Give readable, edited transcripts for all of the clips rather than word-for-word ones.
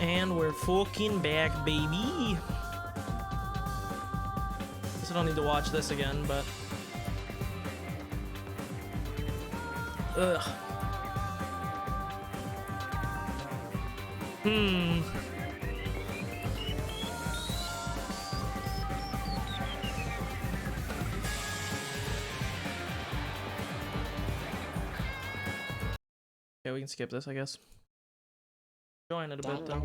And we're fucking back, baby. Guess I don't need to watch this again, but... Ugh. Okay, we can skip this, I guess. Join it a bit though.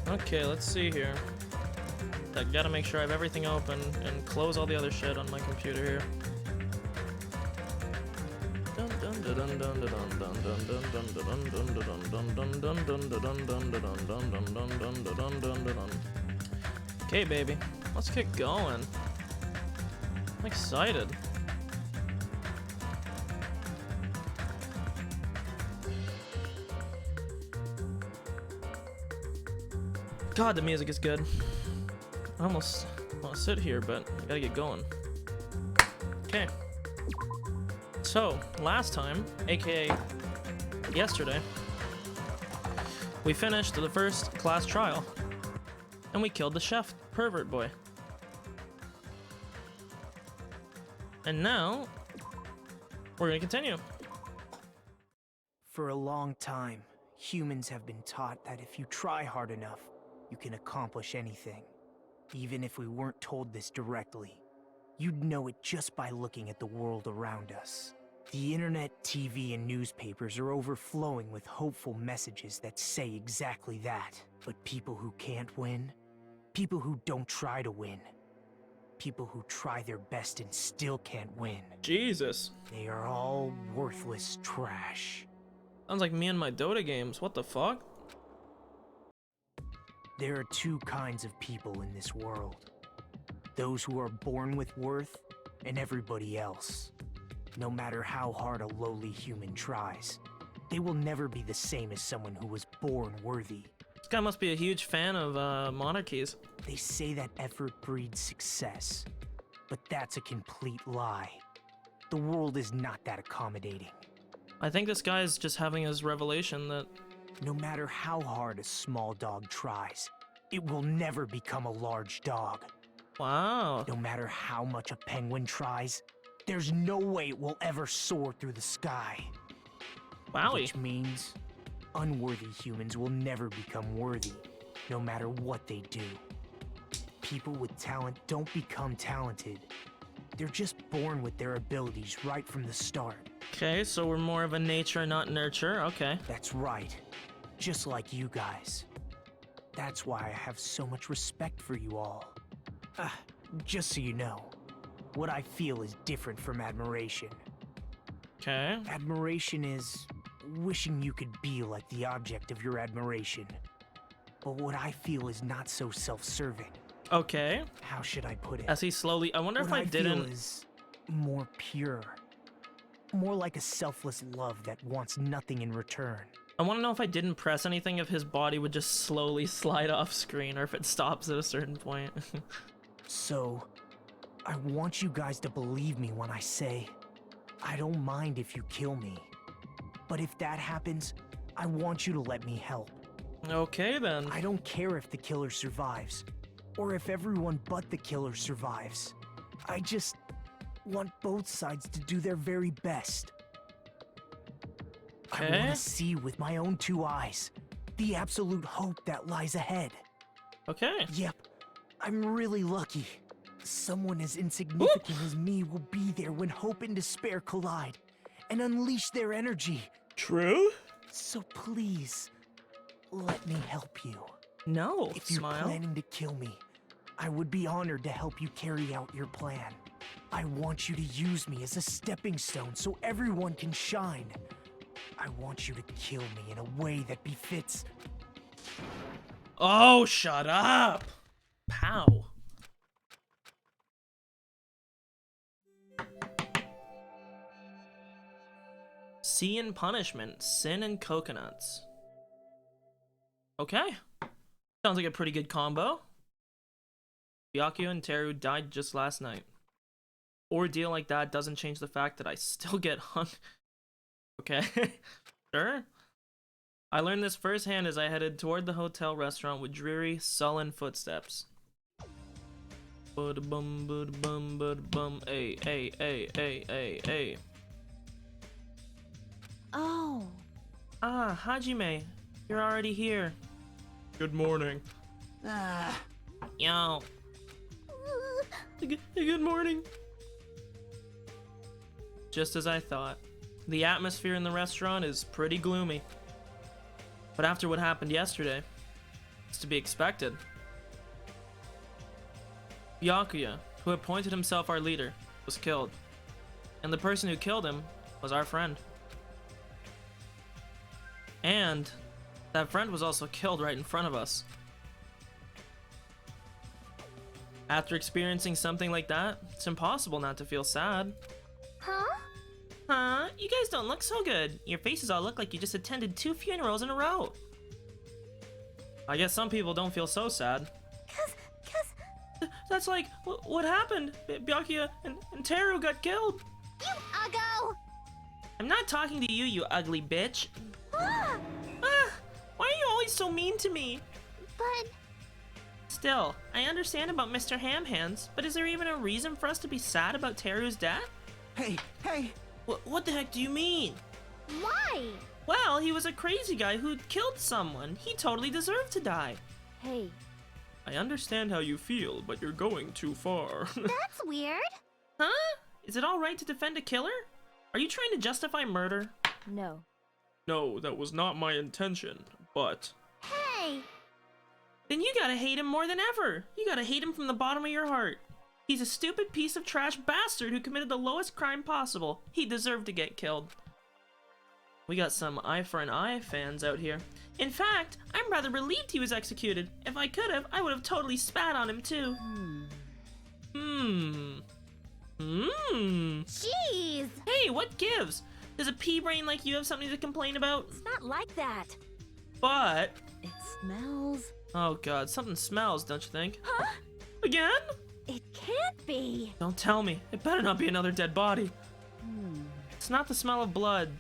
Okay, let's see here. I gotta make sure I have everything open and close all the other shit on my computer here. Okay, baby, let's get going. I'm excited. God, the music is good. I almost want to sit here, but I gotta get going. Okay. So, last time, aka yesterday, we finished the first class trial. And we killed the chef pervert boy. And now, we're gonna continue. For a long time, humans have been taught that if you try hard enough, you can accomplish anything. Even if we weren't told this directly, you'd know it just by looking at the world around us. The internet, TV, and newspapers are overflowing with hopeful messages that say exactly that. But people who can't win, people who don't try to win, people who try their best and still can't win. Jesus. They are all worthless trash. Sounds like me and my Dota games. What the fuck? There are two kinds of people in this world. Those who are born with worth, and everybody else. No matter how hard a lowly human tries, they will never be the same as someone who was born worthy. This guy must be a huge fan of monarchies. They say that effort breeds success, but that's a complete lie. The world is not that accommodating. I think this guy's just having his revelation that... No matter how hard a small dog tries, it will never become a large dog. Wow. No matter how much a penguin tries, there's no way it will ever soar through the sky. Wowie. Which means unworthy humans will never become worthy, no matter what they do. People with talent don't become talented. They're just born with their abilities right from the start. Okay, so we're more of a nature, not nurture. Okay. That's right. Just like you guys. That's why I have so much respect for you all. Just so you know, what I feel is different from admiration. Okay. Admiration is wishing you could be like the object of your admiration. But what I feel is not so self-serving. Okay. How should I put it? As he slowly... I wonder if I didn't... Feel is more pure. More like a selfless love that wants nothing in return. I want to know if I didn't press anything, if his body would just slowly slide off screen, or if it stops at a certain point. So, I want you guys to believe me when I say, I don't mind if you kill me. But if that happens, I want you to let me help. Okay, then. I don't care if the killer survives, or if everyone but the killer survives. I just want both sides to do their very best. I want to see with my own two eyes the absolute hope that lies ahead. Okay. Yep, I'm really lucky. Someone as insignificant as me will be there when hope and despair collide and unleash their energy. True? So please, let me help you. No, If you're planning to kill me, I would be honored to help you carry out your plan. I want you to use me as a stepping stone so everyone can shine. I want you to kill me in a way that befits... Oh, shut up! Pow. Sea and punishment, sin and coconuts. Okay. Sounds like a pretty good combo. Byakuya and Teru died just last night. Ordeal like that doesn't change the fact that I still get hung. Okay. Sure. I learned this firsthand as I headed toward the hotel restaurant with dreary, sullen footsteps. Bum, bum, bum, ay, ay, ay, ay, ay, ay. Oh. Ah, Hajime, you're already here. Good morning. Yo. Good morning. Just as I thought. The atmosphere in the restaurant is pretty gloomy. But after what happened yesterday, it's to be expected. Byakuya, who appointed himself our leader, was killed. And the person who killed him was our friend. And that friend was also killed right in front of us. After experiencing something like that, it's impossible not to feel sad. Huh? Huh? You guys don't look so good. Your faces all look like you just attended 2 funerals in a row. I guess some people don't feel so sad. That's like, what happened? Byakuya and Teru got killed. You uggo! I'm not talking to you, you ugly bitch. Ah, Why are you always so mean to me? but Still, I understand about Mr. Ham Hands, but is there even a reason for us to be sad about Teru's death? Hey, hey! What the heck do you mean? why? Well, he was a crazy guy who killed someone. He totally deserved to die. Hey, I understand how you feel, but you're going too far. that's weird. Huh? Is it alright to defend a killer? Are you trying to justify murder? No. No, that was not my intention, but... Hey! Then you gotta hate him more than ever. You gotta hate him from the bottom of your heart. He's a stupid piece of trash bastard who committed the lowest crime possible. He deserved to get killed. We got some eye for an eye fans out here. In fact, I'm rather relieved he was executed. If I could have, I would have totally spat on him too. Jeez! Hey, what gives? Does a pea brain like you have something to complain about? It's not like that. But... It smells. Oh god, something smells, don't you think? Huh? Again? It can't be. Don't tell me. It better not be another dead body. It's not the smell of blood.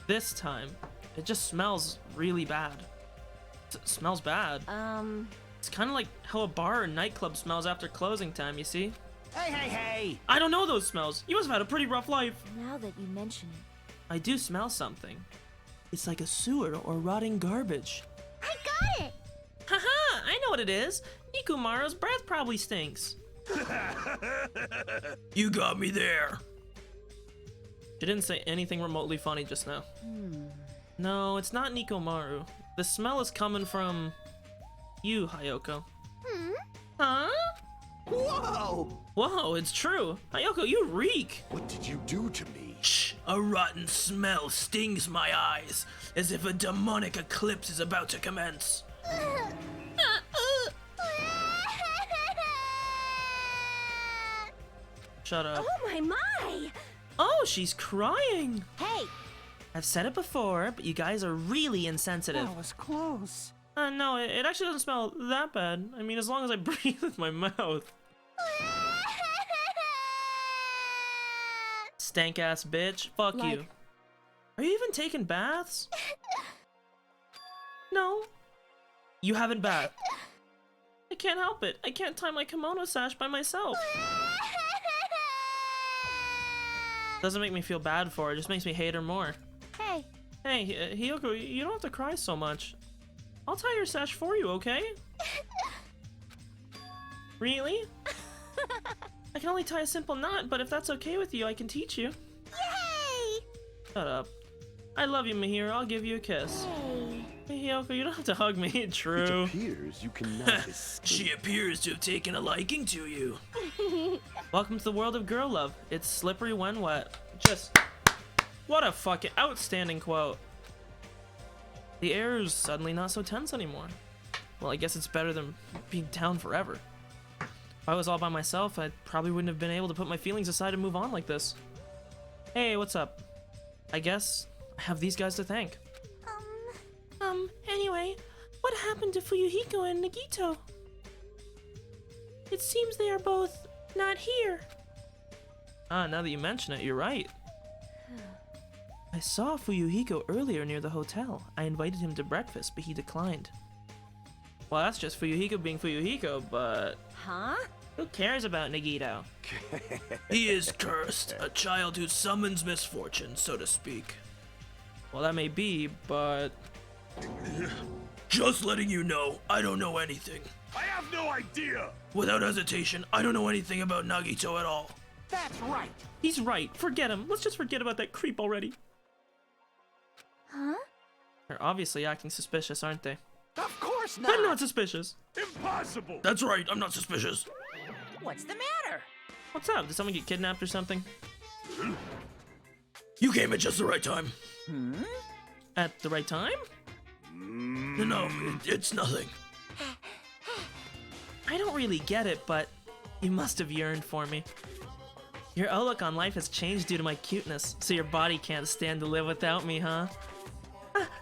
This time. It just smells really bad. It smells bad. It's kind of like how a bar or nightclub smells after closing time, you see? Hey, hey, hey! I don't know those smells. You must have had a pretty rough life. Now that you mention it. I do smell something. It's like a sewer or rotting garbage. I got it! Haha, I know what it is. Nikumaru's breath probably stinks. You got me there. She didn't say anything remotely funny just now. No, it's not Nikomaru. The smell is coming from you, Hayoko. Huh? Whoa! Whoa, it's true. Hayoko, you reek. What did you do to me? Shh, a rotten smell stings my eyes, as if a demonic eclipse is about to commence. Shut up. Oh my! Oh, she's crying. Hey! I've said it before, but you guys are really insensitive. That was close. No, it actually doesn't smell that bad. I mean, as long as I breathe with my mouth. Stank ass bitch. Fuck you. Like- Are you even taking baths? No. You haven't bathed. I can't help it. I can't tie my kimono sash by myself. Doesn't make me feel bad for her, it just makes me hate her more. Hey! Hey, Hiyoko, you don't have to cry so much. I'll tie your sash for you, okay? Really? I can only tie a simple knot, but if that's okay with you, I can teach you. Yay! Shut up. I love you, Mahiro. I'll give you a kiss. Hey! Hey, Hiyoko, you don't have to hug me. True. It appears you cannot escape. She appears to have taken a liking to you. Welcome to the world of girl love. It's slippery when wet. Just... what a fucking outstanding quote. The air is suddenly not so tense anymore. Well, I guess it's better than being down forever. If I was all by myself, I probably wouldn't have been able to put my feelings aside and move on like this. Hey, what's up? I guess I have these guys to thank. Anyway, what happened to Fuyuhiko and Nagito? It seems they are both not here. Ah, now that you mention it, you're right. I saw Fuyuhiko earlier near the hotel. I invited him to breakfast, but he declined. Well, that's just Fuyuhiko being Fuyuhiko, but Huh? who cares about Nagito? He is cursed, a child who summons misfortune, so to speak. Well, that may be, but... Just letting you know, I don't know anything. I have no idea! Without hesitation, I don't know anything about Nagito at all. That's right. He's right, forget him. Let's just forget about that creep already. Huh? They're obviously acting suspicious, aren't they? Of course not. I'm not suspicious. Impossible! That's right, I'm not suspicious. What's the matter? What's up? Did someone get kidnapped or something? You came at just the right time. At the right time? No, it's nothing. I don't really get it, but you must have yearned for me. Your outlook on life has changed due to my cuteness, so your body can't stand to live without me, huh?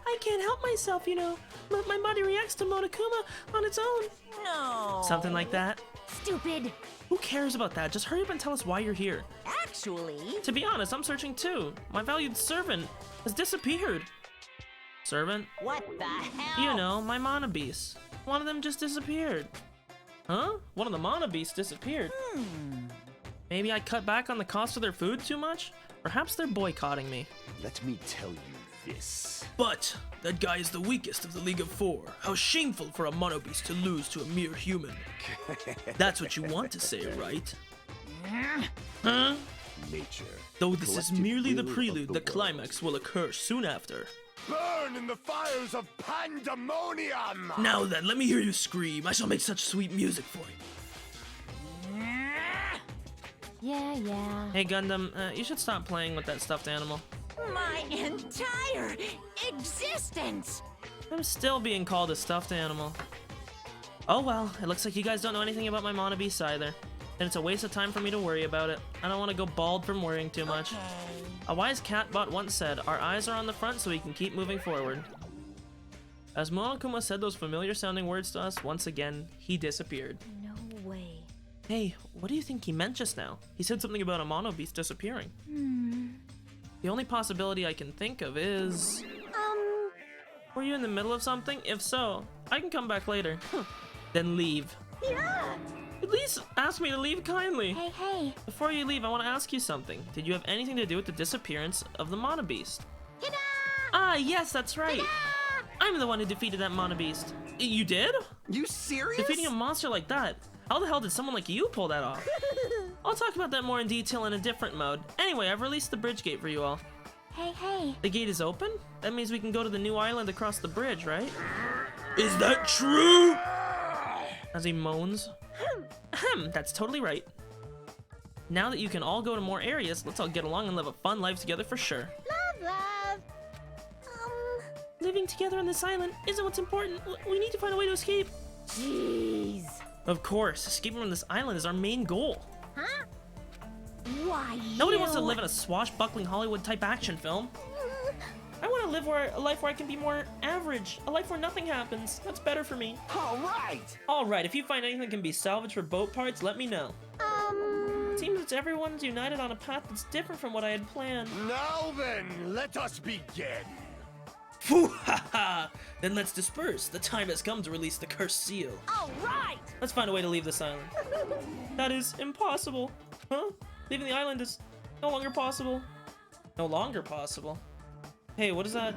I can't help myself, you know. My body reacts to Monokuma on its own. No. Something like that. Stupid. Who cares about that? Just hurry up and tell us why you're here. Actually. To be honest, I'm searching too. My valued servant has disappeared. Servant? What the hell? You know, my mana beasts. One of them just disappeared. Huh? One of the mana beasts disappeared. Maybe I cut back on the cost of their food too much? Perhaps they're boycotting me. Let me tell you this. But that guy is the weakest of the League of Four. How shameful for a mono beast to lose to a mere human. That's what you want to say, right? Huh? Nature. Though this is collective merely the will of prelude, the world. climax will occur soon after. Burn in the fires of pandemonium! Now then, let me hear you scream. I shall make such sweet music for you. Yeah. Hey Gundam, you should stop playing with that stuffed animal. My entire existence. I'm still being called a stuffed animal. Oh well, it looks like you guys don't know anything about my Mana Beast either. And it's a waste of time for me to worry about it. I don't want to go bald from worrying too much. Okay. A wise catbot once said, our eyes are on the front so we can keep moving forward. As Monokuma said those familiar sounding words to us, once again, he disappeared. No way. Hey, what do you think he meant just now? He said something about a Mono Beast disappearing. The only possibility I can think of is... Were you in the middle of something? If so, I can come back later. Then leave. Yeah. At least ask me to leave kindly. Hey. Before you leave, I want to ask you something. Did you have anything to do with the disappearance of the Mana Beast? Ta-da! Ah, yes, that's right. I'm the one who defeated that Mana Beast. You did? You serious? Defeating a monster like that? How the hell did someone like you pull that off? I'll talk about that more in detail in a different mode. Anyway, I've released the bridge gate for you all. Hey. The gate is open? That means we can go to the new island across the bridge, right? Is that true? As he moans. Ahem, that's totally right. Now that you can all go to more areas, let's all get along and live a fun life together for sure. Love. Living together on this island isn't what's important. We need to find a way to escape. Jeez. Of course, escaping from this island is our main goal. Huh? Why Nobody wants to live in a swashbuckling Hollywood-type action film. I want to live a life where I can be more average, a life where nothing happens. That's better for me. All right. All right, if you find anything that can be salvaged for boat parts, let me know. It seems that everyone's united on a path that's different from what I had planned. Now then, let us begin. Phew, ha ha! Then let's disperse. The time has come to release the cursed seal. All right. Let's find a way to leave this island. That is impossible. Huh? Leaving the island is no longer possible. No longer possible? Hey, what is that?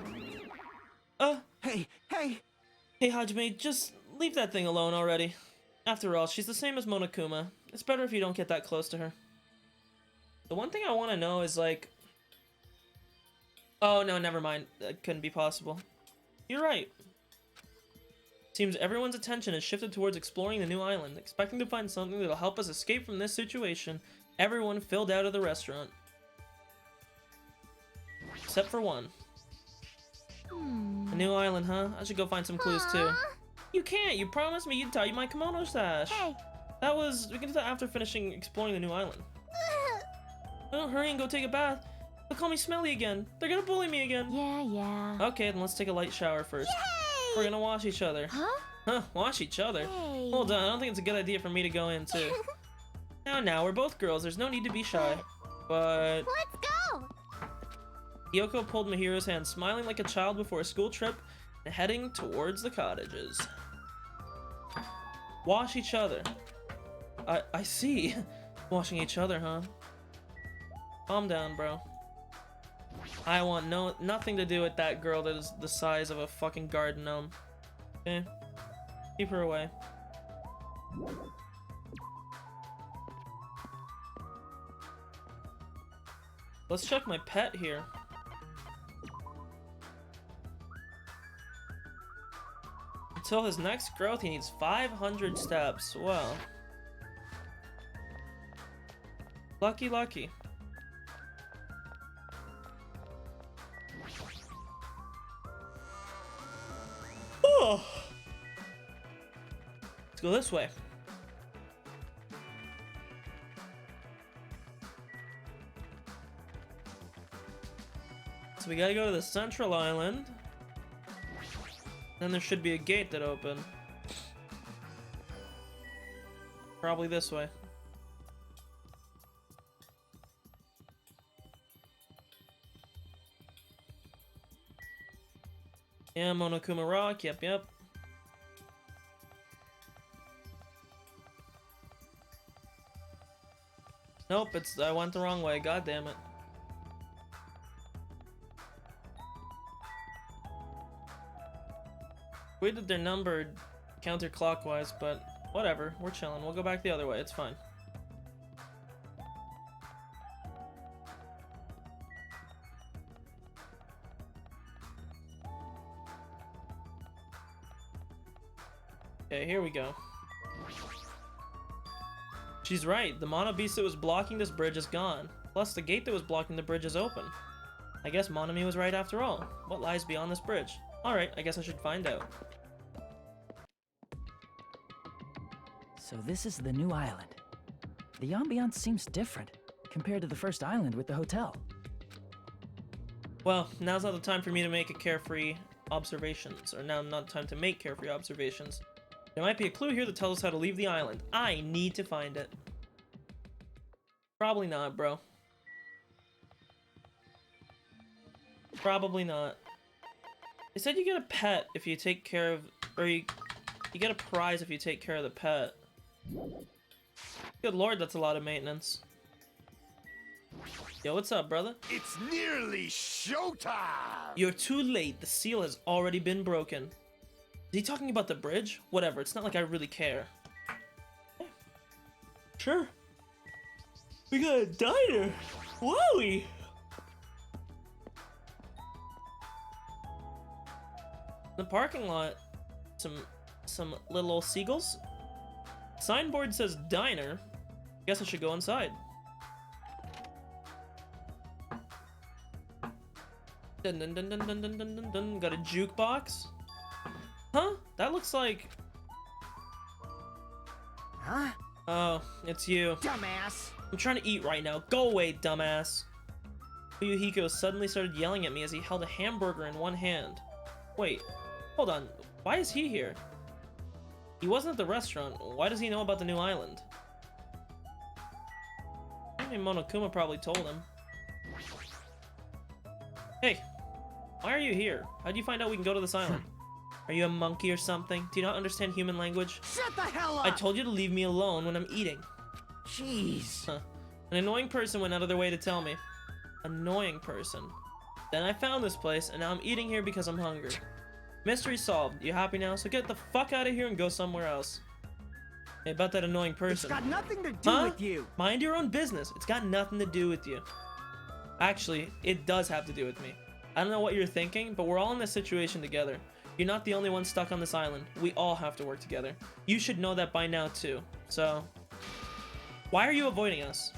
Hey. Hey, Hajime, just leave that thing alone already. After all, she's the same as Monokuma. It's better if you don't get that close to her. The one thing I want to know is, like... Oh, no, never mind. That couldn't be possible. You're right. Seems everyone's attention is shifted towards exploring the new island, expecting to find something that'll help us escape from this situation. Everyone filled out of the restaurant. Except for one. A new island, huh? I should go find some clues too. You can't! You promised me you'd tie my kimono stash! Hey. We can do that after finishing exploring the new island. Oh, hurry and go take a bath. They'll call me smelly again. They're gonna bully me again. Yeah. Okay, then let's take a light shower first. Yay! We're gonna wash each other. Huh? Huh, wash each other? Hey. Hold on, I don't think it's a good idea for me to go in too. Now, we're both girls. There's no need to be shy. But... Let's go. Yoko pulled Mihiro's hand, smiling like a child before a school trip and heading towards the cottages. Wash each other. I see. Washing each other, huh? Calm down, bro. I want nothing to do with that girl that is the size of a fucking garden gnome. Okay? Keep her away. Let's check my pet here. Until his next growth, he needs 500 steps. Well. Lucky, lucky. Oh. Let's go this way. So we gotta go to the central island. Then there should be a gate that open. Probably this way. Yeah, Monokuma Rock, yep. Nope, I went the wrong way, god damn it. We did they're numbered counterclockwise, but whatever, we're chilling. We'll go back the other way, it's fine. Okay, here we go. She's right, the Mono Beast that was blocking this bridge is gone. Plus, the gate that was blocking the bridge is open. I guess Monomi was right after all. What lies beyond this bridge? Alright, I guess I should find out. So this is the new island. The ambiance seems different compared to the first island with the hotel. Well, now's not the time for me to make a carefree observations. Or now not the time to make carefree observations. There might be a clue here that tells us how to leave the island. I need to find it. Probably not, bro. Probably not. They said you get a pet if you take care of, or you get a prize if you take care of the pet. Good lord, that's a lot of maintenance. Yo, what's up, brother? It's nearly showtime! You're too late. The seal has already been broken. Is he talking about the bridge? Whatever, it's not like I really care. Sure. We got a diner! Wowie! The parking lot, some little old seagulls. Signboard says diner. Guess I should go inside. Dun dun dun dun dun dun dun dun dun. Got a jukebox. Huh? That looks like. Huh? Oh, it's you. Dumbass! I'm trying to eat right now. Go away, dumbass. Fuyuhiko suddenly started yelling at me as he held a hamburger in one hand. Wait, hold on. Why is he here? He wasn't at the restaurant. Why does he know about the new island? Maybe Monokuma probably told him. Hey, why are you here? How'd you find out we can go to this island? Are you a monkey or something? Do you not understand human language? Shut the hell up! I told you to leave me alone when I'm eating. Jeez. Huh. An annoying person went out of their way to tell me. Annoying person. Then I found this place, and now I'm eating here because I'm hungry. Mystery solved. You happy now? So get the fuck out of here and go somewhere else. Hey, about that annoying person. It's got nothing to do with you. Mind your own business. It's got nothing to do with you. Actually, it does have to do with me. I don't know what you're thinking, but we're all in this situation together. You're not the only one stuck on this island. We all have to work together. You should know that by now, too. So, why are you avoiding us?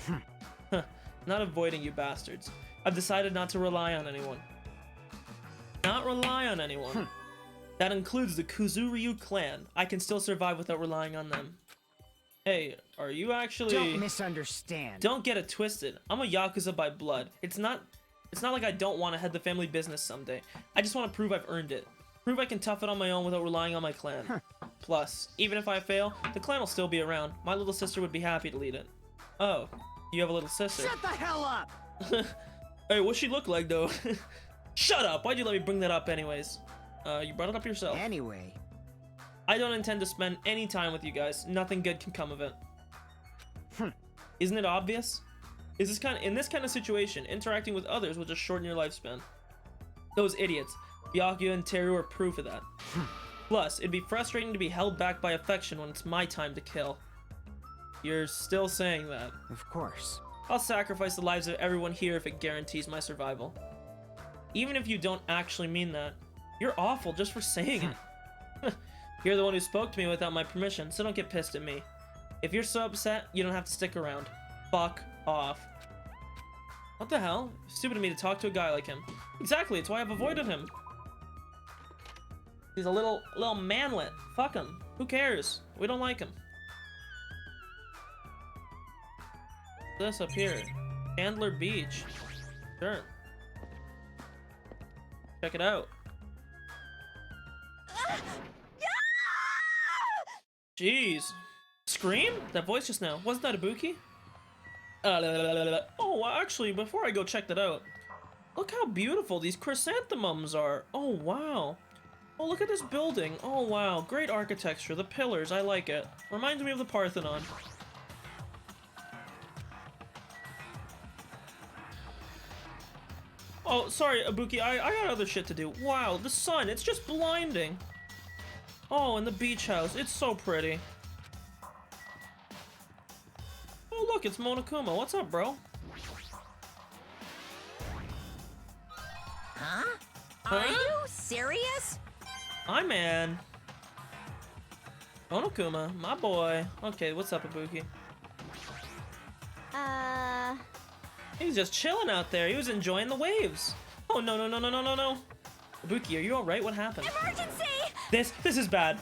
Not avoiding you bastards. I've decided not to rely on anyone. Not rely on anyone. That includes the Kuzuryu clan. I can still survive without relying on them. Hey, are you actually... Don't misunderstand. Don't get it twisted. I'm a Yakuza by blood. It's not like I don't want to head the family business someday. I just want to prove I've earned it. Prove I can tough it on my own without relying on my clan. Plus, even if I fail, the clan will still be around. My little sister would be happy to lead it. Oh, you have a little sister. Shut the hell up! Hey, what's she look like though? Shut up! Why'd you let me bring that up anyways? You brought it up yourself. Anyway, I don't intend to spend any time with you guys. Nothing good can come of it. Isn't it obvious? In this kind of situation, interacting with others will just shorten your lifespan. Those idiots, Byakuya and Teru, are proof of that. Plus, it'd be frustrating to be held back by affection when it's my time to kill. You're still saying that. of course. I'll sacrifice the lives of everyone here if it guarantees my survival. Even if you don't actually mean that, you're awful just for saying it. You're the one who spoke to me without my permission, so don't get pissed at me. If you're so upset, you don't have to stick around. Fuck off. What the hell? Stupid of me to talk to a guy like him. Exactly, it's why I've avoided him. He's a little manlet. Fuck him. Who cares? We don't like him. This up here. Chandler Beach. Sure. Check it out. Jeez. Scream? That voice just now. Wasn't that Ibuki? Oh, actually, before I go check that out, look how beautiful these chrysanthemums are. Oh, wow. Oh, look at this building. Oh, wow. Great architecture. The pillars, I like it. Reminds me of the Parthenon. Oh, sorry, Ibuki. I got other shit to do. Wow, the sun. It's just blinding. Oh, and the beach house. It's so pretty. Oh, look, it's Monokuma. What's up, bro? Huh? Are you serious? Hi, man. Monokuma, my boy. Okay, what's up, Ibuki? He was just chilling out there. He was enjoying the waves. Oh, no, no, no, no, no, no, no. Ibuki, are you alright? What happened? Emergency! This is bad.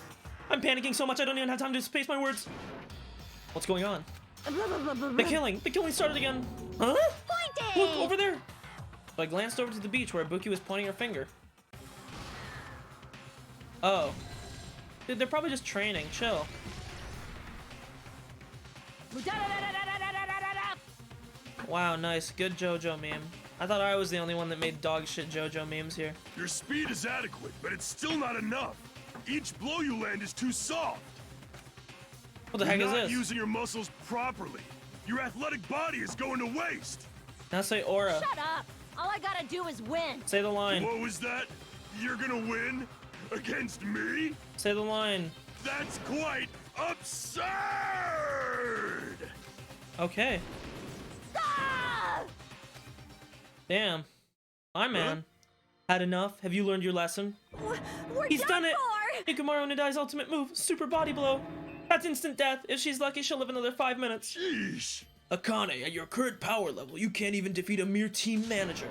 I'm panicking so much I don't even have time to space my words. What's going on? The killing started again. Huh? Pointing! Look, over there. So I glanced over to the beach where Ibuki was pointing her finger. Oh. Dude, they're probably just training. Chill. Wow, nice. Good JoJo meme. I thought I was the only one that made dog shit JoJo memes here. Your speed is adequate, but it's still not enough. Each blow you land is too soft. What the heck is You're not this? using your muscles properly. Your athletic body is going to waste. Now say aura. Shut up! All I gotta do is win. Say the line. What was that? You're gonna win? Against me? Say the line. That's quite absurd! Okay. Ah! Damn. My man. Had enough? Have you learned your lesson? We're He's done it! for! Hikamaru Nidai's ultimate move, super body blow. That's instant death. If she's lucky, she'll live another 5 minutes. Sheesh. Akane, at your current power level, you can't even defeat a mere team manager.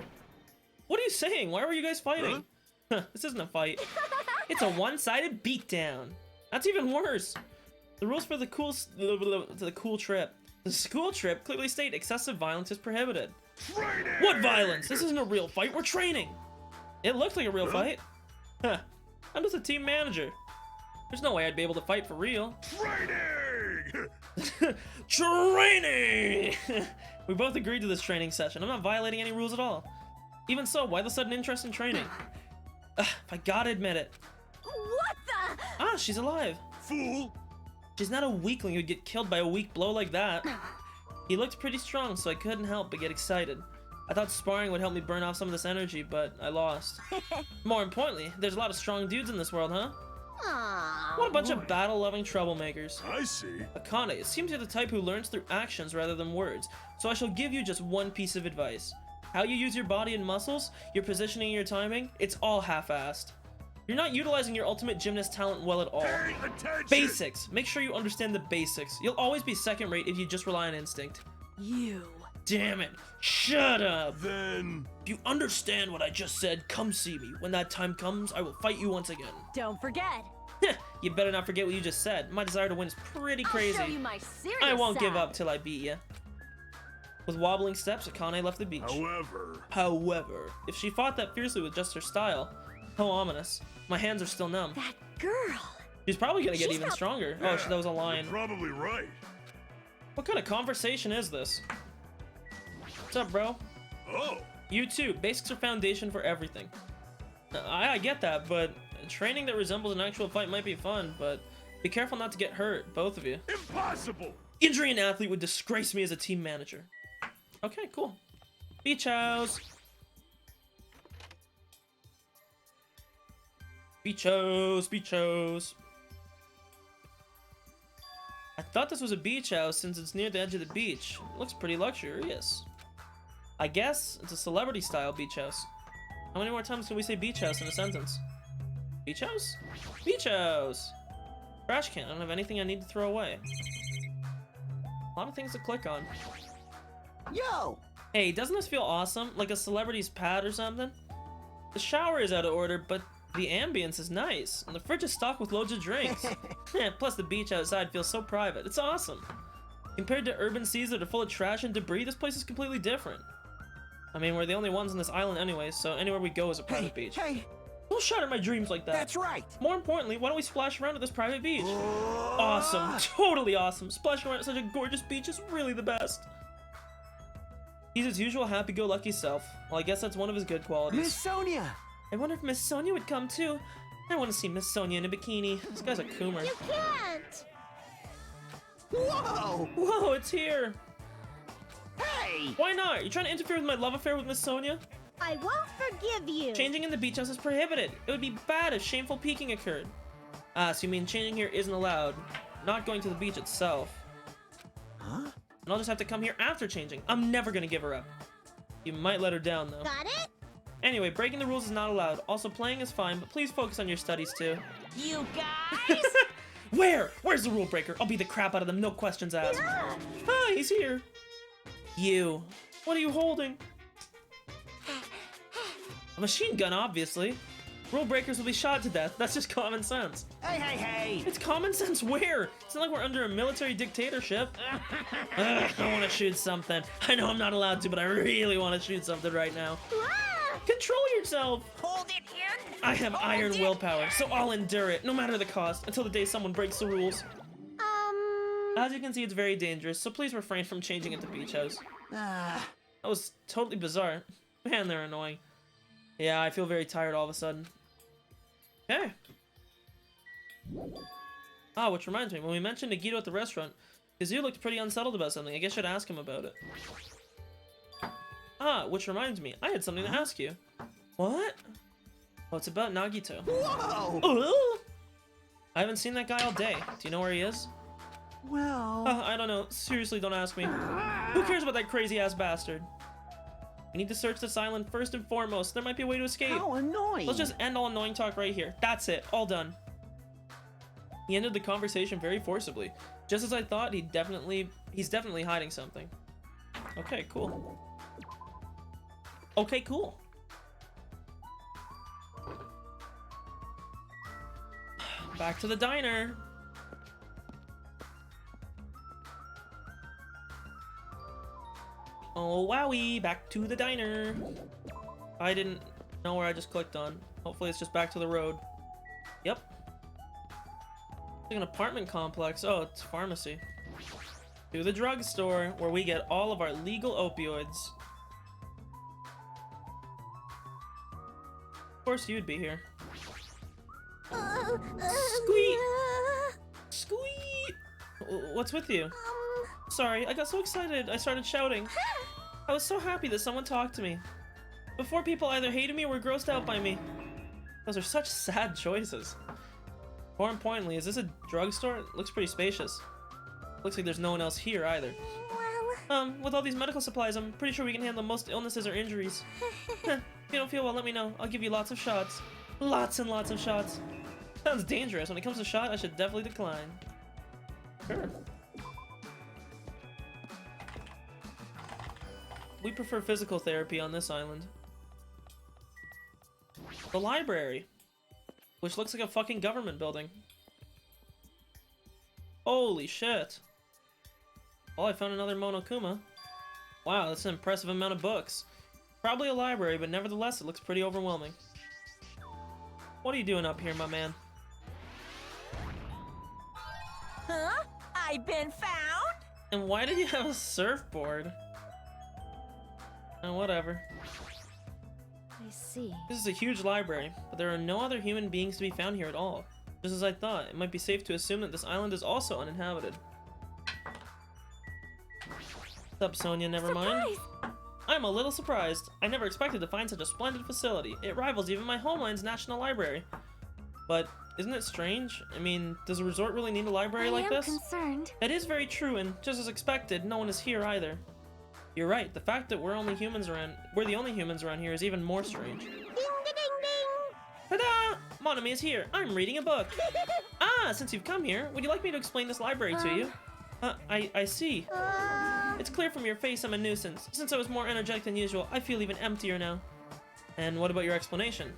What are you saying? Why were you guys fighting? This isn't a fight. It's a one-sided beatdown. That's even worse. The rules for the cool trip. The school trip clearly state excessive violence is prohibited. Training! What violence? This isn't a real fight. We're training. It looked like a real fight. Huh. I'm just a team manager. There's no way I'd be able to fight for real. Training! Training! We both agreed to this training session. I'm not violating any rules at all. Even so, why the sudden interest in training? I gotta admit it. What the? Ah, she's alive. Fool! She's not a weakling who'd get killed by a weak blow like that. He looked pretty strong, so I couldn't help but get excited. I thought sparring would help me burn off some of this energy, but I lost. More importantly, there's a lot of strong dudes in this world, huh? Aw. What a bunch of battle-loving troublemakers. I see. Akane, it seems you're the type who learns through actions rather than words, so I shall give you just one piece of advice. How you use your body and muscles, your positioning and your timing, it's all half-assed. You're not utilizing your ultimate gymnast talent well at all. Pay attention! Basics. Make sure you understand the basics. You'll always be second-rate if you just rely on instinct. You. Damn it. Shut up. Then... If you understand what I just said, come see me. When that time comes, I will fight you once again. Don't forget. You better not forget what you just said. My desire to win is pretty I'll crazy. show you my serious I won't give side. up till I beat you. With wobbling steps, Akane left the beach. However, If she fought that fiercely with just her style, how ominous. My hands are still numb. That girl. She's probably gonna get She's even not- stronger. yeah, Oh, that was a line. you're probably right. What kind of conversation is this? What's up, bro? Oh, You too. Basics are foundation for everything. I get that, but training that resembles an actual fight might be fun, but be careful not to get hurt, both of you. Impossible! Injury an athlete would disgrace me as a team manager. Okay, cool. Beach house. Beach house, beach house. I thought this was a beach house since it's near the edge of the beach. It looks pretty luxurious. I guess it's a celebrity style beach house. How many more times can we say beach house in a sentence? Beach house? Beach house! Trash can. I don't have anything I need to throw away. A lot of things to click on. Yo! Hey, doesn't this feel awesome? Like a celebrity's pad or something? The shower is out of order, but the ambience is nice. And the fridge is stocked with loads of drinks. Plus the beach outside feels so private. It's awesome. Compared to urban seas that are full of trash and debris, this place is completely different. I mean, we're the only ones on this island anyway, so anywhere we go is a private beach. Hey, Don't shatter my dreams like that. that's right. More importantly, why don't we splash around at this private beach? Awesome. Totally awesome. Splashing around at such a gorgeous beach is really the best. He's his usual happy-go-lucky self. Well, I guess that's one of his good qualities. Miss Sonia! I wonder if Miss Sonia would come too. I want to see Miss Sonia in a bikini. This guy's a coomer. You can't! Whoa! Whoa, it's here. Hey! Why not? You trying to interfere with my love affair with Miss Sonia? I won't forgive you! Changing in the beach house is prohibited. It would be bad if shameful peeking occurred. Ah, so you mean changing here isn't allowed? Not going to the beach itself. Huh? And I'll just have to come here after changing. I'm never gonna give her up. You might let her down though. Got it? Anyway, breaking the rules is not allowed. Also, playing is fine, but please focus on your studies too. You guys! Where? Where's the rule breaker? I'll beat the crap out of them, no questions asked. Ah, he's here. You. What are you holding? A machine gun, obviously. Rule breakers will be shot to death. That's just common sense. Hey, hey, hey! It's common sense where? It's not like we're under a military dictatorship. Ugh, I want to shoot something. I know I'm not allowed to, but I really want to shoot something right now. Ah! Control yourself. Hold it in! I have iron willpower, so I'll endure it, no matter the cost, until the day someone breaks the rules. As you can see, it's very dangerous, so please refrain from changing it to beach house. Ah, That was totally bizarre. Man, they're annoying. Yeah, I feel very tired all of a sudden. Okay. Ah, which reminds me, when we mentioned Nagito at the restaurant, Kazuya looked pretty unsettled about something. I guess I should ask him about it. Ah, which reminds me, I had something to ask you. What? Oh, it's about Nagito. whoa! Oh! I haven't seen that guy all day. Do you know where he is? Well... I don't know. Seriously, don't ask me. Who cares about that crazy-ass bastard? We need to search this island first and foremost. There might be a way to escape. How annoying! Let's just end all annoying talk right here. That's it. All done. He ended the conversation very forcibly. Just as I thought, he's definitely hiding something. Okay, cool. Okay, cool. Back to the diner. Oh wowie, back to the diner. I didn't know where I just clicked on. Hopefully it's just back to the road. Yep. It's like an apartment complex. Oh, it's a pharmacy. To the drugstore, where we get all of our legal opioids. Of course you'd be here. Squeak! Squeak! What's with you? Sorry, I got so excited I started shouting. I was so happy that someone talked to me. Before, people either hated me or were grossed out by me. Those are such sad choices. More importantly, is this a drugstore? It looks pretty spacious. Looks like there's no one else here either. With all these medical supplies, I'm pretty sure we can handle most illnesses or injuries. If you don't feel well, let me know. I'll give you lots of shots. Lots and lots of shots. Sounds dangerous. When it comes to shot, I should definitely decline. Sure. We prefer physical therapy on this island. The library, which looks like a fucking government building. Holy shit. Oh, I found another Monokuma. Wow, that's an impressive amount of books. Probably a library, but nevertheless, it looks pretty overwhelming. What are you doing up here, my man? Huh? I've been found? And why did you have a surfboard? Whatever. I see. This is a huge library, but there are no other human beings to be found here at all. Just as I thought, it might be safe to assume that this island is also uninhabited. What's up, Sonia? Never mind. I'm a little surprised. I never expected to find such a splendid facility. It rivals even my homeland's national library. But isn't it strange? I mean, does a resort really need a library like this? I am concerned. That is very true, and just as expected, no one is here either. You're right. The fact that we're the only humans around here is even more strange. Ding, ding, ding. Ta-da! Monami is here. I'm reading a book. Ah, since you've come here, would you like me to explain this library to you? I see. It's clear from your face I'm a nuisance. Since I was more energetic than usual, I feel even emptier now. And what about your explanation?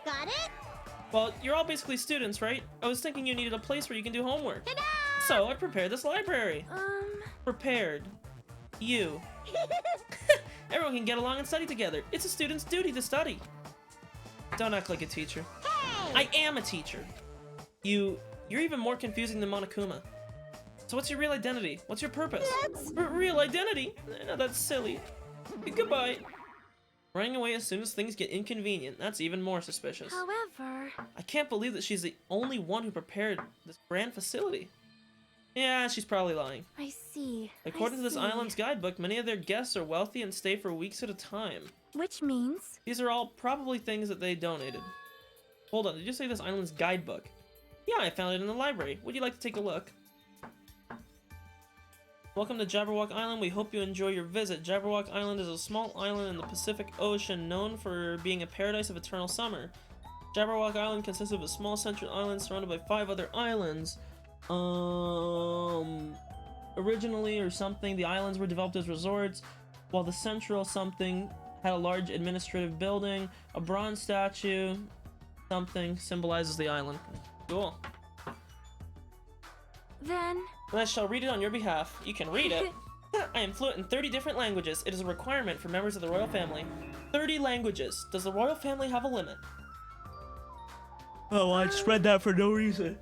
Got it? Well, you're all basically students, right? I was thinking you needed a place where you can do homework. Ta-da! So I prepared this library. Prepared. You. Everyone can get along and study together. It's a student's duty to study. Don't act like a teacher. Hey! I am a teacher. You're even more confusing than Monokuma. So what's your real identity? What's your purpose? Real identity? No, that's silly. Goodbye. Running away as soon as things get inconvenient. That's even more suspicious. However... I can't believe that she's the only one who prepared this grand facility. Yeah, she's probably lying. I see. According to this island's guidebook, many of their guests are wealthy and stay for weeks at a time. Which means... These are all probably things that they donated. Hold on, did you say this island's guidebook? Yeah, I found it in the library. Would you like to take a look? Welcome to Jabberwock Island. We hope you enjoy your visit. Jabberwock Island is a small island in the Pacific Ocean known for being a paradise of eternal summer. Jabberwock Island consists of a small central island surrounded by 5 other islands. Originally or something, the islands were developed as resorts, while the central something had a large administrative building. A bronze statue, something, symbolizes the island. Cool. Then... I shall read it on your behalf. You can read it. I am fluent in 30 different languages. It is a requirement for members of the royal family. 30 languages. Does the royal family have a limit? Oh, I just read that for no reason.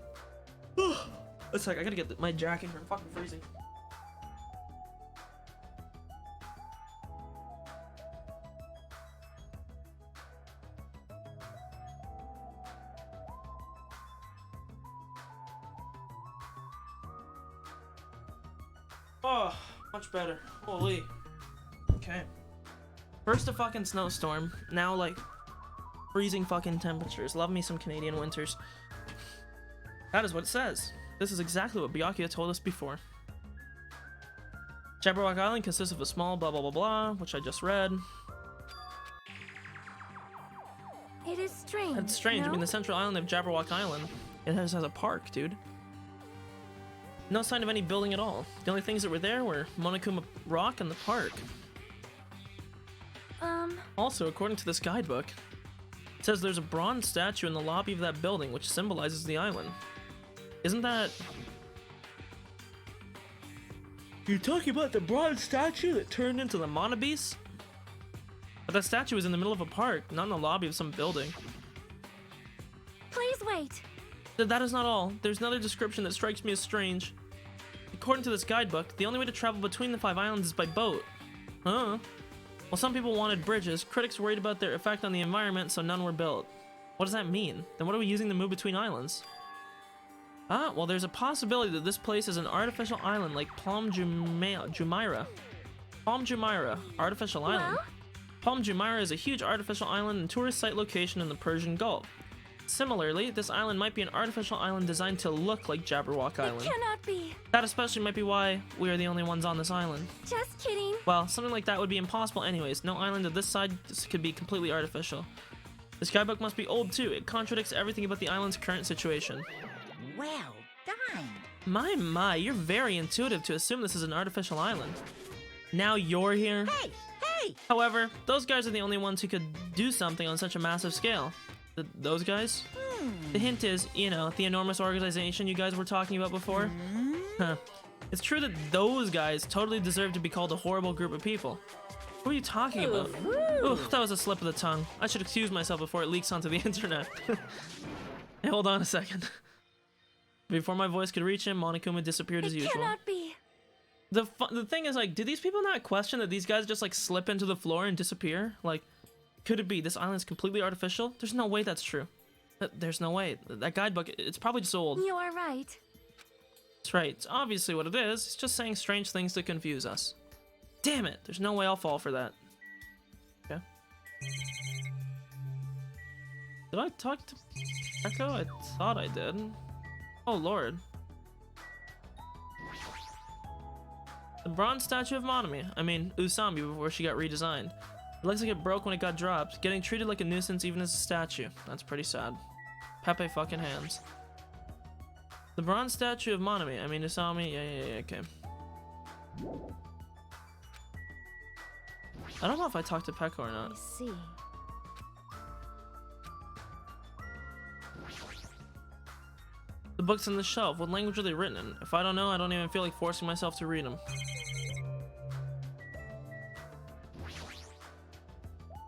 It's like I gotta get my jacket here. I'm fucking freezing. Oh, much better. Holy. Okay. First a fucking snowstorm. Now like freezing fucking temperatures. Love me some Canadian winters. That is what it says. This is exactly what Byakuya told us before. Jabberwock Island consists of a small blah blah blah blah, which I just read. It is strange. That's strange. No? I mean, the central island of Jabberwock Island, it has a park, dude. No sign of any building at all. The only things that were there were Monokuma Rock and the park. Also, according to this guidebook, it says there's a bronze statue in the lobby of that building which symbolizes the island. Isn't that... You're talking about the bronze statue that turned into the Monobeast? But that statue is in the middle of a park, not in the lobby of some building. Please wait. That is not all. There's another description that strikes me as strange. According to this guidebook, the only way to travel between the 5 islands is by boat. Huh? While some people wanted bridges, critics worried about their effect on the environment, so none were built. What does that mean? Then what are we using to move between islands? Ah, well there's a possibility that this place is an artificial island like Palm Jumeirah. Palm Jumeirah, artificial island. Well? Palm Jumeirah is a huge artificial island and tourist site location in the Persian Gulf. Similarly, this island might be an artificial island designed to look like Jabberwock Island. It cannot be. That especially might be why we are the only ones on this island. Just kidding. Well, something like that would be impossible anyways. No island of this side could be completely artificial. This guidebook must be old too. It contradicts everything about the island's current situation. Well done. My, you're very intuitive to assume this is an artificial island. Now you're here? Hey, hey! However, those guys are the only ones who could do something on such a massive scale. Those guys? The hint is, you know, the enormous organization you guys were talking about before. Huh. It's true that those guys totally deserve to be called a horrible group of people. What are you talking about? Oof, that was a slip of the tongue. I should excuse myself before it leaks onto the internet. Hey, hold on a second. Before my voice could reach him, Monokuma disappeared as usual. It cannot be. The thing is, like, do these people not question that these guys just, like, slip into the floor and disappear? Like, Could it be this island's completely artificial? There's no way that's true. There's no way. That guidebook, it's probably just old. You are right. That's right. It's obviously what it is. It's just saying strange things to confuse us. Damn it. There's no way I'll fall for that. Okay. Did I talk to Echo? I thought I did. Oh, Lord. The bronze statue of Usami before she got redesigned. It looks like it broke when it got dropped, getting treated like a nuisance even as a statue. That's pretty sad. Pepe fucking hands. The bronze statue of Usami, yeah, okay. I don't know if I talked to Peko or I not. see. The book's on the shelf. What language are they written in? If I don't know, I don't even feel like forcing myself to read them.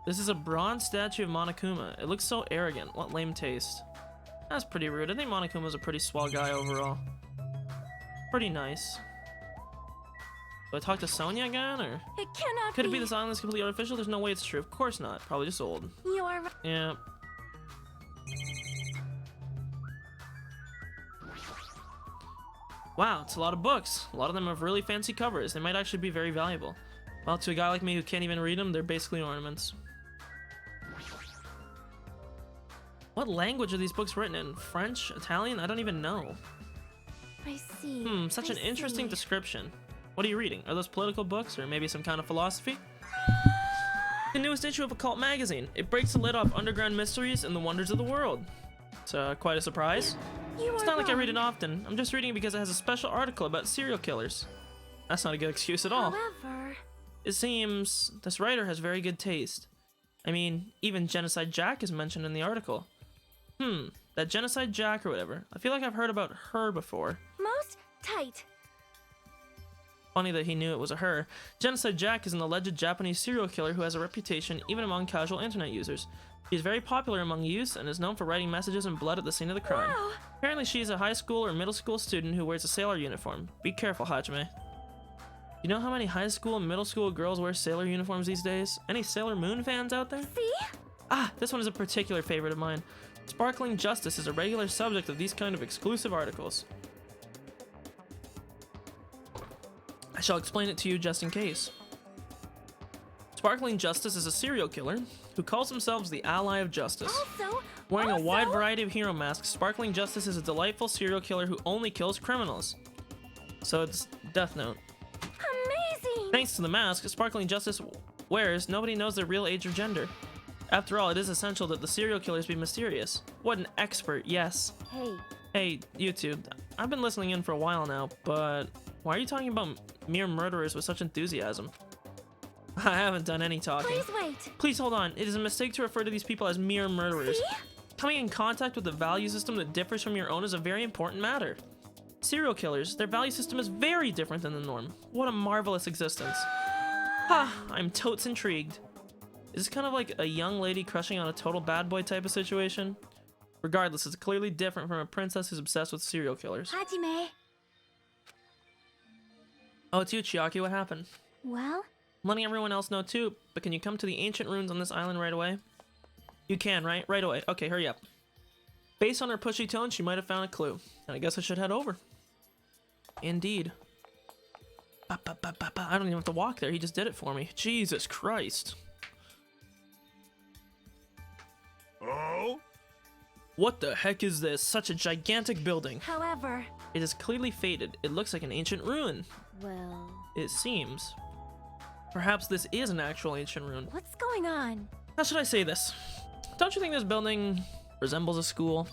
This is a bronze statue of Monokuma. It looks so arrogant. What lame taste. That's pretty rude. I think Monokuma's a pretty swell guy overall. Pretty nice. Do I talk to Sonia again, or? It cannot Could it be this island's completely artificial? There's no way it's true. Of course not. Probably just old. You are right. Yeah. Wow, it's a lot of books. A lot of them have really fancy covers. They might actually be very valuable. Well, to a guy like me who can't even read them, they're basically ornaments. What language are these books written in? French? Italian? I don't even know. I see. Such I an interesting see. description. What are you reading? Are those political books, or maybe some kind of philosophy? The newest issue of Occult magazine. It breaks the lid off underground mysteries and the wonders of the world. It's quite a surprise. You It's are not like I read it wrong. often. I'm just reading it because it has a special article about serial killers. That's not a good excuse at all. However, It seems this writer has very good taste. I mean, even Genocide Jack is mentioned in the article. That Genocide Jack or whatever. I feel like I've heard about her before. most tight. Funny that he knew it was a her. Genocide Jack is an alleged Japanese serial killer who has a reputation even among casual internet users. She is very popular among youths and is known for writing messages in blood at the scene of the crime. Wow. Apparently she is a high school or middle school student who wears a sailor uniform. Be careful, Hajime. You know how many high school and middle school girls wear sailor uniforms these days? Any Sailor Moon fans out there? See? Ah, this one is a particular favorite of mine. Sparkling Justice is a regular subject of these kind of exclusive articles. I shall explain it to you just in case. Sparkling Justice is a serial killer who calls themselves the Ally of Justice. Wearing a wide variety of hero masks, Sparkling Justice is a delightful serial killer who only kills criminals. So it's Death Note. Amazing. Thanks to the mask Sparkling Justice wears, nobody knows their real age or gender. After all, it is essential that the serial killers be mysterious. What an expert, yes. Hey, Hey, YouTube, I've been listening in for a while now, but why are you talking about mere murderers with such enthusiasm? I haven't done any talking. please wait. Please hold on. It is a mistake to refer to these people as mere murderers. See? Coming in contact with a value system that differs from your own is a very important matter. Serial killers, their value system is very different than the norm. What a marvelous existence. Ha! I'm totes intrigued. Is this kind of like a young lady crushing on a total bad boy type of situation? Regardless, it's clearly different from a princess who's obsessed with serial killers. Hajime. Oh, it's you, Chiaki. What happened? Well, I'm letting everyone else know too, but can you come to the ancient ruins on this island right away? You can, right? Right away. Okay, hurry up. Based on her pushy tone, she might have found a clue. And I guess I should head over. Indeed. I don't even have to walk there. He just did it for me. Jesus Christ. Oh? What the heck is this? Such a gigantic building. however, It is clearly faded. It looks like an ancient ruin. well, It seems. Perhaps this is an actual ancient ruin. what's going on? How should I say this? Don't you think this building resembles a school?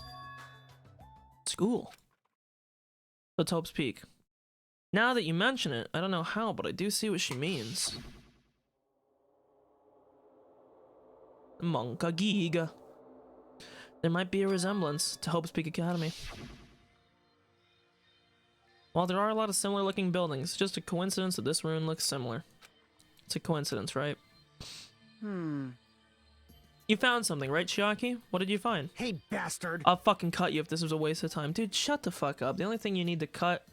School? Let's Hope's Peak. Now that you mention it, I don't know how, but I do see what she means. Monka Giga. There might be a resemblance to Hope's Peak Academy. While there are a lot of similar looking buildings, it's just a coincidence that this ruin looks similar. It's a coincidence, right? You found something, right, Chiaki? What did you find? Hey, bastard! I'll fucking cut you if this was a waste of time. Dude, shut the fuck up. The only thing you need to cut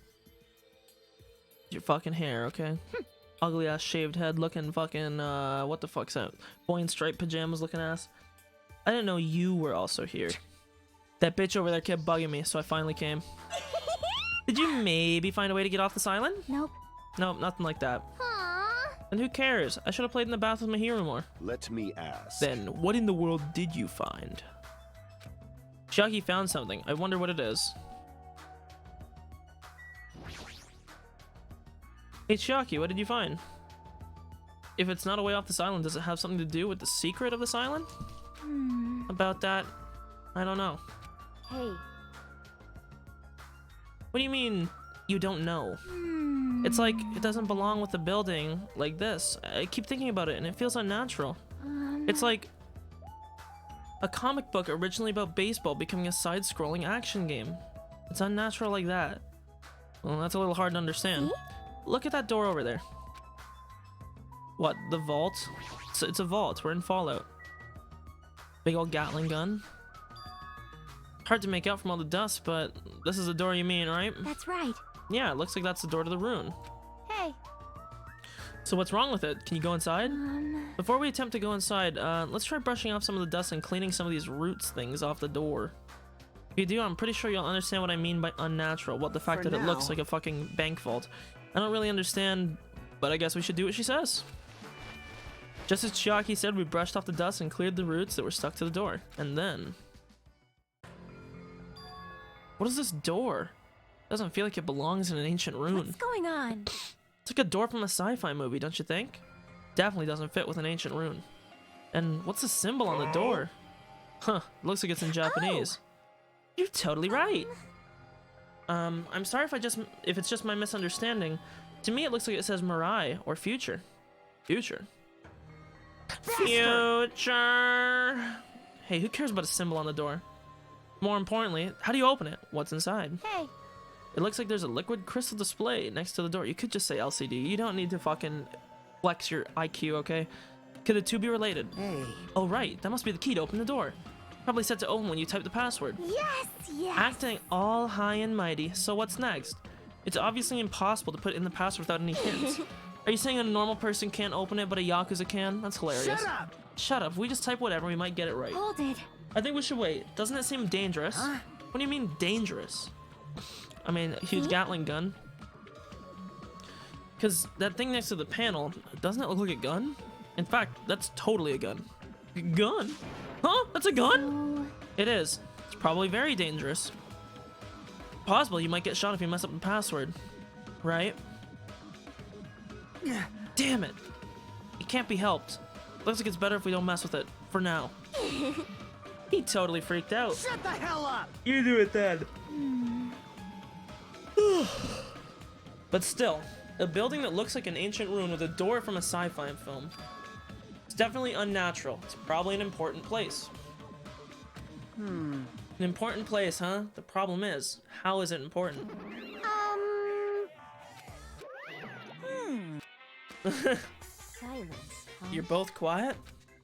is your fucking hair, okay? ugly ass shaved head looking fucking what the fuck's that? Boy in striped pajamas looking ass. I didn't know you were also here. That bitch over there kept bugging me, so I finally came. Did you maybe find a way to get off this island? Nope. Nope, nothing like that. Aww. And who cares? I should have played in the bath with my hero more. Let me ask. Then, what in the world did you find? Chiaki found something. I wonder what it is. Hey Chiaki, what did you find? If it's not a way off this island, does it have something to do with the secret of this island? About that, I don't know. Hey. What do you mean, you don't know? It's like, it doesn't belong with the building like this. I keep thinking about it and it feels unnatural. It's like a comic book originally about baseball becoming a side-scrolling action game. It's unnatural like that. Well, that's a little hard to understand. Look at that door over there. What, the vault? It's a vault, we're in Fallout. Big old Gatling gun. Hard to make out from all the dust, but this is the door you mean, right? That's right. Yeah, it looks like that's the door to the rune. Hey. So what's wrong with it? Can you go inside? Before we attempt to go inside, let's try brushing off some of the dust and cleaning some of these roots things off the door. If you do, I'm pretty sure you'll understand what I mean by unnatural. What the fact that it looks like a fucking bank vault. I don't really understand, but I guess we should do what she says. Just as Chiaki said, we brushed off the dust and cleared the roots that were stuck to the door. And then... what is this door? Doesn't feel like it belongs in an ancient rune. What's going on? It's like a door from a sci-fi movie, don't you think? Definitely doesn't fit with an ancient rune. And what's the symbol on the door? Huh, looks like it's in Japanese. You're totally right. I'm sorry if it's just my misunderstanding. To me, it looks like it says Mirai or future. Future. Future. Hey, who cares about a symbol on the door? More importantly, how do you open it? What's inside? Hey. It looks like there's a liquid crystal display next to the door. You could just say LCD. You don't need to fucking flex your IQ, okay? Could the two be related? Hey. Oh, right. That must be the key to open the door. Probably set to open when you type the password. Yes, yes. Acting all high and mighty. So what's next? It's obviously impossible to put in the password without any hints. Are you saying a normal person can't open it, but a Yakuza can? That's hilarious. Shut up! Shut up. If we just type whatever, we might get it right. Hold it. I think we should wait. Doesn't it seem dangerous? Huh? What do you mean dangerous? I mean, a huge Gatling gun. Because that thing next to the panel, doesn't it look like a gun? In fact, that's totally a gun. Gun? Huh? That's a gun? It is. It's probably very dangerous. Possible you might get shot if you mess up the password. Right? Damn it. It can't be helped. Looks like it's better if we don't mess with it. For now. He totally freaked out. Shut the hell up! You do it then. But still, a building that looks like an ancient ruin with a door from a sci-fi film. It's definitely unnatural. It's probably an important place. An important place, huh? The problem is, how is it important? Silence. Huh? You're both quiet?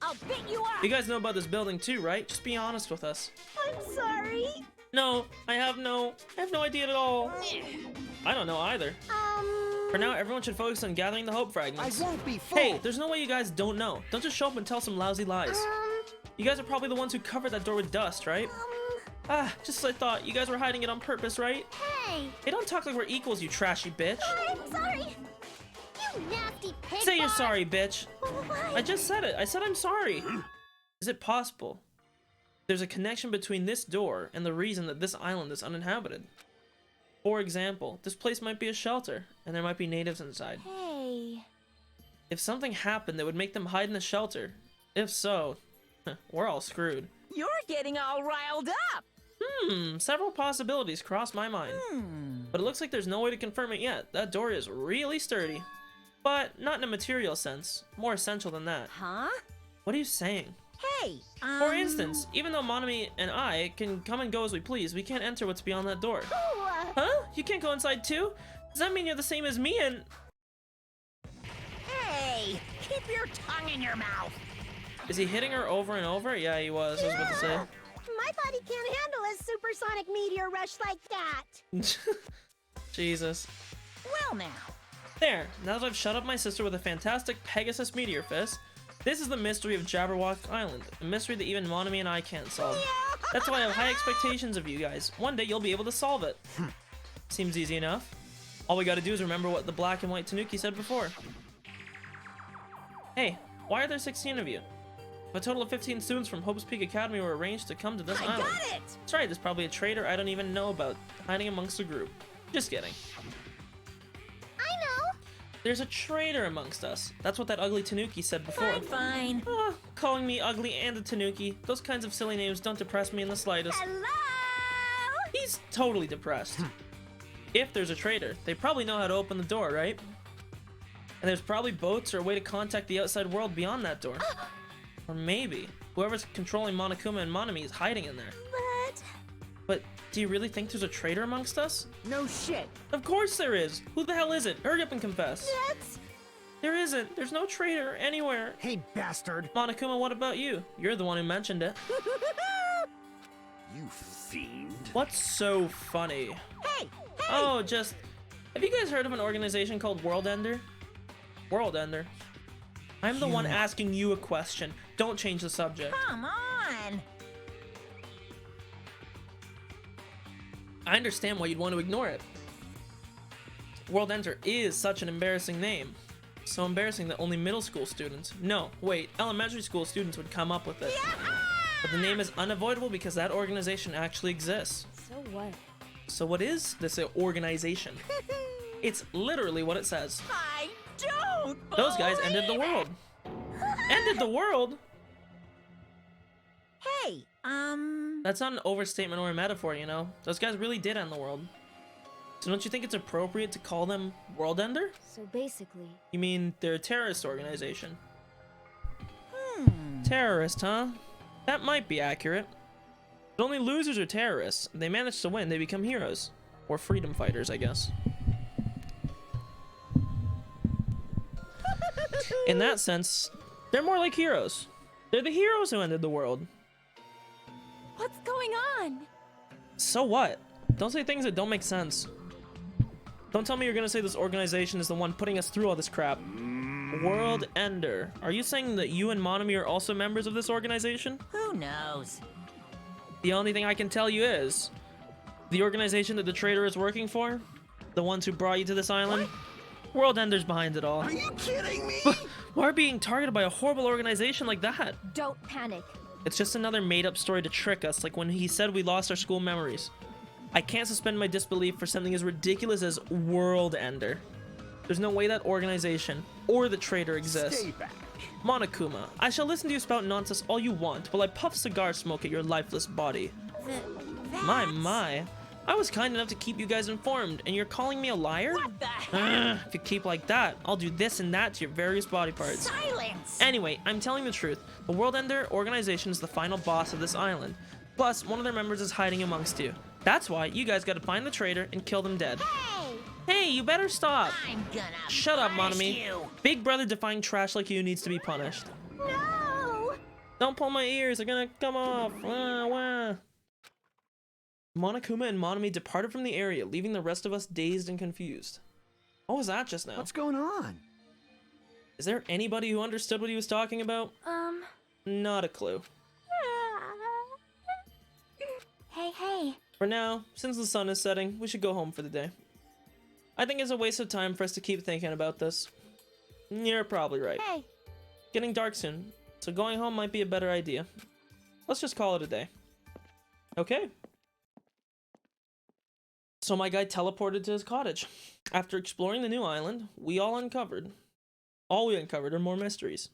I'll beat you up! You guys know about this building too, right? Just be honest with us. I'm sorry. No, I have no idea at all. I don't know either. For now, everyone should focus on gathering the hope I fragments. won't be fooled! Hey, there's no way you guys don't know. Don't just show up and tell some lousy lies. You guys are probably the ones who covered that door with dust, right? Ah, just as I thought. You guys were hiding it on purpose, right? Hey. Hey, don't talk like we're equals, you trashy bitch. I'm sorry. You nasty pig. Say you're boy. sorry, bitch. What? I just said it. I said I'm sorry. Is it possible there's a connection between this door and the reason that this island is uninhabited? For example, this place might be a shelter, and there might be natives inside. Hey. If something happened that would make them hide in the shelter, if so, we're all screwed. You're getting all riled up. Several possibilities cross my mind. But it looks like there's no way to confirm it yet. That door is really sturdy. But not in a material sense. More essential than that. Huh? What are you saying? Hey, For instance, even though Monami and I can come and go as we please, we can't enter what's beyond that door. Huh? You can't go inside too? Does that mean you're the same as me and... Hey, keep your tongue in your mouth. Is he hitting her over and over? Yeah, he was. I was about to say. My body can't handle a supersonic meteor rush like that. Jesus. Well now, There, now that I've shut up my sister with a fantastic Pegasus meteor fist, this is the mystery of Jabberwock Island, a mystery that even Monami and I can't solve. That's why I have high expectations of you guys. One day you'll be able to solve it. Seems easy enough. All we gotta do is remember what the black and white Tanuki said before. Hey, why are there 16 of you? A total of 15 students from Hope's Peak Academy were arranged to come to this island. Got it! That's right, there's probably a traitor I don't even know about, hiding amongst the group. Just kidding. I know. There's a traitor amongst us. That's what that ugly Tanuki said before. Fine. Ah, calling me ugly and a Tanuki. Those kinds of silly names don't depress me in the slightest. Hello? He's totally depressed. If there's a traitor, they probably know how to open the door, right? And there's probably boats or a way to contact the outside world beyond that door. Or maybe whoever's controlling Monokuma and Monami is hiding in there. But do you really think there's a traitor amongst us? No shit. Of course there is. Who the hell is it? Hurry up and confess. That's... There isn't. There's no traitor anywhere. Hey, bastard! Monokuma, what about you? You're the one who mentioned it. You fiend. What's so funny? Hey! Oh, just... Have you guys heard of an organization called World Ender? World Ender. I'm the one asking you a question. Don't change the subject. Come on! I understand why you'd want to ignore it. World Ender is such an embarrassing name. So embarrassing that only middle school students, no, wait, elementary school students would come up with it. But the name is unavoidable because that organization actually exists. So what? So what is this organization? It's literally what it says. I don't Those guys ended the world. Ended the world? Hey, That's not an overstatement or a metaphor, you know? Those guys really did end the world. So don't you think it's appropriate to call them World Ender? So basically, You mean they're a terrorist organization? Terrorist, huh? That might be accurate. But only losers are terrorists. If they manage to win, they become heroes. Or freedom fighters, I guess. In that sense, they're more like heroes. They're the heroes who ended the world. what's going on? So what? Don't say things that don't make sense. Don't tell me you're gonna say this organization is the one putting us through all this crap. World Ender. Are you saying that you and Monami are also members of this organization? who knows? The only thing I can tell you is, the organization that the traitor is working for, the ones who brought you to this island, World Ender's behind it all. Are you kidding me? Why are being targeted by a horrible organization like that? Don't panic. It's just another made-up story to trick us, like when he said we lost our school memories. I can't suspend my disbelief for something as ridiculous as World Ender. There's no way that organization or the traitor exists. Stay back. Monokuma, I shall listen to you spout nonsense all you want while I puff cigar smoke at your lifeless body. My. I was kind enough to keep you guys informed, and you're calling me a liar? What the heck? If you keep like that, I'll do this and that to your various body parts. Silence! Anyway, I'm telling the truth. The World Ender organization is the final boss of this island. Plus, one of their members is hiding amongst you. That's why you guys gotta find the traitor and kill them dead. Hey! Hey, you better stop! I'm gonna Shut up, punish Monami. you. Big brother defying trash like you needs to be punished. No! Don't pull my ears, they're gonna come off. Wah, wah. Monokuma and Monami departed from the area, leaving the rest of us dazed and confused. What was that just now? What's going on? Is there anybody who understood what he was talking about? Not a clue. Hey. For now, since the sun is setting, we should go home for the day. I think it's a waste of time for us to keep thinking about this. You're probably right. Hey. Getting dark soon, so going home might be a better idea. Let's just call it a day. Okay. So my guy teleported to his cottage. After exploring the new island, all we uncovered are more mysteries.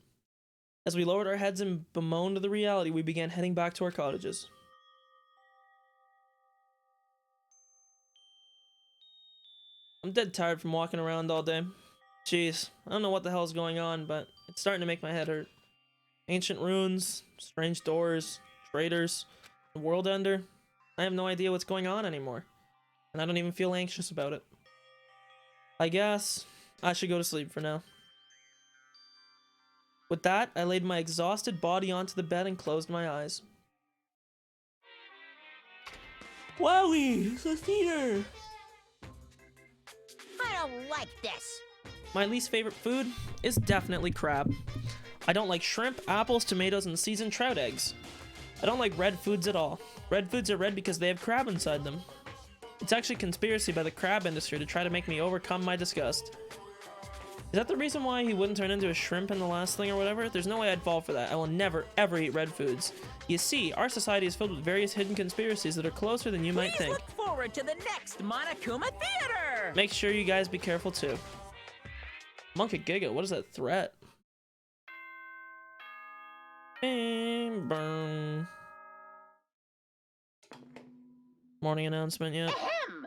As we lowered our heads and bemoaned the reality, we began heading back to our cottages. I'm dead tired from walking around all day. Jeez, I don't know what the hell's going on, but it's starting to make my head hurt. Ancient ruins, strange doors, traitors, the World Ender. I have no idea what's going on anymore. And I don't even feel anxious about it. I guess I should go to sleep for now. With that, I laid my exhausted body onto the bed and closed my eyes. Wowie, it's a theater. I don't like this. my least favorite food is definitely crab. I don't like shrimp, apples, tomatoes, and seasoned trout eggs. I don't like red foods at all. Red foods are red because they have crab inside them. It's actually a conspiracy by the crab industry to try to make me overcome my disgust. Is that the reason why he wouldn't turn into a shrimp in the last thing or whatever? There's no way I'd fall for that. I will never, ever eat red foods. You see, our society is filled with various hidden conspiracies that are closer than you might think. Look forward to the next Monokuma Theater! Make sure you guys be careful too. Monkey Giga, what is that threat? And burn. Morning announcement yet? Ahem!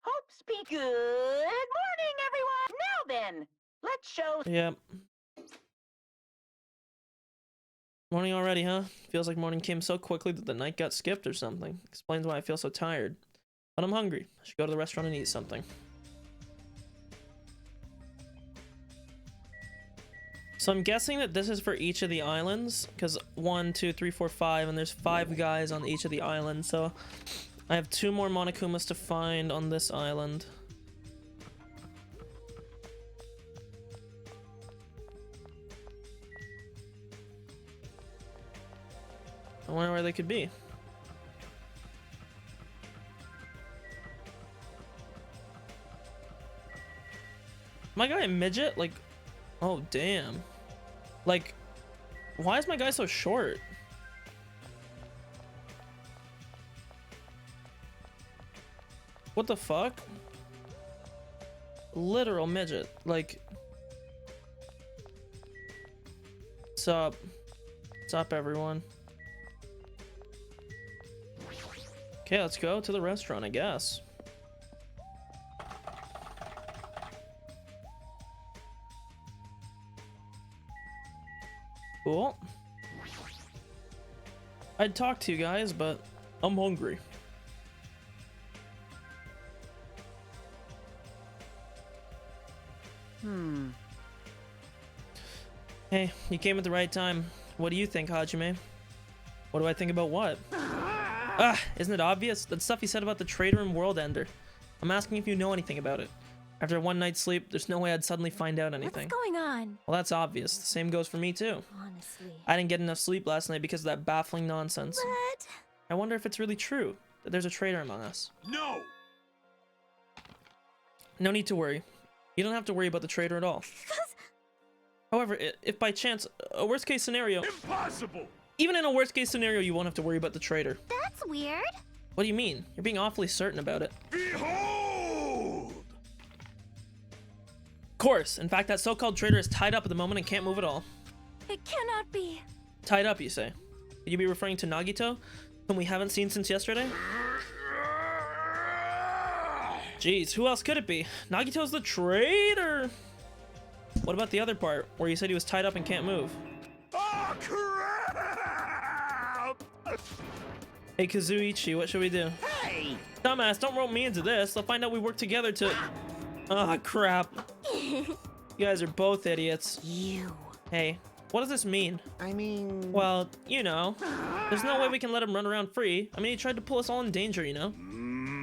Hope speak. Good morning, everyone! Now then, let's show. Yep. Morning already, huh? Feels like morning came so quickly that the night got skipped or something. Explains why I feel so tired. But I'm hungry. I should go to the restaurant and eat something. So I'm guessing that this is for each of the islands, because 1, 2, 3, 4, 5, and there's 5 guys on each of the islands, so I have 2 more Monokumas to find on this island. I wonder where they could be. My guy a midget? Like, oh damn. Like, why is my guy so short? What the fuck? Literal midget. Like, what's up? What's up, everyone? Okay, let's go to the restaurant, I guess. Cool. I'd talk to you guys, but I'm hungry. Hey, you came at the right time. What do you think, Hajime? What do I think about what? Ah, isn't it obvious? That stuff he said about the traitor and world ender. I'm asking if you know anything about it. After one night's sleep, there's no way I'd suddenly find out anything. What's going on? Well, that's obvious. The same goes for me, too. Honestly. I didn't get enough sleep last night because of that baffling nonsense. But I wonder if it's really true that there's a traitor among us. No! No need to worry. You don't have to worry about the traitor at all. However, if by chance, a worst case scenario, Impossible! even in a worst case scenario, you won't have to worry about the traitor. that's weird. What do you mean? You're being awfully certain about it. Behold! Of course. In fact, that so-called traitor is tied up at the moment and can't move at all. It cannot be. Tied up, you say? Could you be referring to Nagito, whom we haven't seen since yesterday? Jeez, who else could it be? Nagito's the traitor! What about the other part, where you said he was tied up and can't move? Oh, crap! Hey, Kazuichi, what should we do? Hey! Dumbass, don't rope me into this. They'll find out we work together to... Ah, crap. You guys are both idiots. You. Hey, what does this mean? I mean. Well, you know, there's no way we can let him run around free. I mean, he tried to pull us all in danger, you know?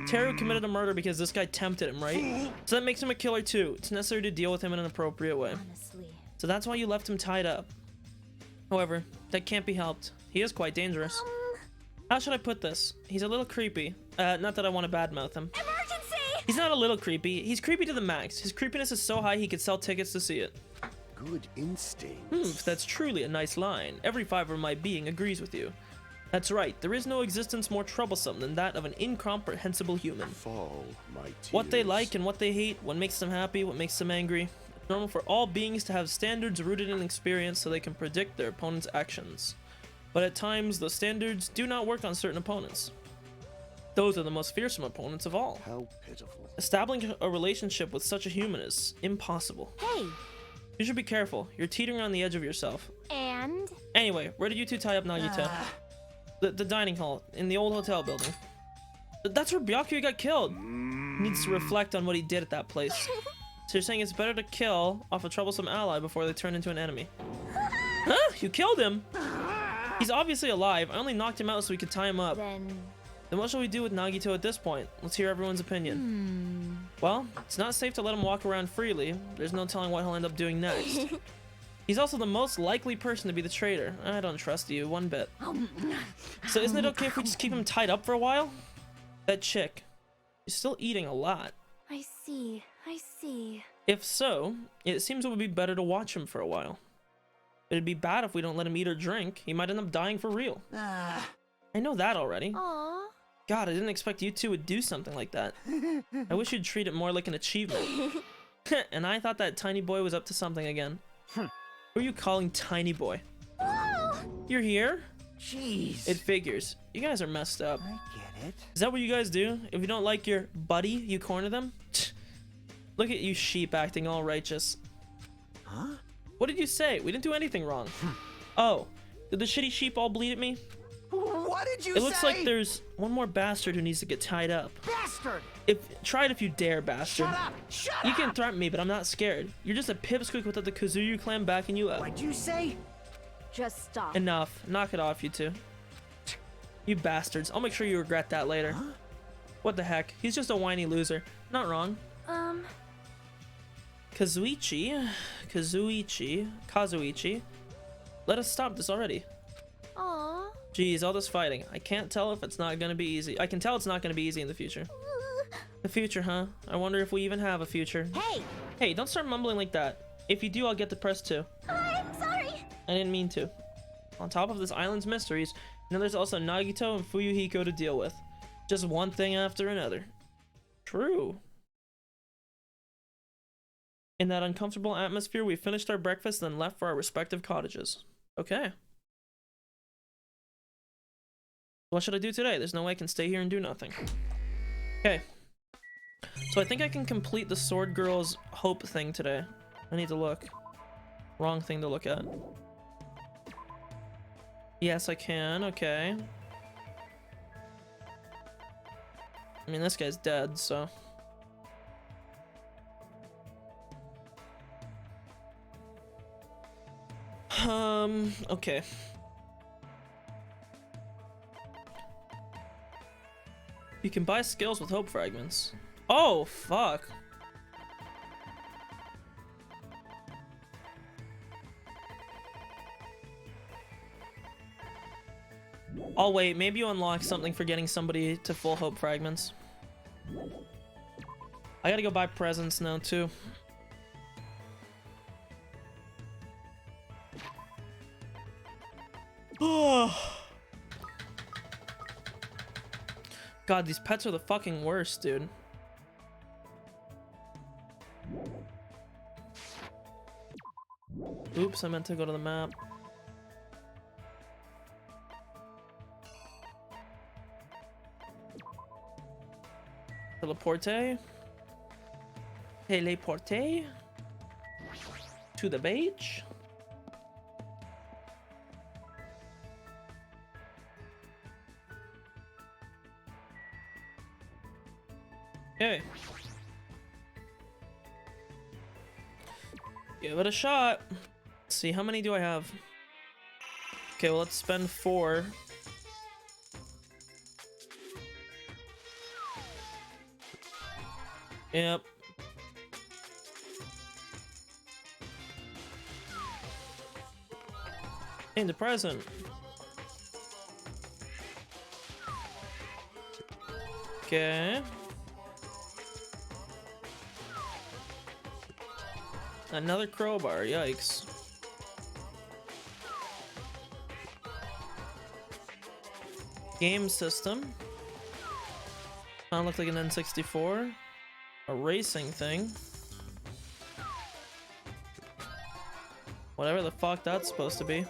Teru committed a murder because this guy tempted him, right? So that makes him a killer too. It's necessary to deal with him in an appropriate way. Honestly. So that's why you left him tied up. However, that can't be helped. He is quite dangerous. How should I put this? He's a little creepy. Not that I want to badmouth him. Emergency! He's not a little creepy. He's creepy to the max. His creepiness is so high he could sell tickets to see it. Good instinct. That's truly a nice line. Every fiber of my being agrees with you. That's right. There is no existence more troublesome than that of an incomprehensible human. Fall, my tears. What they like and what they hate, what makes them happy, what makes them angry. It's normal for all beings to have standards rooted in experience so they can predict their opponent's actions. But at times, those standards do not work on certain opponents. Those are the most fearsome opponents of all. How pitiful. Establishing a relationship with such a human is impossible. Hey. You should be careful. You're teetering on the edge of yourself. And? Anyway, where did you two tie up Nagito? The dining hall, in the old hotel building. That's where Byakuya got killed. He needs to reflect on what he did at that place. So you're saying it's better to kill off a troublesome ally before they turn into an enemy. Huh? You killed him? He's obviously alive. I only knocked him out so we could tie him up. Then Then what shall we do with Nagito at this point? Let's hear everyone's opinion. Well, it's not safe to let him walk around freely. There's no telling what he'll end up doing next. He's also the most likely person to be the traitor. I don't trust you one bit. So isn't it okay if we just keep him tied up for a while? That chick. She's still eating a lot. I see. I see. If so, it seems it would be better to watch him for a while. It'd be bad if we don't let him eat or drink. He might end up dying for real. I know that already. Aww. God, I didn't expect you two would do something like that. I wish you'd treat it more like an achievement. And I thought that tiny boy was up to something again. Who are you calling tiny boy? You're here? Jeez. It figures. You guys are messed up. I get it. Is that what you guys do? If you don't like your buddy, you corner them? Look at you sheep acting all righteous. Huh? What did you say? We didn't do anything wrong. Oh, did the shitty sheep all bleed at me? What did you say? It looks like there's one more bastard who needs to get tied up. Bastard! Try it if you dare, bastard. Shut up! Shut up! You can threaten me, but I'm not scared. You're just a pipsqueak without the Kazuyu clan backing you up. What'd you say? Just stop. Enough. Knock it off, you two. You bastards. I'll make sure you regret that later. Huh? What the heck? He's just a whiny loser. Not wrong. Kazuichi. Let us stop this already. Aww. Jeez, all this fighting. I can't tell if it's not gonna be easy. I can tell it's not gonna be easy in the future. The future, huh? I wonder if we even have a future. Hey! Hey, don't start mumbling like that. If you do, I'll get depressed too. I'm sorry. I didn't mean to. On top of this island's mysteries, you know there's also Nagito and Fuyuhiko to deal with. Just one thing after another. True. In that uncomfortable atmosphere, we finished our breakfast, then left for our respective cottages. Okay. What should I do today? There's no way I can stay here and do nothing. Okay. So I think I can complete the Sword Girl's hope thing today. I need to look. Wrong thing to look at. Yes, I can. Okay. I mean, this guy's dead, so... okay. You can buy skills with hope fragments. Oh, fuck. Oh, wait, maybe you unlock something for getting somebody to full hope fragments. I gotta go buy presents now, too. God, these pets are the fucking worst, dude. Oops, I meant to go to the map. Teleporte. Teleporte. To the beach. Okay. Give it a shot. Let's see, how many do I have? Okay, well, let's spend 4. Yep. And the present. Okay. Another crowbar, yikes. Game system. Kinda look like an N64. A racing thing. Whatever the fuck that's supposed to be.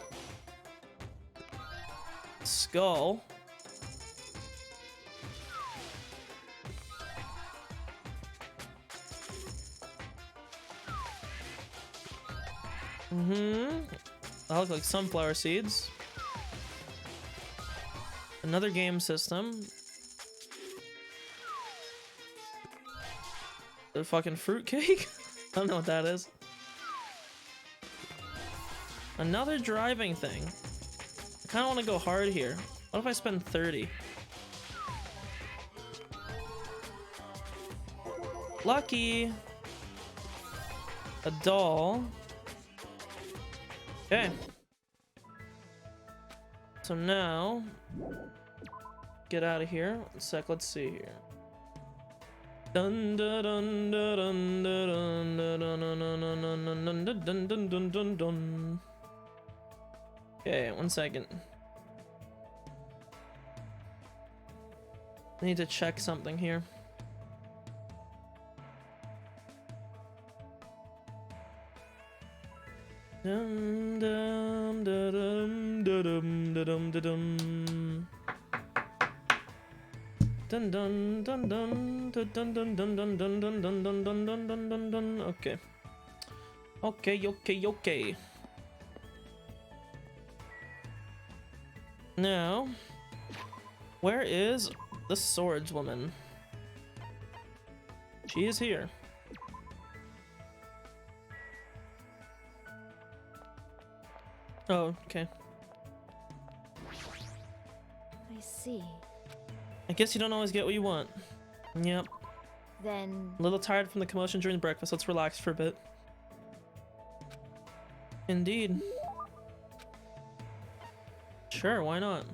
Skull. That looks like sunflower seeds. Another game system. The fucking fruitcake? I don't know what that is. Another driving thing. I kind of want to go hard here. What if I spend 30? Lucky. A doll. Okay. So now, get out of here. One sec, let's see here. Dun dun dun dun dun dun dun dun dun dun dun dun dun dun. Okay, 1 second. I need to check something here. Dum dum dum dum dum dum. Dun dun dun dun dun dun dun dun dun dun dun dun dun dun dun dun dun dun. Okay. Okay. Now, where is the swordswoman? She is here. Oh, okay. I see. I guess you don't always get what you want. Yep. Then A little tired from the commotion during breakfast. Let's relax for a bit. Indeed. Sure, why not?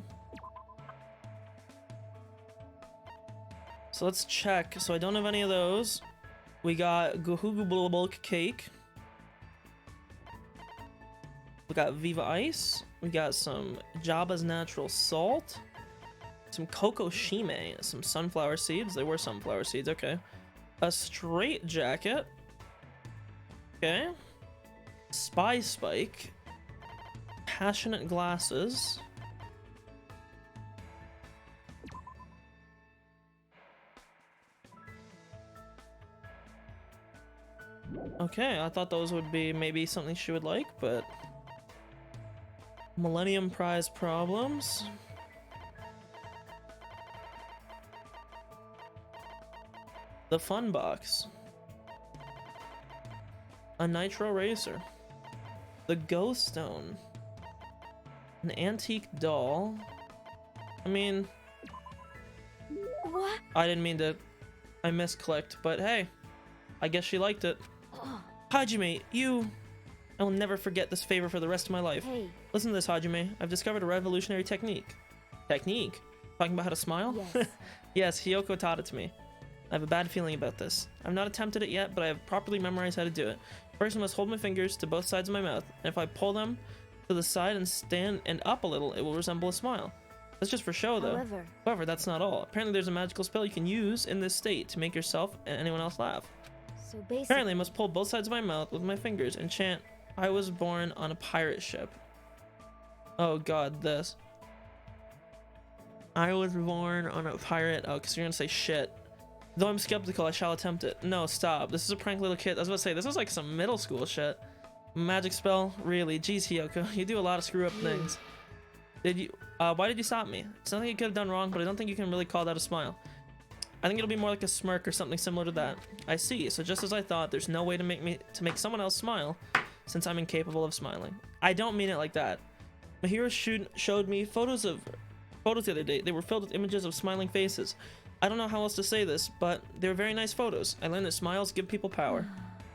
So let's check. So I don't have any of those. We got Guhugubulbulk cake. We got Viva Ice. We got some Jabba's natural salt. Some Coco Shime. Some sunflower seeds. They were sunflower seeds, okay. A straight jacket. Okay. Spy spike. Passionate glasses. Okay, I thought those would be maybe something she would like, but Millennium Prize problems. The fun box. A nitro racer. The ghost stone. An antique doll. I mean, what? I didn't mean to. I misclicked, but hey, I guess she liked it. Hajime, you. I will never forget this favor for the rest of my life. Hey. Listen to this, Hajime. I've discovered a revolutionary technique. Technique? Talking about how to smile? Yes. Yes, Hiyoko taught it to me. I have a bad feeling about this. I've not attempted it yet, but I have properly memorized how to do it. First, I must hold my fingers to both sides of my mouth, and if I pull them to the side and stand and up a little, it will resemble a smile. That's just for show, though. However, that's not all. Apparently, there's a magical spell you can use in this state to make yourself and anyone else laugh. So basically, Apparently, I must pull both sides of my mouth with my fingers and chant, "I was born on a pirate ship." Oh god, this. I was born on a pirate. Oh, because you're gonna say shit. Though I'm skeptical, I shall attempt it. No, stop. This is a prank little kid. I was about to say, this was like some middle school shit. Magic spell? Really? Jeez, Hiyoko. You do a lot of screw up things. Why did you stop me? It's nothing you could have done wrong, but I don't think you can really call that a smile. I think it'll be more like a smirk or something similar to that. I see. So just as I thought, there's no way to make someone else smile, since I'm incapable of smiling. I don't mean it like that. My hero showed me photos the other day. They were filled with images of smiling faces. I don't know how else to say this, but they were very nice photos. I learned that smiles give people power.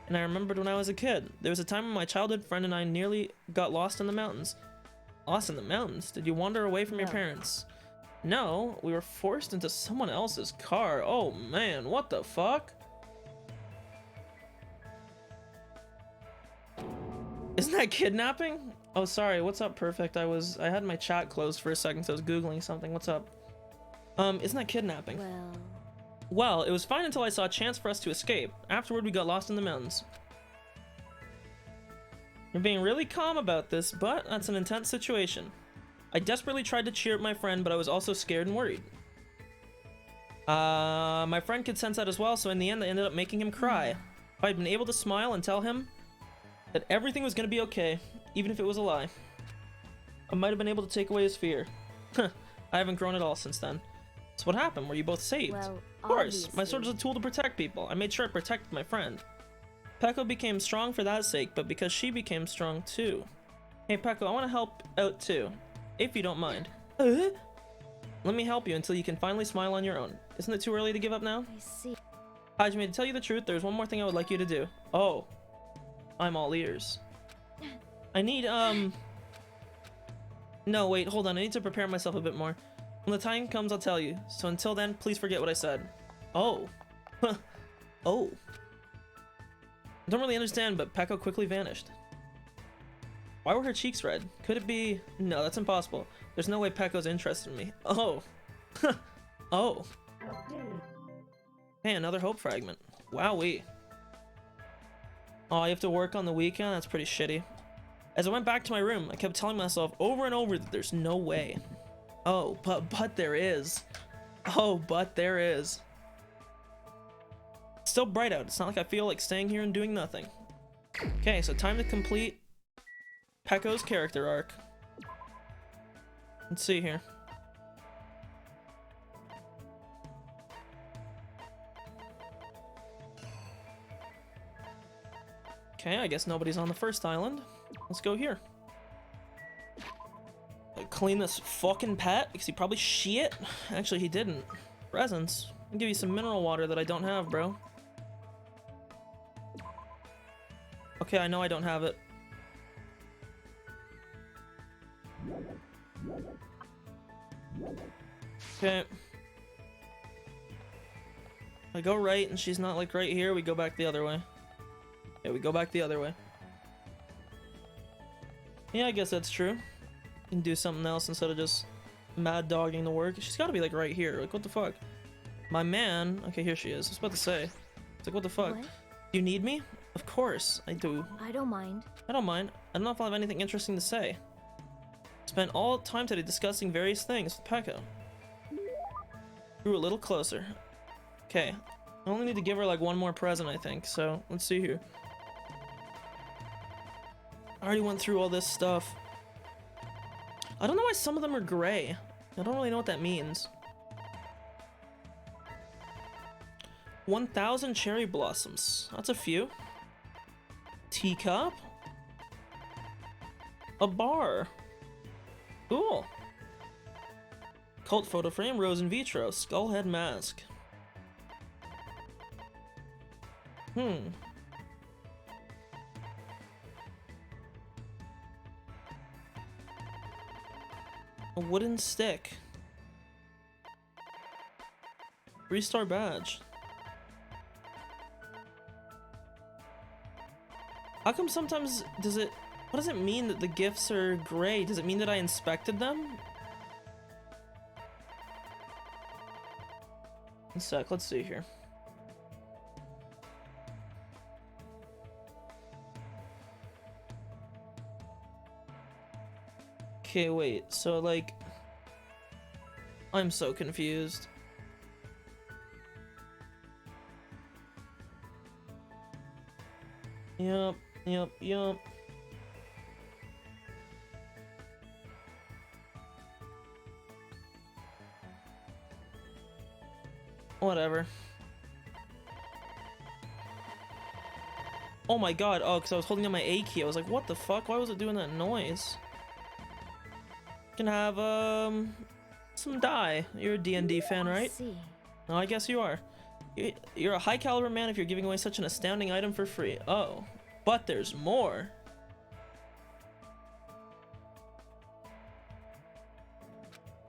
And I remembered when I was a kid. There was a time when my childhood friend and I nearly got lost in the mountains. Lost in the mountains? Did you wander away from your parents? No, we were forced into someone else's car. Oh man, what the fuck? Isn't that kidnapping? Oh, sorry. What's up, Perfect? I had my chat closed for a second, so I was Googling something. What's up? Isn't that kidnapping? Well, it was fine until I saw a chance for us to escape. Afterward, we got lost in the mountains. You're being really calm about this, but that's an intense situation. I desperately tried to cheer up my friend, but I was also scared and worried. My friend could sense that as well, so in the end, I ended up making him cry. If I'd been able to smile and tell him that everything was going to be okay, even if it was a lie, I might have been able to take away his fear. I haven't grown at all since then. So what happened? Were you both saved? Well, of course, obviously. my sword is a tool to protect people. I made sure I protected my friend. Peko became strong for that sake, but because she became strong too. Hey Peko, I want to help out too, if you don't mind. Let me help you until you can finally smile on your own. Isn't it too early to give up now? I see. Hajime, to tell you the truth, there's one more thing I would like you to do. Oh. I'm all ears. I need, No, wait, hold on. I need to prepare myself a bit more. When the time comes, I'll tell you. So until then, please forget what I said. Oh. Oh. I don't really understand, but Peko quickly vanished. Why were her cheeks red? Could it be... No, that's impossible. There's no way Peko's interested in me. Oh. Oh. Hey, another hope fragment. Wowee. Oh, you have to work on the weekend? That's pretty shitty. As I went back to my room, I kept telling myself over and over that there's no way. Oh, but there is. Oh, but there is. It's still bright out. It's not like I feel like staying here and doing nothing. Okay, so time to complete Peko's character arc. Let's see here. Okay, I guess nobody's on the first island. Let's go here. Clean this fucking pet because he probably shit. Actually, he didn't. Presents. I'll give you some mineral water that I don't have, bro. Okay, I know I don't have it. Okay. I go right and she's not like right here, we go back the other way. Yeah, we go back the other way. Yeah, I guess that's true. You can do something else instead of just mad dogging the work. She's gotta be like right here. Like, what the fuck? My man. Okay, here she is. I was about to say. It's like, what the fuck? What? You need me? Of course, I do. I don't mind. I don't mind. I don't know if I'll have anything interesting to say. Spent all time today discussing various things with Peko. Grew a little closer. Okay. I only need to give her like one more present, I think. So, let's see here. I already went through all this stuff. I don't know why some of them are gray. I don't really know what that means. 1,000 cherry blossoms. That's a few. Teacup. A bar. Cool. Cult photo frame, rose in vitro, skull head mask. A wooden stick. 3-star badge. How come sometimes does it... What does it mean that the gifts are gray? Does it mean that I inspected them? One sec, let's see here. Okay, wait, so like... I'm so confused. Yup. Whatever. Oh my god, oh, because I was holding down my A key. I was like, what the fuck? Why was it doing that noise? Can have, some dye. You're a D&D fan, right? See. No, I guess you are. You're a high caliber man if you're giving away such an astounding item for free. Oh, but there's more.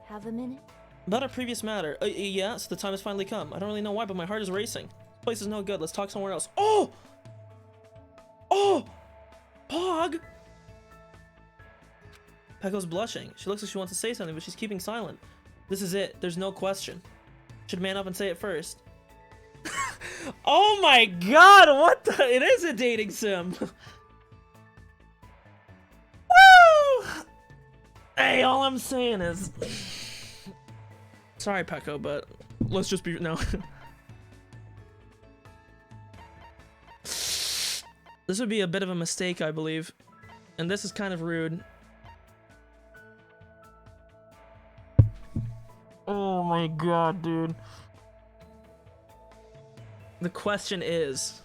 Have a minute? About a previous matter. Yeah, so the time has finally come. I don't really know why, but my heart is racing. This place is no good. Let's talk somewhere else. Oh! Oh! Pog! Peko's blushing. She looks like she wants to say something, but she's keeping silent. This is it. There's no question. Should man up and say it first. Oh my god, what the? It is a dating sim. Woo! Hey, all I'm saying is... Sorry, Peko, but let's just be... No. This would be a bit of a mistake, I believe. And this is kind of rude. Oh my god, dude. The question is...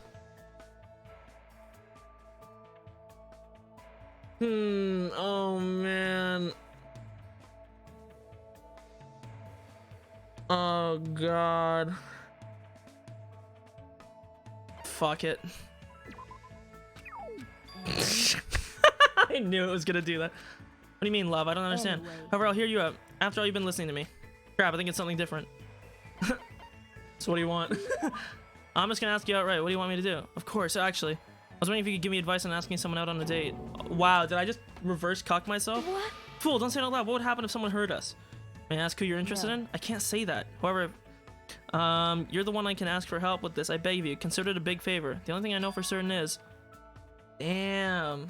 oh man. Oh god. fuck it. I knew it was gonna do that. What do you mean, love? I don't understand. Anyway. However, I'll hear you out. After all, you've been listening to me. Crap, I think it's something different. So what do you want? I'm just gonna ask you outright. What do you want me to do? Of course, actually. I was wondering if you could give me advice on asking someone out on a date. Wow, did I just reverse cuck myself? What? Fool, don't say it out loud. What would happen if someone heard us? May I ask who you're interested No. in? I can't say that. However, you're the one I can ask for help with this. I beg of you. Consider it a big favor. The only thing I know for certain is... Damn.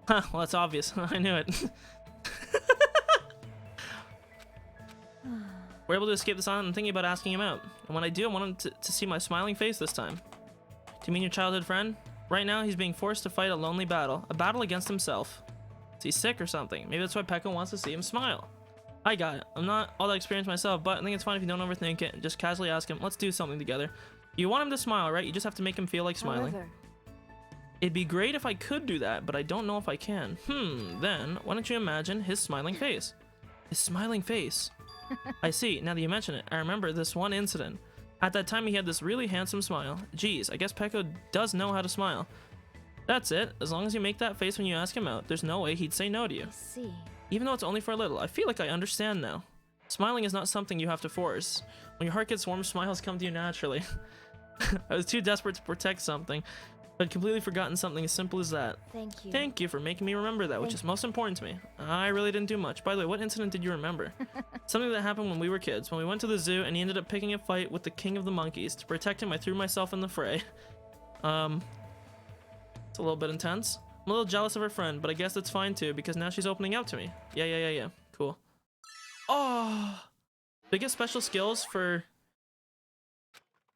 Huh, well, that's obvious. I knew it. We're able to escape this island and thinking about asking him out. And when I do, I want him to see my smiling face this time. Do you mean your childhood friend? Right now, he's being forced to fight a lonely battle. A battle against himself. Is he sick or something? Maybe that's why Pekka wants to see him smile. I got it. I'm not all that experienced myself, but I think it's fine if you don't overthink it and just casually ask him, let's do something together. You want him to smile, right? You just have to make him feel like smiling. However, It'd be great if I could do that, but I don't know if I can. Then, why don't you imagine his smiling face? His smiling face. I see, now that you mention it, I remember this one incident. At that time, he had this really handsome smile. Geez, I guess Pekka does know how to smile. That's it. As long as you make that face when you ask him out, there's no way he'd say no to you. I see. Even though it's only for a little, I feel like I understand now. Smiling is not something you have to force. When your heart gets warm, smiles come to you naturally. I was too desperate to protect something, but I'd completely forgotten something as simple as that. Thank you. Thank you for making me remember that, which is most important to me. I really didn't do much. By the way, what incident did you remember? Something that happened when we were kids, when we went to the zoo and he ended up picking a fight with the king of the monkeys. To protect him, I threw myself in the fray. It's a little bit intense. I'm a little jealous of her friend, but I guess that's fine too, because now she's opening up to me. Yeah. Cool. Oh! Do I get special skills for...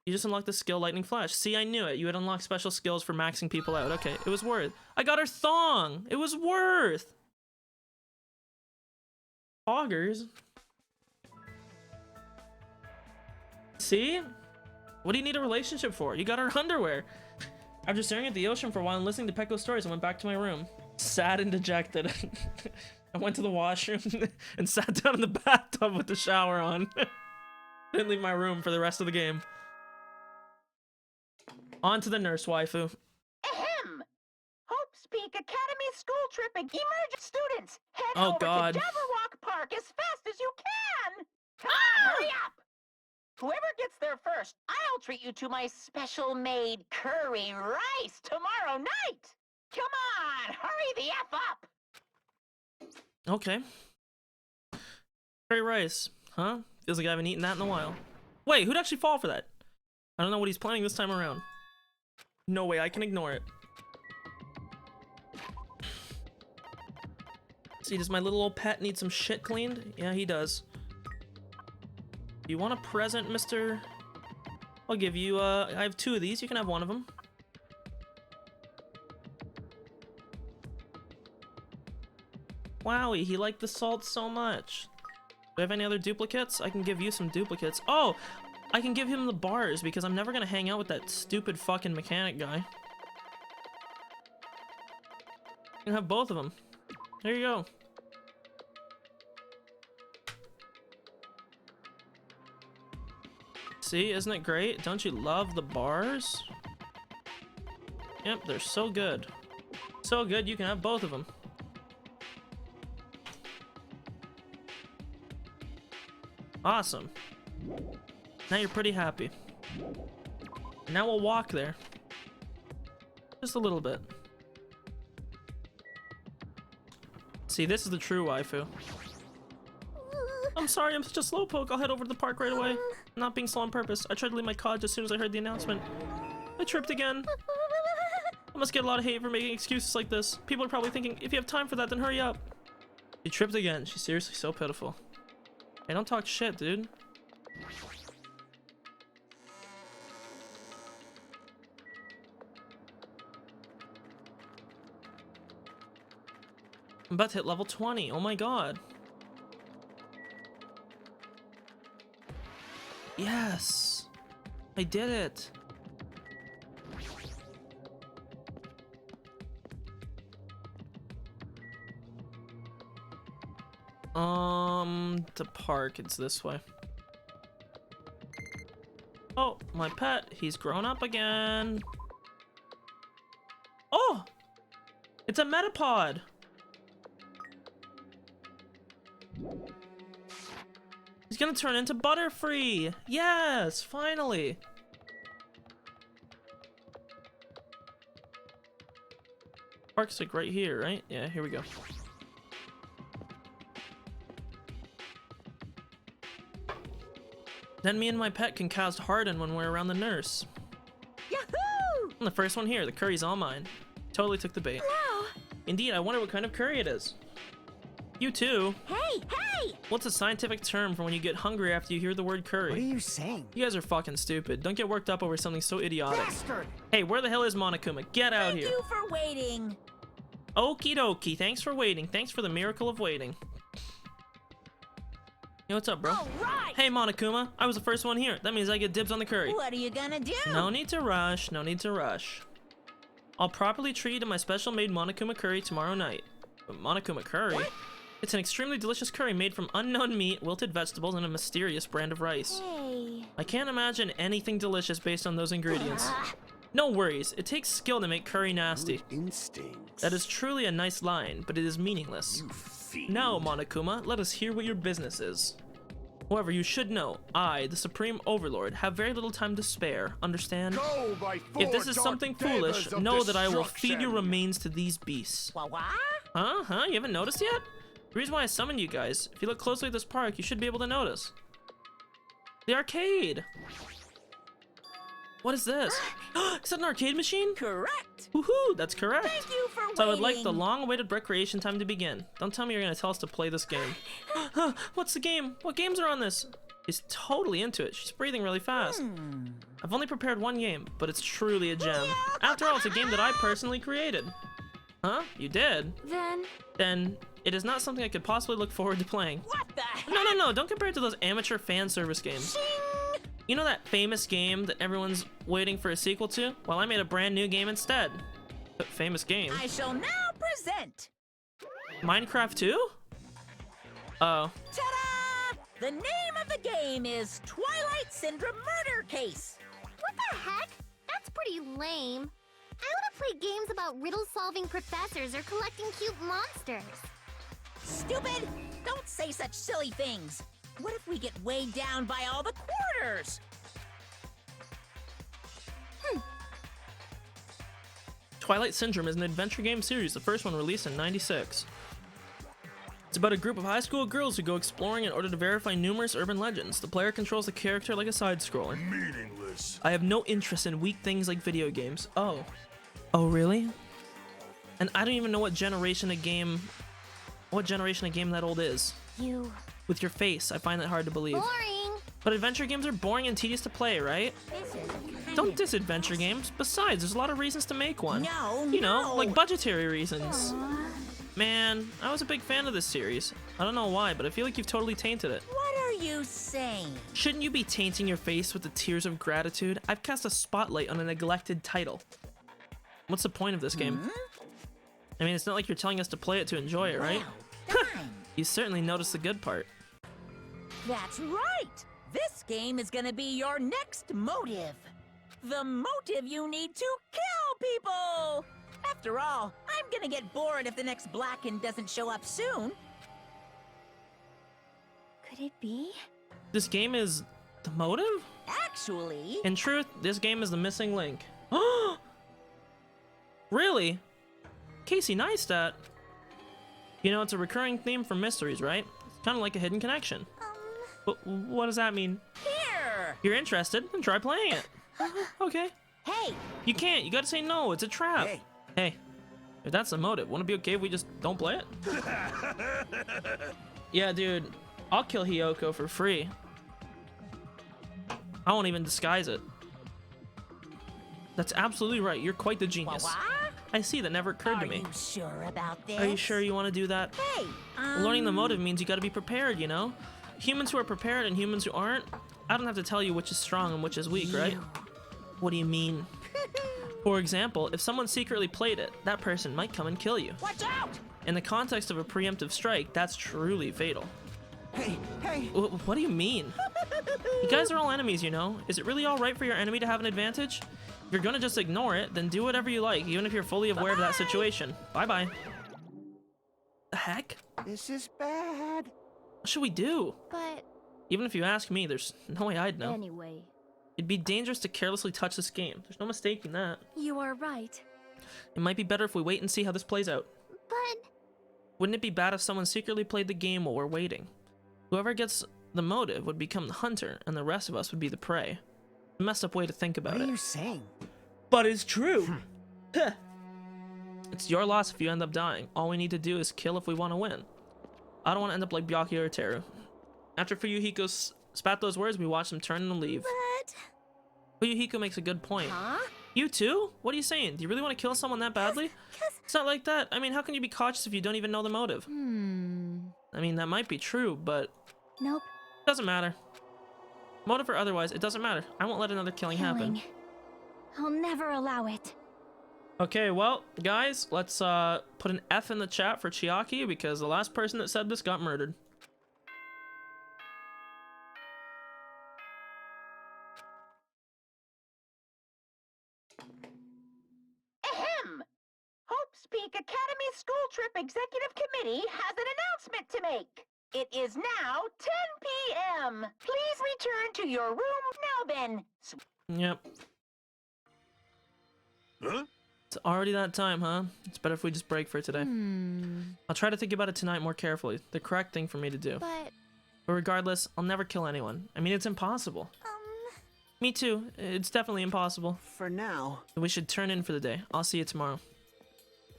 You just unlocked the skill Lightning Flash. See, I knew it. You had unlocked special skills for maxing people out. Okay, it was worth. I got her thong! It was worth! Poggers. See? What do you need a relationship for? You got her underwear. After staring at the ocean for a while and listening to Pekko's stories, I went back to my room. Sad and dejected. I went to the washroom and sat down in the bathtub with the shower on. Didn't leave my room for the rest of the game. On to the nurse waifu. Ahem! Hope's Peak Academy school trip and emergent students. Head Oh, over God. to Jabberwock Park as fast as you can. Come on, hurry up! Whoever gets there first, I'll treat you to my special made curry rice tomorrow night. Come on, hurry the F up! Okay. Curry rice, huh? Feels like I haven't eaten that in a while. Wait, who'd actually fall for that? I don't know what he's planning this time around. No way, I can ignore it. See, does my little old pet need some shit cleaned? Yeah, he does. You want a present, Mr.? I'll give you, I have 2 of these. You can have one of them. Wowie, he liked the salt so much. Do I have any other duplicates? I can give you some duplicates. Oh, I can give him the bars because I'm never gonna hang out with that stupid fucking mechanic guy. You can have both of them. There you go. See, isn't it great? Don't you love the bars? Yep, they're so good. So good, you can have both of them. Awesome. Now you're pretty happy. Now we'll walk there. Just a little bit. See, this is the true waifu. I'm sorry, I'm such a slowpoke. I'll head over to the park right away. I'm not being slow on purpose. I tried to leave my cottage as soon as I heard the announcement. I tripped again. I must get a lot of hate for making excuses like this. People are probably thinking, if you have time for that, then hurry up. She tripped again. She's seriously so pitiful. Hey, don't talk shit, dude. I'm about to hit level 20. Oh my god. Yes. I did it. The park, it's this way. Oh, my pet, he's grown up again. Oh! It's a metapod! He's gonna turn into Butterfree! Yes, finally! Park's like right here, right? Yeah, here we go. Then me and my pet can cast Harden when we're around the nurse. Yahoo! And the first one here, the curry's all mine. Totally took the bait. Wow. Indeed, I wonder what kind of curry it is. You too. Hey, hey! What's a scientific term for when you get hungry after you hear the word curry? What are you saying? You guys are fucking stupid. Don't get worked up over something so idiotic. Bastard! Hey, where the hell is Monokuma? Get out Thank here. you for waiting. Okie dokie. Thanks for waiting. Thanks for the miracle of waiting. Hey, what's up, bro? All right. Hey, Monokuma. I was the first one here. That means I get dibs on the curry. What are you gonna do? No need to rush. No need to rush. I'll properly treat you to my special made Monokuma curry tomorrow night. But Monokuma curry? What? It's an extremely delicious curry made from unknown meat, wilted vegetables, and a mysterious brand of rice. Hey. I can't imagine anything delicious based on those ingredients. Ah, No worries, it takes skill to make curry nasty. Instincts. That is truly a nice line, but it is meaningless. You fiend. Now, Monokuma, let us hear what your business is. However, you should know, I, the Supreme Overlord, have very little time to spare, understand? Go by four If this is dark something devas foolish, of know that I will feed your destruction. remains to these beasts. what? Huh? You haven't noticed yet? The reason why I summoned you guys, if you look closely at this park, you should be able to notice. The arcade! What is this? Is that an arcade machine? Correct. Woohoo, that's correct. Thank you for waiting. So I would like the long-awaited recreation time to begin. Don't tell me you're gonna tell us to play this game. What's the game? What games are on this? She's totally into it. She's breathing really fast. I've only prepared one game, but it's truly a gem. After all, it's a game that I personally created. Huh? You did? Then it is not something I could possibly look forward to playing. What the heck? No, don't compare it to those amateur fan service games. You know that famous game that everyone's waiting for a sequel to? Well, I made a brand new game instead. Famous game? I shall now present. Minecraft 2? Oh. Ta-da! The name of the game is Twilight Syndrome Murder Case. What the heck? That's pretty lame. I want to play games about riddle-solving professors or collecting cute monsters. Stupid! Don't say such silly things. What if we get weighed down by all the quarters? Twilight Syndrome is an adventure game series, the first one released in '96. It's about a group of high school girls who go exploring in order to verify numerous urban legends. The player controls the character like a side-scroller. Meaningless. I have no interest in weak things like video games. Oh. Oh, really? And I don't even know what generation a game that old is. You. With your face, I find that hard to believe. Boring. But adventure games are boring and tedious to play, right? This is kind Don't diss adventure games. Besides, there's a lot of reasons to make one. No, You know, no. like budgetary reasons. Man, I was a big fan of this series. I don't know why, but I feel like you've totally tainted it. What are you saying? Shouldn't you be tainting your face with the tears of gratitude? I've cast a spotlight on a neglected title. What's the point of this game? I mean, it's not like you're telling us to play it to enjoy it, right? Well, fine. You certainly noticed the good part. That's right. This game is gonna be your next motive. The motive you need to kill people. After all, I'm gonna get bored if the next Blacken doesn't show up soon. Could it be? This game is the motive? Actually, In truth, this game is the missing link. Really? Casey Neistat? You know, it's a recurring theme for mysteries, right? It's kind of like a hidden connection. But what does that mean? here. You're interested? Then try playing it. Okay. Hey, You can't. You gotta say no. It's a trap. Hey. Hey, if that's the motive, wouldn't it be okay if we just don't play it? Yeah, dude. I'll kill Hiyoko for free. I won't even disguise it. That's absolutely right. You're quite the genius. what? I see. That never occurred Are to me. you sure about this? Are you sure you want to do that? Hey, Learning the motive means you gotta be prepared, you know? Humans who are prepared and humans who aren't, I don't have to tell you which is strong and which is weak, right? What do you mean? For example, if someone secretly played it, that person might come and kill you. Watch out! In the context of a preemptive strike, that's truly fatal. Hey! What do you mean? You guys are all enemies, you know? Is it really alright for your enemy to have an advantage? If you're gonna just ignore it, then do whatever you like, even if you're fully aware of that situation. Bye-bye. The heck? This is bad. What should we do? But Even if you ask me, there's no way I'd know. anyway, It'd be dangerous to carelessly touch this game. There's no mistaking that. you are right. It might be better if we wait and see how this plays out. But Wouldn't it be bad if someone secretly played the game while we're waiting? Whoever gets the motive would become the hunter, and the rest of us would be the prey. A messed up way to think about What are it. you saying? But it's true! Huh. It's your loss if you end up dying. All we need to do is kill if we want to win. I don't want to end up like Byakuya or Teru. After Fuyuhiko spat those words, we watched him turn and leave. but Fuyuhiko makes a good point. huh? You too? What are you saying? Do you really want to kill someone that badly? It's not like that. I mean, how can you be cautious if you don't even know the motive? I mean, that might be true, but Nope. doesn't matter. Motive or otherwise, it doesn't matter. I won't let another killing happen. Killing. I'll never allow it. Okay, well, guys, let's put an F in the chat for Chiaki because the last person that said this got murdered. Ahem! Hope's Peak Academy School Trip Executive Committee has an announcement to make. It is now 10 p.m. Please return to your room now then. Yep. Huh? It's already that time, huh? It's better if we just break for today. I'll try to think about it tonight more carefully. The correct thing for me to do. But But regardless, I'll never kill anyone. I mean, it's impossible. Me too. It's definitely impossible. For now. We should turn in for the day. I'll see you tomorrow.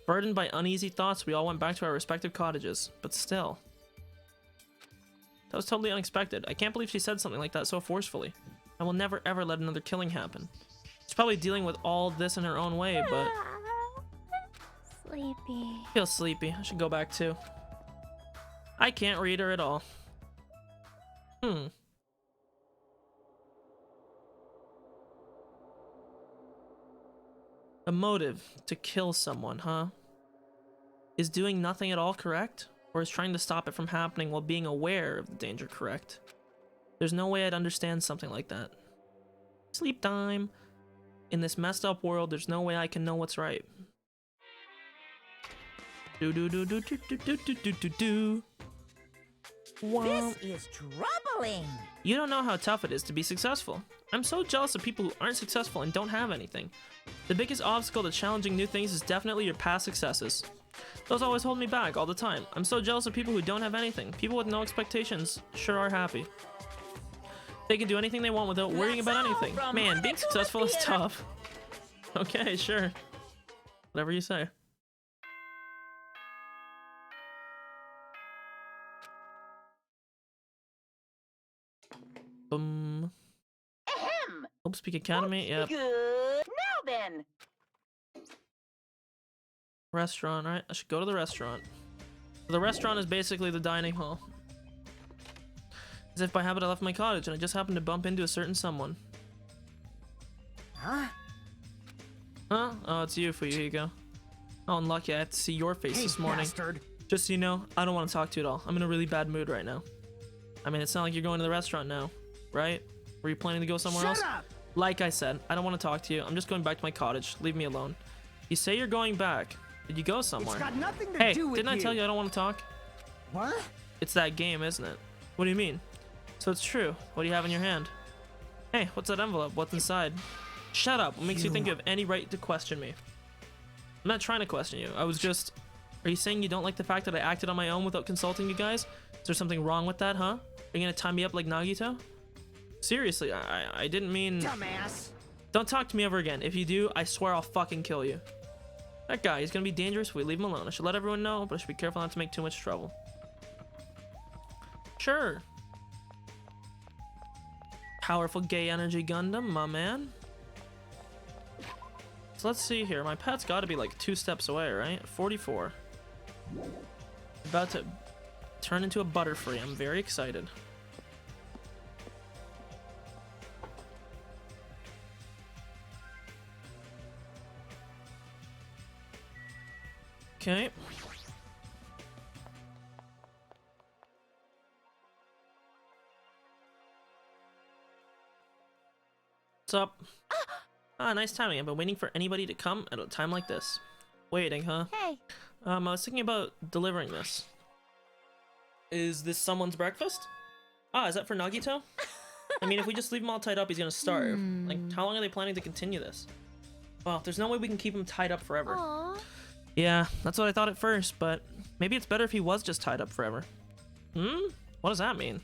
Burdened by uneasy thoughts, we all went back to our respective cottages. But still. That was totally unexpected. I can't believe she said something like that so forcefully. I will never ever let another killing happen. She's probably dealing with all this in her own way, but... sleepy. I feel sleepy. I should go back too. I can't read her at all. A motive to kill someone, huh? Is doing nothing at all correct? Or is trying to stop it from happening while being aware of the danger correct? There's no way I'd understand something like that. Sleep time. In this messed up world, there's no way I can know what's right. Do do do do do do do do do do do. This is troubling. You don't know how tough it is to be successful. I'm so jealous of people who aren't successful and don't have anything. The biggest obstacle to challenging new things is definitely your past successes. Those always hold me back all the time. I'm so jealous of people who don't have anything. People with no expectations sure are happy. They can do anything they want without worrying about anything. Man, being successful is tough. Okay, sure. Whatever you say. Boom. Ahem! Hope Speak Academy, yep. Good. Now then. Restaurant, right? I should go to the restaurant. The restaurant is basically the dining hall. As if by habit I left my cottage and I just happened to bump into a certain someone. Huh? Huh? Oh, it's you, Fuyuhiko. Oh, unlucky I have to see your face Hey, this morning. bastard. Just so you know, I don't want to talk to you at all. I'm in a really bad mood right now. I mean, it's not like you're going to the restaurant now, right? Were you planning to go somewhere else? Shut up! Like I said, I don't want to talk to you. I'm just going back to my cottage. Leave me alone. You say you're going back. Did you go somewhere? It's got nothing to Hey, do with didn't I tell you I don't want to talk? What? It's that game, isn't it? What do you mean? So it's true. What do you have in your hand? Hey, what's that envelope? What's inside? Shut up. What makes you think you have any right to question me? I'm not trying to question you. I was just... Are you saying you don't like the fact that I acted on my own without consulting you guys? Is there something wrong with that, huh? Are you gonna tie me up like Nagito? Seriously, I didn't mean... Dumbass! Don't talk to me ever again. If you do, I swear I'll fucking kill you. That guy, he's gonna be dangerous if we leave him alone. I should let everyone know, but I should be careful not to make too much trouble. Sure. Powerful gay energy Gundam, my man. So let's see here. My pet's gotta be like 2 steps away, right? 44. About to turn into a Butterfree. I'm very excited. Okay. What's up? Ah, nice timing. I've been waiting for anybody to come at a time like this. Waiting, huh? Hey. I was thinking about delivering this. Is this someone's breakfast? Ah, is that for Nagito? I mean, if we just leave him all tied up, he's gonna starve. Like, how long are they planning to continue this? Well, there's no way we can keep him tied up forever. Aww. Yeah, that's what I thought at first, but maybe it's better if he was just tied up forever. What does that mean?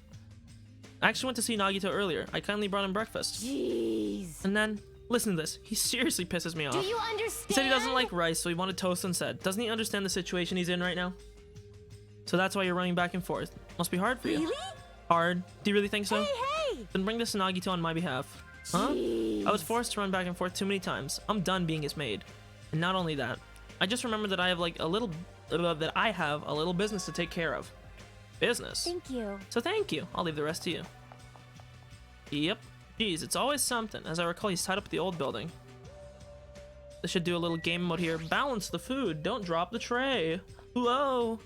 I actually went to see Nagito earlier. I kindly brought him breakfast. Jeez. And then, listen to this. He seriously pisses me off. Do you understand? He said he doesn't like rice, so he wanted toast instead. Doesn't he understand the situation he's in right now? So that's why you're running back and forth. Must be hard for you. Really? Hard? Do you really think so? Hey. Then bring this to Nagito on my behalf. Huh? Jeez. I was forced to run back and forth too many times. I'm done being his maid. And not only that, I just remembered that I have like a little business to take care of. Business? Thank you. So thank you. I'll leave the rest to you. Yep. Geez, it's always something. As I recall, he's tied up at the old building. They should do a little game mode here. Balance the food. Don't drop the tray. Whoa.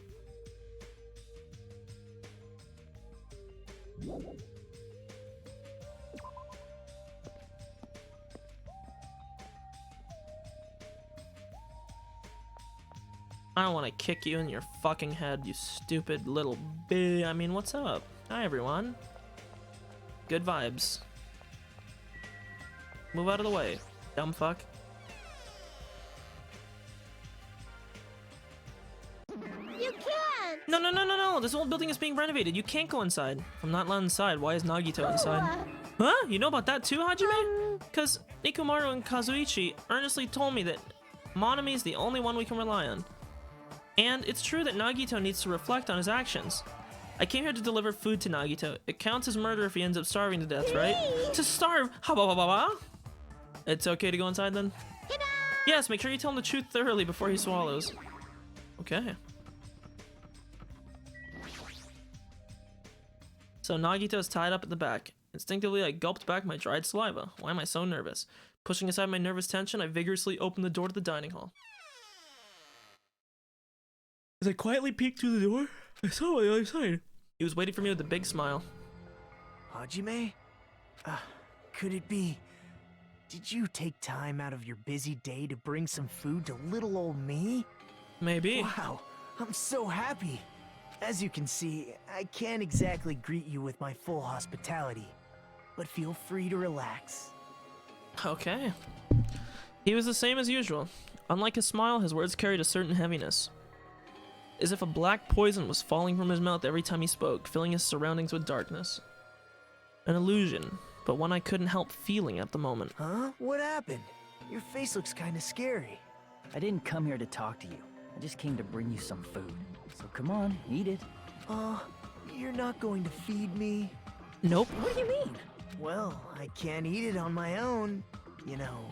I want to kick you in your fucking head, you stupid little I mean, what's up? Hi, everyone. Good vibes. Move out of the way, dumb fuck. You can't. No. This old building is being renovated. You can't go inside. If I'm not allowed inside, why is Nagito inside? Huh? You know about that too, Hajime? Because Nikumaru and Kazuichi earnestly told me that Monami is the only one we can rely on. And it's true that Nagito needs to reflect on his actions. I came here to deliver food to Nagito. It counts as murder if he ends up starving to death, right? To starve? Ha ba ba ba ba? It's okay to go inside then? Yes, make sure you tell him the truth thoroughly before he swallows. Okay. So Nagito's tied up at the back. Instinctively, I gulped back my dried saliva. Why am I so nervous? Pushing aside my nervous tension, I vigorously opened the door to the dining hall. As I quietly peeked through the door, I saw on the other side. He was waiting for me with a big smile. Hajime? Could it be... Did you take time out of your busy day to bring some food to little old me? Maybe. Wow, I'm so happy. As you can see, I can't exactly greet you with my full hospitality, but feel free to relax. Okay. He was the same as usual. Unlike his smile, his words carried a certain heaviness. As if a black poison was falling from his mouth every time he spoke, filling his surroundings with darkness. An illusion, but one I couldn't help feeling at the moment. Huh? What happened? Your face looks kinda scary. I didn't come here to talk to you. I just came to bring you some food. So come on, eat it. You're not going to feed me? Nope. What do you mean? Well, I can't eat it on my own. You know,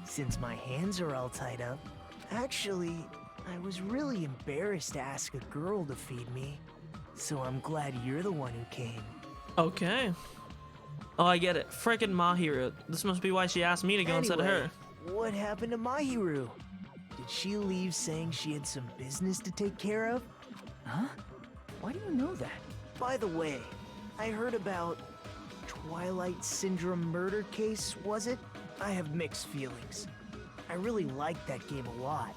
since my hands are all tied up. Actually, I was really embarrassed to ask a girl to feed me. So I'm glad you're the one who came. Okay. Oh, I get it. Frickin' Mahiru. This must be why she asked me to go instead of her. What happened to Mahiru? Did she leave saying she had some business to take care of? Huh? Why do you know that? By the way, I heard about Twilight Syndrome murder case, was it? I have mixed feelings. I really liked that game a lot.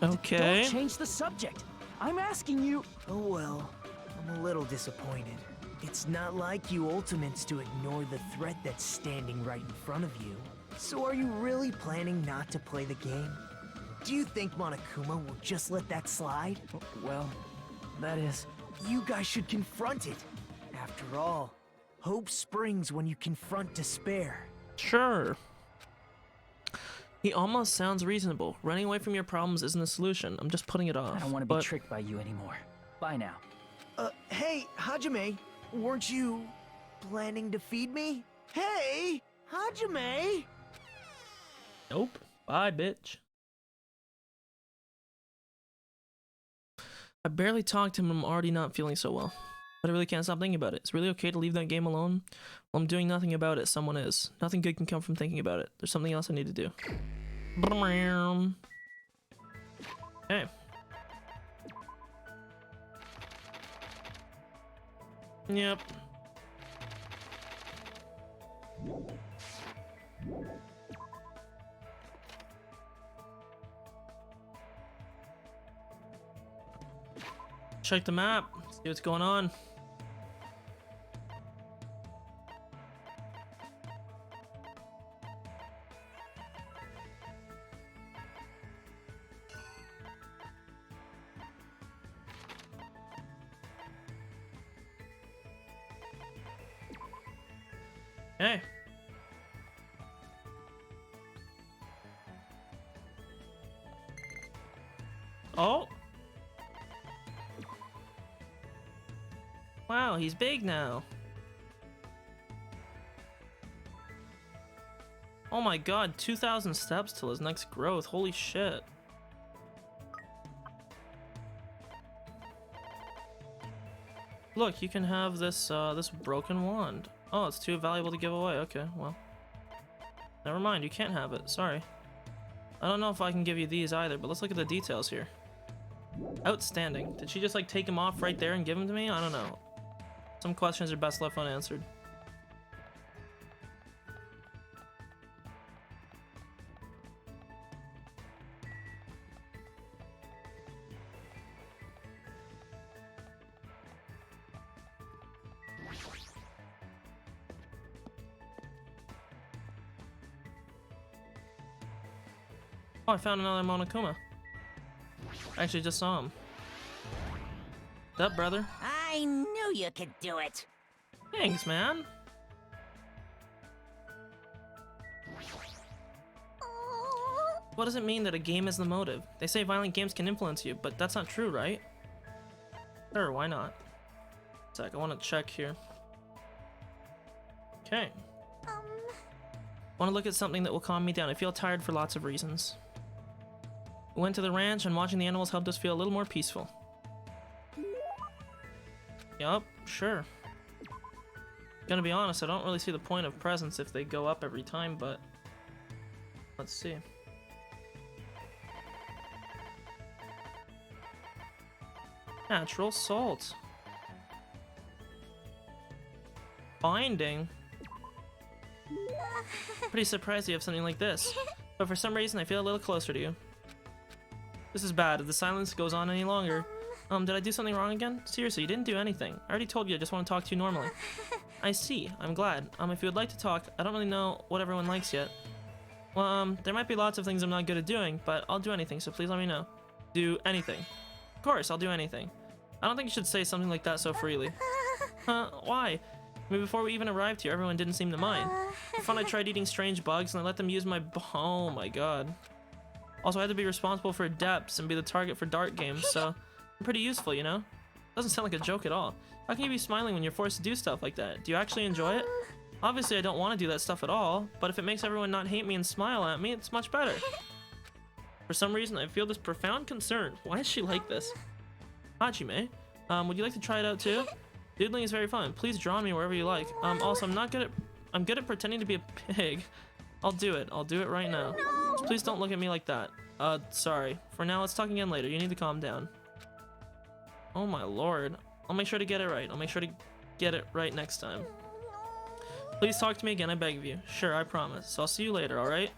Okay. Don't change the subject. I'm asking you. Oh well, I'm a little disappointed. It's not like you Ultimates to ignore the threat that's standing right in front of you. So are you really planning not to play the game? Do you think Monokuma will just let that slide? Well, that is... You guys should confront it. After all, hope springs when you confront despair. Sure. He almost sounds reasonable. Running away from your problems isn't a solution. I'm just putting it off. I don't want to be tricked by you anymore. Bye now. Hey, Hajime, weren't you planning to feed me? Hey, Hajime! Nope. Bye, bitch. I barely talked to him and I'm already not feeling so well. But I really can't stop thinking about it. It's really okay to leave that game alone. While I'm doing nothing about it, someone is. Nothing good can come from thinking about it. There's something else I need to do. Okay. Yep. Check the map. See what's going on. Okay. Oh. Wow, he's big now. Oh my god, 2,000 steps till his next growth. Holy shit. Look, you can have this this broken wand. Oh, it's too valuable to give away. Okay, well. Never mind, you can't have it. Sorry. I don't know if I can give you these either, but let's look at the details here. Outstanding. Did she just like take him off right there and give him to me? I don't know. Some questions are best left unanswered. Oh, I found another Monokuma. I actually just saw him. What's up, brother? I knew you could do it. Thanks, man. What does it mean that a game is the motive? They say violent games can influence you, but that's not true, right? Sure, why not? Sec, I want to check here. Okay. Want to look at something that will calm me down. I feel tired for lots of reasons. We went to the ranch and watching the animals helped us feel a little more peaceful. Yup, sure. Gonna be honest, I don't really see the point of presents if they go up every time, but let's see. Natural salt. Binding. Pretty surprised you have something like this, but for some reason I feel a little closer to you. This is bad. If the silence goes on any longer. Did I do something wrong again? Seriously, you didn't do anything. I already told you I just want to talk to you normally. I see. I'm glad. If you would like to talk, I don't really know what everyone likes yet. Well, there might be lots of things I'm not good at doing, but I'll do anything, so please let me know. Do anything. Of course, I'll do anything. I don't think you should say something like that so freely. Huh? Why? I mean, before we even arrived here, everyone didn't seem to mind. For fun, I tried eating strange bugs, and I let them use my oh my god. Also, I had to be responsible for depths and be the target for dart games, so I'm pretty useful, you know? Doesn't sound like a joke at all. How can you be smiling when you're forced to do stuff like that? Do you actually enjoy it? Obviously, I don't want to do that stuff at all, but if it makes everyone not hate me and smile at me, it's much better. For some reason, I feel this profound concern. Why is she like this? Hajime, would you like to try it out too? Doodling is very fun. Please draw me wherever you like. Also, I'm good at pretending to be a pig. I'll do it. I'll do it right now. Just please don't look at me like that. Sorry. For now, let's talk again later. You need to calm down. Oh my lord. I'll make sure to get it right. I'll make sure to get it right next time. Please talk to me again, I beg of you. Sure, I promise. So I'll see you later, alright?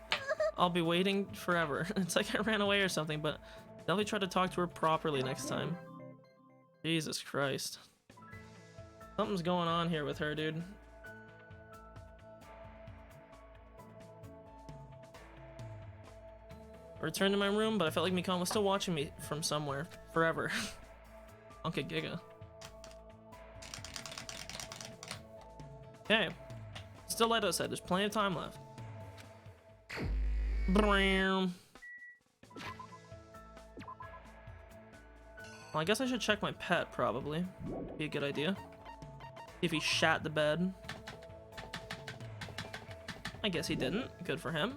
I'll be waiting forever. It's like I ran away or something, but definitely try to talk to her properly next time. Jesus Christ. Something's going on here with her, dude. I returned to my room, but I felt like Mikan was still watching me from somewhere. Forever. Okay, Giga. Okay. Still light outside. There's plenty of time left. Well, I guess I should check my pet, probably. Be a good idea. See if he shat the bed. I guess he didn't. Good for him.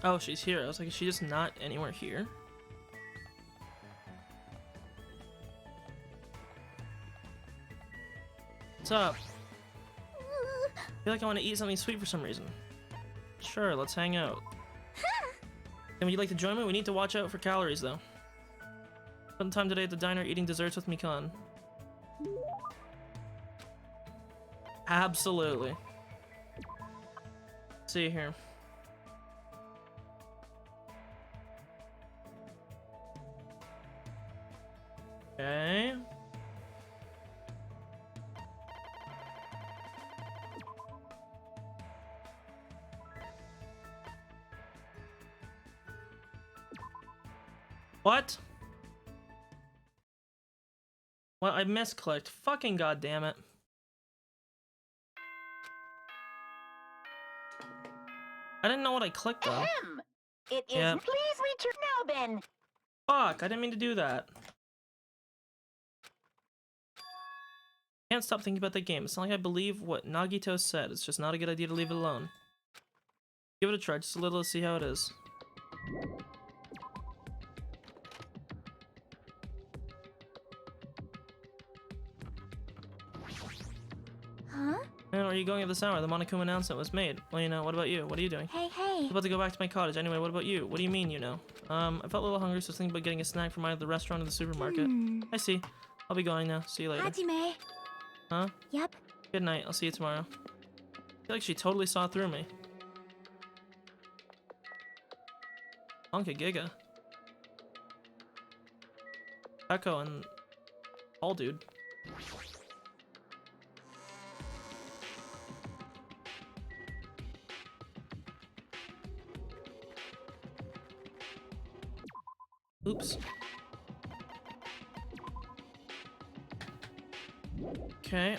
Oh, she's here. I was like, is she just not anywhere here? What's up? I feel like I want to eat something sweet for some reason. Sure, let's hang out. And would you like to join me? We need to watch out for calories, though. Spend time today at the diner eating desserts with Mikan. Absolutely. See you here. Okay. What? What? I misclicked. Fucking goddamn it. I didn't know what I clicked though. Ahem. It is. Yep. Please return now, then. Fuck, I didn't mean to do that. Can't stop thinking about the game. It's not like I believe what Nagito said. It's just not a good idea to leave it alone. Give it a try, just a little to see how it is. Huh? Man, where are you going at this hour? The Monokuma announcement was made. Well, you know, what about you? What are you doing? Hey, I'm about to go back to my cottage. Anyway, what about you? What do you mean, you know? I felt a little hungry, so I was thinking about getting a snack from either the restaurant or the supermarket. I see. I'll be going now. See you later. Hajime. Huh? Yep. Good night. I'll see you tomorrow. I feel like she totally saw through me. Honka Giga. Echo and Paul dude. Oops. Okay.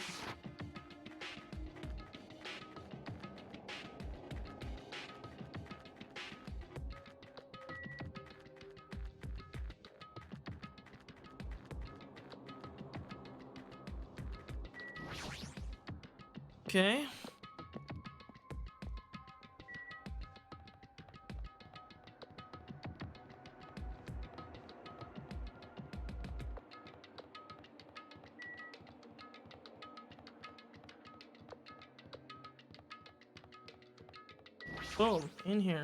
Okay. Boom, in here.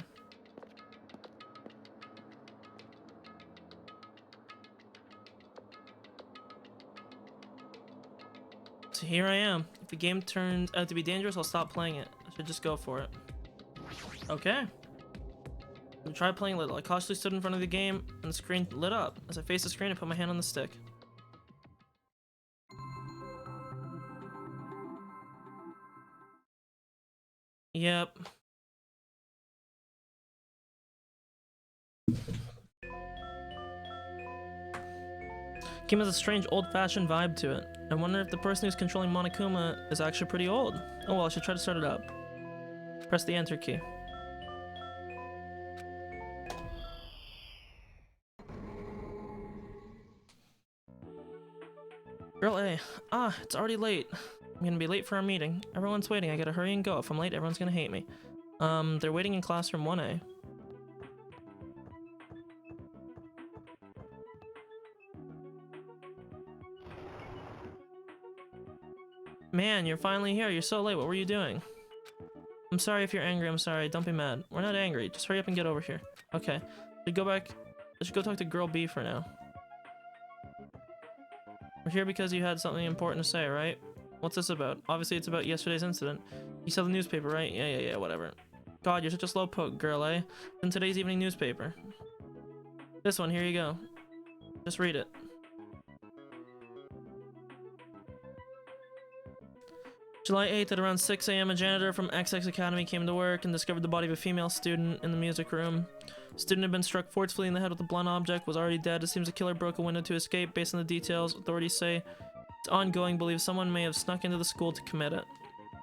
So here I am. If the game turns out to be dangerous, I'll stop playing it. I should just go for it. Okay. I tried playing little. I cautiously stood in front of the game, and the screen lit up. As I faced the screen, I put my hand on the stick. Yep. Game has a strange old-fashioned vibe to it. I wonder if the person who's controlling Monokuma is actually pretty old. Oh well, I should try to start it up. Press the enter key. Girl A. Ah, it's already late. I'm gonna be late for our meeting. Everyone's waiting. I gotta hurry and go. If I'm late, everyone's gonna hate me. They're waiting in classroom 1A. Man, you're finally here. You're so late. What were you doing? I'm sorry if you're angry. I'm sorry. Don't be mad. We're not angry. Just hurry up and get over here. Okay. We go back. I should go talk to girl B for now. We're here because you had something important to say, right? What's this about? Obviously, it's about yesterday's incident. You saw the newspaper, right? Yeah, whatever. God, you're such a slowpoke, girl, eh? In today's evening newspaper. This one, here you go. Just read it. July 8th at around 6 a.m. a janitor from XX Academy came to work and discovered the body of a female student in the music room. Student had been struck forcefully in the head with a blunt object, was already dead. It seems the killer broke a window to escape. Based on the details, authorities say it's ongoing, believes someone may have snuck into the school to commit it.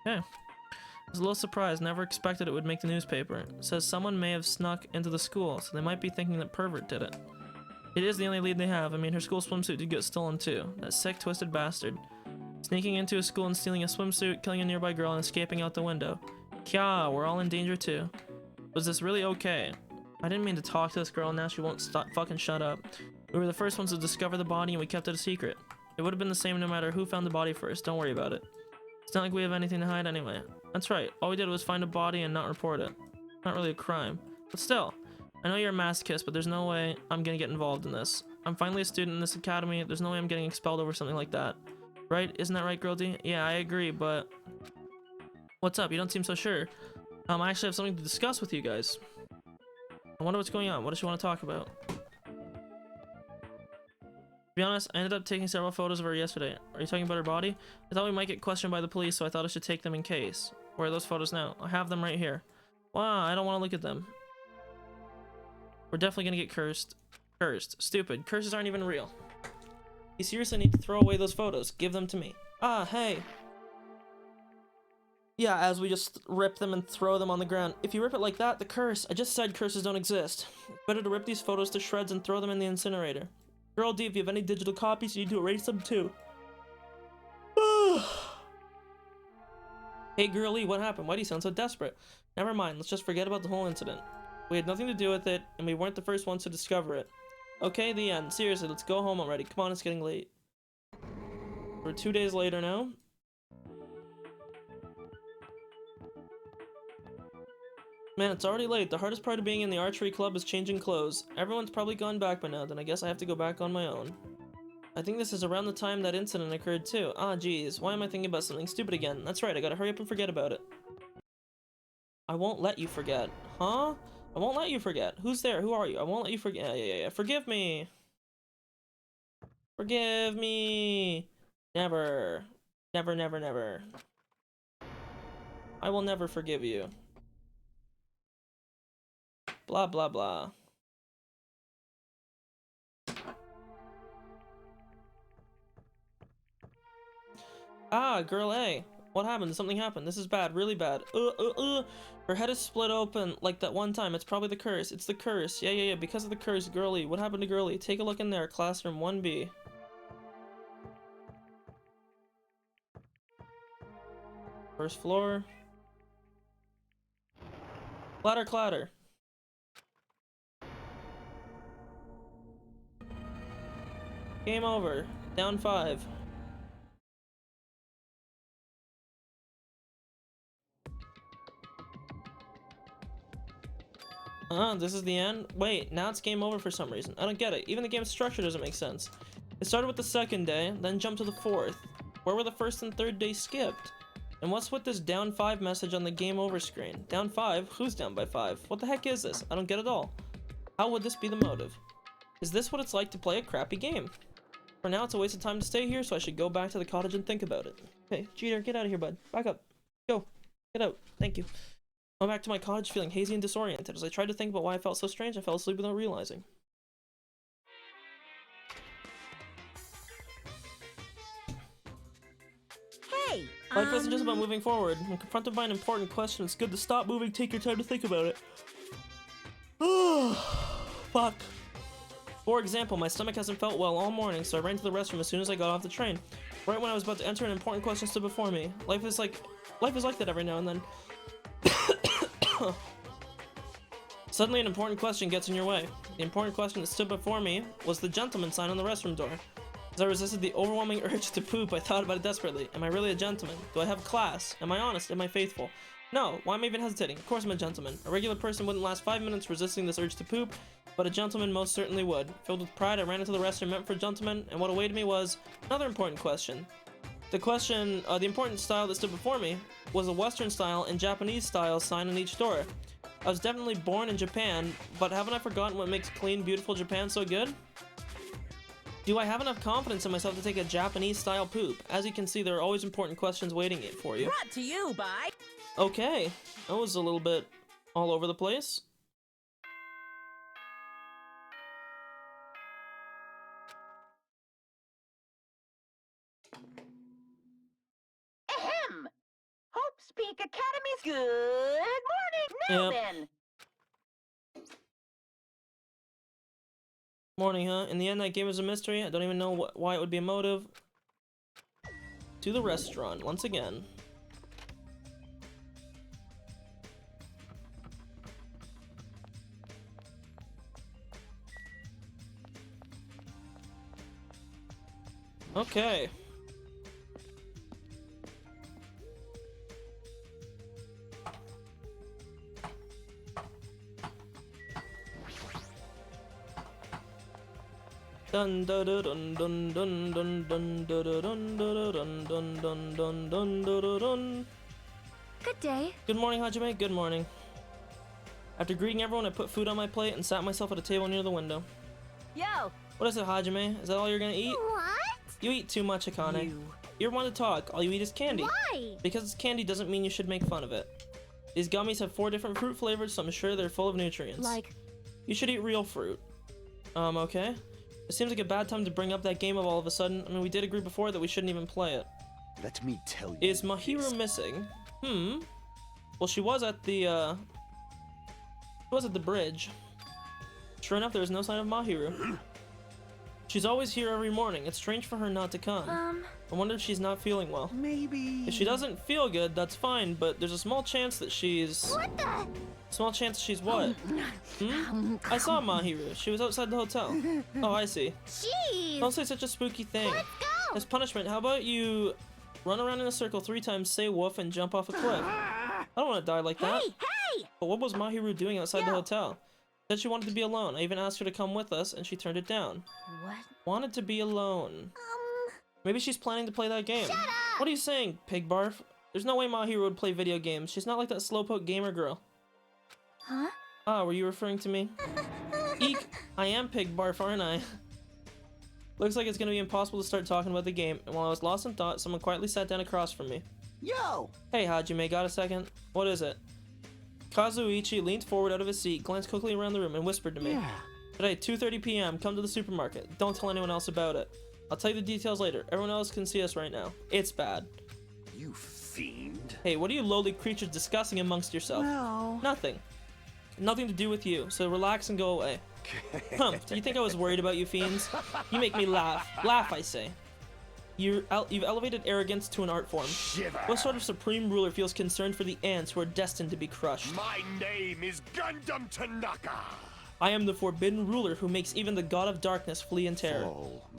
Okay. I was a little surprised, never expected it would make the newspaper. It says someone may have snuck into the school, so they might be thinking that pervert did it. It is the only lead they have. I mean, her school swimsuit did get stolen too. That sick, twisted bastard. Sneaking into a school and stealing a swimsuit, killing a nearby girl, and escaping out the window. Kya, we're all in danger too. Was this really okay? I didn't mean to talk to this girl, now she won't fucking shut up. We were the first ones to discover the body and we kept it a secret. It would have been the same no matter who found the body first, don't worry about it. It's not like we have anything to hide anyway. That's right. All we did was find a body and not report it. Not really a crime. But still, I know you're a masochist, but there's no way I'm gonna get involved in this. I'm finally a student in this academy. There's no way I'm getting expelled over something like that. Right? Isn't that right, Girl D? Yeah, I agree, but... What's up? You don't seem so sure. I actually have something to discuss with you guys. I wonder what's going on. What does she want to talk about? To be honest, I ended up taking several photos of her yesterday. Are you talking about her body? I thought we might get questioned by the police, so I thought I should take them in case. Where are those photos now? I have them right here. Wow, I don't want to look at them. We're definitely gonna get cursed. Cursed. Stupid. Curses aren't even real. You seriously need to throw away those photos. Give them to me. Ah, hey. Yeah, as we just rip them and throw them on the ground. If you rip it like that, the curse. I just said curses don't exist. It's better to rip these photos to shreds and throw them in the incinerator. Girl D, if you have any digital copies, you need to erase them too. Hey, girlie, what happened? Why do you sound so desperate? Never mind, let's just forget about the whole incident. We had nothing to do with it, and we weren't the first ones to discover it. Okay, the end. Seriously, let's go home already. Come on, it's getting late. We're 2 days later now. Man, it's already late. The hardest part of being in the archery club is changing clothes. Everyone's probably gone back by now, then I guess I have to go back on my own. I think this is around the time that incident occurred too. Ah, geez. Why am I thinking about something stupid again? That's right, I gotta hurry up and forget about it. I won't let you forget. Huh? I won't let you forget. Who's there? Who are you? I won't let you forget. Yeah. Forgive me. Forgive me. Never. Never. I will never forgive you. Blah, blah, blah. Ah, girl A. What happened? Something happened. This is bad. Really bad. Her head is split open like that one time. It's probably the curse. It's the curse. Yeah. Because of the curse, girlie. What happened to girlie? Take a look in there. Classroom 1B. First floor. Clatter, clatter. Game over. Down 5. This is the end? Wait, now it's game over for some reason. I don't get it. Even the game's structure doesn't make sense. It started with the second day, then jumped to the fourth. Where were the first and third days skipped? And what's with this down 5 message on the game over screen? Down 5? Who's down by 5? What the heck is this? I don't get it all. How would this be the motive? Is this what it's like to play a crappy game? For now, it's a waste of time to stay here, so I should go back to the cottage and think about it. Hey, Jeter, get out of here, bud. Back up. Go. Get out. Thank you. I went back to my cottage feeling hazy and disoriented. As I tried to think about why I felt so strange, I fell asleep without realizing. Hey, Life isn't just about moving forward. When confronted by an important question, it's good to stop moving, take your time to think about it. Fuck. For example, my stomach hasn't felt well all morning, so I ran to the restroom as soon as I got off the train. Right when I was about to enter, an important question stood before me. Life is like that every now and then. Suddenly, an important question gets in your way. The important question that stood before me was the gentleman sign on the restroom door. As I resisted the overwhelming urge to poop, I thought about it desperately. Am I really a gentleman? Do I have class? Am I honest? Am I faithful? No, why am I even hesitating? Of course I'm a gentleman. A regular person wouldn't last 5 minutes resisting this urge to poop, but a gentleman most certainly would. Filled with pride, I ran into the restroom meant for a gentleman, and what awaited me was another important question. The important style that stood before me was a Western style and Japanese style sign on each door. I was definitely born in Japan, but haven't I forgotten what makes clean, beautiful Japan so good? Do I have enough confidence in myself to take a Japanese style poop? As you can see, there are always important questions waiting for you. brought to you by... Okay, that was a little bit all over the place. Ahem! Hope's Peak Academy's good morning! Now Yep. then! Morning, huh? In the end, that game was a mystery. I don't even know why it would be a motive. To the restaurant, once again. Okay. Dun dun dun dun dun dun dun dun dun dun dun dun dun dun dun dun dun. Good day. Good morning, Hajime. Good morning. After greeting everyone, I put food on my plate and sat myself at a table near the window. Yo! What is it, Hajime? Is that all you're gonna eat? What? You eat too much, Akane. You're one to talk. All you eat is candy. Why? Because it's candy doesn't mean you should make fun of it. These gummies have 4 different fruit flavors, so I'm sure they're full of nutrients. Like, You should eat real fruit. Okay. It seems like a bad time to bring up that game of all of a sudden. I mean, we did agree before that we shouldn't even play it. Let me tell you. Is Mahiru missing? Well, she was at the, bridge. Sure enough, there was no sign of Mahiru. She's always here every morning. It's strange for her not to come. I wonder if she's not feeling well. Maybe. If she doesn't feel good, that's fine, but there's a small chance that she's... what the? Small chance she's what? I saw Mahiru. She was outside the hotel. Oh, I see. Jeez. Don't say such a spooky thing. Let's go. As punishment, how about you run around in a circle 3 times, say woof, and jump off a cliff? I don't want to die like that. Hey! But what was Mahiru doing outside the hotel? Said she wanted to be alone. I even asked her to come with us, and she turned it down. What? Wanted to be alone. Maybe she's planning to play that game. Shut up! What are you saying, pig barf? There's no way Mahiru would play video games. She's not like that slowpoke gamer girl. Huh? Ah, were you referring to me? Eek! I am pig barf, aren't I? Looks like it's gonna be impossible to start talking about the game, and while I was lost in thought, someone quietly sat down across from me. Yo! Hey, Hajime, got a second? What is it? Kazuichi leaned forward out of his seat, glanced quickly around the room, and whispered to me. Yeah. Today, 2:30 p.m., come to the supermarket. Don't tell anyone else about it. I'll tell you the details later. Everyone else can see us right now. It's bad. You fiend. Hey, what are you lowly creatures discussing amongst yourself? Well. Nothing. Nothing to do with you, so relax and go away. Do you think I was worried about you fiends? You make me laugh. Laugh, I say. You've elevated arrogance to an art form. Shiver. What sort of supreme ruler feels concerned for the ants who are destined to be crushed? My name is Gundam Tanaka. I am the forbidden ruler who makes even the god of darkness flee in terror.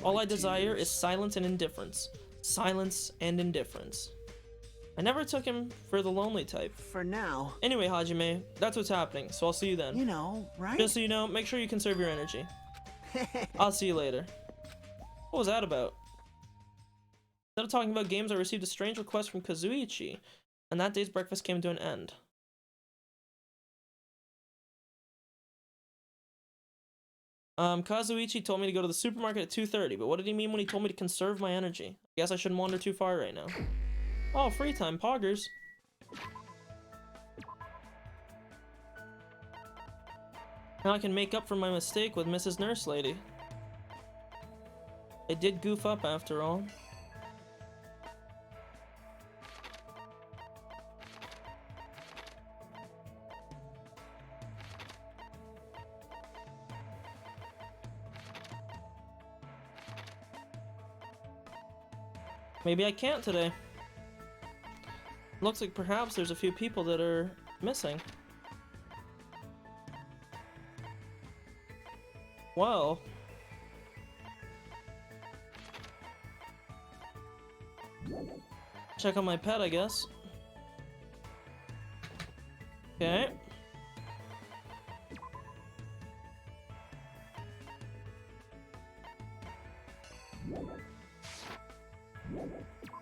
All I desire is silence and indifference. Silence and indifference. I never took him for the lonely type. For now. Anyway, Hajime, that's what's happening, so I'll see you then. You know, right? Just so you know, make sure you conserve your energy. I'll see you later. What was that about? Instead of talking about games, I received a strange request from Kazuichi, and that day's breakfast came to an end. Kazuichi told me to go to the supermarket at 2:30, but what did he mean when he told me to conserve my energy? I guess I shouldn't wander too far right now. Oh, free time, poggers. Now I can make up for my mistake with Mrs. Nurse Lady. I did goof up after all. Maybe I can't today. Looks like perhaps there's a few people that are missing. Well. Check on my pet, I guess. Okay.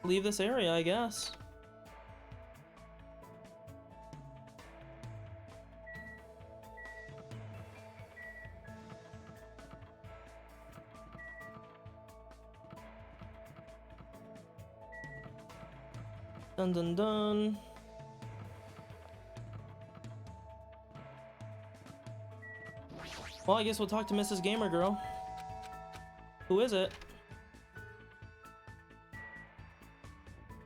Leave this area, I guess. Dun dun dun. Well, I guess we'll talk to Mrs. Gamer Girl. Who is it?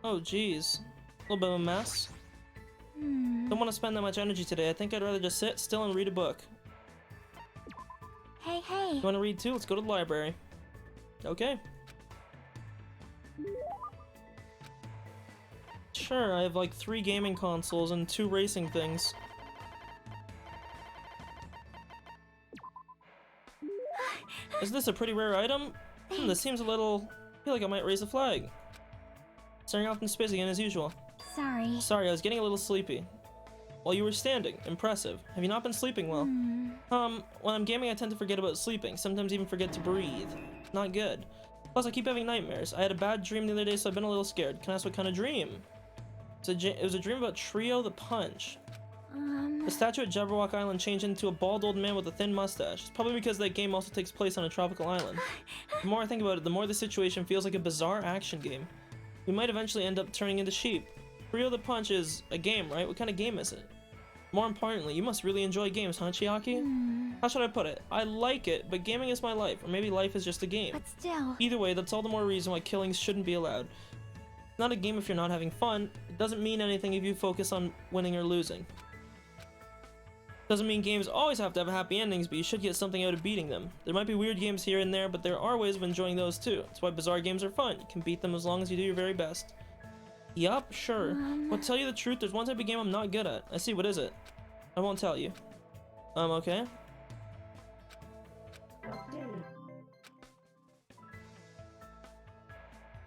Oh, geez. A little bit of a mess. Don't want to spend that much energy today. I think I'd rather just sit still and read a book. Hey, hey. You want to read too? Let's go to the library. Okay. Sure, I have like 3 gaming consoles and 2 racing things. Is this a pretty rare item? This seems a little... I feel like I might raise a flag. Staring off into space again as usual. Sorry. Sorry, I was getting a little sleepy. While you were standing. Impressive. Have you not been sleeping well? When I'm gaming I tend to forget about sleeping, sometimes even forget to breathe. Not good. Plus, I keep having nightmares. I had a bad dream the other day, so I've been a little scared. Can I ask what kind of dream? It was a dream about Trio the Punch. The statue at Jabberwock Island changed into a bald old man with a thin mustache. It's probably because that game also takes place on a tropical island. The more I think about it, the more the situation feels like a bizarre action game. We might eventually end up turning into sheep. Trio the Punch is a game, right? What kind of game is it? More importantly, you must really enjoy games, huh, Chiaki? How should I put it? I like it, but gaming is my life, or maybe life is just a game. But still. Either way, that's all the more reason why killings shouldn't be allowed. It's not a game if you're not having fun. It doesn't mean anything if you focus on winning or losing. Doesn't mean games always have to have happy endings, but you should get something out of beating them. There might be weird games here and there, but there are ways of enjoying those too. That's why bizarre games are fun. You can beat them as long as you do your very best. Yup, sure. But tell you the truth, there's one type of game I'm not good at. I see, what is it? I won't tell you. Okay.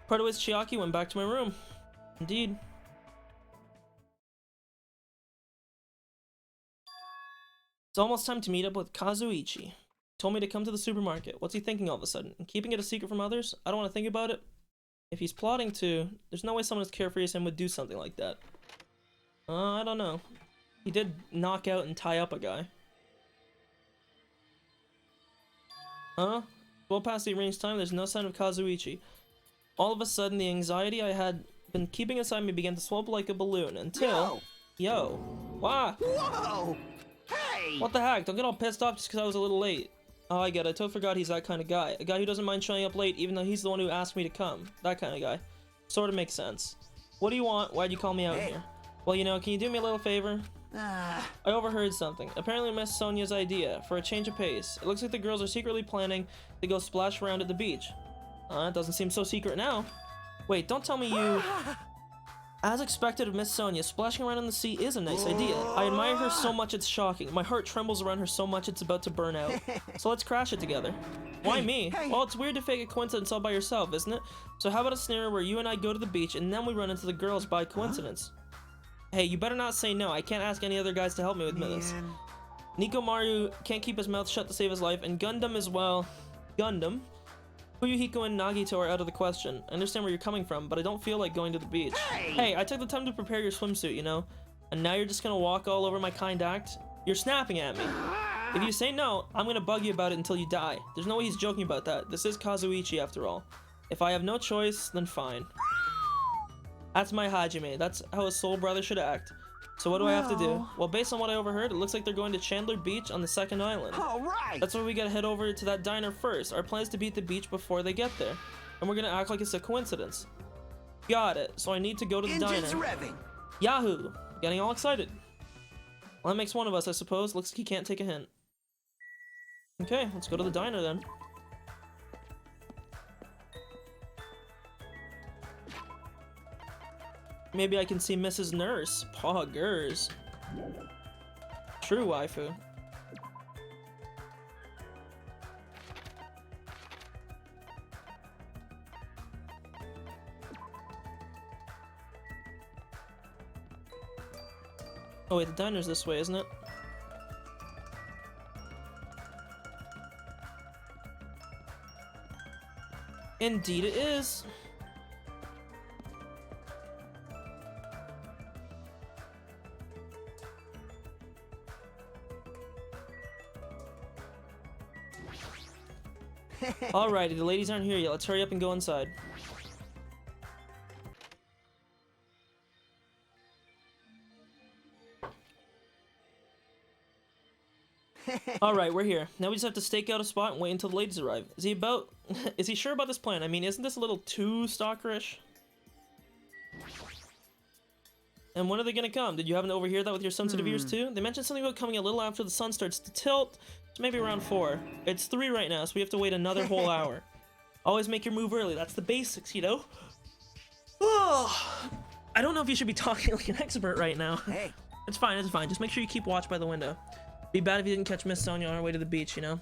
Part of Chiaki went back to my room. Indeed. It's almost time to meet up with Kazuichi. He told me to come to the supermarket. What's he thinking all of a sudden? And keeping it a secret from others? I don't want to think about it. If he's plotting to, there's no way someone as carefree as him would do something like that. I don't know. He did knock out and tie up a guy. Huh? Well past the arranged time, there's no sign of Kazuichi. All of a sudden, the anxiety I had been keeping inside me began to swell up like a balloon until... Yo. Wow. Whoa! Hey! What the heck? Don't get all pissed off just because I was a little late. Oh, I get it. I totally forgot he's that kind of guy. A guy who doesn't mind showing up late even though he's the one who asked me to come. That kind of guy. Sort of makes sense. What do you want? Why'd you call me out here? Well, you know, can you do me a little favor? I overheard something. Apparently Miss Sonia's idea for a change of pace. It looks like the girls are secretly planning to go splash around at the beach. It doesn't seem so secret now. Wait, don't tell me you... As expected of Miss Sonia, splashing around in the sea is a nice idea. I admire her so much it's shocking. My heart trembles around her so much it's about to burn out. So let's crash it together. Why me? Well, it's weird to fake a coincidence all by yourself, isn't it? So how about a scenario where you and I go to the beach and then we run into the girls by coincidence? Hey, you better not say no. I can't ask any other guys to help me with this. Nico Maru can't keep his mouth shut to save his life, and Gundam as well. Gundam? Fuyuhiko and Nagito are out of the question. I understand where you're coming from, but I don't feel like going to the beach. Hey, I took the time to prepare your swimsuit, you know? And now you're just gonna walk all over my kind act? You're snapping at me. If you say no, I'm gonna bug you about it until you die. There's no way he's joking about that. This is Kazuichi after all. If I have no choice, then fine. That's my Hajime. That's how a soul brother should act. So what do I have to do? Well, based on what I overheard, it looks like they're going to Chandler Beach on the second island. All right. That's why we gotta head over to that diner first. Our plan is to be at the beach before they get there. And we're gonna act like it's a coincidence. Got it. So I need to go to the Engines diner. revving. Yahoo! Getting all excited. Well, that makes one of us, I suppose. Looks like he can't take a hint. Okay, let's go to the diner then. Maybe I can see Mrs. Nurse. Poggers. True waifu. Oh wait, the diner's this way, isn't it? Indeed it is. Alrighty, the ladies aren't here yet. Let's hurry up and go inside. Alright, we're here. Now we just have to stake out a spot and wait until the ladies arrive. Is he sure about this plan? I mean, isn't this a little too stalkerish? And when are they gonna come? Did you happen to overhear that with your sensitive ears too? They mentioned something about coming a little after the sun starts to tilt. So maybe around 4. It's 3 right now, so we have to wait another whole hour. Always make your move early. That's the basics, you know? Oh, I don't know if you should be talking like an expert right now. Hey. It's fine, it's fine. Just make sure you keep watch by the window. Be bad if you didn't catch Miss Sonia on our way to the beach, you know?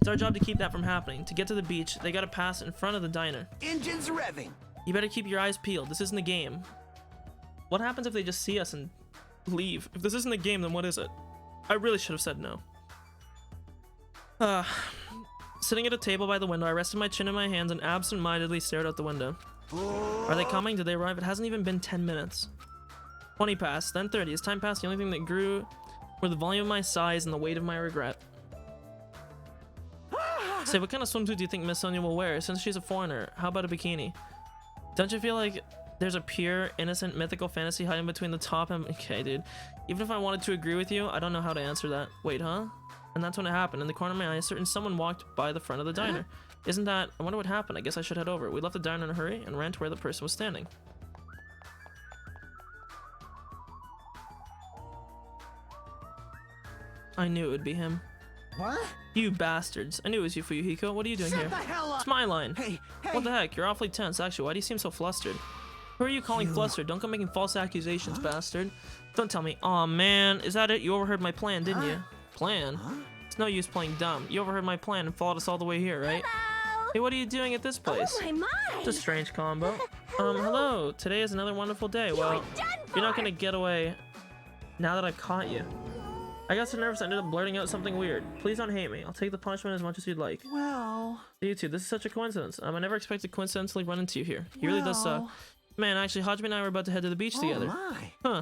It's our job to keep that from happening. To get to the beach, they gotta pass in front of the diner. Engines revving. You better keep your eyes peeled. This isn't a game. What happens if they just see us and leave? If this isn't a game, then what is it? I really should have said no. Sitting at a table by the window, I rested my chin in my hands and absent-mindedly stared out the window. Are they coming? Did they arrive? It hasn't even been 10 minutes. 20 passed, then 30. As time passed, the only thing that grew were the volume of my sighs and the weight of my regret. Say, what kind of swimsuit do you think Miss Sonia will wear? Since she's a foreigner, how about a bikini? Don't you feel like there's a pure, innocent, mythical fantasy hiding between the top and... Okay, dude. Even if I wanted to agree with you, I don't know how to answer that. Wait, huh? And that's when it happened. In the corner of my eye, a certain someone walked by the front of the diner. Isn't that... I wonder what happened. I guess I should head over. We left the diner in a hurry and ran to where the person was standing. I knew it would be him. What? You bastards. I knew it was you, Fuyuhiko. What are you doing Shut here? the hell up! It's my line. Hey, hey! What the heck? You're awfully tense. Actually, why do you seem so flustered? Who are you calling flustered? Don't go making false accusations, bastard. Don't tell me. Aw, man. Is that it? You overheard my plan, didn't you? Plan? It's no use playing dumb. You overheard my plan and followed us all the way here, right? Hello. Hey, what are you doing at this place? Oh my. It's a strange combo. Hello. Today is another wonderful day. Well, you're not gonna get away now that I've caught you. I got so nervous I ended up blurting out something weird. Please don't hate me. I'll take the punishment as much as you'd like. Well... You two, this is such a coincidence. I never expected to coincidentally run into you here. He really does suck. Man, actually, Hajime and I were about to head to the beach together. My. Huh.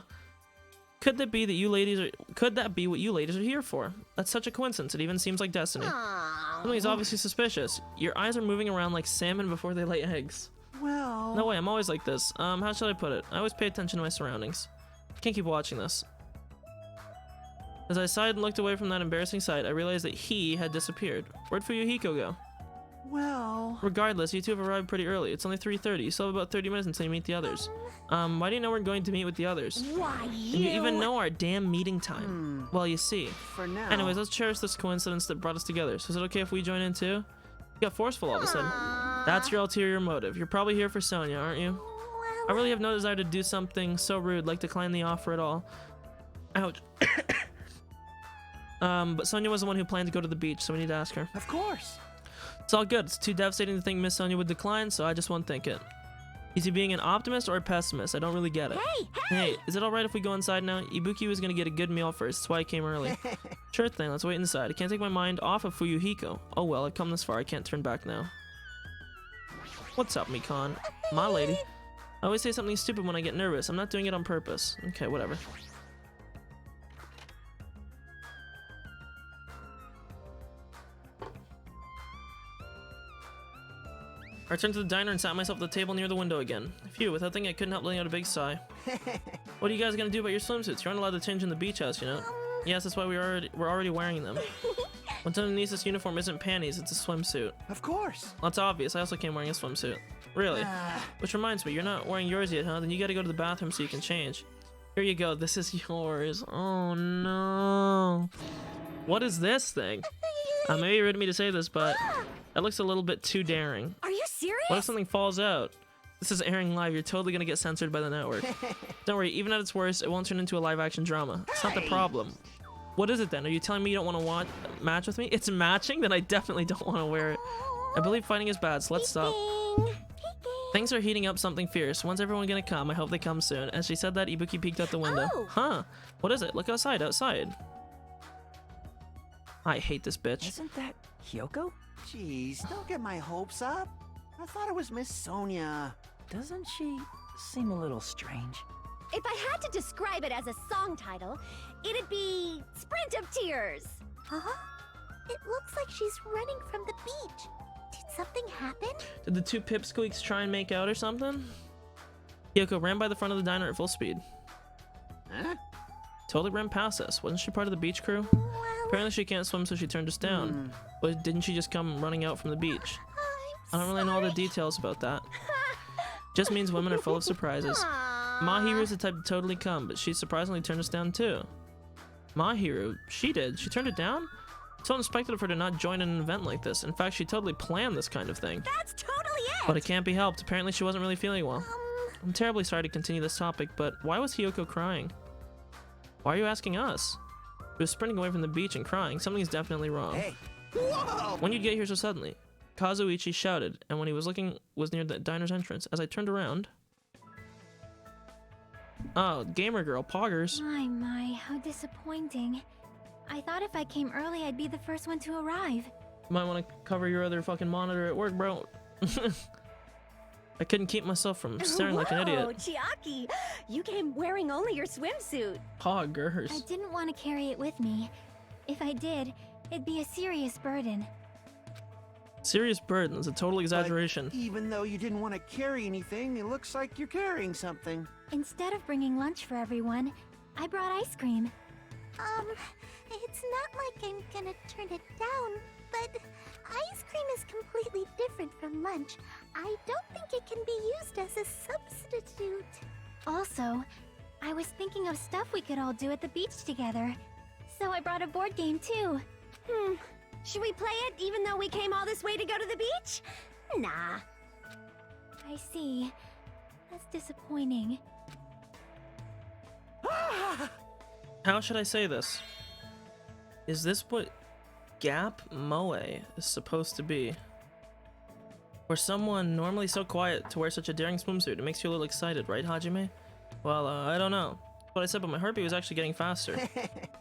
Could that be that you ladies are... Could that be what you ladies are here for? That's such a coincidence. It even seems like destiny. Something's obviously suspicious. Your eyes are moving around like salmon before they lay eggs. Well... No way, I'm always like this. How should I put it? I always pay attention to my surroundings. Can't keep watching this. As I sighed and looked away from that embarrassing sight, I realized that he had disappeared. Where'd Fuyuhiko go? Well... Regardless, you two have arrived pretty early. It's only 3:30. You still have about 30 minutes until you meet the others. Why do you know we're going to meet with the others? Why And you even know our damn meeting time. Well, you see. For now... Anyways, let's cherish this coincidence that brought us together. So is it okay if we join in too? You got forceful all of a sudden. That's your ulterior motive. You're probably here for Sonia, aren't you? I really have no desire to do something so rude, like decline the offer at all. Ouch. But Sonia was the one who planned to go to the beach, so we need to ask her. Of course! It's all good. It's too devastating to think Miss Sonia would decline, so I just won't think it. Is he being an optimist or a pessimist? I don't really get it. Hey, is it alright if we go inside now? Ibuki was gonna get a good meal first, that's why I came early. Sure thing, let's wait inside. I can't take my mind off of Fuyuhiko. Oh well, I've come this far, I can't turn back now. What's up, Mikan? My lady. I always say something stupid when I get nervous. I'm not doing it on purpose. Okay, whatever. I returned to the diner and sat myself at the table near the window again. Phew, without thinking I couldn't help letting out a big sigh. What are you guys gonna do about your swimsuits? You aren't allowed to change in the beach house, you know? Yes, that's why we're already wearing them. What's underneath this uniform isn't panties, it's a swimsuit. Of course! Well, that's obvious, I also came wearing a swimsuit. Really? Which reminds me, you're not wearing yours yet, huh? Then you gotta go to the bathroom so you can change. Here you go, this is yours. Oh no. What is this thing? Maybe you're rude to me to say this, but that looks a little bit too daring. Are you serious? What if something falls out? This is airing live. You're totally gonna get censored by the network. Don't worry, even at its worst, it won't turn into a live-action drama. It's not the problem. What is it then? Are you telling me you don't want to match with me? It's matching? Then I definitely don't want to wear it. I believe fighting is bad, so let's stop. Things are heating up something fierce. When's everyone gonna come? I hope they come soon. As she said that, Ibuki peeked out the window. Huh? What is it? Look outside, outside. I hate this bitch. Isn't that Hyoko? Jeez, don't get my hopes up. I thought it was Miss Sonia. Doesn't she seem a little strange? If I had to describe it as a song title, it'd be Sprint of Tears. Huh? It looks like she's running from the beach. Did something happen? Did the two pipsqueaks try and make out or something? Hyoko ran by the front of the diner at full speed. Huh? Totally ran past us. Wasn't she part of the beach crew? Apparently she can't swim, so she turned us down. But didn't she just come running out from the beach? I don't really know all the details about that. Just means women are full of surprises. Mahiru's the type to totally come, but she surprisingly turned us down too. Mahiru? She did? She turned it down? It's so unexpected of her to not join in an event like this. In fact, she totally planned this kind of thing. That's totally it! But it can't be helped. Apparently she wasn't really feeling well. I'm terribly sorry to continue this topic, but why was Hyoko crying? Why are you asking us? She was sprinting away from the beach and crying. Something's definitely wrong. Hey! Whoa! When you'd get here so suddenly? Kazuichi shouted, and when he was looking, was near the diner's entrance. As I turned around... Oh, gamer girl, poggers. My, how disappointing. I thought if I came early, I'd be the first one to arrive. Might want to cover your other fucking monitor at work, bro. I couldn't keep myself from staring like an idiot. Whoa, Chiaki! You came wearing only your swimsuit. Poggers. I didn't want to carry it with me. If I did, it'd be a serious burden. Serious burden is a total exaggeration. But even though you didn't want to carry anything, it looks like you're carrying something. Instead of bringing lunch for everyone, I brought ice cream. It's not like I'm gonna turn it down, but ice cream is completely different from lunch. I don't think it can be used as a substitute. Also, I was thinking of stuff we could all do at the beach together. So I brought a board game too. Should we play it even though we came all this way to go to the beach? Nah. I see. That's disappointing. How should I say this? Is this what Gap Moe is supposed to be? For someone normally so quiet to wear such a daring swimsuit, it makes you a little excited, right, Hajime? Well, I don't know. What I said, but my heartbeat was actually getting faster.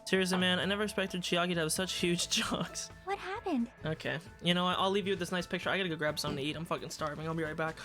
Seriously, man, I never expected Chiaki to have such huge jocks. What happened? Okay, you know what? I'll leave you with this nice picture. I gotta go grab something to eat. I'm fucking starving. I'll be right back.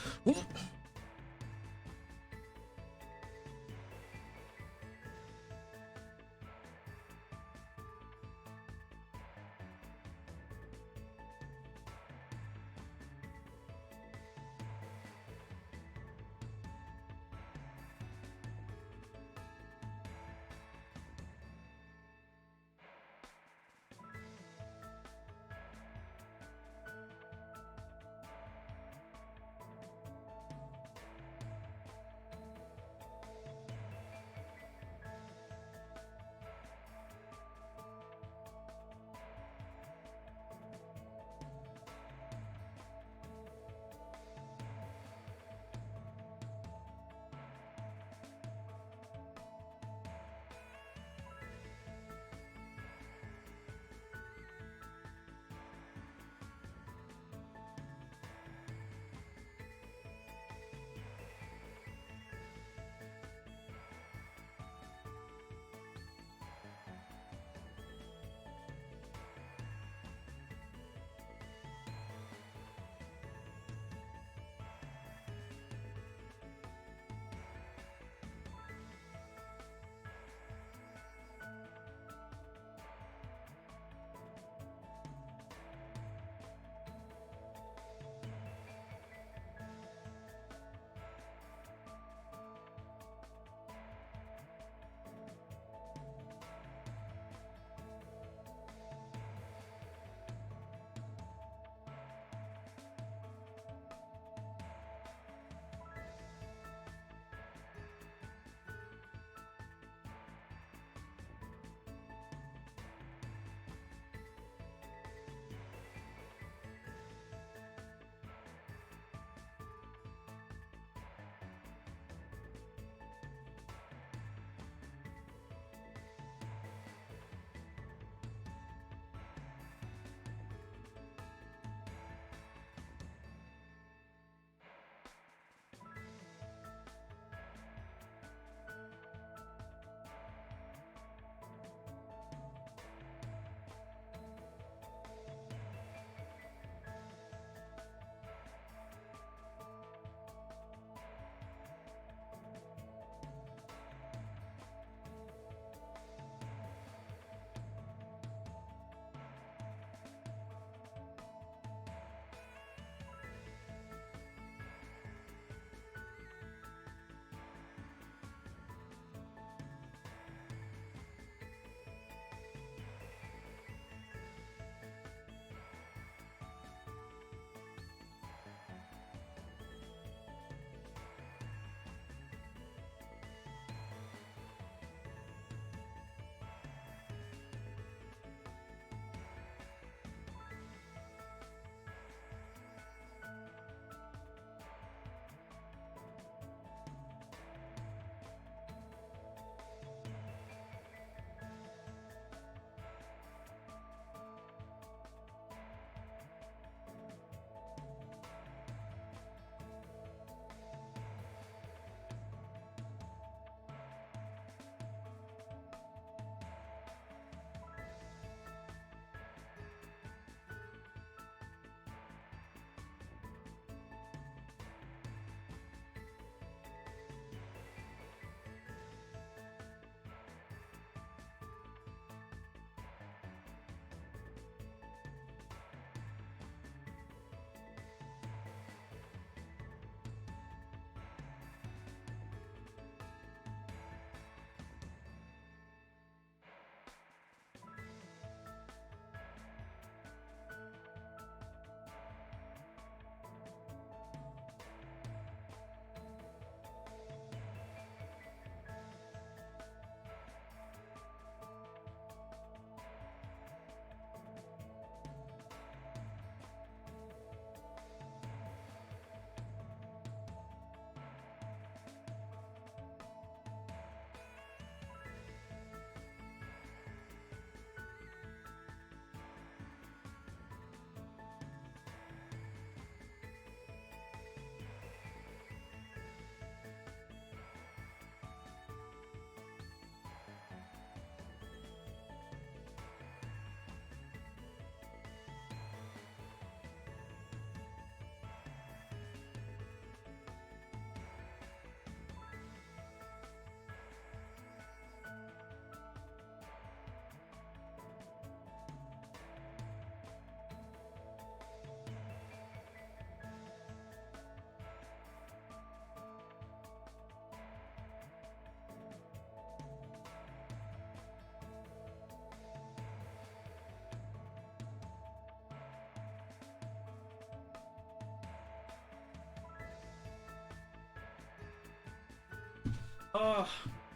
Oh,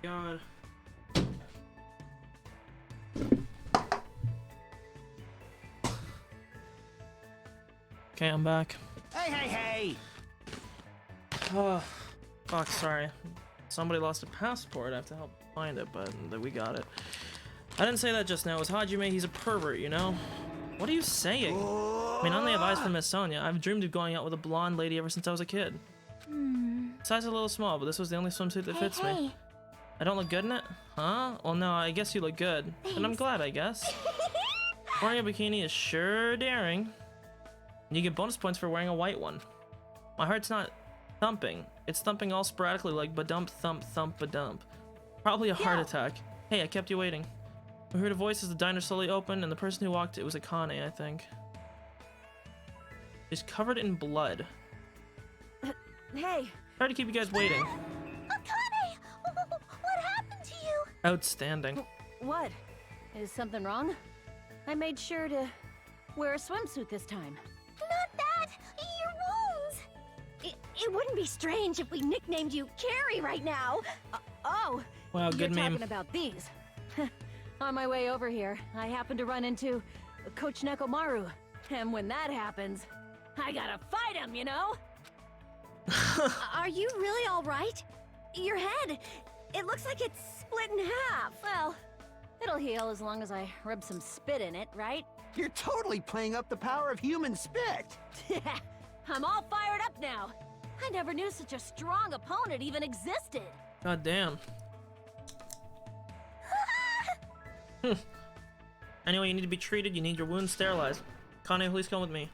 God. Okay, I'm back. Hey, hey, hey! Oh, fuck, sorry. Somebody lost a passport. I have to help find it, but we got it. I didn't say that just now. It was Hajime. He's a pervert, you know? What are you saying? I mean, I only have eyes for Miss Sonia. I've dreamed of going out with a blonde lady ever since I was a kid. Size is a little small, but this was the only swimsuit that fits me. I don't look good in it? Huh? Well, no, I guess you look good. And I'm glad, I guess. Wearing a bikini is sure daring. And you get bonus points for wearing a white one. My heart's not thumping. It's thumping all sporadically like ba-dump, thump, thump, ba-dump. Probably a heart attack. Hey, I kept you waiting. We heard a voice as the diner slowly opened, and the person who walked, it was Akane, I think. She's covered in blood. Hey. Sorry to keep you guys waiting. Akane! What happened to you? Outstanding. What? Is something wrong? I made sure to wear a swimsuit this time. Not that! Your wounds! It wouldn't be strange if we nicknamed you Carrie right now. Oh, Wow, good you're meme. talking about these. On my way over here, I happened to run into Coach Nekomaru. And when that happens, I gotta fight him, you know? Are you really alright? Your head, it looks like it's split in half. Well, it'll heal as long as I rub some spit in it, right? You're totally playing up the power of human spit. I'm all fired up now. I never knew such a strong opponent even existed. God damn. Anyway, you need to be treated. You need your wounds sterilized. Kane, please come with me.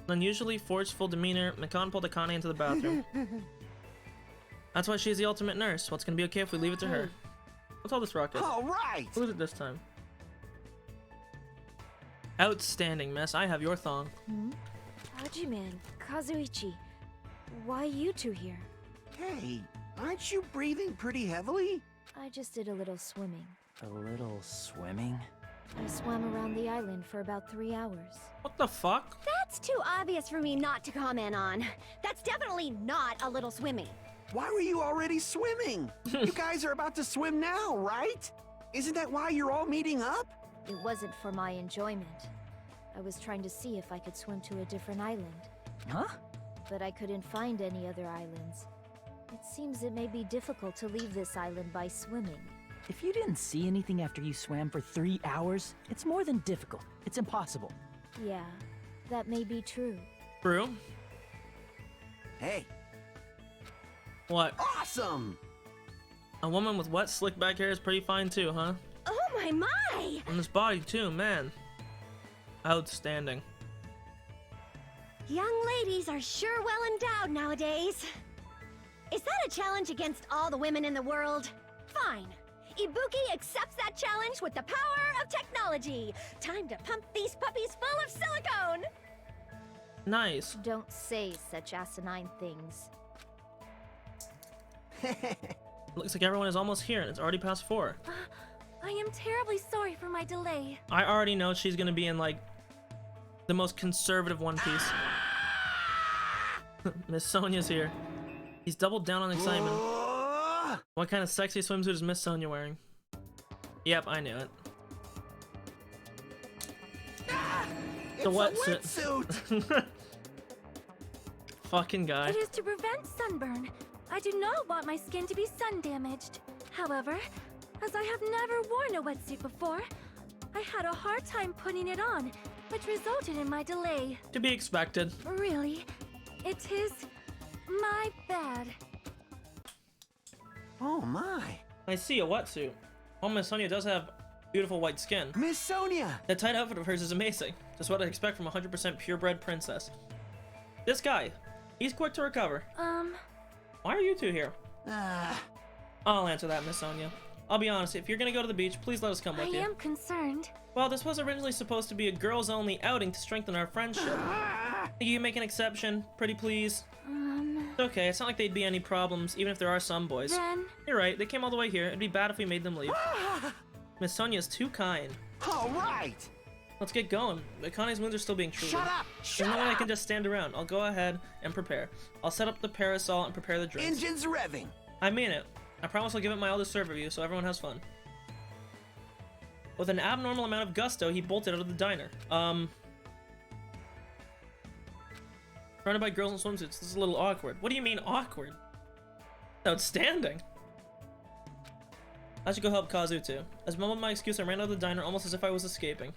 Unusually forceful demeanor, Mikan pulled Akane into the bathroom. That's why she's the ultimate nurse. Well, it's gonna be okay if we leave it to her. What's all this ruckus? All right. Who's it this time? Outstanding, miss. I have your thong. Hajiman, Kazuichi, why you two here? Hey, aren't you breathing pretty heavily? I just did a little swimming. A little swimming? I swam around the island for about 3 hours. What the fuck? That's too obvious for me not to comment on. That's definitely not a little swimming. Why were you already swimming? You guys are about to swim now, right? Isn't that why you're all meeting up? It wasn't for my enjoyment. I was trying to see if I could swim to a different island. Huh? But I couldn't find any other islands. It seems it may be difficult to leave this island by swimming. If you didn't see anything after you swam for 3 hours, it's more than difficult. It's impossible. Yeah, that may be true. True. Hey, What? awesome! A woman with wet, slick back hair is pretty fine too, huh? Oh my! And this body too, man. Outstanding. Young ladies are sure well endowed nowadays. Is that a challenge against all the women in the world? Fine. Ibuki accepts that challenge with the power of technology. Time to pump these puppies full of silicone. Nice. Don't say such asinine things. Looks like everyone is almost here and it's already past 4. I am terribly sorry for my delay. I already know she's gonna be in like the most conservative One Piece. Miss Sonia's here. He's doubled down on excitement. What kind of sexy swimsuit is Miss Sonia wearing? Yep, I knew it. It's The a wetsuit. wetsuit! Fucking guy. It is to prevent sunburn. I do not want my skin to be sun damaged. However, as I have never worn a wetsuit before, I had a hard time putting it on, which resulted in my delay. To be expected. Really, it is my bad. Oh my. I see a wetsuit. Well, Miss Sonia does have beautiful white skin. Miss Sonia! That tight outfit of hers is amazing. Just what I'd expect from a 100% purebred princess. This guy, he's quick to recover. Why are you two here? I'll answer that, Miss Sonia. I'll be honest, if you're gonna go to the beach, please let us come with I you. am concerned. Well, this was originally supposed to be a girls-only outing to strengthen our friendship. Think you can make an exception, pretty please? It's okay, it's not like they'd be any problems, even if there are some boys. Then, You're right, they came all the way here. It'd be bad if we made them leave. Miss Sonia's too kind. All right! Let's get going. Akane's wounds are still being treated. Shut up! There's Shut no way I up! can just stand around. I'll go ahead and prepare. I'll set up the parasol and prepare the drinks. Engines revving. I mean it. I promise I'll give it my all to serve of you, so everyone has fun. With an abnormal amount of gusto, he bolted out of the diner. Surrounded by girls in swimsuits, this is a little awkward. What do you mean awkward? Outstanding. I should go help Kazu too. As I mumbled my excuse, I ran out of the diner almost as if I was escaping.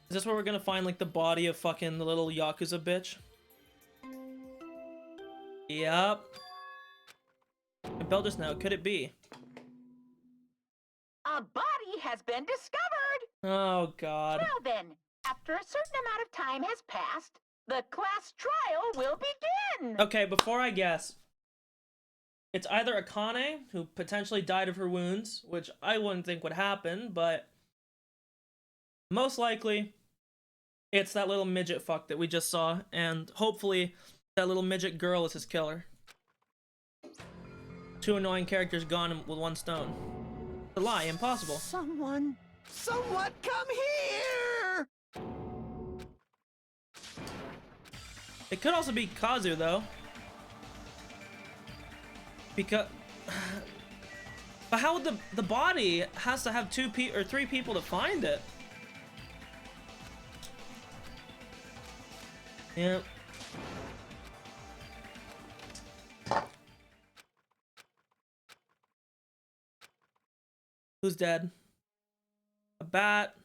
Is this where we're gonna find like the body of fucking the little Yakuza bitch? Yep. I bell just now, could it be? A body has been discovered! Oh god. Well then, after a certain amount of time has passed, the class trial will begin! Okay, before I guess, it's either Akane, who potentially died of her wounds, which I wouldn't think would happen, but most likely, it's that little midget fuck that we just saw, and hopefully that little midget girl is his killer. Two annoying characters gone with one stone. A lie, impossible. Someone come here! It could also be Kazu, though. Because... But how would the body has to have three people to find it? Yeah. Who's dead? A bat.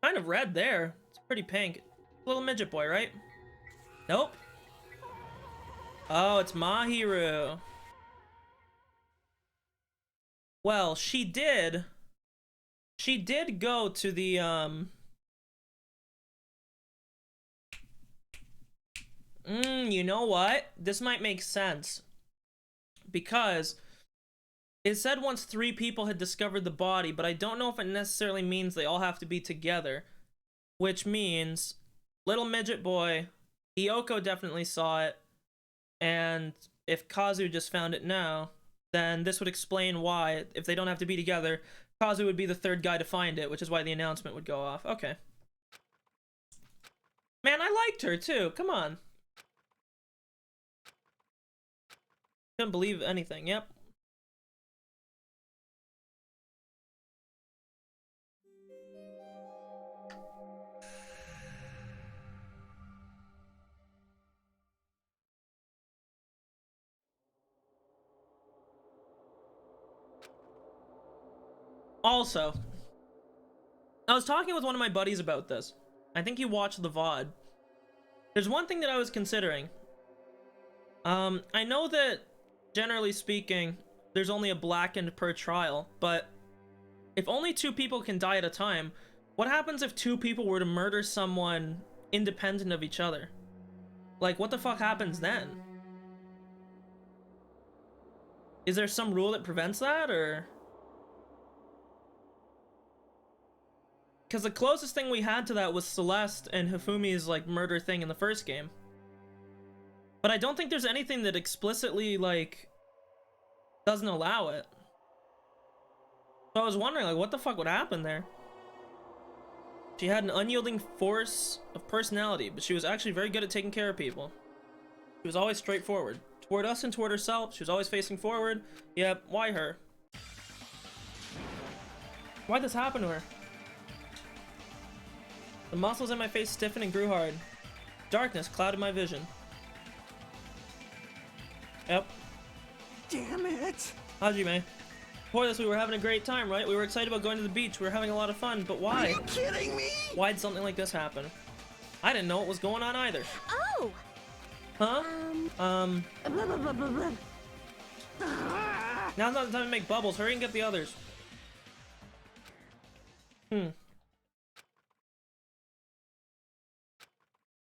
Kind of red there. It's pretty pink. Little midget boy, right? Nope. Oh, it's Mahiru. Well, she did go to the, you know what? This might make sense. Because it said once 3 people had discovered the body, but I don't know if it necessarily means they all have to be together. Which means little midget boy, Hiyoko definitely saw it, and if Kazu just found it now, then this would explain why, if they don't have to be together, Kazu would be the 3rd guy to find it, which is why the announcement would go off. Okay. Man, I liked her too. Come on. Couldn't believe anything. Yep. Also, I was talking with one of my buddies about this. I think he watched the VOD. There's one thing that I was considering. I know that, generally speaking, there's only a blackened per trial, but if only 2 people can die at a time, what happens if 2 people were to murder someone independent of each other? Like, what the fuck happens then? Is there some rule that prevents that, or...? Because the closest thing we had to that was Celeste and Hifumi's, like, murder thing in the first game. But I don't think there's anything that explicitly, like, doesn't allow it. So I was wondering, like, what the fuck would happen there? She had an unyielding force of personality, but she was actually very good at taking care of people. She was always straightforward. Toward us and toward herself, she was always facing forward. Yep, why her? Why'd this happen to her? The muscles in my face stiffened and grew hard. Darkness clouded my vision. Yep. Damn it! Hajime. Before this, we were having a great time, right? We were excited about going to the beach. We were having a lot of fun, but why? Are you kidding me? Why'd something like this happen? I didn't know what was going on either. Oh! Huh? Now's not the time to make bubbles. Hurry and get the others.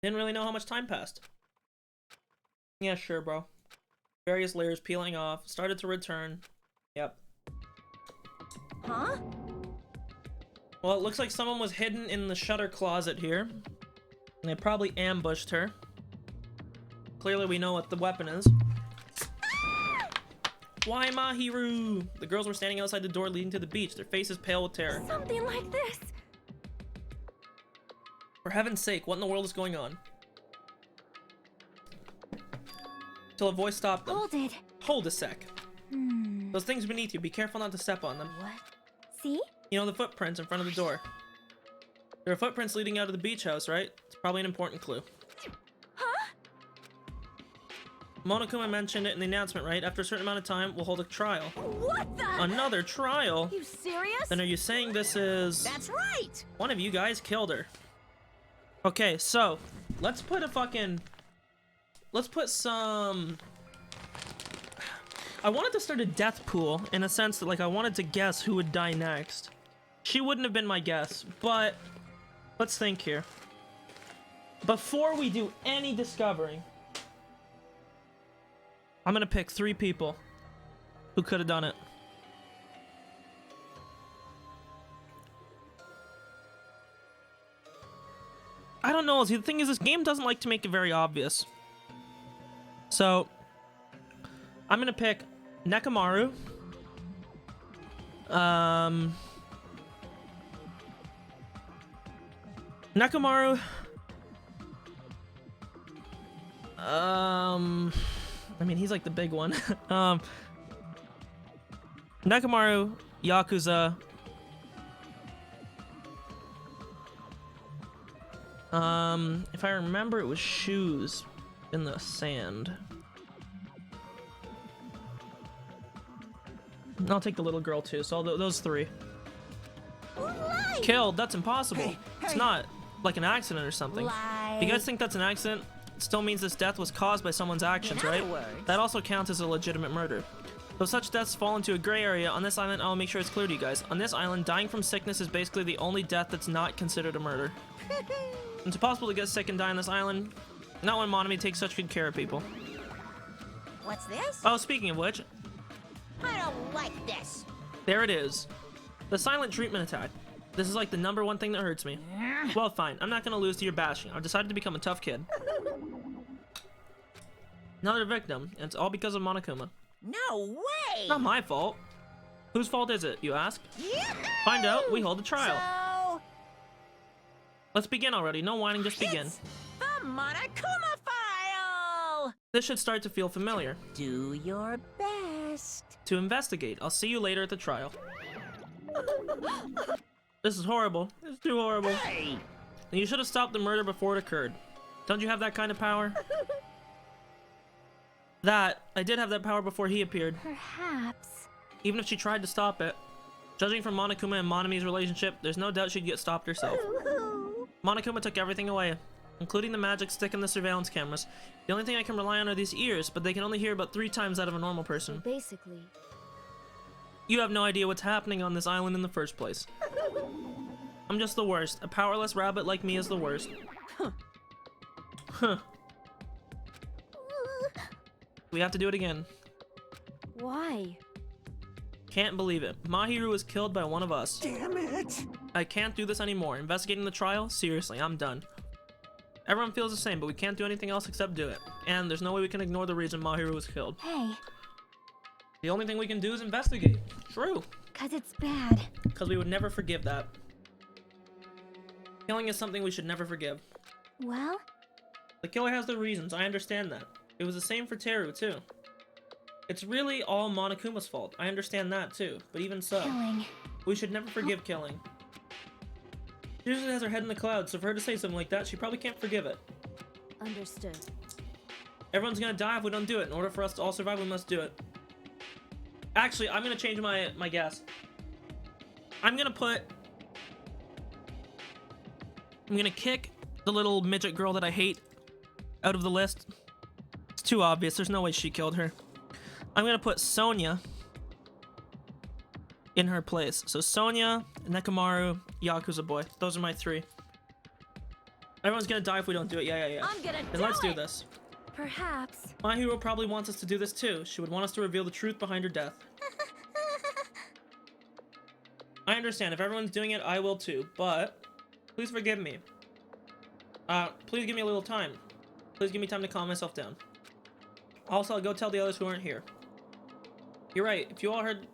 Didn't really know how much time passed. Yeah, sure, bro. Various layers peeling off. Started to return. Yep. Huh? Well, it looks like someone was hidden in the shutter closet here. And they probably ambushed her. Clearly we know what the weapon is. Why Mahiru? The girls were standing outside the door leading to the beach, their faces pale with terror. Something like this. For heaven's sake, what in the world is going on? Till a voice stopped them. Hold it. Hold a sec. Those things beneath you, be careful not to step on them. What? See? You know the footprints in front of the door. There are footprints leading out of the beach house, right? It's probably an important clue. Huh? Monokuma mentioned it in the announcement, right? After a certain amount of time, we'll hold a trial. What the? Another trial? You serious? Then are you saying this is... That's right! One of you guys killed her. Okay, so, let's put a fucking... Let's put some... I wanted to start a death pool, in a sense that, like, I wanted to guess who would die next. She wouldn't have been my guess, but... Let's think here. Before we do any discovering, I'm gonna pick 3 people who could have done it. I don't know. See, the thing is, this game doesn't like to make it very obvious. So, I'm gonna pick Nekomaru. Nekomaru. I mean, he's like the big one. Nekomaru, Yakuza. If I remember, it was shoes in the sand. I'll take the little girl too, so those 3. Killed? That's impossible. It's not like an accident or something. If you guys think that's an accident, it still means this death was caused by someone's actions, right? That also counts as a legitimate murder. Though such deaths fall into a gray area, on this island, I'll make sure it's clear to you guys. On this island, dying from sickness is basically the only death that's not considered a murder. It's impossible to get sick and die on this island. Not when Monami takes such good care of people. What's this? Oh, speaking of which, I don't like this. there it is. The silent treatment attack. This is like the #1 thing that hurts me. Well, fine. I'm not gonna lose to your bashing. I've decided to become a tough kid. Another victim, and it's all because of Monokuma. No way! Not my fault. Whose fault is it, you ask? Yahoo! Find out, we hold a trial. So, Let's begin already. No whining, just begin. it's the Monokuma file! This should start to feel familiar. Do your best. To investigate. I'll see you later at the trial. This is horrible. It's too horrible. Hey! You should have stopped the murder before it occurred. Don't you have that kind of power? I did have that power before he appeared. Perhaps. Even if she tried to stop it. Judging from Monokuma and Monami's relationship, there's no doubt she'd get stopped herself. Monokuma took everything away, including the magic stick and the surveillance cameras. The only thing I can rely on are these ears, but they can only hear about 3 times that of a normal person. Basically, You have no idea what's happening on this island in the first place. I'm just the worst. A powerless rabbit like me is the worst. Huh. We have to do it again. why? Can't believe it. Mahiru was killed by one of us. Damn it! I can't do this anymore. Investigating the trial? Seriously, I'm done. Everyone feels the same, but we can't do anything else except do it. And there's no way we can ignore the reason Mahiru was killed. Hey, The only thing we can do is investigate. True. 'cause it's bad. Because we would never forgive that. Killing is something we should never forgive. Well, The killer has their reasons, I understand that. It was the same for Teru, too. It's really all Monokuma's fault. I understand that, too. But even so, killing. we should never forgive killing. She usually has her head in the clouds, so for her to say something like that, she probably can't forgive it. Understood. Everyone's gonna die if we don't do it. In order for us to all survive, we must do it. Actually, I'm gonna change my guess. I'm gonna kick the little midget girl that I hate out of the list. It's too obvious. There's no way she killed her. I'm gonna put Sonia in her place. So Sonia, Nekomaru, Yakuza boy. Those are my 3. Everyone's gonna die if we don't do it. Yeah. I'm gonna Then do let's do it. this. Perhaps. My hero probably wants us to do this too. She would want us to reveal the truth behind her death. I understand. If everyone's doing it, I will too. But please forgive me. Please give me a little time. Please give me time to calm myself down. Also, I'll go tell the others who aren't here. You're right. If you all heard,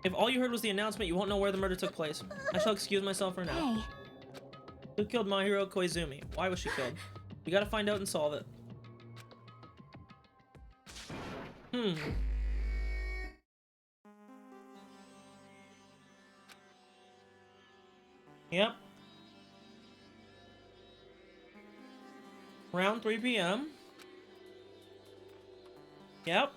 if all you heard was the announcement, you won't know where the murder took place. I shall excuse myself for now. Hey, Who killed Mahiro Koizumi? Why was she killed? We gotta find out and solve it. Yep. Around 3 p.m. Yep.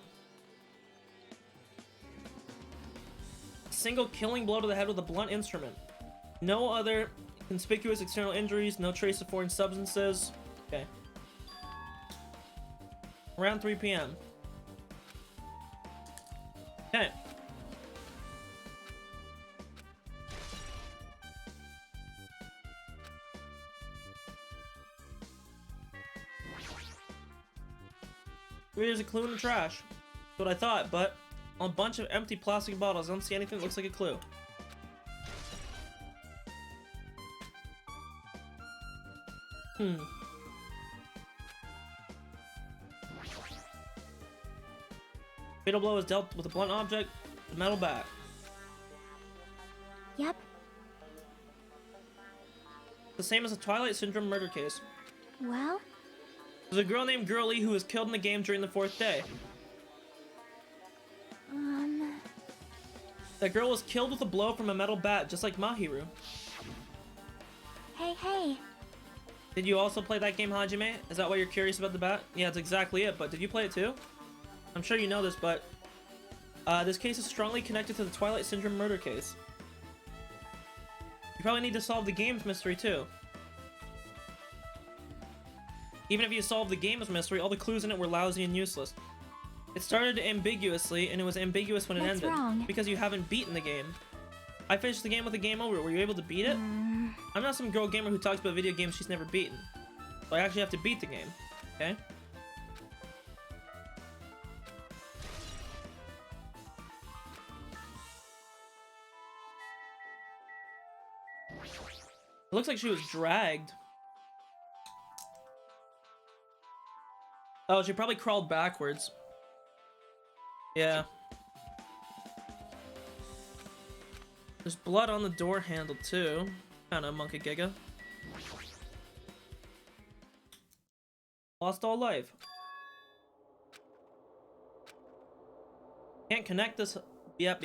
Single killing blow to the head with a blunt instrument. No other conspicuous external injuries, no trace of foreign substances. Okay. Around 3 p.m. Okay. Maybe there's a clue in the trash. That's what I thought, but on a bunch of empty plastic bottles, I don't see anything that looks like a clue. Fatal blow is dealt with a blunt object, a metal bat. Yep. The same as a Twilight Syndrome murder case. Well, There's a girl named Girlie who was killed in the game during the 4th day. That girl was killed with a blow from a metal bat, just like Mahiru. hey. Did you also play that game, Hajime? Is that why you're curious about the bat? Yeah, that's exactly it, but did you play it too? I'm sure you know this, but this case is strongly connected to the Twilight Syndrome murder case. You probably need to solve the game's mystery too. Even if you solve the game's mystery, all the clues in it were lousy and useless. It started ambiguously, and it was ambiguous when it What's ended. wrong? Because you haven't beaten the game. I finished the game with a game over. Were you able to beat it? I'm not some girl gamer who talks about video games she's never beaten. So I actually have to beat the game. Okay? It looks like she was dragged. Oh, she probably crawled backwards. Yeah. There's blood on the door handle too. Kinda monkey giga. Lost all life. Can't connect this. Yep.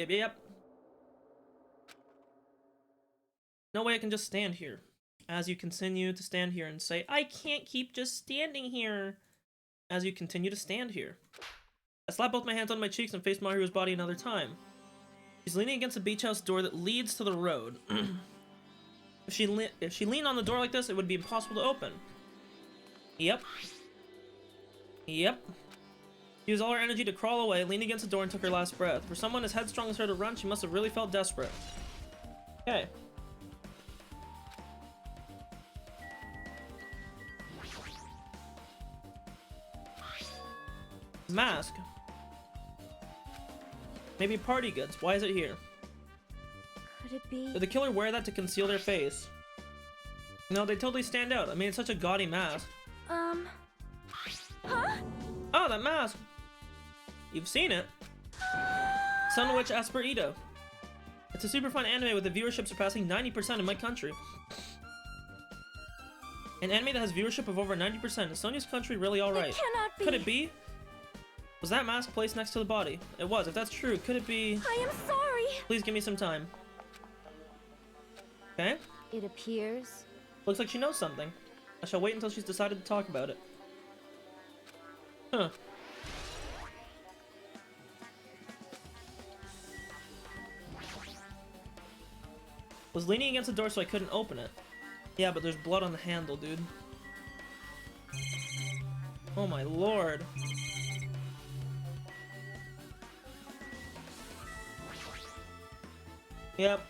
No way I can just stand here. As you continue to stand here and say, I can't keep just standing here. As you continue to stand here. I slap both my hands on my cheeks and face Mahiru's body another time. She's leaning against the beach house door that leads to the road. If she leaned on the door like this, it would be impossible to open. Yep. She used all her energy to crawl away, leaned against the door, and took her last breath. For someone as headstrong as her to run, she must have really felt desperate. Okay. Mask. Maybe party goods. Why is it here? Could it be? Did the killer wear that to conceal their face? No, they totally stand out. I mean, it's such a gaudy mask. Huh? Oh, that mask! You've seen it. Sun Witch Asperito. It's a super fun anime with the viewership surpassing 90% in my country. An anime that has viewership of over 90%. Is Sonia's country really alright? It cannot be. Could it be? Was that mask placed next to the body? It was. If that's true, could it be? I am sorry. Please give me some time. Okay. It appears. Looks like she knows something. I shall wait until she's decided to talk about it. Huh. Was leaning against the door so I couldn't open it. Yeah, but there's blood on the handle, dude. Oh my lord. Yep.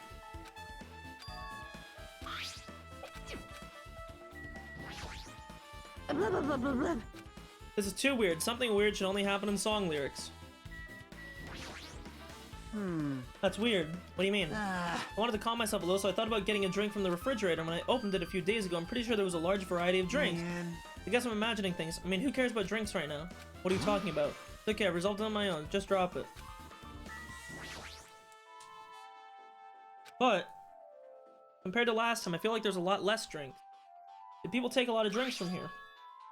This is too weird. Something weird should only happen in song lyrics. That's weird. What do you mean? I wanted to calm myself a little, so I thought about getting a drink from the refrigerator. When I opened it a few days ago, I'm pretty sure there was a large variety of drinks. I guess I'm imagining things. I mean, who cares about drinks right now? What are you talking about? It's okay, I've resolved it on my own. Just drop it. But, compared to last time, I feel like there's a lot less drinks. Do people take a lot of drinks from here?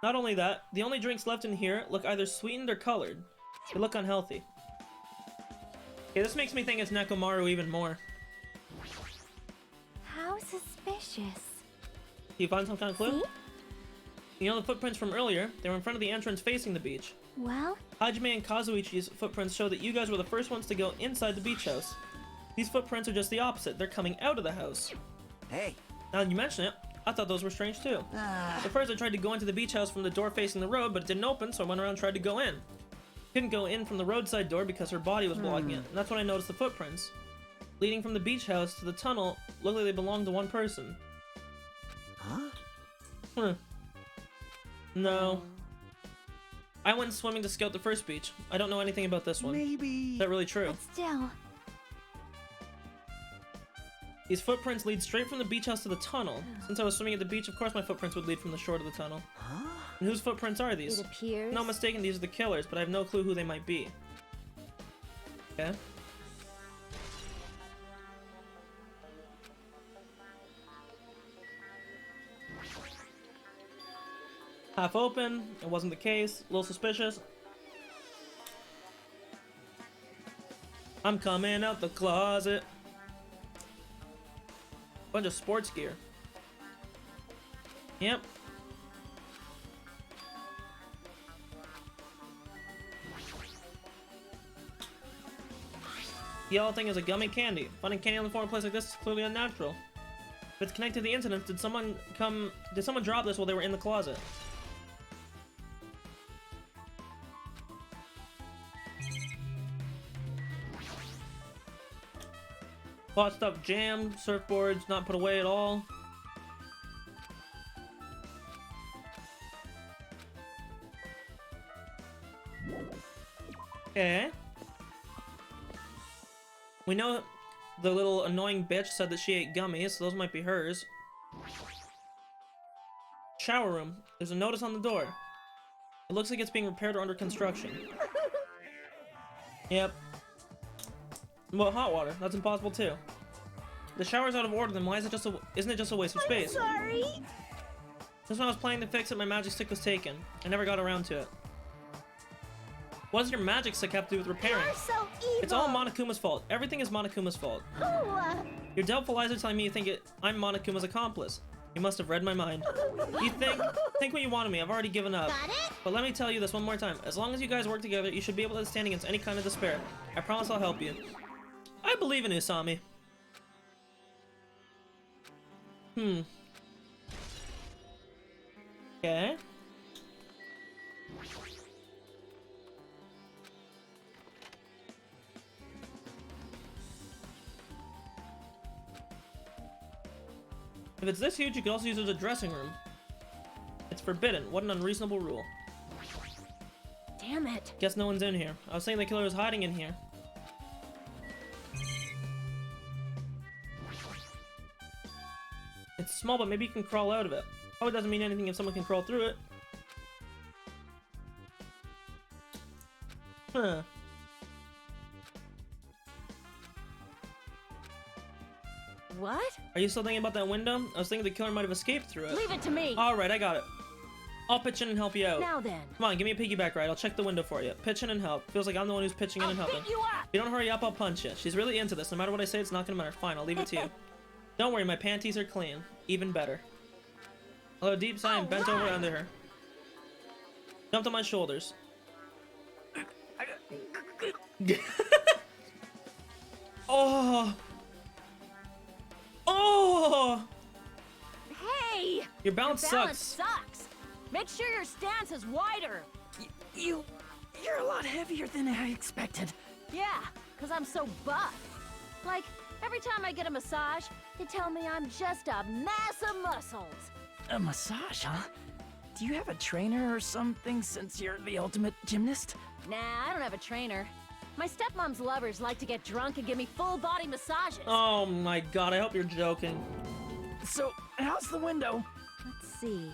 Not only that, the only drinks left in here look either sweetened or colored. They look unhealthy. Okay, this makes me think it's Nekomaru even more. How suspicious. Do you find some kind of clue? See? You know the footprints from earlier? They were in front of the entrance facing the beach. Well, Hajime and Kazuichi's footprints show that you guys were the first ones to go inside the beach house. These footprints are just the opposite. They're coming out of the house. Hey. Now that you mention it, I thought those were strange too. At first I tried to go into the beach house from the door facing the road, but it didn't open, so I went around and tried to go in. Couldn't go in from the roadside door because her body was blocking it, and that's when I noticed the footprints. Leading from the beach house to the tunnel, looked like they belonged to one person. Huh? No. I went swimming to scout the first beach. I don't know anything about this one. Maybe. Is that really true? but still. These footprints lead straight from the beach house to the tunnel. Since I was swimming at the beach, of course my footprints would lead from the shore to the tunnel. Huh? And whose footprints are these? It appears. No mistaken, these are the killers, but I have no clue who they might be. Okay. Half open, it wasn't the case, a little suspicious. I'm coming out the closet. Bunch of sports gear. Yep. The yellow thing is a gummy candy. Finding candy on the floor in a place like this is clearly unnatural. If it's connected to the incident, did someone drop this while they were in the closet? Hot stuff jammed, surfboards not put away at all. Okay. We know the little annoying bitch said that she ate gummies, so those might be hers. Shower room. There's a notice on the door. It looks like it's being repaired or under construction. Yep. Well, hot water. That's impossible too. The shower's out of order, then why is it isn't it just a waste of space? Sorry. Just when I was planning to fix it, my magic stick was taken. I never got around to it. What does your magic stick have to do with repairing? You're so evil. It's all Monokuma's fault. Everything is Monokuma's fault. Your doubtful eyes are telling me you think I'm Monokuma's accomplice. You must have read my mind. You think what you want of me. I've already given up. Got it? But let me tell you this one more time. As long as you guys work together, you should be able to stand against any kind of despair. I promise I'll help you. I believe in Usami. Okay. If it's this huge, you could also use it as a dressing room. It's forbidden. What an unreasonable rule. Damn it. Guess no one's in here. I was saying the killer was hiding in here. It's small, but maybe you can crawl out of it. Probably doesn't mean anything if someone can crawl through it. Huh. What? Are you still thinking about that window? I was thinking the killer might have escaped through it. Leave it to me. Alright, I got it. I'll pitch in and help you out. Now then. Come on, give me a piggyback ride. I'll check the window for you. Pitch in and help. Feels like I'm the one who's pitching in and helping. Beat you up. If you don't hurry up, I'll punch you. She's really into this. No matter what I say, it's not gonna matter. Fine, I'll leave it to you. Don't worry, my panties are clean. Even better. Although deep sigh and bent over under her. Jumped on my shoulders. Oh! Oh! Hey! Your balance Balance sucks. sucks. Make sure your stance is wider. You're a lot heavier than I expected. Yeah, because I'm so buff. Like, every time I get a massage, they tell me I'm just a mass of muscles. A massage, huh? Do you have a trainer or something since you're the ultimate gymnast? Nah, I don't have a trainer. My stepmom's lovers like to get drunk and give me full body massages. Oh my god, I hope you're joking. So, how's the window? Let's see.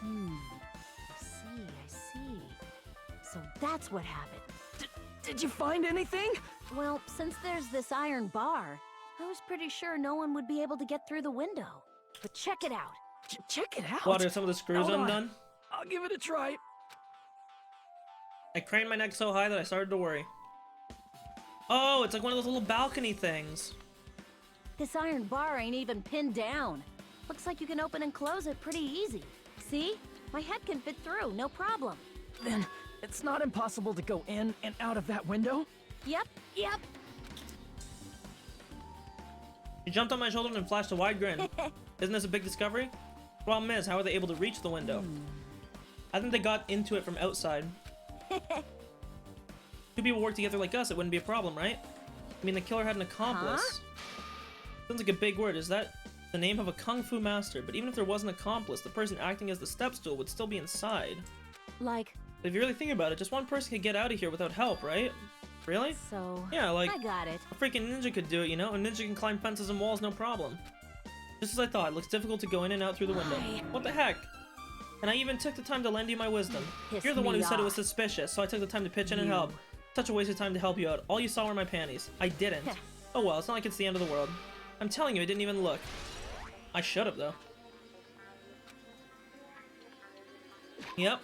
I see. So that's what happened. Did you find anything? Well, since there's this iron bar, I was pretty sure no one would be able to get through the window. But check it out. Check it out. What, are some of the screws Hold on. undone? I'll give it a try. I craned my neck so high that I started to worry. Oh, it's like one of those little balcony things. This iron bar ain't even pinned down. Looks like you can open and close it pretty easy. See? My head can fit through, no problem. Then it's not impossible to go in and out of that window? Yep. She jumped on my shoulder and flashed a wide grin. Isn't this a big discovery? Problem is, how are they able to reach the window? I think they got into it from outside. Two people work together like us, it wouldn't be a problem, right? I mean, the killer had an accomplice. Sounds like a big word. Is that the name of a kung fu master? But even if there was an accomplice, the person acting as the step stool would still be inside. Like, If you really think about it, just one person could get out of here without help, right? Really? so... Yeah, like, I got it. a freaking ninja could do it, you know? A ninja can climb fences and walls, no problem. Just as I thought, it looks difficult to go in and out through the window. What the heck? And I even took the time to lend you my wisdom. Pissed You're the one who me said it was off. suspicious, so I took the time to pitch in and help. Such a waste of time to help you out. All you saw were my panties. I didn't. Oh well, it's not like it's the end of the world. I'm telling you, I didn't even look. I should have, though. Yep.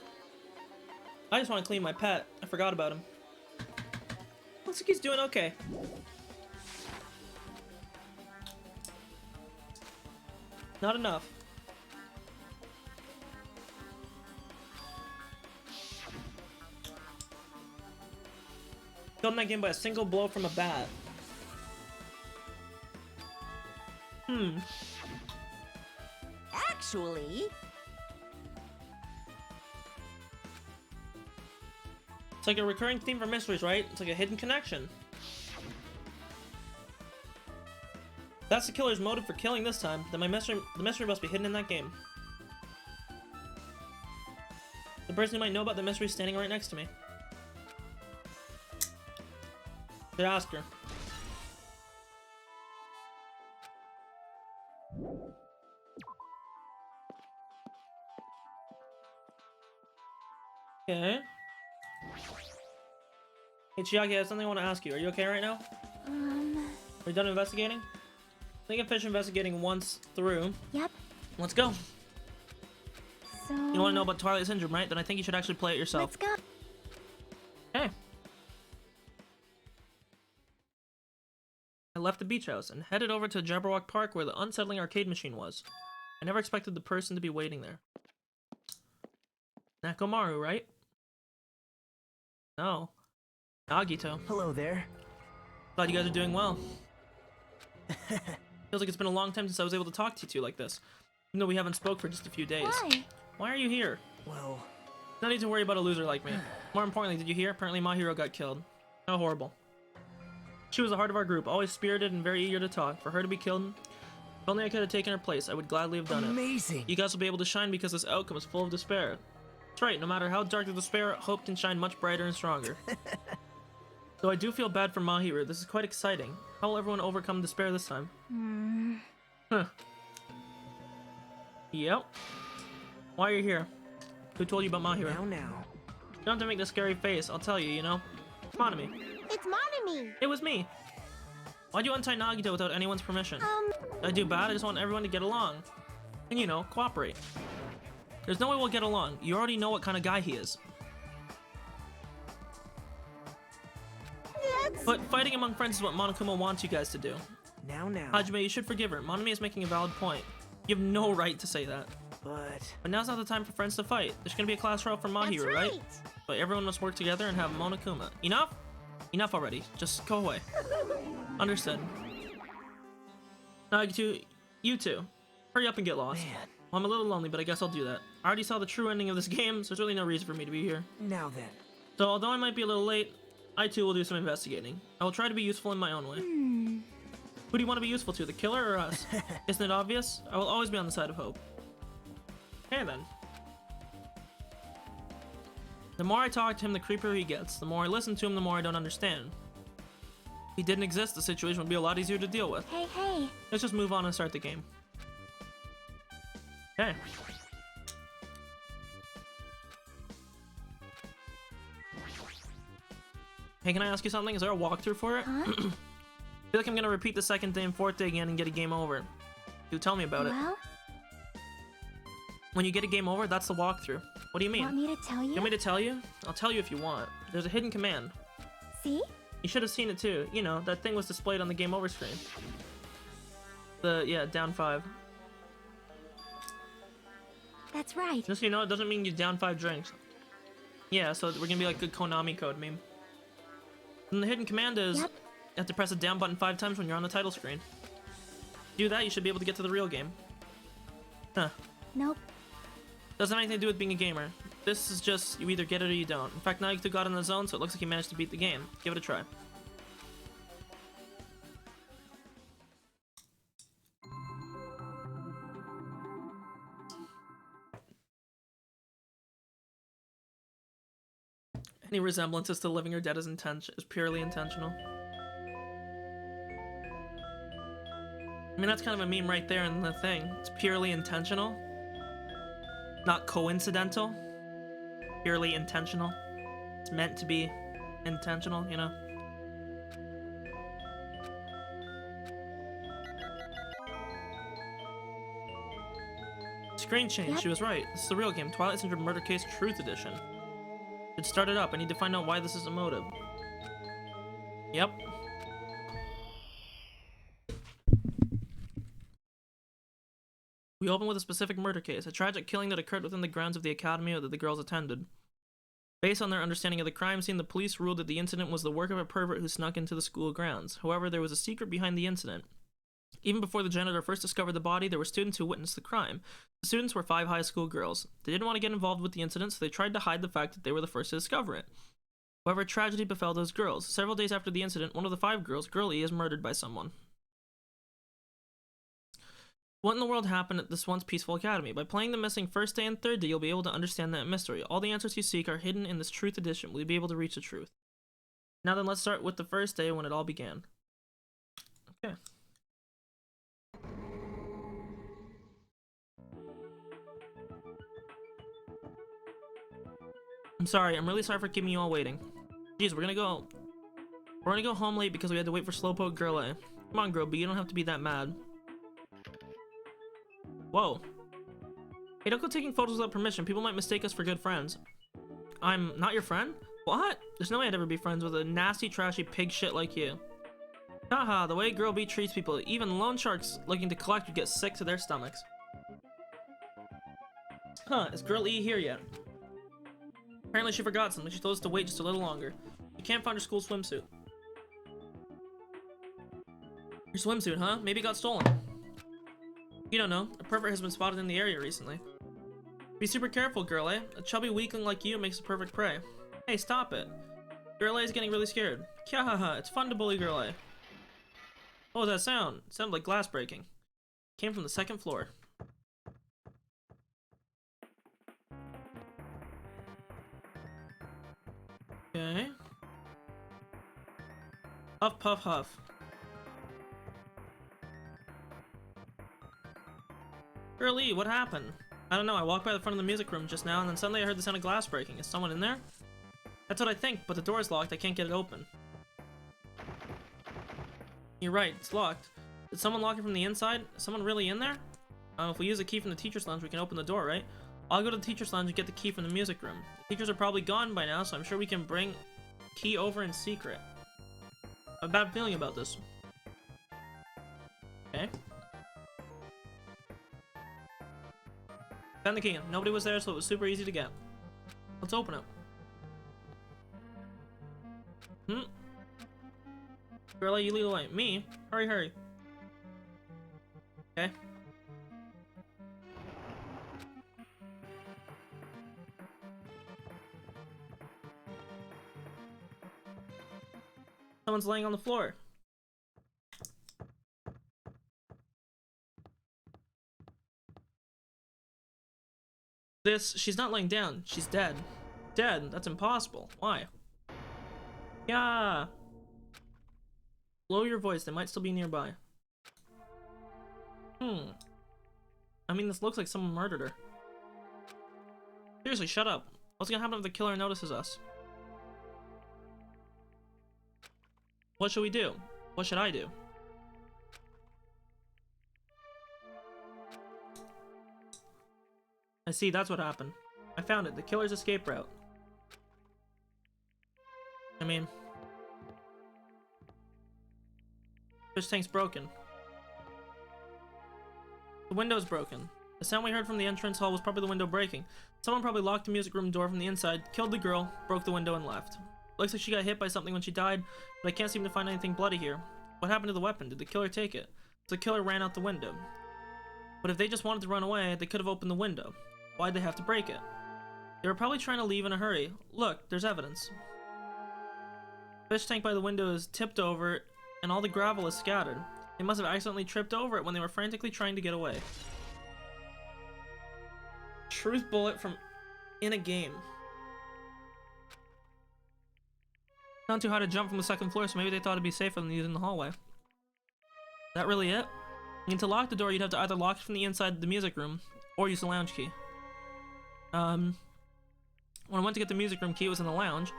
I just want to clean my pet. I forgot about him. Looks like he's doing okay. Not enough. Killed in that game by a single blow from a bat. Actually... It's like a recurring theme for mysteries, right? It's like a hidden connection. That's the killer's motive for killing this time. Then the mystery must be hidden in that game. The person who might know about the mystery is standing right next to me. Should ask her. Okay. Hey Chiaki, I have something I want to ask you. Are you okay right now? Are you done investigating? I think I finished investigating once through. Yep. Let's go. So... You want to know about Twilight Syndrome, right? Then I think you should actually play it yourself. Let's go. Okay. I left the beach house and headed over to Jabberwock Park where the unsettling arcade machine was. I never expected the person to be waiting there. Nakomaru, right? No. Nagito. Hello there. Glad you guys are doing well. Feels like it's been a long time since I was able to talk to you two like this. Even though we haven't spoke for just a few days. Why? Why are you here? Well, No need to worry about a loser like me. More importantly, did you hear? Apparently my hero got killed. How horrible. She was the heart of our group, always spirited and very eager to talk. For her to be killed, if only I could have taken her place, I would gladly have done it. amazing. You guys will be able to shine because this outcome is full of despair. That's right, no matter how dark the despair, hope can shine much brighter and stronger. Though I do feel bad for Mahiru, this is quite exciting. How will everyone overcome despair this time? Huh. Yep. Why are you here? Who told you about Mahiru? Now. You don't have to make the scary face, I'll tell you, you know? Monami. It's Monami. It was me. Why'd you untie Nagito without anyone's permission? Did I do bad? I just want everyone to get along. And you know, cooperate. There's no way we'll get along. You already know what kind of guy he is. But fighting among friends is what Monokuma wants you guys to do. Now. Hajime, you should forgive her. Monami is making a valid point. You have no right to say that. But now's not the time for friends to fight. There's gonna be a class trial for Mahiru, That's right? But everyone must work together and have Monokuma. Enough? Enough already. Just go away. Understood. Nagito, you two. Hurry up and get lost. Man. Well, I'm a little lonely, but I guess I'll do that. I already saw the true ending of this game, so there's really no reason for me to be here. Now then. So, although I might be a little late, I too will do some investigating. I will try to be useful in my own way. Who do you want to be useful to, the killer or us? Isn't it obvious? I will always be on the side of hope. Okay then. The more I talk to him, the creepier he gets. The more I listen to him, the more I don't understand. If he didn't exist, the situation would be a lot easier to deal with. Hey. Let's just move on and start the game. Okay. Hey, can I ask you something? Is there a walkthrough for it? Huh? I feel like I'm gonna repeat the second day and fourth day again and get a game over. Do tell me about it. Well, When you get a game over, that's the walkthrough. What do you mean? Want me to tell you? You want me to tell you? I'll tell you if you want. There's a hidden command. See? You should have seen it too. You know, that thing was displayed on the game over screen. Yeah, down 5. That's right. Just so you know, it doesn't mean you down 5 drinks. Yeah, so we're gonna be like good Konami code meme. And the hidden command is, Yep. you have to press the down button 5 times when you're on the title screen. Do that, you should be able to get to the real game. Huh. Nope. Doesn't have anything to do with being a gamer. This is just, you either get it or you don't. In fact, now you got in the zone, so it looks like you managed to beat the game. Give it a try. Any resemblances to living or dead is purely intentional. I mean, that's kind of a meme right there in the thing. It's purely intentional. Not coincidental. Purely intentional. It's meant to be intentional, you know? Screen change, Yep. she was right. This is the real game. Twilight Syndrome Murder Case Truth Edition. Should start it up. I need to find out why this is a motive. Yep. We open with a specific murder case, a tragic killing that occurred within the grounds of the academy that the girls attended. Based on their understanding of the crime scene, the police ruled that the incident was the work of a pervert who snuck into the school grounds. However, there was a secret behind the incident. Even before the janitor first discovered the body, there were students who witnessed the crime. The students were 5 high school girls. They didn't want to get involved with the incident, so they tried to hide the fact that they were the first to discover it. However, tragedy befell those girls. Several days after the incident, one of the 5 girls, Girl E, is murdered by someone. What in the world happened at this once peaceful academy? By playing the missing first day and third day, you'll be able to understand that mystery. All the answers you seek are hidden in this truth edition. Will you be able to reach the truth? Now then, let's start with the first day when it all began. Okay. I'm sorry, I'm really sorry for keeping you all waiting. Jeez, we're gonna go home late because we had to wait for Slowpoke Girl A. Come on, Girl B, you don't have to be that mad. Whoa. Hey, don't go taking photos without permission. People might mistake us for good friends. I'm not your friend? What? There's no way I'd ever be friends with a nasty, trashy pig shit like you. Haha, the way Girl B treats people, even loan sharks looking to collect would get sick to their stomachs. Huh, is Girl E here yet? Apparently she forgot something. She told us to wait just a little longer. You can't find her school swimsuit. Your swimsuit, huh? Maybe it got stolen. You don't know. A pervert has been spotted in the area recently. Be super careful, Girl A. A chubby weakling like you makes a perfect prey. Hey, stop it. Girl A is getting really scared. Kyahaha, it's fun to bully Girl A. What was that sound? It sounded like glass breaking. It came from the 2nd floor. Okay. Huff, puff, huff. Girlie, what happened? I don't know, I walked by the front of the music room just now and then suddenly I heard the sound of glass breaking. Is someone in there? That's what I think, but the door is locked. I can't get it open. You're right, it's locked. Did someone lock it from the inside? Is someone really in there? If we use a key from the teacher's lounge, we can open the door, right? I'll go to the teacher's lounge and get the key from the music room. The teachers are probably gone by now, so I'm sure we can bring key over in secret. I have a bad feeling about this. Okay. Found the key. Nobody was there, so it was super easy to get. Let's open it. Girl, you lead the way. Me? Hurry, hurry. Okay. Someone's laying on the floor. She's not laying down. She's dead. Dead? That's impossible. Why? Yeah. Lower your voice. They might still be nearby. I mean, this looks like someone murdered her. Seriously, shut up. What's gonna happen if the killer notices us? What should we do? What should I do? see, that's what happened. I found it. The killer's escape route. I mean... Fish tank's broken. The window's broken. The sound we heard from the entrance hall was probably the window breaking. Someone probably locked the music room door from the inside, killed the girl, broke the window, and left. Looks like she got hit by something when she died, but I can't seem to find anything bloody here. What happened to the weapon? Did the killer take it? So the killer ran out the window. But if they just wanted to run away, they could have opened the window. Why'd they have to break it? They were probably trying to leave in a hurry. Look, there's evidence. Fish tank by the window is tipped over, and all the gravel is scattered. They must have accidentally tripped over it when they were frantically trying to get away. Truth bullet from in a game. Not too high to jump from the second floor, so maybe they thought it'd be safer than using the hallway. Is that really it? And to lock the door, you'd have to either lock it from the inside of the music room, or use the lounge key. When I went to get the music room key, it was in the lounge.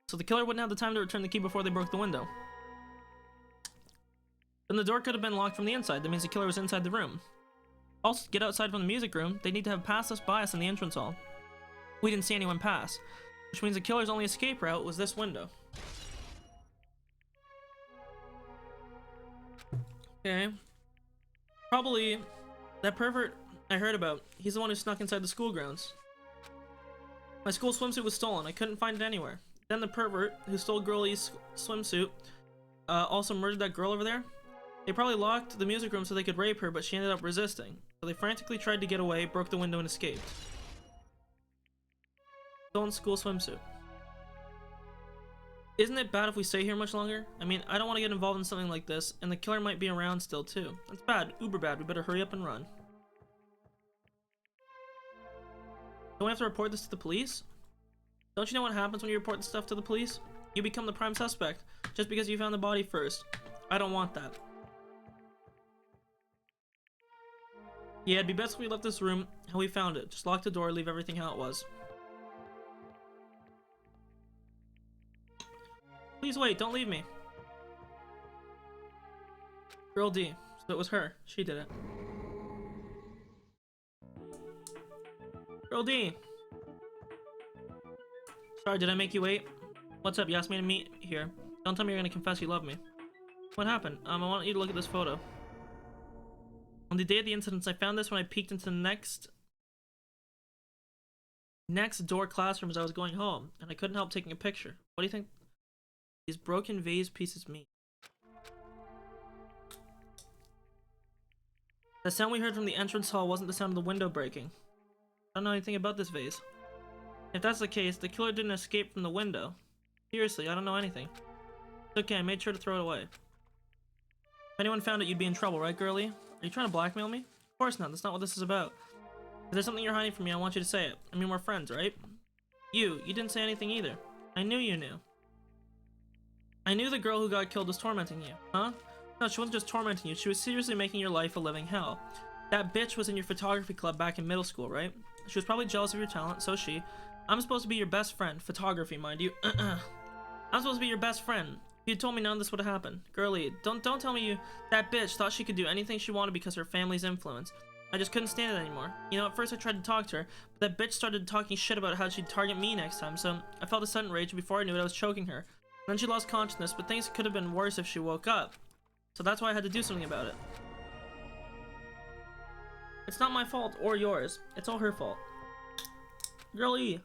So the killer wouldn't have the time to return the key before they broke the window. Then the door could have been locked from the inside. That means the killer was inside the room. Also, to get outside from the music room, they need to have passed us by us in the entrance hall. We didn't see anyone pass, which means the killer's only escape route was this window. Okay. Probably that pervert I heard about. He's the one who snuck inside the school grounds. My school swimsuit was stolen. I couldn't find it anywhere. Then the pervert who stole Girlie's swimsuit also murdered that girl over there. They probably locked the music room so they could rape her, but she ended up resisting. So they frantically tried to get away, broke the window, and escaped. Stolen school swimsuit. Isn't it bad if we stay here much longer? I mean, I don't want to get involved in something like this, and the killer might be around still too. That's bad, uber bad. We better hurry up and run. Don't we have to report this to the police? Don't you know what happens when you report this stuff to the police? You become the prime suspect, just because you found the body first. I don't want that. Yeah, it'd be best if we left this room how we found it. Just lock the door, leave everything how it was. Please wait, don't leave me. Girl D. So it was her. She did it. Girl D. Sorry, did I make you wait? What's up? You asked me to meet here. Don't tell me you're gonna confess you love me. What happened? I want you to look at this photo. On the day of the incidents, I found this when I peeked into the next door classroom as I was going home, and I couldn't help taking a picture. What do you think these broken vase pieces mean? The sound we heard from the entrance hall wasn't the sound of the window breaking. I don't know anything about this vase. If that's the case, the killer didn't escape from the window. Seriously, I don't know anything. It's okay, I made sure to throw it away. If anyone found it, you'd be in trouble, right, girlie? Are you trying to blackmail me? Of course not, that's not what this is about. If there's something you're hiding from me, I want you to say it. I mean, we're friends, right? You didn't say anything either. I knew you knew. I knew the girl who got killed was tormenting you, huh? No, she wasn't just tormenting you, she was seriously making your life a living hell. That bitch was in your photography club back in middle school, right? She was probably jealous of your talent, so she. I'm supposed to be your best friend. Photography, mind you. I'm supposed to be your best friend. If you told me none of this would have happened. Girlie, don't tell me that bitch thought she could do anything she wanted because of her family's influence. I just couldn't stand it anymore. You know, at first I tried to talk to her, but that bitch started talking shit about how she'd target me next time, so I felt a sudden rage. Before I knew it, I was choking her. Then she lost consciousness, but things could have been worse if she woke up. So that's why I had to do something about it. It's not my fault or yours. It's all her fault. Girlie.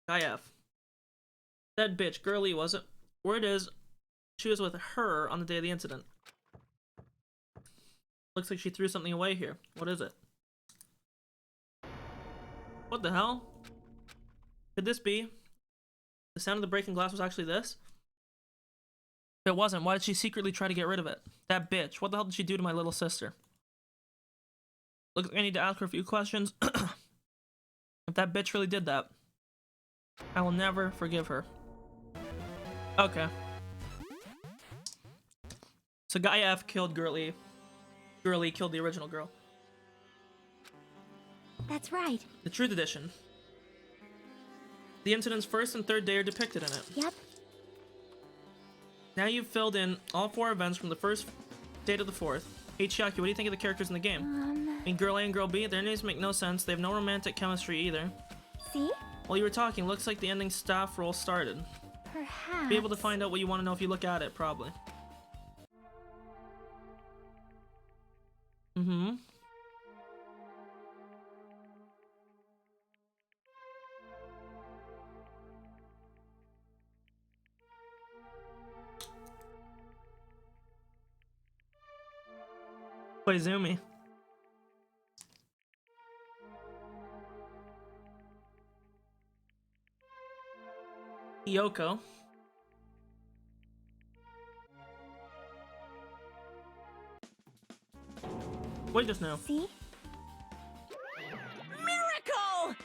IF. That bitch, Girlie, was it? Word is, she was with her on the day of the incident. Looks like she threw something away here. What is it? What the hell? Could this be? The sound of the breaking glass was actually this? If it wasn't, why did she secretly try to get rid of it? That bitch, what the hell did she do to my little sister? Looks like I need to ask her a few questions. If that bitch really did that, I will never forgive her. Okay. So Guy F killed Girlie. Girlie killed the original girl. That's right. The Truth Edition. The incident's first and third day are depicted in it. Yep. Now you've filled in all 4 events from the first day to the 4th. Hey Chiaki, what do you think of the characters in the game? I mean, Girl A and Girl B, their names make no sense. They have no romantic chemistry either. See? While you were talking, looks like the ending staff roll started. Perhaps. Be able to find out what you want to know if you look at it, probably. Mm-hmm. Koizumi. Yoko. Wait just now. See? Miracle!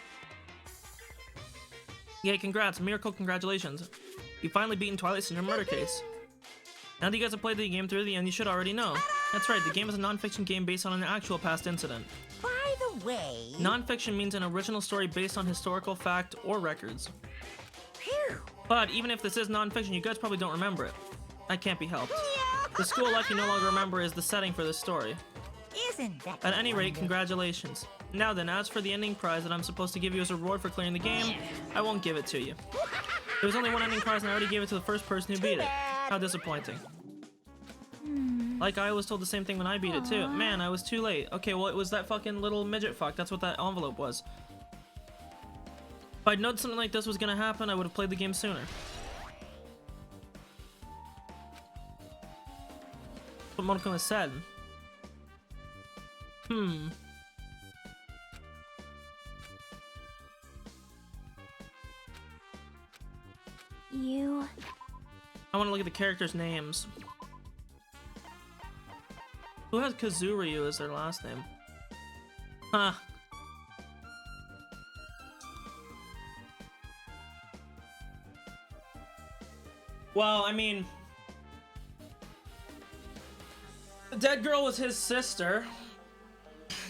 Yay, congrats. Miracle, congratulations. You finally beaten Twilight Syndrome murder case. Now that you guys have played the game through the end, you should already know. That's right, the game is a non-fiction game based on an actual past incident. By the way... Non-fiction means an original story based on historical fact or records. Phew. But even if this is non-fiction, you guys probably don't remember it. That can't be helped. The school life you no longer remember is the setting for this story. Isn't that At any rate, wonderful? congratulations. Now then, as for the ending prize that I'm supposed to give you as a reward for clearing the game, I won't give it to you. There was only one ending prize and I already gave it to the first person who beat it. How disappointing. Like, I was told the same thing when I beat it too. Man, I was too late. Okay, well, it was that fucking little midget fuck. That's what that envelope was. If I'd known something like this was gonna happen, I would have played the game sooner. That's what Monokuma said. You... I want to look at the characters' names. Who has Kazuryu as their last name? Huh. Well, I mean... The dead girl was his sister.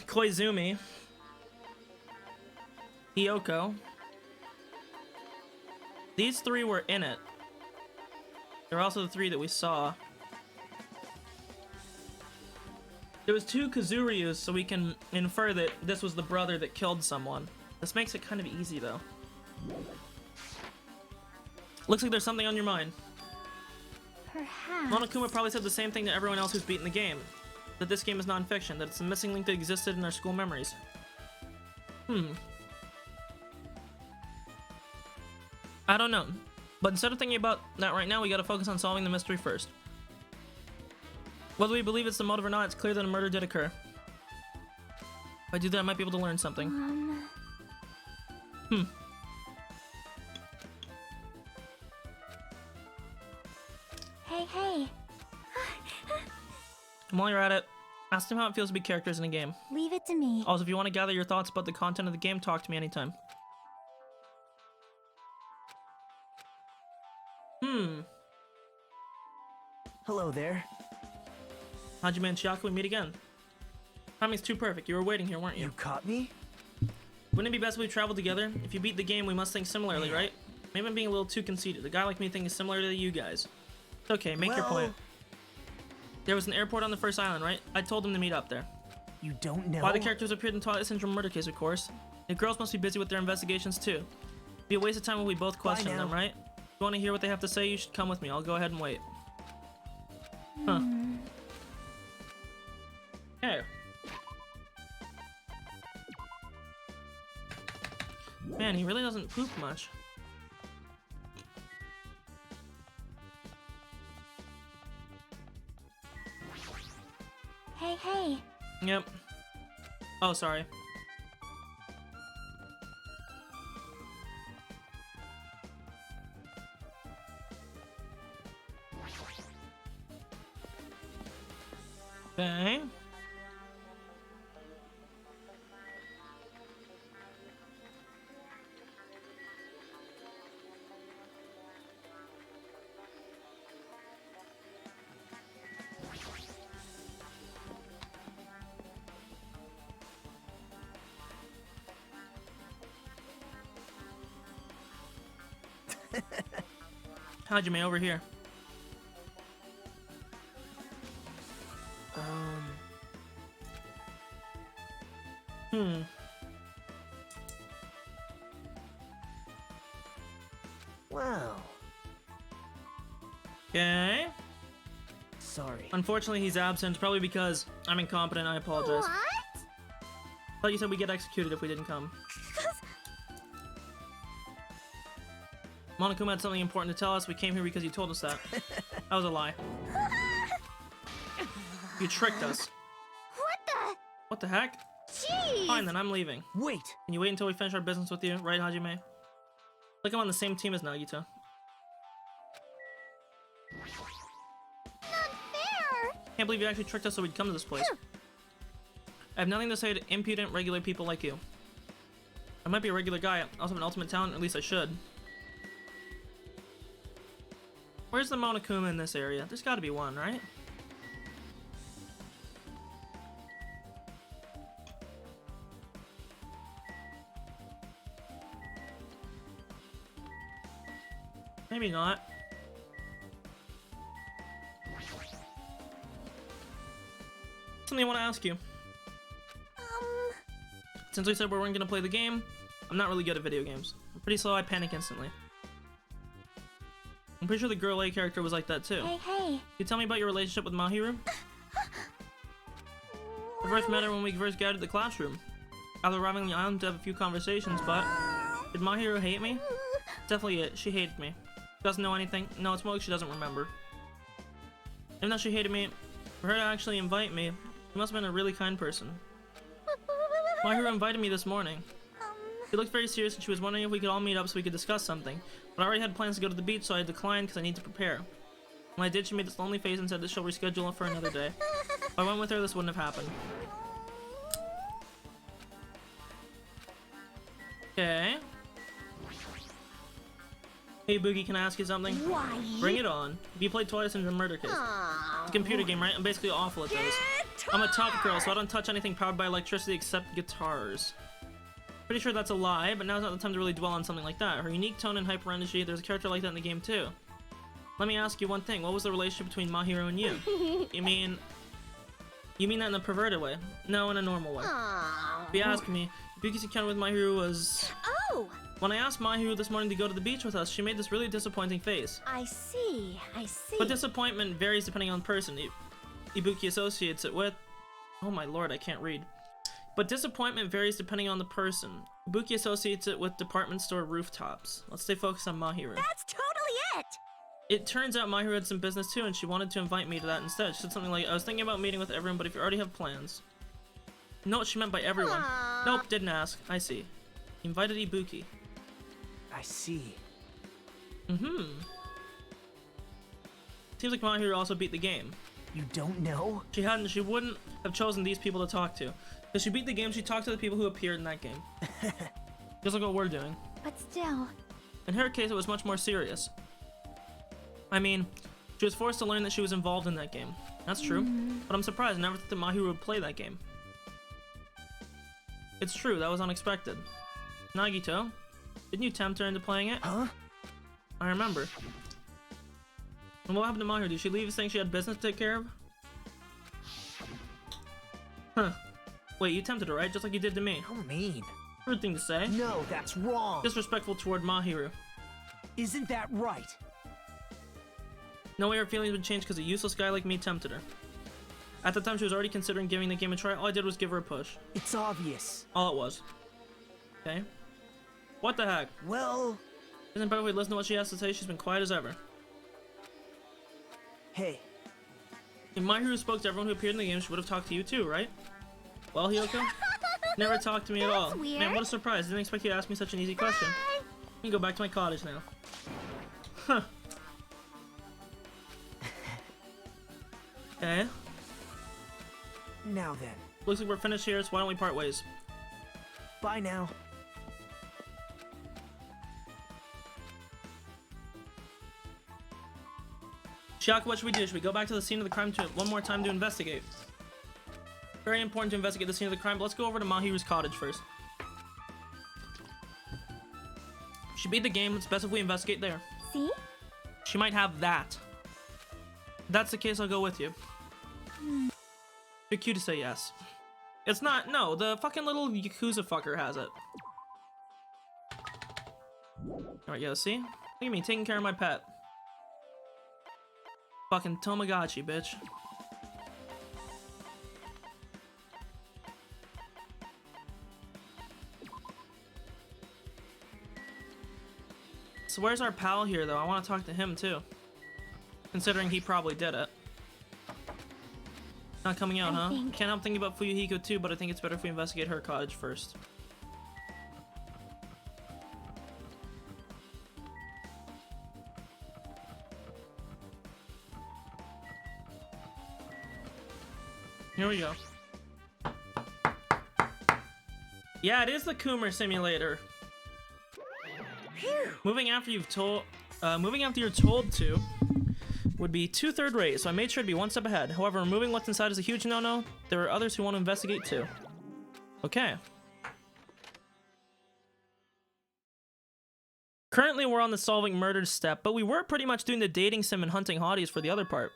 Koizumi. Hiyoko. These 3 were in it. They're also the 3 that we saw. There was 2 Kazuryus, so we can infer that this was the brother that killed someone. This makes it kind of easy, though. Looks like there's something on your mind. Perhaps... Monokuma probably said the same thing to everyone else who's beaten the game. That this game is non-fiction, that it's a missing link that existed in our school memories. I don't know. But instead of thinking about that right now, we gotta focus on solving the mystery first. Whether we believe it's the motive or not, it's clear that a murder did occur. If I do that, I might be able to learn something. Hey. And while you're at it, ask them how it feels to be characters in a game. Leave it to me. Also, if you want to gather your thoughts about the content of the game, talk to me anytime. Hello there. Hajime and Chiaki, we meet again. Timing's too perfect. You were waiting here, weren't you? You caught me? Wouldn't it be best if we traveled together? If you beat the game, we must think similarly, right? Maybe I'm being a little too conceited. A guy like me thinking similar to you guys. It's okay, make your point. There was an airport on the first island, right? I told them to meet up there. You don't know? Why the characters appeared in Twilight Syndrome murder case, of course. The girls must be busy with their investigations, too. Be a waste of time if we both question them, right? If you want to hear what they have to say, you should come with me. I'll go ahead and wait. Huh. Hey. Man, he really doesn't poop much. Hey. Yep. Oh, sorry. Okay. Hajime, over here. Well, Okay. sorry. Unfortunately, he's absent, probably because I'm incompetent. I apologize. What? Thought you said we get executed if we didn't come. Monokuma had something important to tell us. We came here because you told us that. That was a lie. You tricked us. What the? What the heck? Jeez! Fine then, I'm leaving. Wait! Can you wait until we finish our business with you, right, Hajime? Like I'm on the same team as Nagito. Not fair! Can't believe you actually tricked us so we'd come to this place. I have nothing to say to impudent, regular people like you. I might be a regular guy. I also have an ultimate talent, or at least I should. Where's the Monokuma in this area? There's gotta be one, right? Maybe not. Something I want to ask you. Since we said we weren't gonna play the game, I'm not really good at video games. I'm pretty slow, I panic instantly. I'm pretty sure the Girl A character was like that too. Hey, hey. Can you tell me about your relationship with Mahiru? I first met her when we first gathered the classroom. After arriving on the island to have a few conversations, but... Did Mahiru hate me? Definitely it. She hated me. Doesn't know anything. No, it's more like she doesn't remember. Even though she hated me, for her to actually invite me, she must have been a really kind person. Mahiru invited me this morning. She looked very serious and she was wondering if we could all meet up so we could discuss something. But I already had plans to go to the beach, so I declined because I need to prepare. When I did, she made this lonely face and said that she'll reschedule it for another day. If I went with her, this wouldn't have happened. Okay. Hey Boogie, can I ask you something? Why? Bring it on. Have you played Twilight Syndrome Murder Case? It's a computer game, right? I'm basically awful at those. I'm a tough girl, so I don't touch anything powered by electricity except guitars. Pretty sure that's a lie, but now's not the time to really dwell on something like that. Her unique tone and hyper energy, there's a character like that in the game too. Let me ask you one thing. What was the relationship between Mahiru and you? You mean that in a perverted way? No, in a normal way. If you ask me, Yuki's encounter with Mahiru was... Oh! When I asked Mahiru this morning to go to the beach with us, she made this really disappointing face. I see. But disappointment varies depending on the person Ibuki associates it with. Oh my lord, I can't read. But disappointment varies depending on the person. Ibuki associates it with department store rooftops. Let's stay focused on Mahiru. That's totally it! It turns out Mahiru had some business too, and she wanted to invite me to that instead. She said something like, I was thinking about meeting with everyone, but if you already have plans. You know what she meant by everyone? Nope, didn't ask. I see. He invited Ibuki. I see. Seems like Mahiru also beat the game. You don't know? She hadn't, she wouldn't have chosen these people to talk to. Because she beat the game, she talked to the people who appeared in that game. Just like what we're doing. But still... In her case, it was much more serious. I mean, she was forced to learn that she was involved in that game. That's true. But I'm surprised, I never thought that Mahiru would play that game. It's true, that was unexpected. Nagito, didn't you tempt her into playing it? Huh? I remember. And what happened to Mahiru? Did she leave saying she had business to take care of? Huh. Wait, you tempted her, right? Just like you did to me. How mean. Rude thing to say. No, that's wrong. Disrespectful toward Mahiru. Isn't that right? No way her feelings would change because a useless guy like me tempted her. At the time, she was already considering giving the game a try. All I did was give her a push. It's obvious. All it was. Okay. What the heck? Well... Isn't it better if we listen to what she has to say? She's been quiet as ever. Hey. If Mahiru spoke to everyone who appeared in the game, she would have talked to you too, right? Well, Hyoko? Never talked to me at all. Weird. Man, what a surprise. Didn't expect you to ask me such an easy question. Bye. I can go back to my cottage now. Huh. Okay. Now then. Looks like we're finished here, so why don't we part ways? Bye now. Chiaki, what should we do? Should we go back to the scene of the crime one more time to investigate? Very important to investigate the scene of the crime, but let's go over to Mahiru's cottage first. She beat the game, it's best if we investigate there. See? She might have that. If that's the case, I'll go with you. You're cute to say yes. It's not. No, the fucking little Yakuza fucker has it. Alright, yo, see? Look at me taking care of my pet. Fucking Tamagotchi, bitch. So where's our pal here, though? I want to talk to him, too. Considering he probably did it. Not coming out, huh? Can't help thinking about Fuyuhiko, too, but I think it's better if we investigate her cottage first. Here we go. Yeah, it is the Coomer simulator. Moving after you're told to would be 2/3 rate, so I made sure to be one step ahead. However, removing what's inside is a huge no-no. There are others who want to investigate too. Okay. Currently, we're on the solving murders step, but we were pretty much doing the dating sim and hunting hotties for the other part.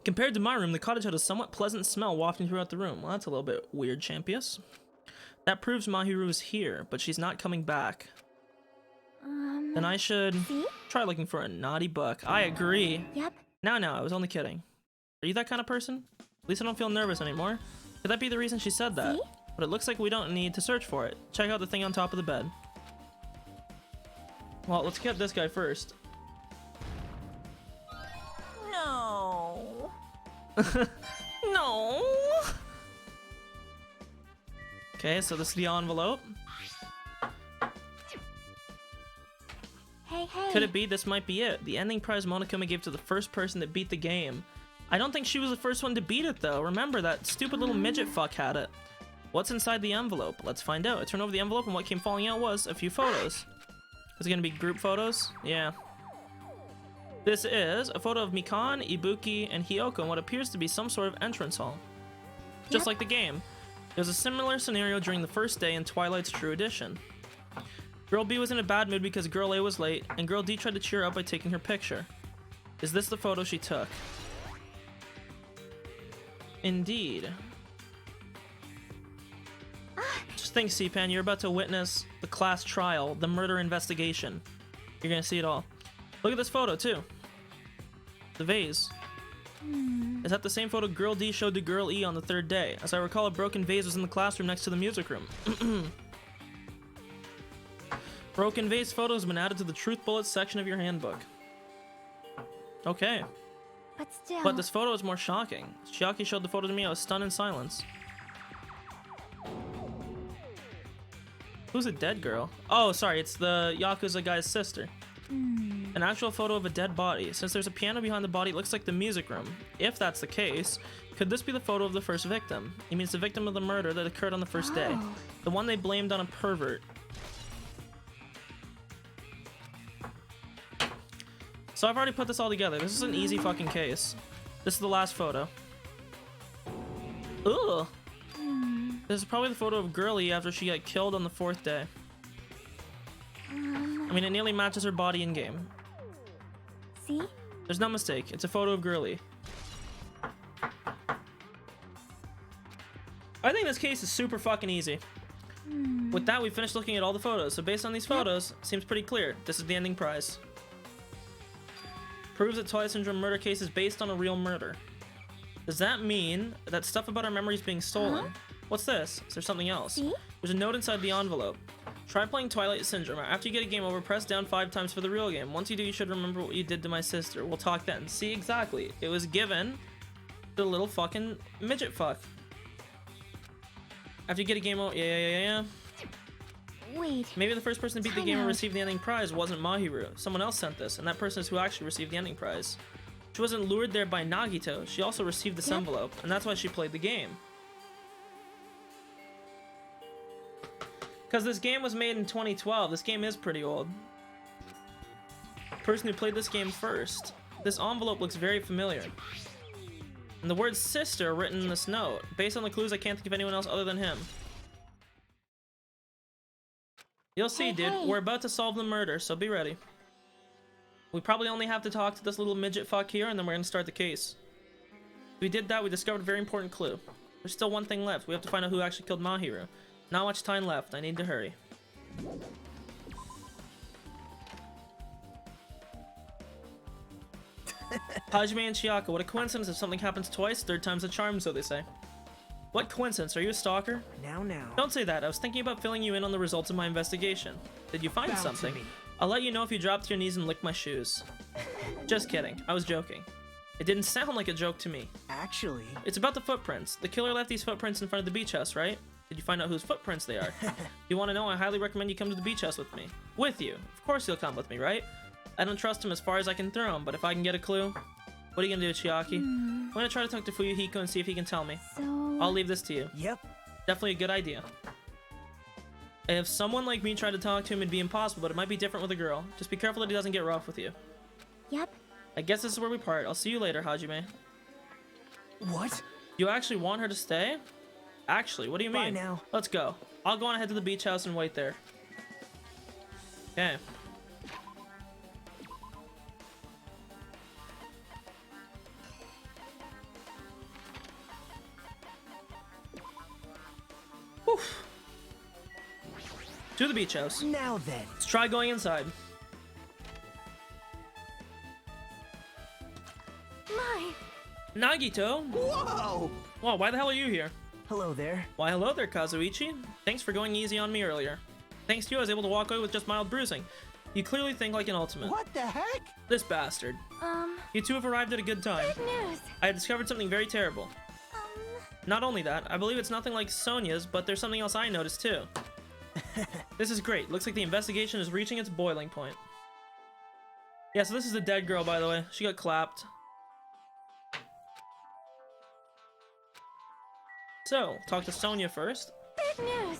Compared to my room, the cottage had a somewhat pleasant smell wafting throughout the room. Well, that's a little bit weird, Champius. That proves Mahiru is here, but she's not coming back. Then I should try looking for a naughty book. I agree. Yep. No, I was only kidding. Are you that kind of person? At least I don't feel nervous anymore. Could that be the reason she said that? But it looks like we don't need to search for it. Check out the thing on top of the bed. Well, let's get this guy first. No. No. Okay, so this is the envelope. Hey. Could it be this might be it? The ending prize Monokuma gave to the first person that beat the game. I don't think she was the first one to beat it though. Remember, that stupid little midget fuck had it. What's inside the envelope? Let's find out. I turned over the envelope and what came falling out was a few photos. Is it gonna be group photos? Yeah. This is a photo of Mikan, Ibuki, and Hiyoko in what appears to be some sort of entrance hall. Just like the game. There's a similar scenario during the first day in Twilight's True Edition. Girl B was in a bad mood because Girl A was late, and Girl D tried to cheer her up by taking her picture. Is this the photo she took? Indeed. Just think, C-Pan, you're about to witness the class trial, the murder investigation. You're gonna see it all. Look at this photo, too. The vase. Is that the same photo Girl D showed to Girl E on the third day? As I recall, a broken vase was in the classroom next to the music room. Broken vase photos have been added to the Truth Bullets section of your handbook. Okay. But still. But this photo is more shocking. Chiaki showed the photo to me, I was stunned in silence. Who's a dead girl? Oh, sorry, it's the Yakuza guy's sister. An actual photo of a dead body. Since there's a piano behind the body, it looks like the music room. If that's the case, could this be the photo of the first victim? It means the victim of the murder that occurred on the first day. The one they blamed on a pervert. So I've already put this all together. This is an easy fucking case. This is the last photo. Ugh. This is probably the photo of Girlie after she got killed on the 4th day. I mean, it nearly matches her body in game. See? There's no mistake. It's a photo of Girlie. I think this case is super fucking easy. With that, we finished looking at all the photos. So based on these photos, it seems pretty clear. This is the ending prize. Proves that Twilight Syndrome murder case is based on a real murder. Does that mean that stuff about our memories being stolen? What's this? Is there something else? There's a note inside the envelope. Try playing Twilight Syndrome. After you get a game over, press down 5 times for the real game. Once you do, you should remember what you did to my sister. We'll talk then. See, exactly. It was given the little fucking midget fuck. After you get a game over, yeah. Wait. Maybe the first person to beat the game and receive the ending prize wasn't Mahiru. Someone else sent this, and that person is who actually received the ending prize. She wasn't lured there by Nagito. She also received this envelope, and that's why she played the game. Because this game was made in 2012. This game is pretty old. Person who played this game first. This envelope looks very familiar. And the word sister are written in this note. Based on the clues, I can't think of anyone else other than him. You'll see, dude. We're about to solve the murder, so be ready. We probably only have to talk to this little midget fuck here, and then we're gonna start the case. If we did that, we discovered a very important clue. There's still one thing left. We have to find out who actually killed Mahiru. Not much time left. I need to hurry. Hajime and Chiyako, what a coincidence. If something happens twice, third time's a charm, so they say. What coincidence? Are you a stalker? Now. Don't say that. I was thinking about filling you in on the results of my investigation. Did you find Bow to something? me. I'll let you know if you drop to your knees and lick my shoes. Just kidding. I was joking. It didn't sound like a joke to me. Actually, It's about the footprints. The killer left these footprints in front of the beach house, right? Did you find out whose footprints they are? If you want to know, I highly recommend you come to the beach house with me. With you. Of course you'll come with me, right? I don't trust him as far as I can throw him, but if I can get a clue... What are you gonna do, Chiaki? I'm gonna try to talk to Fuyuhiko and see if he can tell me. So... I'll leave this to you. yep. Definitely a good idea. If someone like me tried to talk to him, it'd be impossible, but it might be different with a girl. Just be careful that he doesn't get rough with you. Yep. I guess this is where we part. I'll see you later, Hajime. What? You actually want her to stay? Actually, what do you Bye mean? now. Let's go. I'll go on ahead to the beach house and wait there. Okay. Whew. To the beach house. Now then. Let's try going inside. My, Nagito? Whoa! Wow, why the hell are you here? Hello there. Why, hello there, Kazuichi. Thanks for going easy on me earlier. Thanks to you, I was able to walk away with just mild bruising. You clearly think like an ultimate. What the heck? This bastard. You two have arrived at a good time. good news. I have discovered something very terrible. Not only that, I believe it's nothing like Sonia's, but there's something else I noticed too. This is great. Looks like the investigation is reaching its boiling point. Yeah, so this is the dead girl, by the way. She got clapped. So, talk to Sonia first. Big news.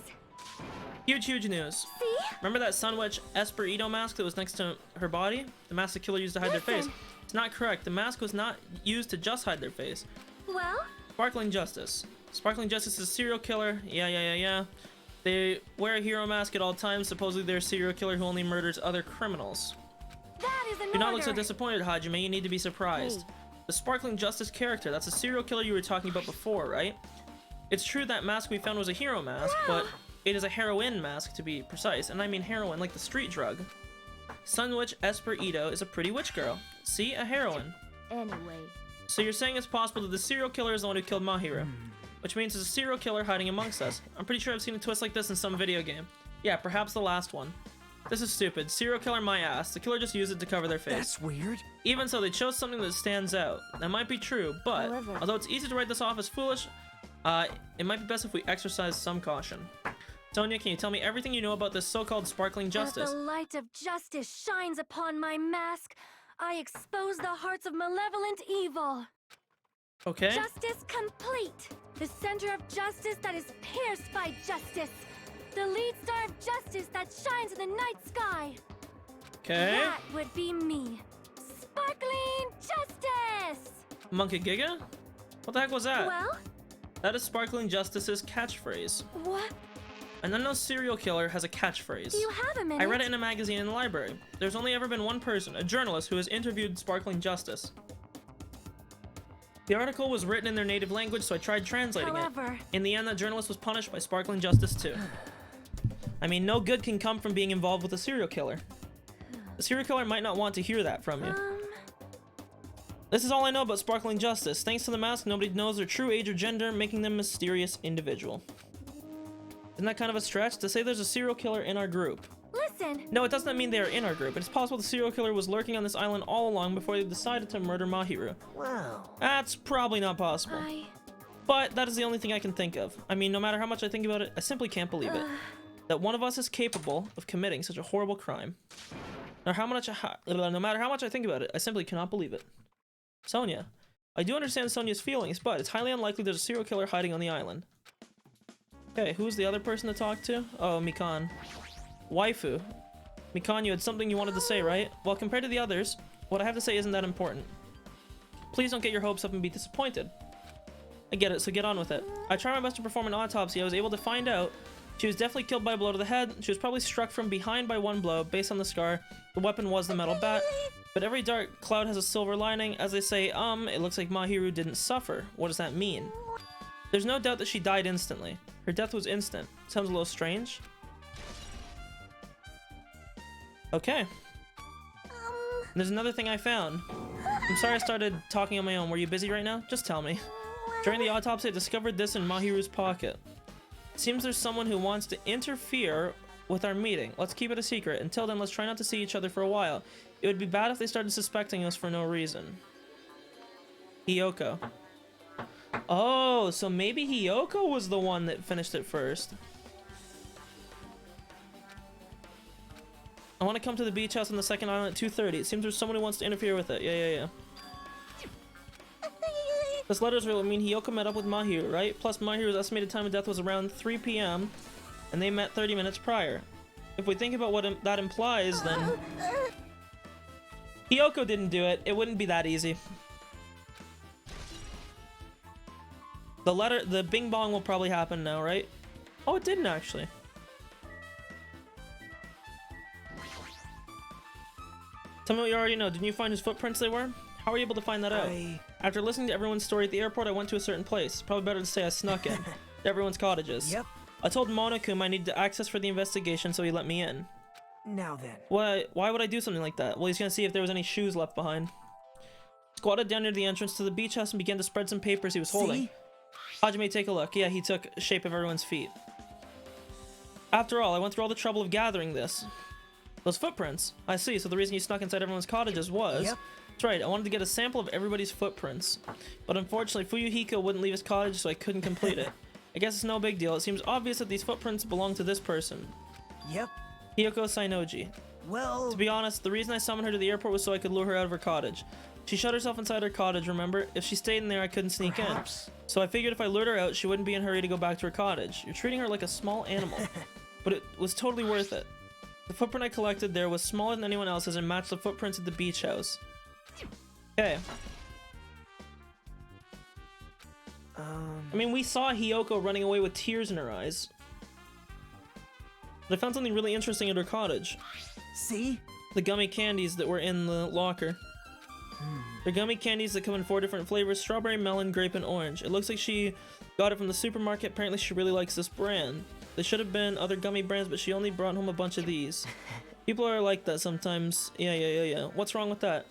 Huge news. See? Remember that Sun Witch Esper Ito mask that was next to her body? The mask the killer used to hide their face. Listen. It's not correct. The mask was not used to just hide their face. Well, Sparkling Justice. Sparkling Justice is a serial killer. Yeah. They wear a hero mask at all times. Supposedly they're a serial killer who only murders other criminals. that is an Do not look so order. disappointed, Hajime. You need to be surprised. Hey. The Sparkling Justice character, that's a serial killer you were talking about before, right? It's true that mask we found was a hero mask, but it is a heroine mask to be precise. And I mean heroin like the street drug. Sun Witch Esper Ito is a pretty witch girl. See? A heroine. Anyway, So you're saying it's possible that the serial killer is the one who killed Mahiru. Which means there's a serial killer hiding amongst us. I'm pretty sure I've seen a twist like this in some video game. Yeah, perhaps the last one. This is stupid. Serial killer my ass. The killer just used it to cover their face. That's weird. Even so, they chose something that stands out. That might be true, but However- although it's easy to write this off as foolish, it might be best if we exercise some caution. Sonia, can you tell me everything you know about this so-called sparkling justice? As the light of justice shines upon my mask, I expose the hearts of malevolent evil. Okay. Justice complete. The center of justice that is pierced by justice. The lead star of justice that shines in the night sky. Okay. That would be me. Sparkling justice! Monkey Giga? What the heck was that? Well, That is Sparkling Justice's catchphrase. what? An unknown serial killer has a catchphrase. Do you have a minute? I read it in a magazine in the library. There's only ever been one person, a journalist, who has interviewed Sparkling Justice. The article was written in their native language, so I tried translating However, it. In the end, that journalist was punished by Sparkling Justice too. I mean, no good can come from being involved with a serial killer. The serial killer might not want to hear that from you. This is all I know about Sparkling Justice. Thanks to the mask, nobody knows their true age or gender, making them a mysterious individual. Isn't that kind of a stretch? To say there's a serial killer in our group. listen. No, it doesn't mean they are in our group. It's possible the serial killer was lurking on this island all along before they decided to murder Mahiru. Wow. That's probably not possible. But that is the only thing I can think of. I mean, no matter how much I think about it, I simply can't believe it. That one of us is capable of committing such a horrible crime. No matter how much I think about it, I simply cannot believe it. Sonia. I do understand Sonia's feelings, but it's highly unlikely there's a serial killer hiding on the island. Okay, who's the other person to talk to? Oh, Mikan. Waifu. Mikan, you had something you wanted to say, right? Well, compared to the others, what I have to say isn't that important. Please don't get your hopes up and be disappointed. I get it, so get on with it. I tried my best to perform an autopsy. I was able to find out she was definitely killed by a blow to the head. She was probably struck from behind by one blow. Based on the scar, the weapon was the metal bat. But every dark cloud has a silver lining. As they say, it looks like Mahiru didn't suffer. What does that mean? There's no doubt that she died instantly. Her death was instant. Sounds a little strange. Okay. There's another thing I found. I'm sorry I started talking on my own. Were you busy right now? Just tell me. During the autopsy, I discovered this in Mahiru's pocket. It seems there's someone who wants to interfere with our meeting. Let's keep it a secret. Until then, let's try not to see each other for a while. It would be bad if they started suspecting us for no reason. Hiyoko. Oh, so maybe Hiyoko was the one that finished it first. I want to come to the beach house on the second island at 2:30. It seems there's someone who wants to interfere with it. Yeah. This letter's real. I mean, Hiyoko met up with Mahiru, right? Plus, Mahiru's estimated time of death was around 3 p.m. and they met 30 minutes prior. If we think about what that implies, then Hiyoko didn't do it. It wouldn't be that easy. The bing bong will probably happen now, right? Oh, it didn't actually. Tell me what you already know. Didn't you find whose footprints they were? How were you able to find that out? After listening to everyone's story at the airport, I went to a certain place. Probably better to say I snuck in. To everyone's cottages. Yep. I told Monokuma I needed access for the investigation, so he let me in. Now then. Why would I do something like that? Well, he's gonna see if there was any shoes left behind. Squatted down near the entrance to the beach house and began to spread some papers he was holding. Hajime, take a look. Yeah, he took shape of everyone's feet. After all, I went through all the trouble of gathering this. Those footprints. I see, so the reason you snuck inside everyone's cottages was... Yep. That's right, I wanted to get a sample of everybody's footprints. But unfortunately, Fuyuhiko wouldn't leave his cottage, so I couldn't complete it. I guess it's no big deal. It seems obvious that these footprints belong to this person. Yep. Hiyoko Sainoji. Well... To be honest, the reason I summoned her to the airport was so I could lure her out of her cottage. She shut herself inside her cottage, remember? If she stayed in there, I couldn't sneak in. So I figured if I lured her out, she wouldn't be in a hurry to go back to her cottage. You're treating her like a small animal. But it was totally worth it. The footprint I collected there was smaller than anyone else's and matched the footprints at the beach house. Okay. I mean, we saw Hiyoko running away with tears in her eyes. But I found something really interesting at her cottage. See? The gummy candies that were in the locker. They're gummy candies that come in 4 different flavors: strawberry, melon, grape, and orange. It looks like she got it from the supermarket. Apparently she really likes this brand. There should have been other gummy brands, but she only brought home a bunch of these. People are like that sometimes. Yeah. What's wrong with that?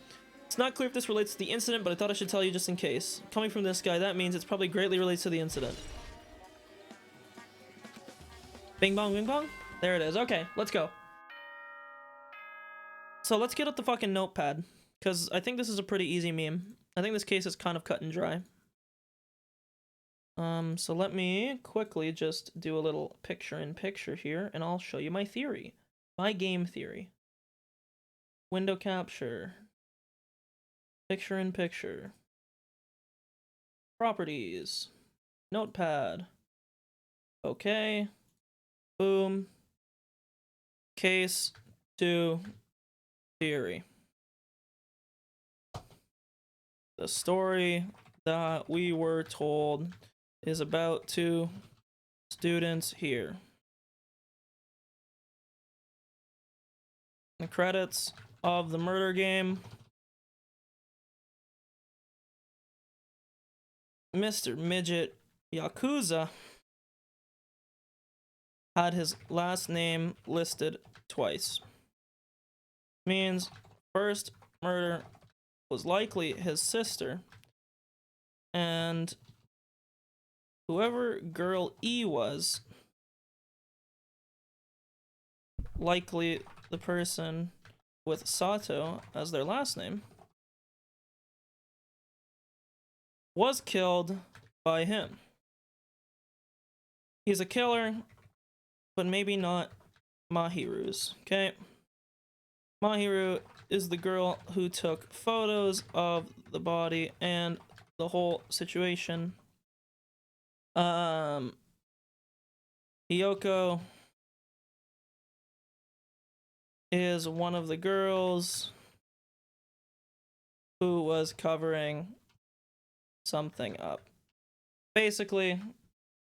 It's not clear if this relates to the incident, but I thought I should tell you just in case. Coming from this guy, that means it's probably greatly relates to the incident. Bing bong, bing bong? There it is. Okay, let's go. So let's get out the fucking notepad, because I think this is a pretty easy meme. I think this case is kind of cut and dry. So let me quickly just do a little picture-in-picture here, and I'll show you my theory. My game theory. Window capture. Picture-in-picture. Properties. Notepad. Okay. Boom. Case 2. Theory. The story that we were told is about 2 students here. The credits of the murder game. Mr. Midget Yakuza had his last name listed twice. Means first murder was likely his sister, and whoever girl E was, likely the person with Sato as their last name, was killed by him. He's a killer, but maybe not Mahiru's, okay? Mahiru is the girl who took photos of the body and the whole situation. Hiyoko is one of the girls who was covering something up. Basically,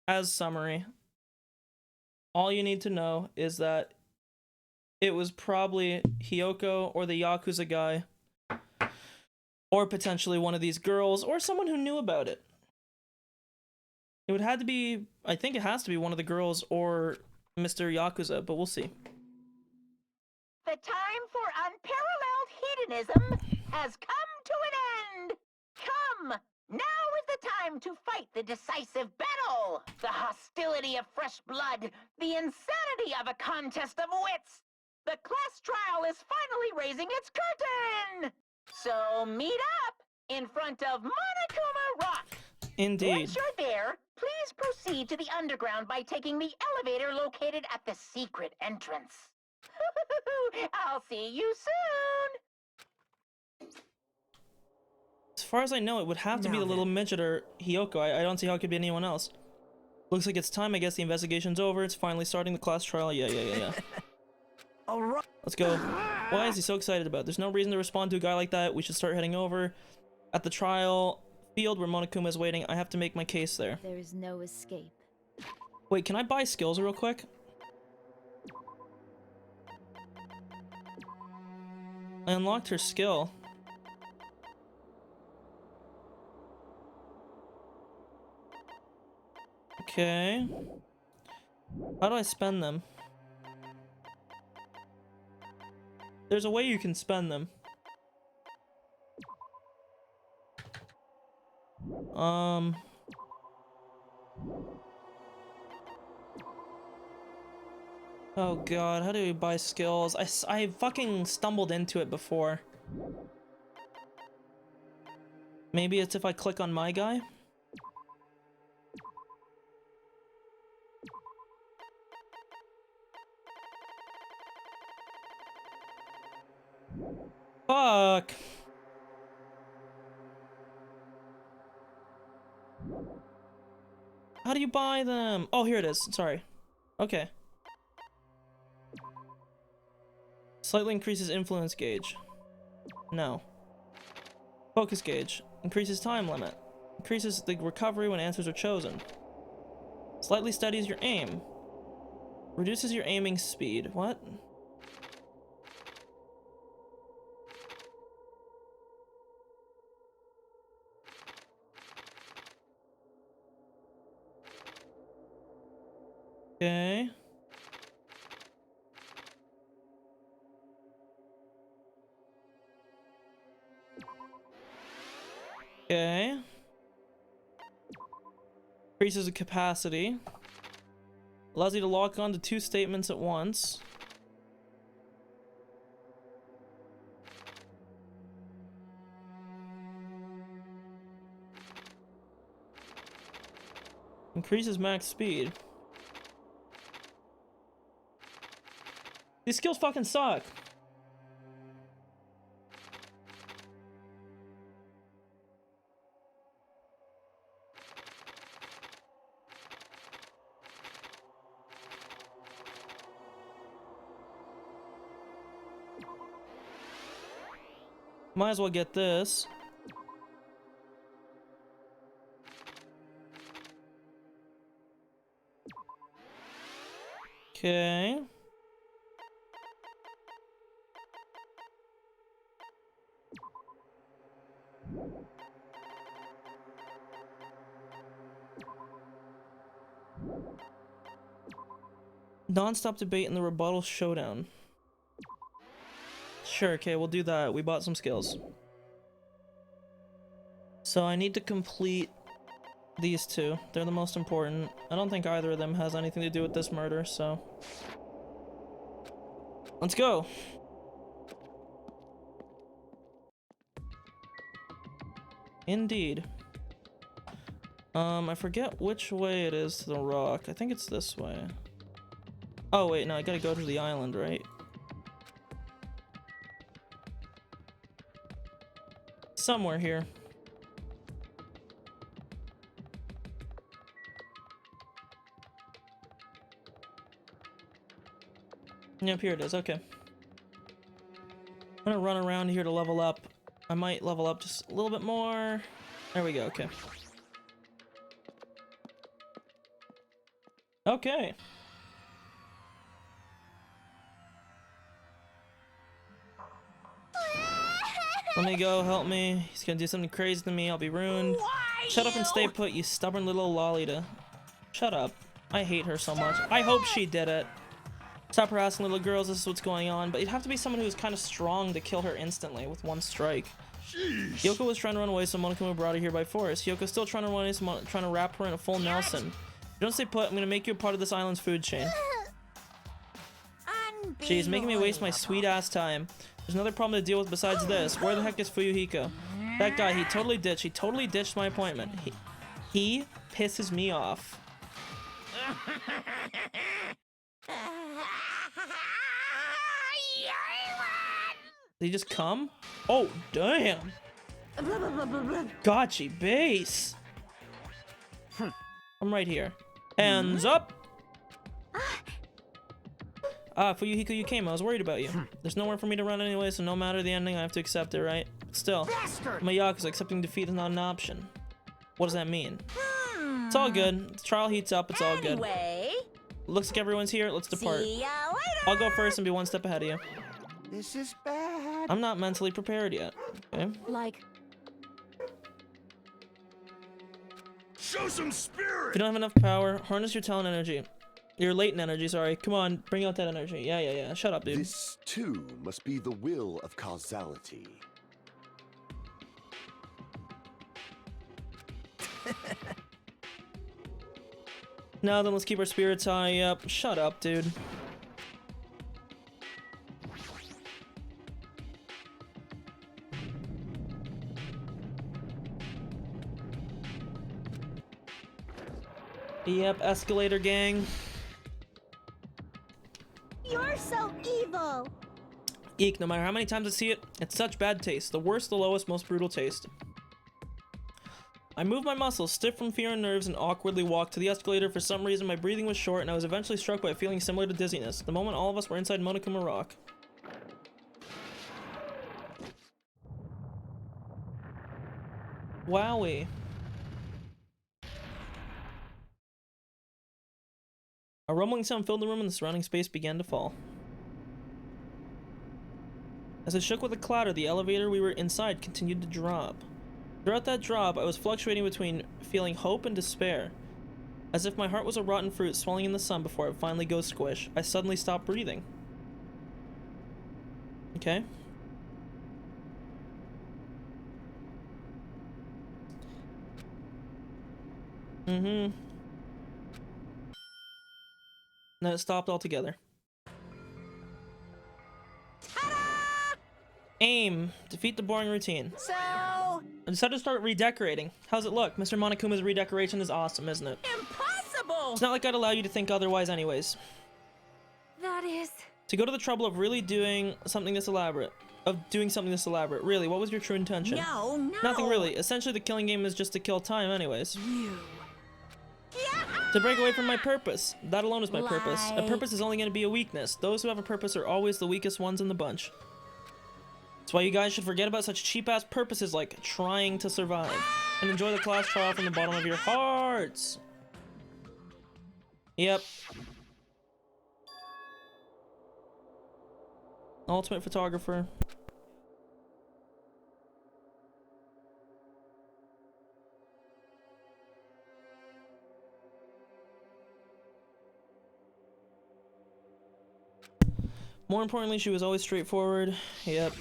as summary, all you need to know is that it was probably Hiyoko or the Yakuza guy Or potentially one of these girls, or someone who knew about it. It would have to be, I think it has to be one of the girls or Mr. Yakuza, but we'll see. The time for unparalleled hedonism has come to an end! Come! Now is the time to fight the decisive battle! The hostility of fresh blood, the insanity of a contest of wits! The class trial is finally raising its curtain! So meet up in front of Monokuma Rock! Indeed. Once you're there, please proceed to the underground by taking the elevator located at the secret entrance. I'll see you soon! As far as I know, it would have to be Now the little then. midget or Hiyoko. I don't see how it could be anyone else. Looks like it's time. I guess the investigation's over. It's finally starting the class trial. Yeah. All right. Let's go. Why is he so excited about it? There's no reason to respond to a guy like that. We should start heading over. At the trial field where Monokuma is waiting, I have to make my case there. There is no escape. Wait, can I buy skills real quick? I unlocked her skill. Okay. How do I spend them? There's a way you can spend them. Oh god, how do we buy skills? I fucking stumbled into it before. Maybe it's if I click on my guy? Fuck! How do you buy them? Oh, here it is. Sorry. Okay. Slightly increases influence gauge. No. Focus gauge. Increases time limit. Increases the recovery when answers are chosen. Slightly steadies your aim. Reduces your aiming speed. What? Okay. Okay. Increases the capacity. Allows you to lock on to 2 statements at once. Increases max speed. These skills fucking suck. Might as well get this. Okay. Non-stop debate in the rebuttal showdown. Sure, okay, we'll do that. We bought some skills. So I need to complete these 2. They're the most important. I don't think either of them has anything to do with this murder, so... Let's go! Indeed. I forget which way it is to the rock. I think it's this way. Oh wait, no, I gotta go to the island, right? Somewhere here. Yep, here it is, okay. I'm gonna run around here to level up. I might level up just a little bit more. There we go, okay. Okay. Let me go, help me. He's gonna do something crazy to me, I'll be ruined. Shut up and stay put, you stubborn little lolita. Shut up. I hate her so much. I hope she did it. Stop harassing little girls, this is what's going on. But you'd have to be someone who's kind of strong to kill her instantly with one strike. Sheesh. Yoko was trying to run away, so Monokuma brought her here by force. Yoko's still trying to run away, so trying to wrap her in a full Nelson. If you don't stay put, I'm gonna make you a part of this island's food chain. Jeez, making me waste my sweet-ass time. There's another problem to deal with besides this. Where the heck is Fuyuhiko? That guy, he totally ditched my appointment. He pisses me off. Did he just come? Oh, damn. Gotchi base. I'm right here. Hands up. Fuyuhiko, you came. I was worried about you. There's nowhere for me to run anyway, so no matter the ending, I have to accept it, right? Still, I'm a Yakuza. Accepting defeat is not an option. What does that mean? It's all good. The trial heats up. It's all good. Looks like everyone's here. Let's depart. See ya later. I'll go first and be one step ahead of you. This is bad. I'm not mentally prepared yet. Okay. Like, Show some If spirit. you don't have enough power, harness your talent energy. Your latent energy, sorry. Come on, bring out that energy. Yeah. Shut up, dude. This, too, must be the will of causality. Now then, let's keep our spirits high. Yep. Shut up, dude. Yep, escalator gang. You're so evil. Eek, no matter how many times I see it, it's such bad taste. The worst, the lowest, most brutal taste. I moved my muscles, stiff from fear and nerves, and awkwardly walked to the escalator. For some reason, my breathing was short, and I was eventually struck by a feeling similar to dizziness. The moment all of us were inside Monokuma Rock. Wowie. A rumbling sound filled the room and the surrounding space began to fall. As it shook with a clatter, the elevator we were inside continued to drop. Throughout that drop, I was fluctuating between feeling hope and despair. As if my heart was a rotten fruit swelling in the sun before it finally goes squish, I suddenly stopped breathing. Okay. Mm-hmm. Then it stopped altogether. Aim. Defeat the boring routine. so I decided to start redecorating. How's it look? Mr. Monokuma's redecoration is awesome, isn't it? impossible. It's not like I'd allow you to think otherwise anyways. That is... To go to the trouble of really doing something this elaborate. Really, what was your true intention? No. Nothing really. Essentially, the killing game is just to kill time anyways. You. To break away from my purpose. That alone is my purpose. A Like- purpose is only going to be a weakness. Those who have a purpose are always the weakest ones in the bunch. That's why you guys should forget about such cheap-ass purposes like trying to survive. And enjoy the class trial from the bottom of your hearts. Yep. Ultimate photographer. More importantly, she was always straightforward. Yep.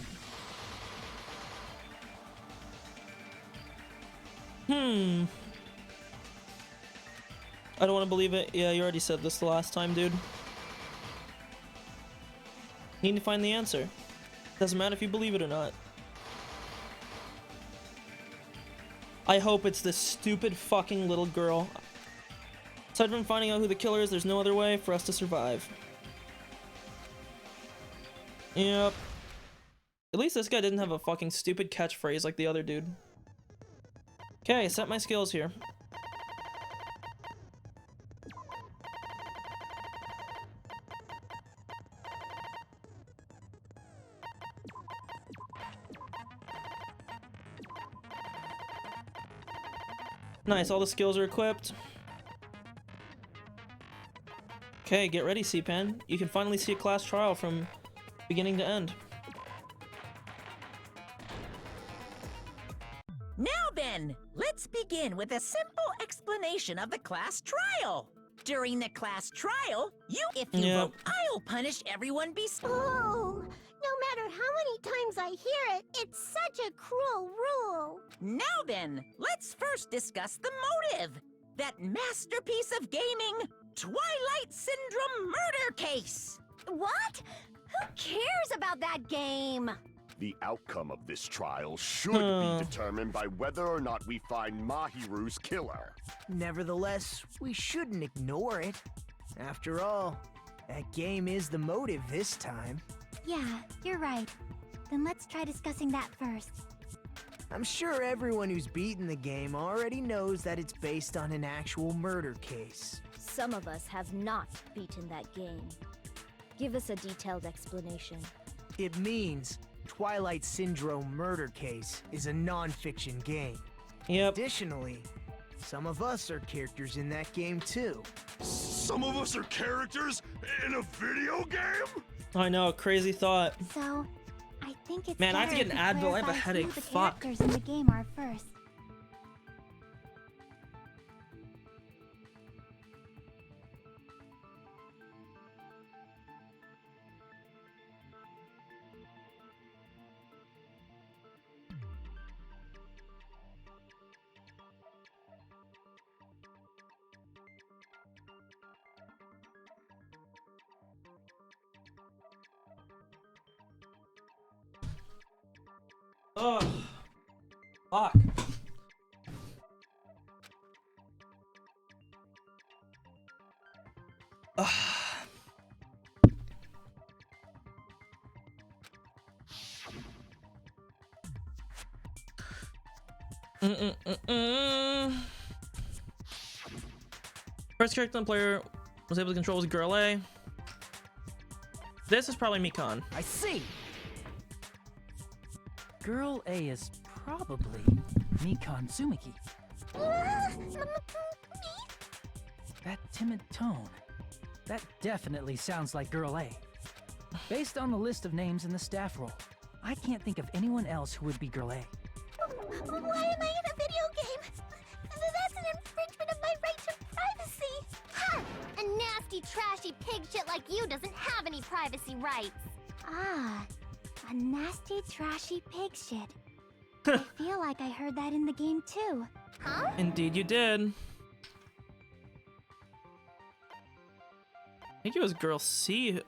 I don't want to believe it. Yeah, you already said this the last time, dude. Need to find the answer. Doesn't matter if you believe it or not. I hope it's this stupid fucking little girl. Aside from finding out who the killer is, there's no other way for us to survive. Yep. At least this guy didn't have a fucking stupid catchphrase like the other dude. Okay, set my skills here. Nice, all the skills are equipped. Okay, get ready, C-Pen. You can finally see a class trial from beginning to end. begin with a simple explanation of the class trial. During the class trial, if you vote, I'll punish everyone Oh, no matter how many times I hear it, it's such a cruel rule. Now then, let's first discuss the motive. That masterpiece of gaming, Twilight Syndrome murder case. What? Who cares about that game? The outcome of this trial should be determined by whether or not we find Mahiru's killer. Nevertheless, we shouldn't ignore it. After all, that game is the motive this time. Yeah, you're right. Then let's try discussing that first. I'm sure everyone who's beaten the game already knows that it's based on an actual murder case. Some of us have not beaten that game. Give us a detailed explanation. It means Twilight Syndrome murder case is a non-fiction game. Yep. Additionally, some of us are characters in that game too. Some of us are characters in a video game? I know, crazy thought. So, I think it's Man, I have to get an better Advil. I have a clarify headache. who the Fuck. characters in the game are first. Oh, fuck. First character the player was able to control was Girl A. This is probably Mikan. I see! Girl A is probably Mikan Tsumiki. That timid tone. That definitely sounds like Girl A. Based on the list of names in the staff roll, I can't think of anyone else who would be Girl A. Why am I in a video game? That's an infringement of my right to privacy! Ha! A nasty, trashy pig shit like you doesn't have any privacy rights. Ah, a nasty, trashy pig shit. I feel like I heard that in the game too. Huh? Indeed you did. I think it was Girl C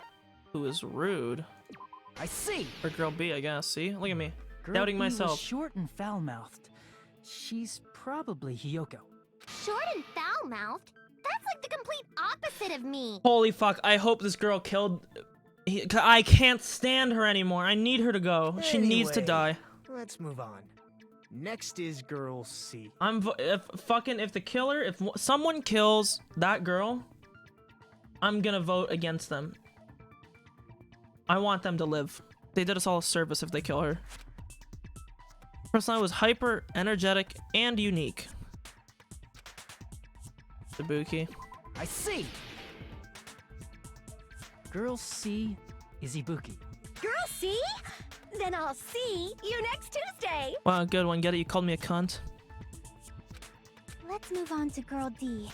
who was rude. I see! Or Girl B, I guess. See? Look at me. Girl Doubting B myself. was short and foul-mouthed. She's probably Hiyoko. Short and foul-mouthed? That's like the complete opposite of me. Holy fuck, I hope this girl killed... I can't stand her anymore. I need her to go. She needs to Anyway, die. Let's move on. Next is Girl C. If the killer, if someone kills that girl, I'm gonna vote against them. I want them to live. They did us all a service if they kill her. Personality was hyper, energetic, and unique. Ibuki. I see! Girl C is Ibuki. Girl, see? Then I'll see you next Tuesday. Wow, good one. Get it? You called me a cunt. Let's move on to Girl D.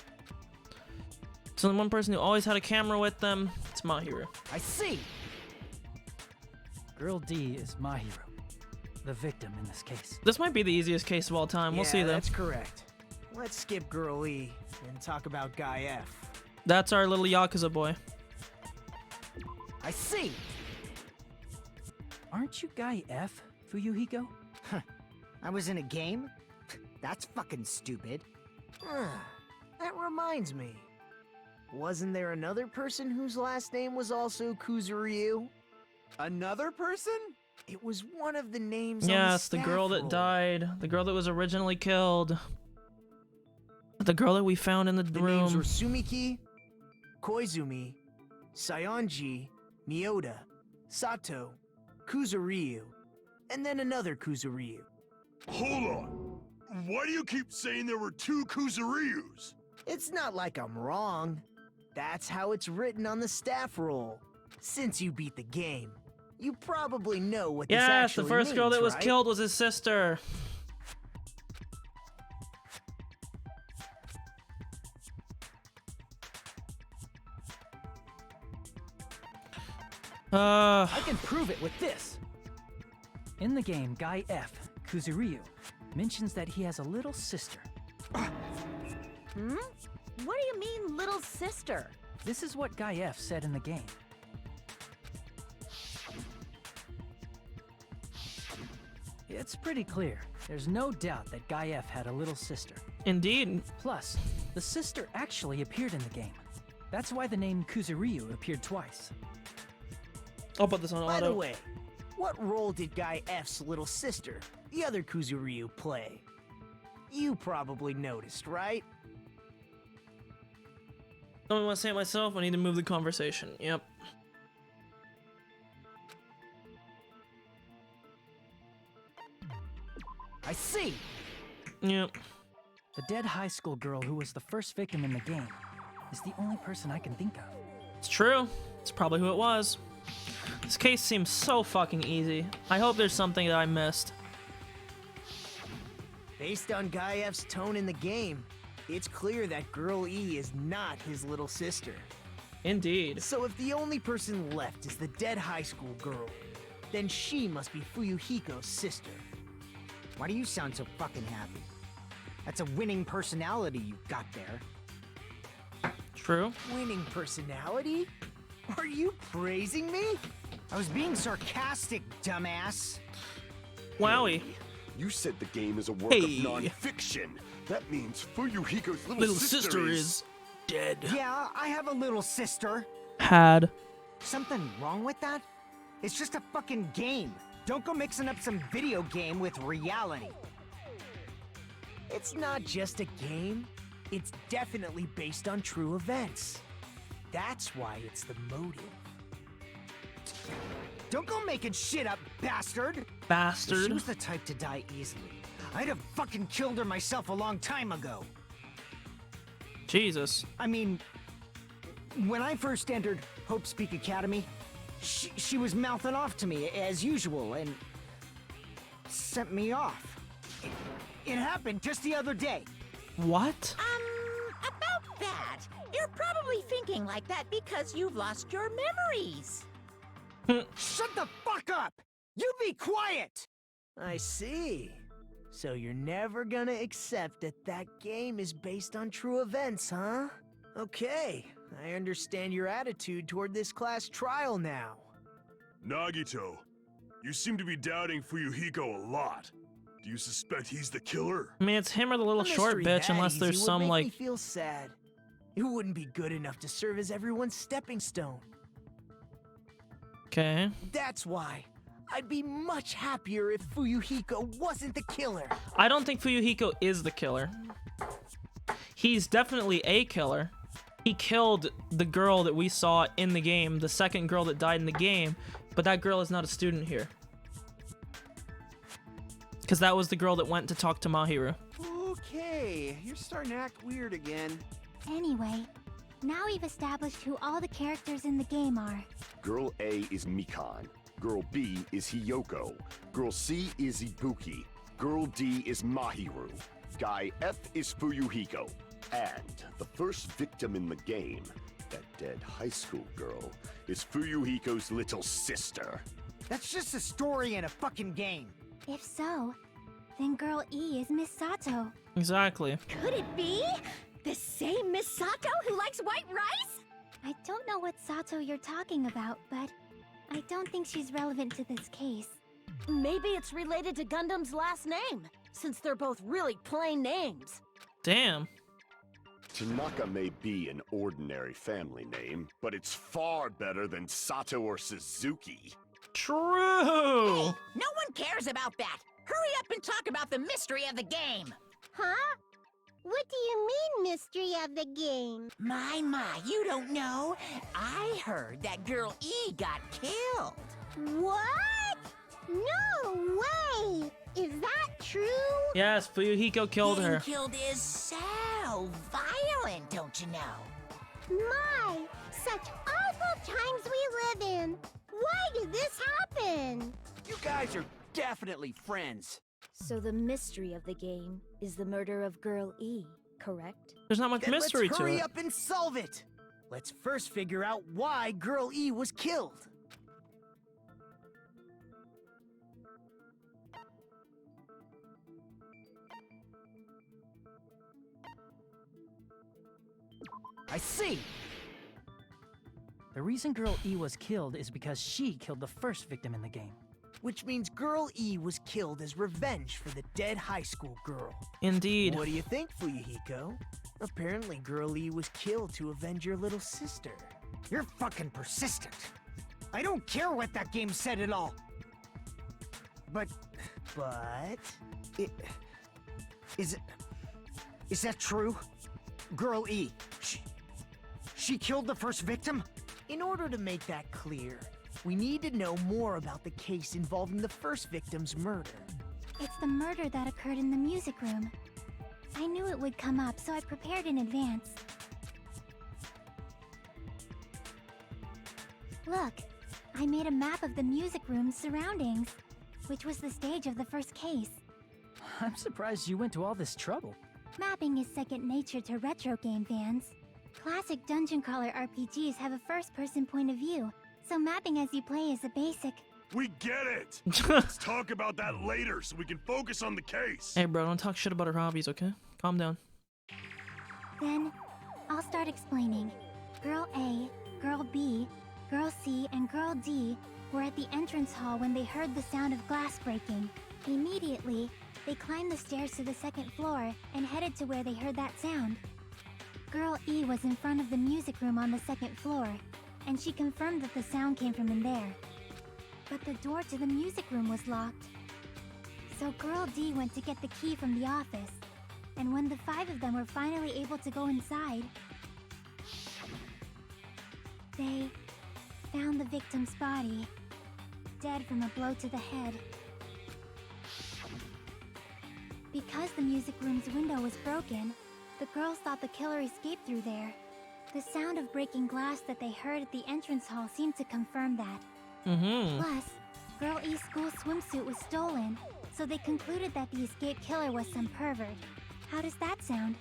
So the one person who always had a camera with them, it's Mahiru. I see! Girl D is Mahiru, the victim in this case. This might be the easiest case of all time. We'll see though. That's correct. Let's skip Girl E and talk about Guy F. That's our little Yakuza boy. I see! Aren't you Guy F, Fuyuhiko? I was in a game? That's fucking stupid. That reminds me. Wasn't there another person whose last name was also Kuzuryu? Another person? It was one of the names on Yes, the the girl that roll. died. The girl that was originally killed. The girl that we found in the The room. names were Sumiki, Koizumi, Sayonji, Miyoda, Sato, Kuzuryu, and then another Kuzuryu. Hold on. Why do you keep saying there were two Kuzuryus? It's not like I'm wrong. That's how it's written on the staff roll. Since you beat the game, you probably know what this Yes, actually the first girl means, that was right? killed was his sister. I can prove it with this. In the game, Guy F, Kuzuryu, mentions that he has a little sister. Hmm? What do you mean, little sister? This is what Guy F said in the game. It's pretty clear. There's no doubt that Guy F had a little sister. Indeed. Plus, the sister actually appeared in the game. That's why the name Kuzuryu appeared twice. I'll put this on By auto. the way, what role did Guy F's little sister, the other Kuzuryu, play? You probably noticed, right? Don't want to say it myself. I need to move the conversation. Yep. I see! Yep. The dead high school girl who was the first victim in the game is the only person I can think of. It's true. It's probably who it was. This case seems so fucking easy. I hope there's something that I missed. Based on Guy F's tone in the game, it's clear that Girl E is not his little sister. Indeed. So if the only person left is the dead high school girl, then she must be Fuyuhiko's sister. Why do you sound so fucking happy? That's a winning personality you've got there. True. Winning personality? Are you praising me? I was being sarcastic, dumbass. Wowie. You said the game is a work Hey. of non-fiction. That means Fuyuhiko's Little sister is dead. Yeah, I have a little sister. Had. Something wrong with that? It's just a fucking game. Don't go mixing up some video game with reality. It's not just a game. It's definitely based on true events. That's why it's the motive. Don't go making shit up, bastard! If she Bastard. was the type to die easily, I'd have fucking killed her myself a long time ago. Jesus. I mean, when I first entered Hope Speak Academy, she was mouthing off to me as usual and sent me off. It happened just the other day. What? About that, you're probably thinking like that because you've lost your memories. Shut the fuck up! You be quiet! I see. So you're never gonna accept that that game is based on true events, huh? Okay, I understand your attitude toward this class trial now. Nagito, you seem to be doubting Fuyuhiko a lot. Do you suspect he's the killer? I mean, it's him or the little A short mystery bitch, that unless easy there's would some, make me like... feel sad. It wouldn't be good enough to serve as everyone's stepping stone. Okay. That's why. I'd be much happier if Fuyuhiko wasn't the killer. I don't think Fuyuhiko is the killer. He's definitely a killer. He killed the girl that we saw in the game, the second girl that died in the game, but that girl is not a student here. Because that was the girl that went to talk to Mahiru. Okay, you're starting to act weird again. Anyway, now we've established who all the characters in the game are. Girl A is Mikan. Girl B is Hiyoko. Girl C is Ibuki. Girl D is Mahiru. Guy F is Fuyuhiko. And the first victim in the game, that dead high school girl, is Fuyuhiko's little sister. That's just a story in a fucking game. If so, then Girl E is Miss Sato. Exactly. Could it be? The same Miss Sato who likes white rice? I don't know what Sato you're talking about, but I don't think she's relevant to this case. Maybe it's related to Gundam's last name, since they're both really plain names. Damn. Tanaka may be an ordinary family name, but it's far better than Sato or Suzuki. True. No one cares about that. Hurry up and talk about the mystery of the game. Huh? What do you mean, mystery of the game? My, you don't know? I heard that Girl E got killed. What? No way! Is that true? Yes, Fuyuhiko killed her. Being killed is so violent, don't you know? My, such awful times we live in. Why did this happen? You guys are definitely friends. So the mystery of the game is the murder of Girl E, correct? There's not much Then mystery let's to hurry it. up and solve it. Let's first figure out why Girl E was killed. I see. The reason Girl E was killed is because she killed the first victim in the game. Which means Girl E was killed as revenge for the dead high school girl. Indeed. What do you think, Fuyuhiko? Apparently Girl E was killed to avenge your little sister. You're fucking persistent. I don't care what that game said at all. But is that true? Girl E, she killed the first victim? In order to make that clear, we need to know more about the case involving the first victim's murder. It's the murder that occurred in the music room. I knew it would come up, so I prepared in advance. Look, I made a map of the music room's surroundings, which was the stage of the first case. I'm surprised you went to all this trouble. Mapping is second nature to retro game fans. Classic dungeon crawler RPGs have a first-person point of view, so mapping as you play is a basic. We get it! Let's talk about that later so we can focus on the case. Hey bro, don't talk shit about her hobbies, okay? Calm down. Then, I'll start explaining. Girl A, Girl B, Girl C, and Girl D were at the entrance hall when they heard the sound of glass breaking. Immediately, they climbed the stairs to the second floor and headed to where they heard that sound. Girl E was in front of the music room on the second floor, and she confirmed that the sound came from in there. But the door to the music room was locked. So Girl D went to get the key from the office, and when the 5 of them were finally able to go inside, they found the victim's body, dead from a blow to the head. Because the music room's window was broken, the girls thought the killer escaped through there. The sound of breaking glass that they heard at the entrance hall seemed to confirm that. Plus, Girl E's school swimsuit was stolen, so they concluded that the escaped killer was some pervert. How does that sound?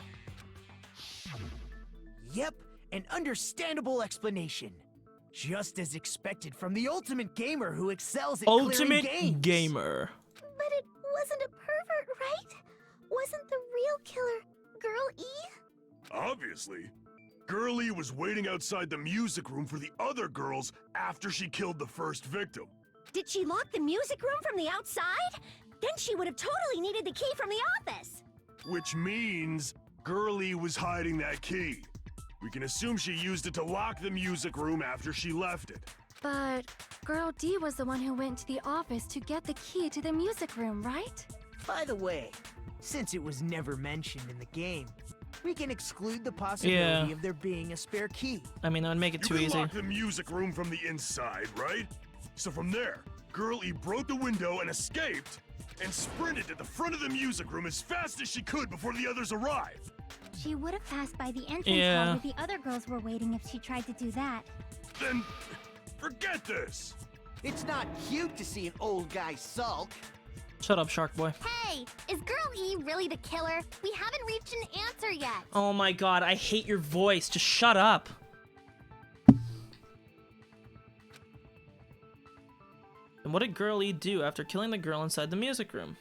Yep, an understandable explanation. Just as expected from the ultimate gamer who excels at Ultimate clearing games. gamer. But it wasn't a pervert, right? Wasn't the real killer Girl E? Obviously. Girl E was waiting outside the music room for the other girls after she killed the first victim. Did she lock the music room from the outside? Then she would have totally needed the key from the office. Which means Girl E was hiding that key. We can assume she used it to lock the music room after she left it. But Girl D was the one who went to the office to get the key to the music room, right? By the way, since it was never mentioned in the game, we can exclude the possibility of there being a spare key. I mean, that would make it too You easy. can lock the music room from the inside, right? So from there, Girl E broke the window and escaped, and sprinted to the front of the music room as fast as she could before the others arrived. She would have passed by the entrance hall where the other girls were waiting if she tried to do that. Then, forget this! It's not cute to see an old guy sulk. Shut up, Shark Boy. Hey, is Girl E really the killer? We haven't reached an answer yet. Oh my god, I hate your voice. Just shut up. And what did Girl E do after killing the girl inside the music room?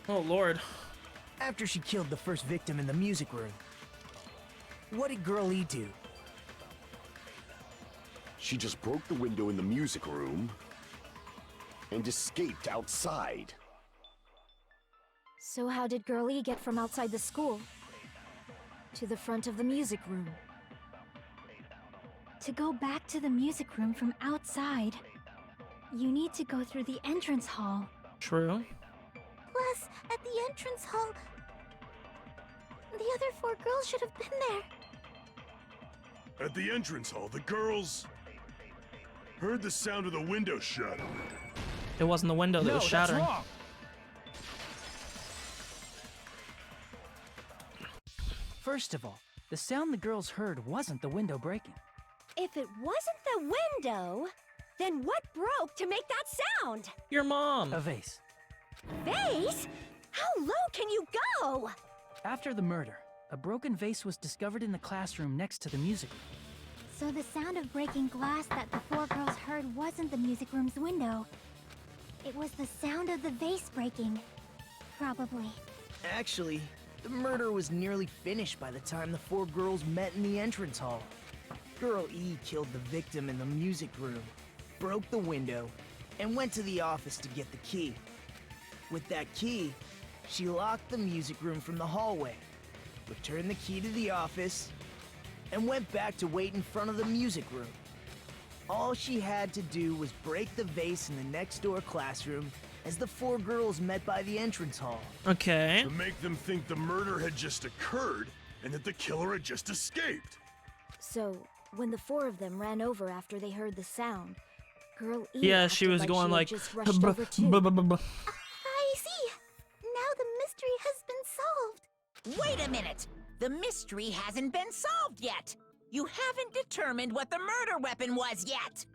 Oh lord. After she killed the first victim in the music room, what did Girl E do? She just broke the window in the music room and escaped outside. So how did Girl E get from outside the school to the front of the music room? To go back to the music room from outside, you need to go through the entrance hall. True. Plus, at the entrance hall, the other 4 girls should have been there. At the entrance hall, the girls heard the sound of the window shattering. It wasn't the window that was shattering. That's wrong. First of all, the sound the girls heard wasn't the window breaking. If it wasn't the window, then what broke to make that sound? Your mom. A vase. Vase? How low can you go? After the murder, a broken vase was discovered in the classroom next to the music room. So the sound of breaking glass that the four girls heard wasn't the music room's window. It was the sound of the vase breaking. Probably. Actually, the murder was nearly finished by the time the four girls met in the entrance hall. Girl E killed the victim in the music room, broke the window, and went to the office to get the key. With that key, she locked the music room from the hallway, returned the key to the office, and went back to wait in front of the music room. All she had to do was break the vase in the next door classroom as the four girls met by the entrance hall. Okay. To make them think the murder had just occurred and that the killer had just escaped. So, when the four of them ran over after they heard the sound, Girl E Yeah, she acted was like going she like. had just rushed over too. I see. Now the mystery has been solved. Wait a minute! The mystery hasn't been solved yet! You haven't determined what the murder weapon was yet!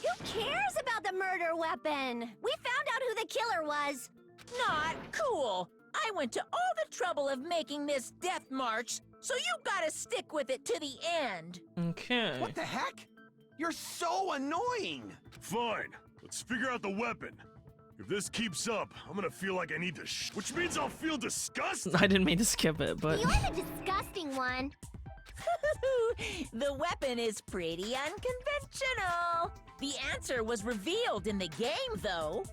Who cares about the murder weapon? We found out who the killer was. Not cool! I went to all the trouble of making this death march, so you gotta stick with it to the end! Okay. What the heck? You're so annoying! Fine, let's figure out the weapon. If this keeps up, I'm gonna feel like I need to which means I'll feel disgust. I didn't mean to skip it, but. You're the disgusting one. The weapon is pretty unconventional. The answer was revealed in the game, though.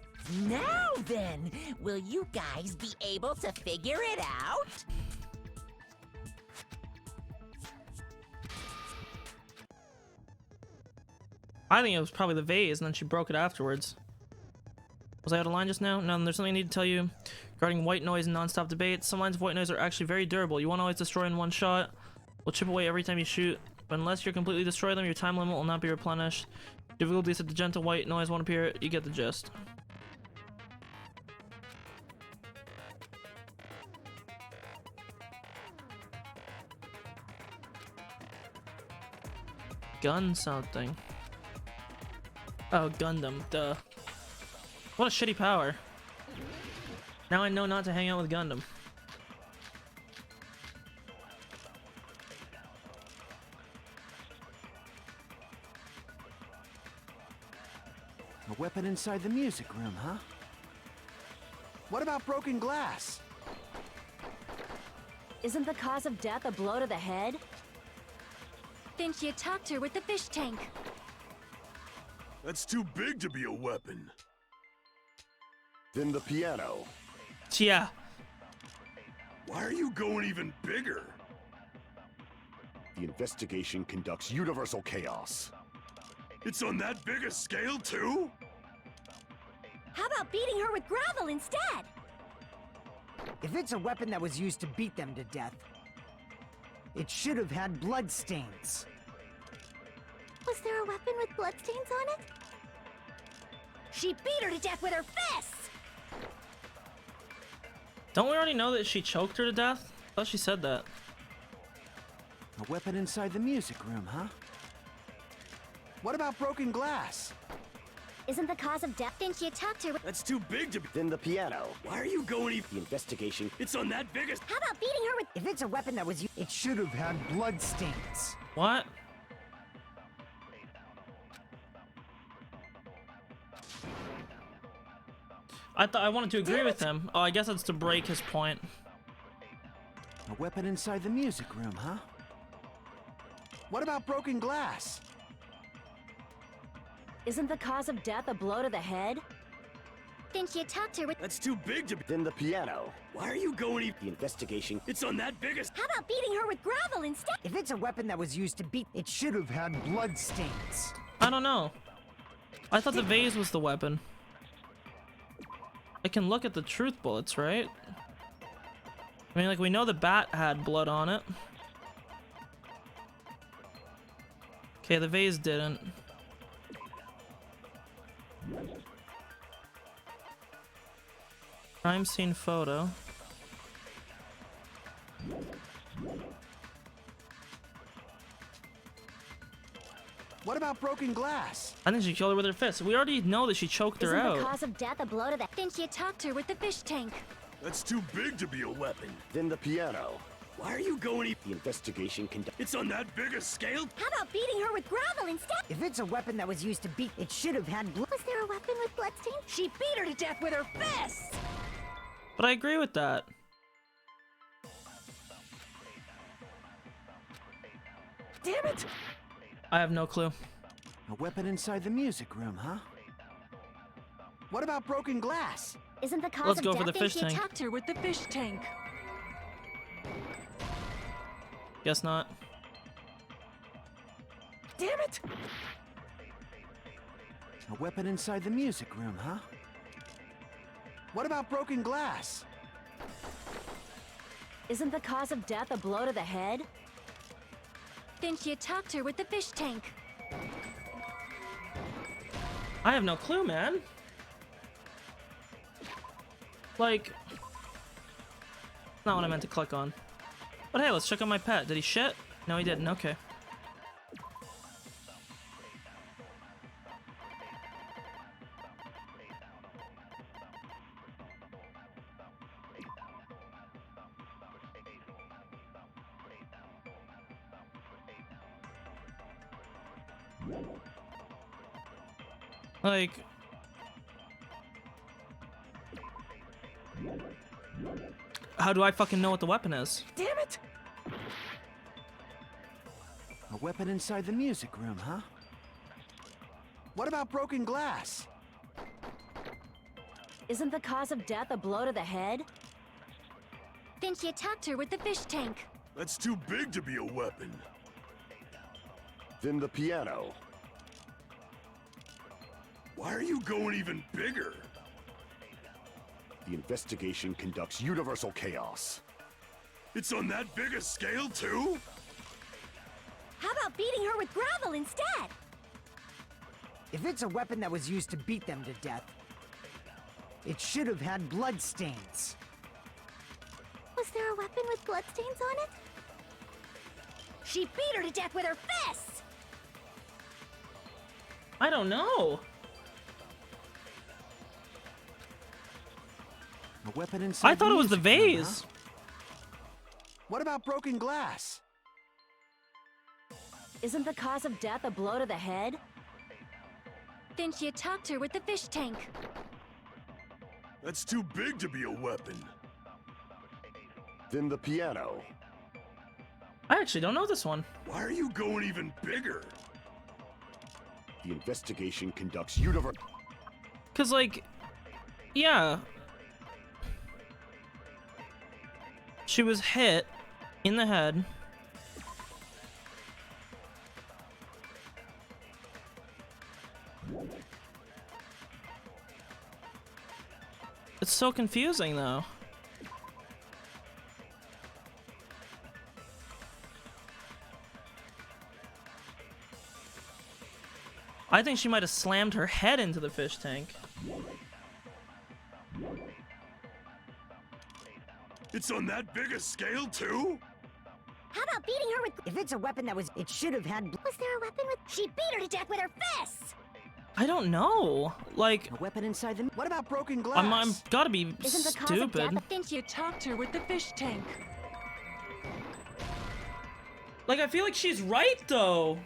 Now then, will you guys be able to figure it out? I think it was probably the vase, and then she broke it afterwards. Was I out of line just now? No, there's something I need to tell you regarding white noise and non-stop debate. Some lines of white noise are actually very durable. You won't always destroy in one shot. Will chip away every time you shoot, but unless you completely destroy them, your time limit will not be replenished. Difficulties at the gentle white noise won't appear. You get the gist. Gun something. Oh, Gundam, duh. What a shitty power. Now I know not to hang out with Gundam. A weapon inside the music room, huh? What about broken glass? Isn't the cause of death a blow to the head? Then she attacked her with the fish tank. That's too big to be a weapon. Then the piano. Yeah. Why are you going even bigger? The investigation conducts universal chaos. It's on that big a scale, too? How about beating her with gravel instead? If it's a weapon that was used to beat them to death, it should have had blood stains. Was there a weapon with bloodstains on it? She beat her to death with her fists! Don't we already know that she choked her to death? I thought she said that. A weapon inside the music room, huh? What about broken glass? Isn't the cause of death? Then she attacked her with... That's too big to be. Then the piano. Why are you going even? The investigation. It's on that big a. How about beating her with... If it's a weapon that was used, it should have had blood stains. What? I wanted to agree with him. Oh, I guess it's to break his point. A weapon inside the music room, huh? What about broken glass? Isn't the cause of death a blow to the head? Then she attacked her with... That's too big to be. Then the piano. Why are you going even? The investigation. It's on that big a. How about beating her with gravel instead? If it's a weapon that was used to beat, it should have had blood stains. I don't know. I thought the vase was the weapon. I can look at the truth bullets, right? I mean, like, we know the bat had blood on it. Okay, the vase didn't. Crime scene photo. What about broken glass? I think she killed her with her fist. We already know that she choked her Isn't out. the cause of death a blow to the... Then she attacked her with the fish tank. That's too big to be a weapon. Then the piano. Why are you going? The investigation conduct. It's on that big a scale? How about beating her with gravel instead? If it's a weapon that was used to beat, it should have had blood. Was there a weapon with bloodstain? She beat her to death with her fists! But I agree with that. Damn it! I have no clue. A weapon inside the music room, huh? What about broken glass? Isn't the cause Let's of go death for the fish she tank. attacked Her with the fish tank. Guess not. Damn it! A weapon inside the music room, huh? What about broken glass? Isn't the cause of death a blow to the head? Then she attacked her with the fish tank. I have no clue, man. Like, not what I meant to click on. But hey, let's check out my pet. Did he shit? No, he didn't. Okay. Like, how do I fucking know what the weapon is? Damn it! A weapon inside the music room, huh? What about broken glass? Isn't the cause of death a blow to the head? Then she attacked her with the fish tank. That's too big to be a weapon. Then the piano. Why are you going even bigger? The investigation conducts universal chaos. It's on that big a scale, too? How about beating her with gravel instead? If it's a weapon that was used to beat them to death, it should have had blood stains. Was there a weapon with bloodstains on it? She beat her to death with her fists! I don't know. A weapon inside I thought it was the music room, vase. huh? What about broken glass? Isn't the cause of death a blow to the head? Then she attacked her with the fish tank. That's too big to be a weapon. Then the piano. I actually don't know this one. Why are you going even bigger? The investigation conducts universal. Cause like, yeah. She was hit in the head. It's so confusing though. I think she might have slammed her head into the fish tank. It's on that big a scale, too? How about beating her with... If it's a weapon that was, it should have had. Was there a weapon with... She beat her to death with her fists! I don't know. Like, A weapon inside the... What about broken glass? I'm gotta be Isn't the cause of stupid. death... Then she attacked her with the fish tank. Like, I feel like she's right though.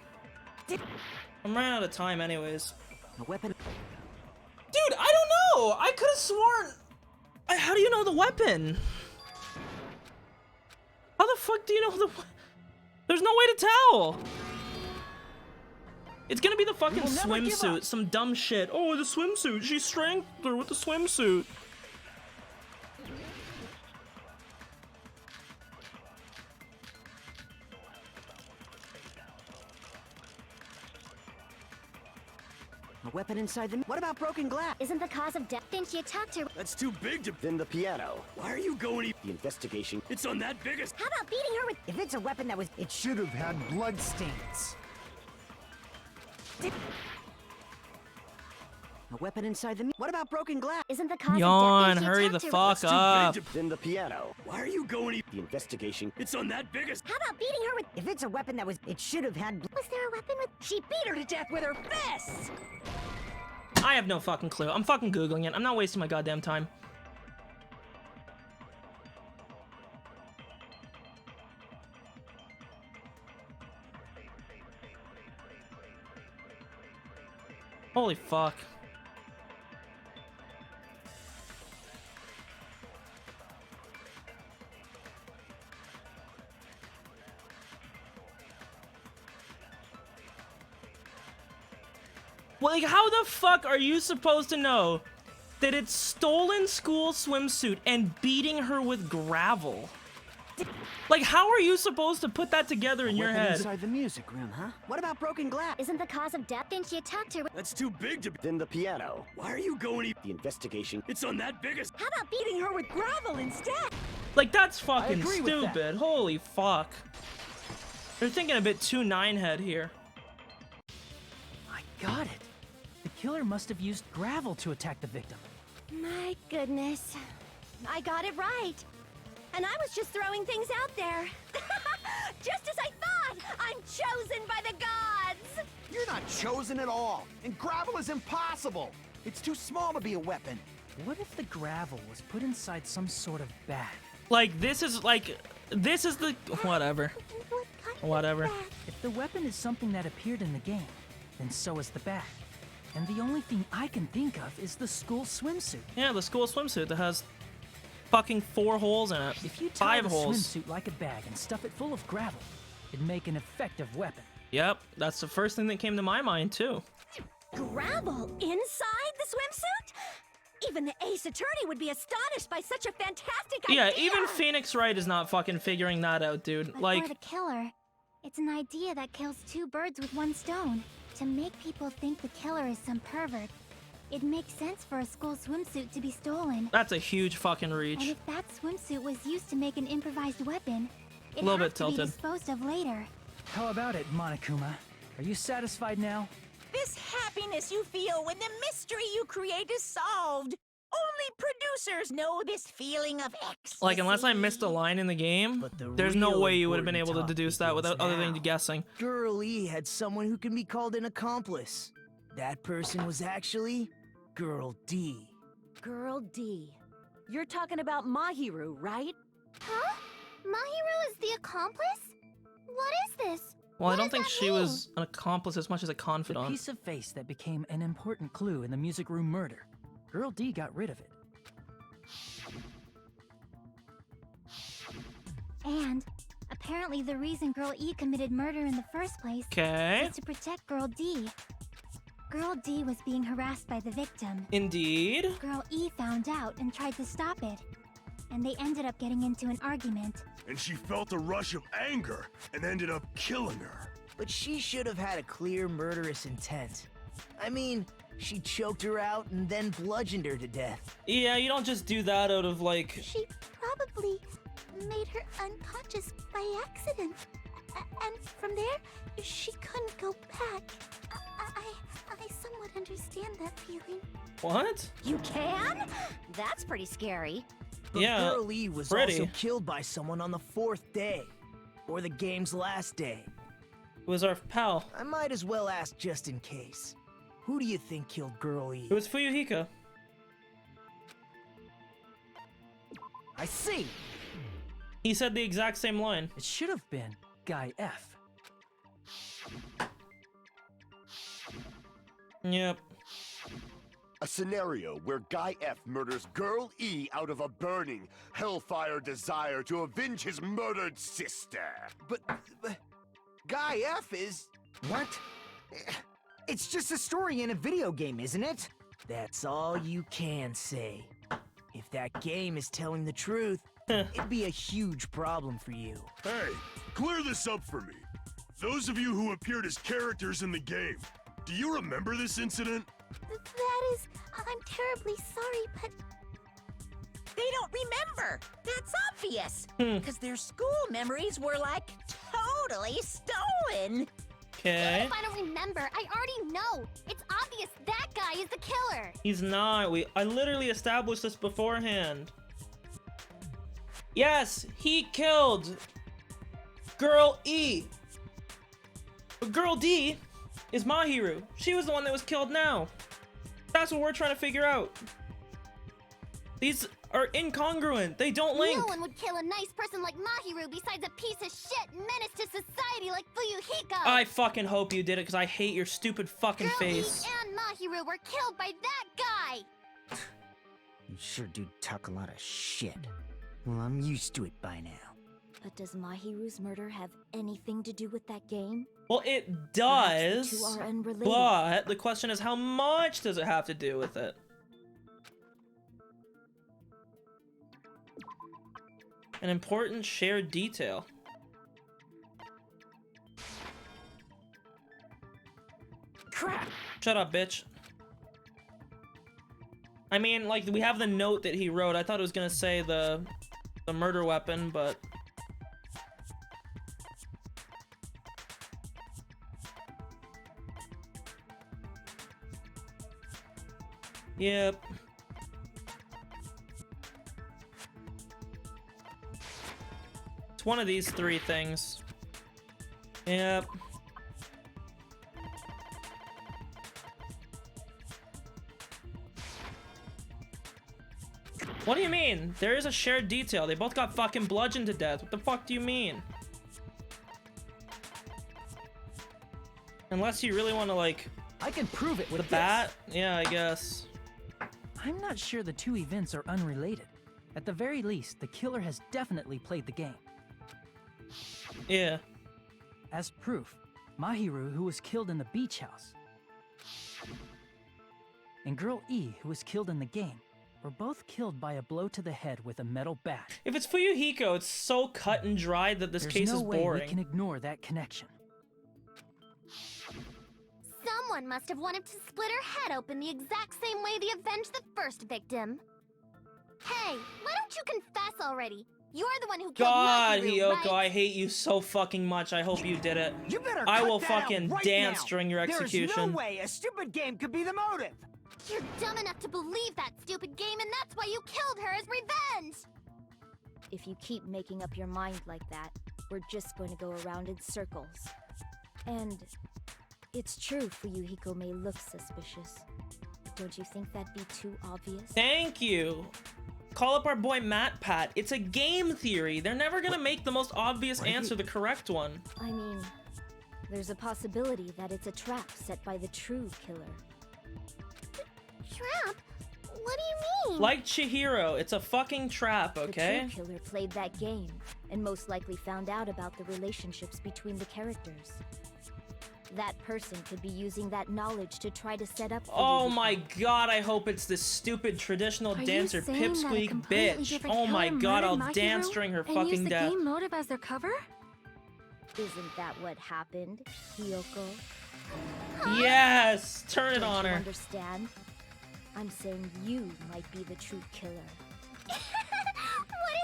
I'm running out of time anyways. A weapon... Dude, I don't know. I could have sworn. How do you know the weapon? How the fuck do you know the? There's no way to tell. It's gonna be the fucking swimsuit, some dumb shit. Oh, the swimsuit. She strangled her with the swimsuit. A weapon inside the... What about broken glass? Isn't the cause of death... Then she attacked her... That's too big to... Then the piano. Why are you going... The investigation. It's on that big a... How about beating her with... If it's a weapon that was, it should have had blood stains. A weapon inside the... What about broken glass? Isn't the cause Yawn, of death... Then she hurry the attacked her fuck with... up. Then the piano. Why are you going... The investigation. It's on that big a... How about beating her with... If it's a weapon that was, it should have had. Was there a weapon with... She beat her to death with her fists! I have no fucking clue. I'm fucking Googling it. I'm not wasting my goddamn time. Holy fuck. Well, like, how the fuck are you supposed to know that it's stolen school swimsuit and beating her with gravel? Like, how are you supposed to put that together in your head? Inside the music room, huh? What about broken glass? Isn't the cause of death? Then she attacked her. That's too big to be. Then the piano. Why are you going? The investigation. It's on that biggest. How about beating her with gravel instead? Like, that's fucking agree with that. stupid. Holy fuck. They're thinking a bit too Ninehead here. I got it. The killer must have used gravel to attack the victim. My goodness. I got it right. And I was just throwing things out there. Just as I thought! I'm chosen by the gods! You're not chosen at all, and gravel is impossible. It's too small to be a weapon. What if the gravel was put inside some sort of bag? Like, this is the... Whatever. What kind of Whatever. bag? If the weapon is something that appeared in the game, then so is the bag. And the only thing I can think of is the school swimsuit. Yeah, the school swimsuit that has fucking 4 holes in it. If you tie 5 the holes. swimsuit like a bag and stuff it full of gravel, it'd make an effective weapon. Yep, that's the first thing that came to my mind, too. Gravel inside the swimsuit? Even the ace attorney would be astonished by such a fantastic idea! Yeah, even Phoenix Wright is not fucking figuring that out, dude. But Like, for the killer, it's an idea that kills 2 birds with 1 stone. To make people think the killer is some pervert, it makes sense for a school swimsuit to be stolen. that's a huge fucking And reach. if that swimsuit was used to make an improvised weapon, it Little has bit to be tilted. disposed of later. How about it, Monokuma? Are you satisfied now? This happiness you feel when the mystery you create is solved. Only producers know this feeling of ecstasy. Like, unless I missed a line in the game, But the there's no real way you would have been important able to talk deduce that begins without other than now. guessing. Girl E had someone who can be called an accomplice. That person was actually Girl D. Girl D. You're talking about Mahiru, right? Huh? Mahiru is the accomplice? What is this? Well, I What don't does think that she mean? was an accomplice as much as a The confidant. piece of face that became an important clue in the music room murder. Girl D got rid of it. And apparently the reason Girl E committed murder in the first place Okay. was to protect Girl D. Girl D was being harassed by the victim. Indeed. Girl E found out and tried to stop it. And they ended up getting into an argument. And she felt a rush of anger and ended up killing her. But she should have had a clear murderous intent. I mean, she choked her out and then bludgeoned her to death. Yeah, you don't just do that out of, like... She probably made her unconscious by accident. And from there, she couldn't go back. I somewhat understand that feeling. What? You can? That's pretty scary. But Yeah, Girl E was pretty. also killed by someone on the 4th day. Or the game's last day. It was our pal. I might as well ask just in case. Who do you think killed Girl E? It was Fuyuhiko. I see! He said the exact same line. It should have been Guy F. Yep. A scenario where Guy F murders Girl E out of a burning, hellfire desire to avenge his murdered sister. But Guy F is... What? It's just a story in a video game, isn't it? That's all you can say. If that game is telling the truth, it'd be a huge problem for you. Hey, clear this up for me. Those of you who appeared as characters in the game, do you remember this incident? That is, I'm terribly sorry, but They don't remember. That's obvious. Because their school memories were like totally stolen. Okay. if I don't remember, I already know. It's obvious that guy is the killer. He's not. I literally established this beforehand. Yes, he killed Girl E. But Girl D is Mahiru. She was the one that was killed now. That's what we're trying to figure out. These are incongruent. They don't link. No one would kill a nice person like Mahiru besides a piece of shit menace to society like Fuyuhiko. I fucking hope you did it, because I hate your stupid fucking Girl face. E and Mahiru were killed by that guy. You sure do talk a lot of shit. Well, I'm used to it by now. But does Mahiru's murder have anything to do with that game? Well, it Perhaps does, the two are unrelated. but the question is, how much does it have to do with it? An important shared detail. Crap! Shut up, bitch. I mean, like, we have the note that he wrote. I thought it was gonna say the murder weapon, but... Yep. It's one of these three things. Yep. What do you mean? There is a shared detail. They both got fucking bludgeoned to death. What the fuck do you mean? Unless you really want to, like... I can prove it with the bat? Yeah, I guess. I'm not sure the two events are unrelated. At the very least, the killer has definitely played the game. Yeah. As proof, Mahiru, who was killed in the beach house, and Girl E, who was killed in the game, were both killed by a blow to the head with a metal bat. If it's Fuyuhiko, it's so cut and dry that this case is boring. There's no way we can ignore that connection. Someone must have wanted to split her head open the exact same way they avenged the first victim. Hey, why don't you confess already? You're the one who killed God, Mahiru, Hiyoko, right? I hate you so fucking much. I hope you did it. You better I cut will that out fucking right dance now. during your execution. There's no way a stupid game could be the motive. You're dumb enough to believe that stupid game, and that's why you killed her as revenge! If you keep making up your mind like that, we're just going to go around in circles. And it's true Fuyuhiko may look suspicious. But don't you think that'd be too obvious? Thank you. Call up our boy Matt Pat. It's a game theory. They're never gonna make the most obvious answer the correct one. I mean, there's a possibility that it's a trap set by the true killer. Trap? What do you mean? Like Chihiro, it's a fucking trap, okay? The true killer played that game, and most likely found out about the relationships between the characters. That person could be using that knowledge to try to set up. Oh my god, I hope it's this stupid traditional dancer pipsqueak bitch. Oh my god, I'll dance during her fucking use the death. game motive as their cover? Isn't that what happened, Hiyoko? Yes! Turn it Don't on you her. Understand? I'm saying you might be the true killer. What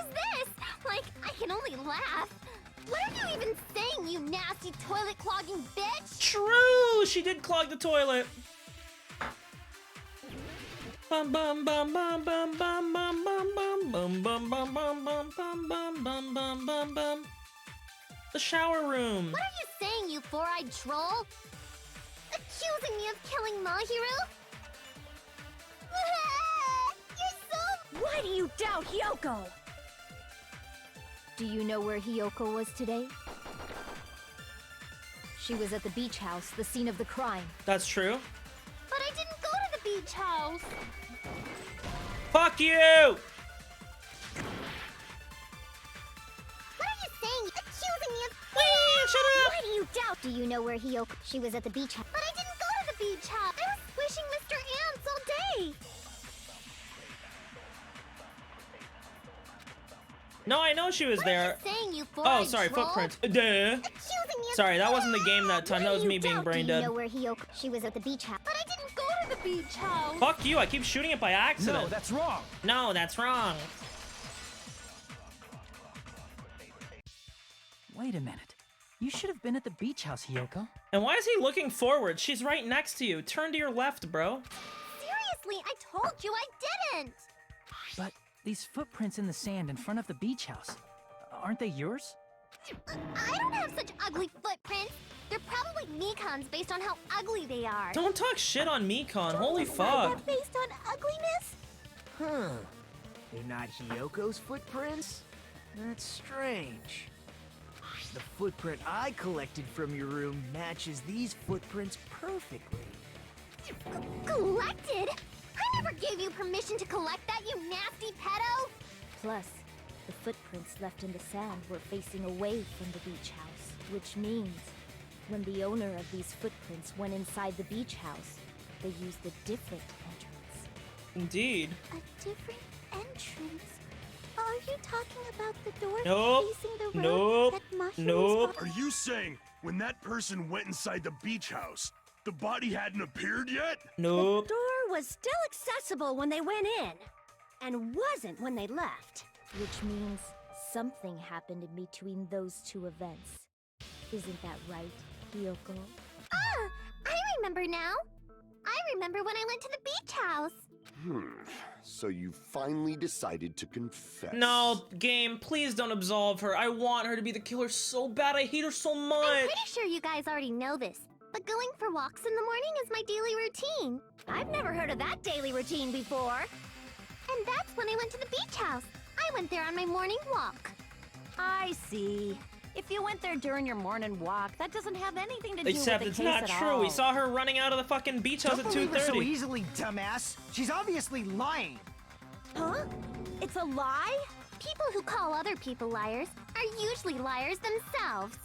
is this? Like, I can only laugh. What are you even saying, you nasty toilet-clogging bitch? True! She did clog the toilet. Bum bum bum bum bum bum bum bum bum bum bum bum bum bum bum bum bum bum bum bum. The shower room. What are you saying, you four-eyed troll? Accusing me of killing Mahiru? You're so... Why do you doubt Hiyoko? Do you know where Hiyoko was today? She was at the beach house, the scene of the crime. That's true. But I didn't go to the beach house. Fuck you! What are you saying? Accusing me of... Shut up! Why do you doubt? Do you know where Hiyoko... She was at the beach house. But I didn't go to the beach house. I was wishing Mr. Ants all day. No, I know she was there. Saying, you Oh, sorry, footprints. Duh. Sorry, that wasn't the game that time. That was me being brain dead. Do you know where Hiyoko... She was at the beach house. But I didn't go to the beach house. Fuck you, I keep shooting it by accident. No, that's wrong. No, that's wrong. Wait a minute. You should have been at the beach house, Hiyoko. And why is he looking forward? She's right next to you. Turn to your left, bro. Seriously, I told you I didn't. But these footprints in the sand in front of the beach house, aren't they yours? I don't have such ugly footprints. They're probably Mikan's based on how ugly they are. Don't talk shit on Mikon. Holy fuck. They're based on ugliness? They're not Hiyoko's footprints? That's strange. The footprint I collected from your room matches these footprints perfectly. Collected? I never gave you permission to collect that, you nasty pedo! Plus, the footprints left in the sand were facing away from the beach house, which means when the owner of these footprints went inside the beach house, they used a different entrance. Indeed. A different entrance? Are you talking about the door Nope. facing the road Nope. that Mahiru's Nope. Are you saying when that person went inside the beach house, the body hadn't appeared yet? Nope. The door was still accessible when they went in, and wasn't when they left. Which means something happened in between those two events. Isn't that right, Hiyoko? Ah! I remember now! I remember when I went to the beach house! So you finally decided to confess. No, game, please don't absolve her. I want her to be the killer so bad. I hate her so I'm much. pretty sure you guys already know this, but going for walks in the morning is my daily routine. I've never heard of that daily routine before. And that's when I went to the beach house. I went there on my morning walk. I see. If you went there during your morning walk, that doesn't have anything to do Except with it's the case not at true. all. We saw her running out of the fucking beach house Don't at believe her so 2:30. easily, dumbass. She's obviously lying. Huh? It's a lie? People who call other people liars are usually liars themselves.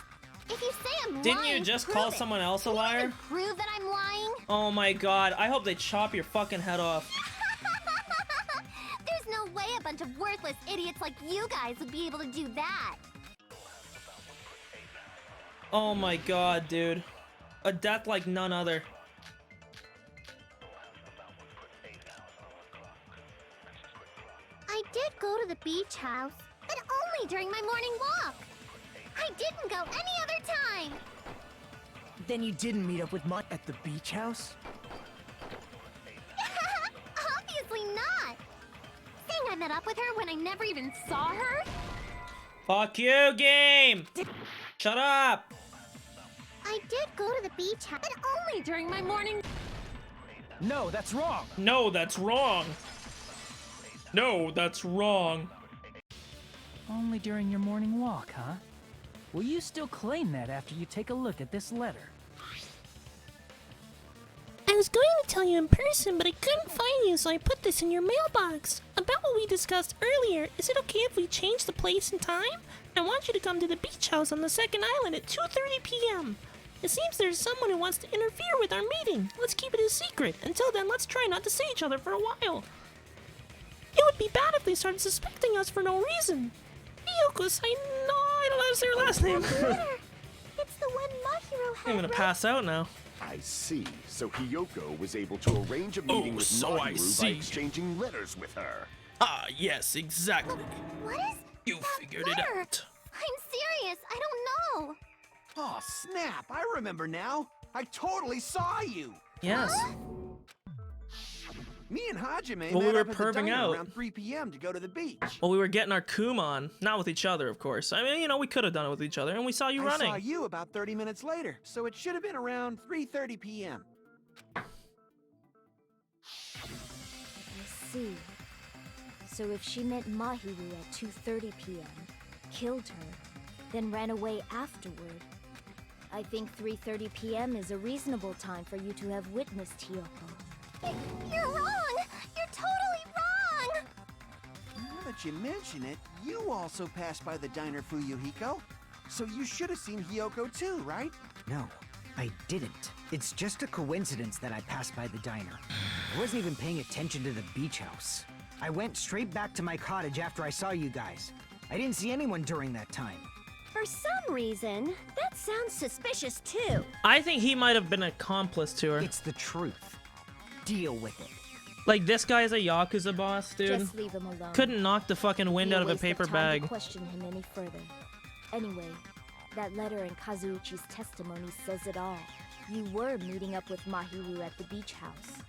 If you say I'm Didn't lying, you just prove call it. someone else a Can you liar? even prove that I'm lying? Oh my god. I hope they chop your fucking head off. There's no way a bunch of worthless idiots like you guys would be able to do that. Oh my god, dude. A death like none other. I did go to the beach house, but only during my morning walk. I didn't go any other time. Then you didn't meet up with Mutt at the beach house? Obviously not. Saying I met up with her when I never even saw her? Fuck you, game! Shut up! I did go to the beach house, but only during my morning. No, that's wrong. No, that's wrong. No, that's wrong. Only during your morning walk, huh? Will you still claim that after you take a look at this letter? I was going to tell you in person, but I couldn't find you, so I put this in your mailbox. About what we discussed earlier, is it okay if we change the place and time? I want you to come to the beach house on the second island at 2:30 p.m. It seems there's someone who wants to interfere with our meeting. Let's keep it a secret. Until then, let's try not to see each other for a while. It would be bad if they started suspecting us for no reason. Miyoko, I don't know how to say her last name. It's the one Mahiro had. I'm gonna pass out now. I see. So Hiyoko was able to arrange a meeting with so I Mahiru by see. exchanging letters with her. Ah, yes, exactly. What is You that figured letter? it out. I'm serious. I don't know. Oh, snap. I remember now. I totally saw you. Yes. Me and Hajime Well, we met were up at the perving diner out. around 3 p.m. to go to the beach. Well, we were getting our coom on. Not with each other, of course. I mean, you know, we could have done it with each other, and we saw you running. I saw you about 30 minutes later, so it should have been around 3:30 p.m. I see. So if she met Mahiru at 2:30 p.m., killed her, then ran away afterward, I think 3:30 p.m. is a reasonable time for you to have witnessed Hiyoko. You're wrong. You're totally wrong. Now that you mention it, you also passed by the diner Fuyuhiko. So you should have seen Hiyoko too, right? No, I didn't. It's just a coincidence that I passed by the diner. I wasn't even paying attention to the beach house. I went straight back to my cottage after I saw you guys. I didn't see anyone during that time. For some reason, that sounds suspicious too. I think he might have been an accomplice to her. It's the truth. Deal with it. Like, this guy's a Yakuza boss, dude. Just leave him alone. Couldn't knock the fucking wind Be out of a waste paper time bag. To question him any further. Anyway, that letter in Kazuichi's testimony says it all. You were meeting up with Mahiru at the beach house.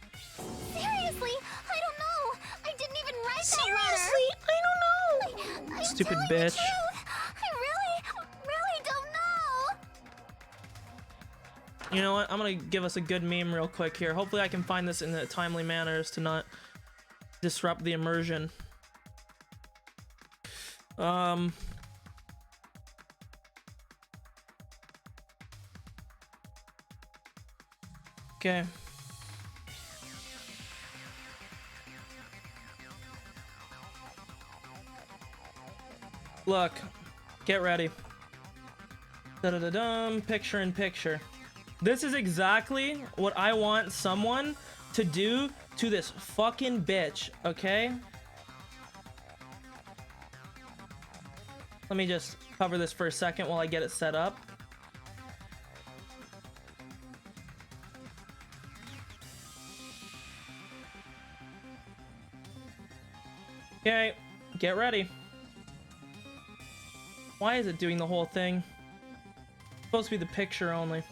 Seriously, I don't know. I didn't even write that Seriously, I don't know. letter. I'm Stupid telling bitch. The truth. I really don't know. You know what? I'm gonna give us a good meme real quick here. Hopefully I can find this in a timely manner as to not disrupt the immersion. Okay. Look, get ready. Da-da-da-dum, picture in picture. This is exactly what I want someone to do to this fucking bitch, okay? Let me just cover this for a second while I get it set up. Okay, get ready. Why is it doing the whole thing? It's supposed to be the picture only.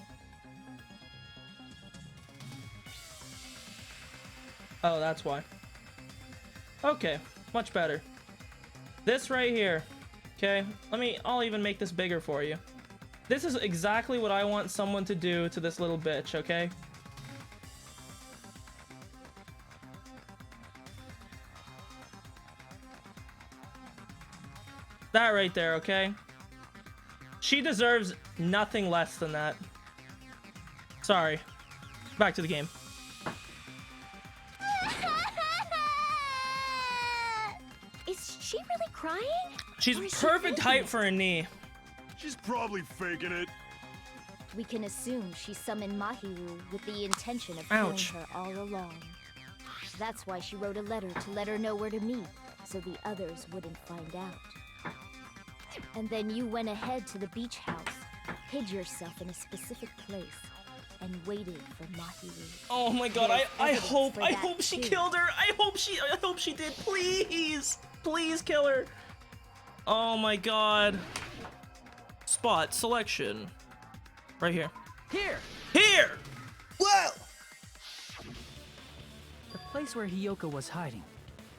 Oh, that's why. Okay, much better. This right here. Okay, I'll even make this bigger for you. This is exactly what I want someone to do to this little bitch, okay? That right there, okay? She deserves nothing less than that. Sorry. Back to the game. Is she really crying? She's Or is she perfect faking height it? for a knee. She's probably faking it. We can assume she summoned Mahiru with the intention of killing Ouch. her all along. That's why she wrote a letter to let her know where to meet, so the others wouldn't find out. And then you went ahead to the beach house, hid yourself in a specific place, and waited for Mahiru. Oh my god, There's I evidence hope for I that hope she too. killed her. I hope she did. Please. Please kill her. Oh my god. Spot selection. Right here. Here! Here. Whoa! The place where Hiyoko was hiding.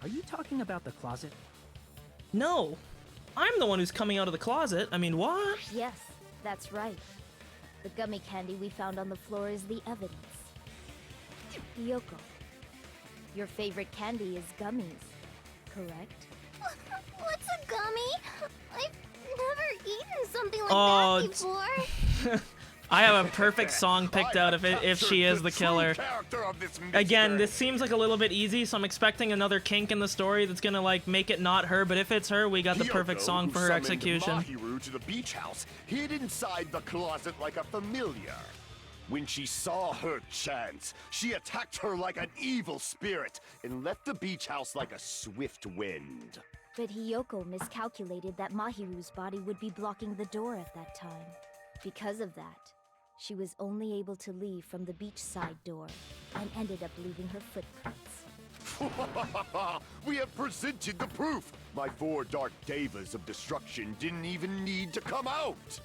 Are you talking about the closet? No. I'm the one who's coming out of the closet. I mean, what? Yes, that's right. The gummy candy we found on the floor is the evidence. Hiyoko, your favorite candy is gummies, correct? What's a gummy? I've never eaten something like Oh, that before. I have a perfect song picked out if she is the killer. Again, this seems like a little bit easy, so I'm expecting another kink in the story that's gonna like make it not her, but if it's her, we got the perfect Hiyoko, song who for her summoned execution. Mahiru to the beach house, hid inside the closet like a familiar. When she saw her chance, she attacked her like an evil spirit and left the beach house like a swift wind. But Hiyoko miscalculated that Mahiru's body would be blocking the door at that time. Because of that, she was only able to leave from the beachside door and ended up leaving her footprints. We have presented the proof! My 4 dark devas of destruction didn't even need to come out!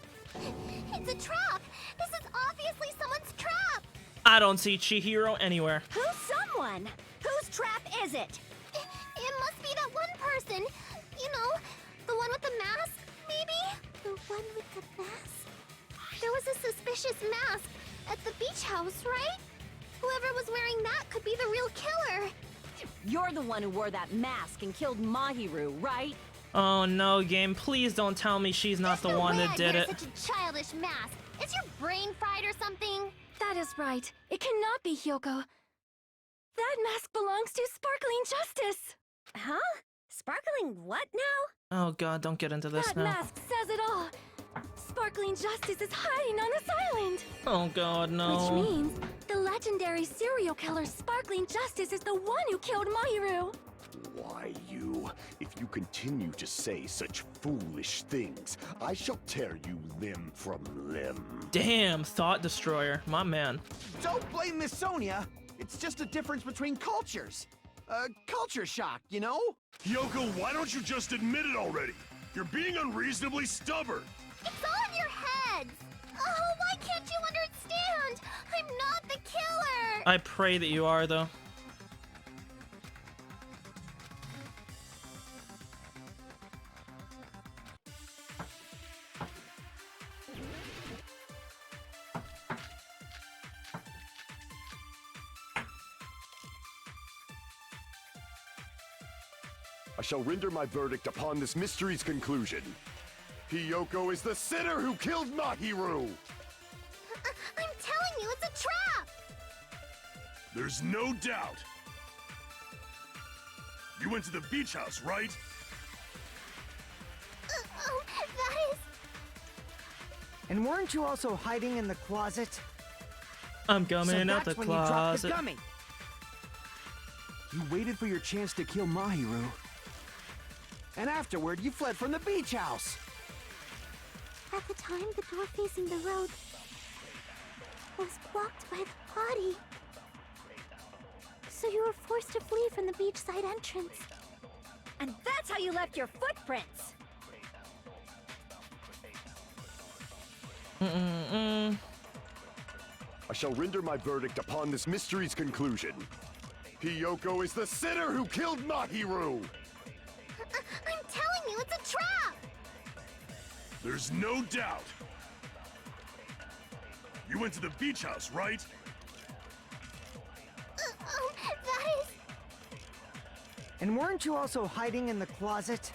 It's a trap! This is obviously someone's trap! I don't see Chihiro anywhere. Who's someone? Whose trap is it? It must be that one person. You know, the one with the mask, maybe? The one with the mask? There was a suspicious mask at the beach house, right? Whoever was wearing that could be the real killer. You're the one who wore that mask and killed Mahiru, right? Oh no, game, please don't tell me she's not the one that did it. Such a childish mask. Is your brain fried or something? That is right. It cannot be Hyoko. That mask belongs to Sparkling Justice. Huh? Sparkling what now? Oh god, don't get into this That now. mask says it all. Sparkling Justice is hiding on this island. Oh god, no. Which means the legendary serial killer Sparkling Justice is the one who killed Mahiru. Why, you? If you continue to say such foolish things, I shall tear you limb from limb. Damn, Thought Destroyer, my man. Don't blame Miss Sonia. It's just a difference between cultures. Culture shock, you know? Hiyoko, why don't you just admit it already? You're being unreasonably stubborn. It's all in your heads. Oh, why can't you understand? I'm not the killer. I pray that you are, though. I shall render my verdict upon this mystery's conclusion. Hiyoko is the sinner who killed Mahiru! I'm telling you, it's a trap! There's no doubt. You went to the beach house, right? That is... And weren't you also hiding in the closet? I'm coming so out the that's when you dropped the closet. gummy. You waited for your chance to kill Mahiru. And afterward, you fled from the beach house. At the time, the door facing the road was blocked by the body. So you were forced to flee from the beachside entrance. And that's how you left your footprints! I shall render my verdict upon this mystery's conclusion. Hiyoko is the sinner who killed Mahiru! I'm telling you, it's a trap! There's no doubt. You went to the beach house, right? That is... And weren't you also hiding in the closet?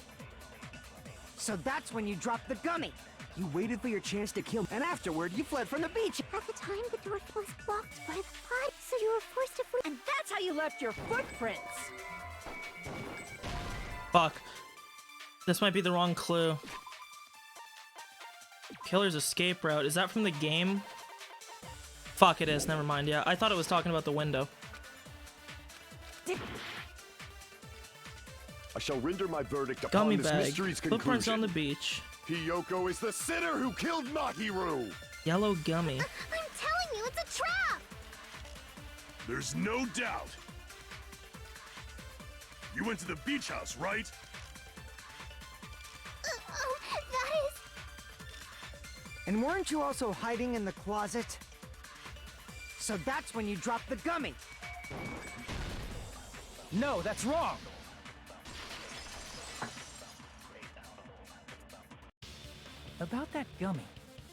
So that's when you dropped the gummy. You waited for your chance to kill, and afterward, you fled from the beach. At the time, the door was blocked by the body, so you were forced to flee. And that's how you left your footprints! Fuck. This might be the wrong clue. Killer's escape route. Is that from the game? Fuck, it is. Never mind. Yeah, I thought it was talking about the window. I shall render my verdict upon Gummy this bag. mystery's Footprints conclusion. on the beach. Hiyoko is the sinner who killed Mahiru! Yellow gummy. I'm telling you, it's a trap! There's no doubt. You went to the beach house, right? That is... And weren't you also hiding in the closet? So that's when you dropped the gummy. No, that's wrong! About that gummy,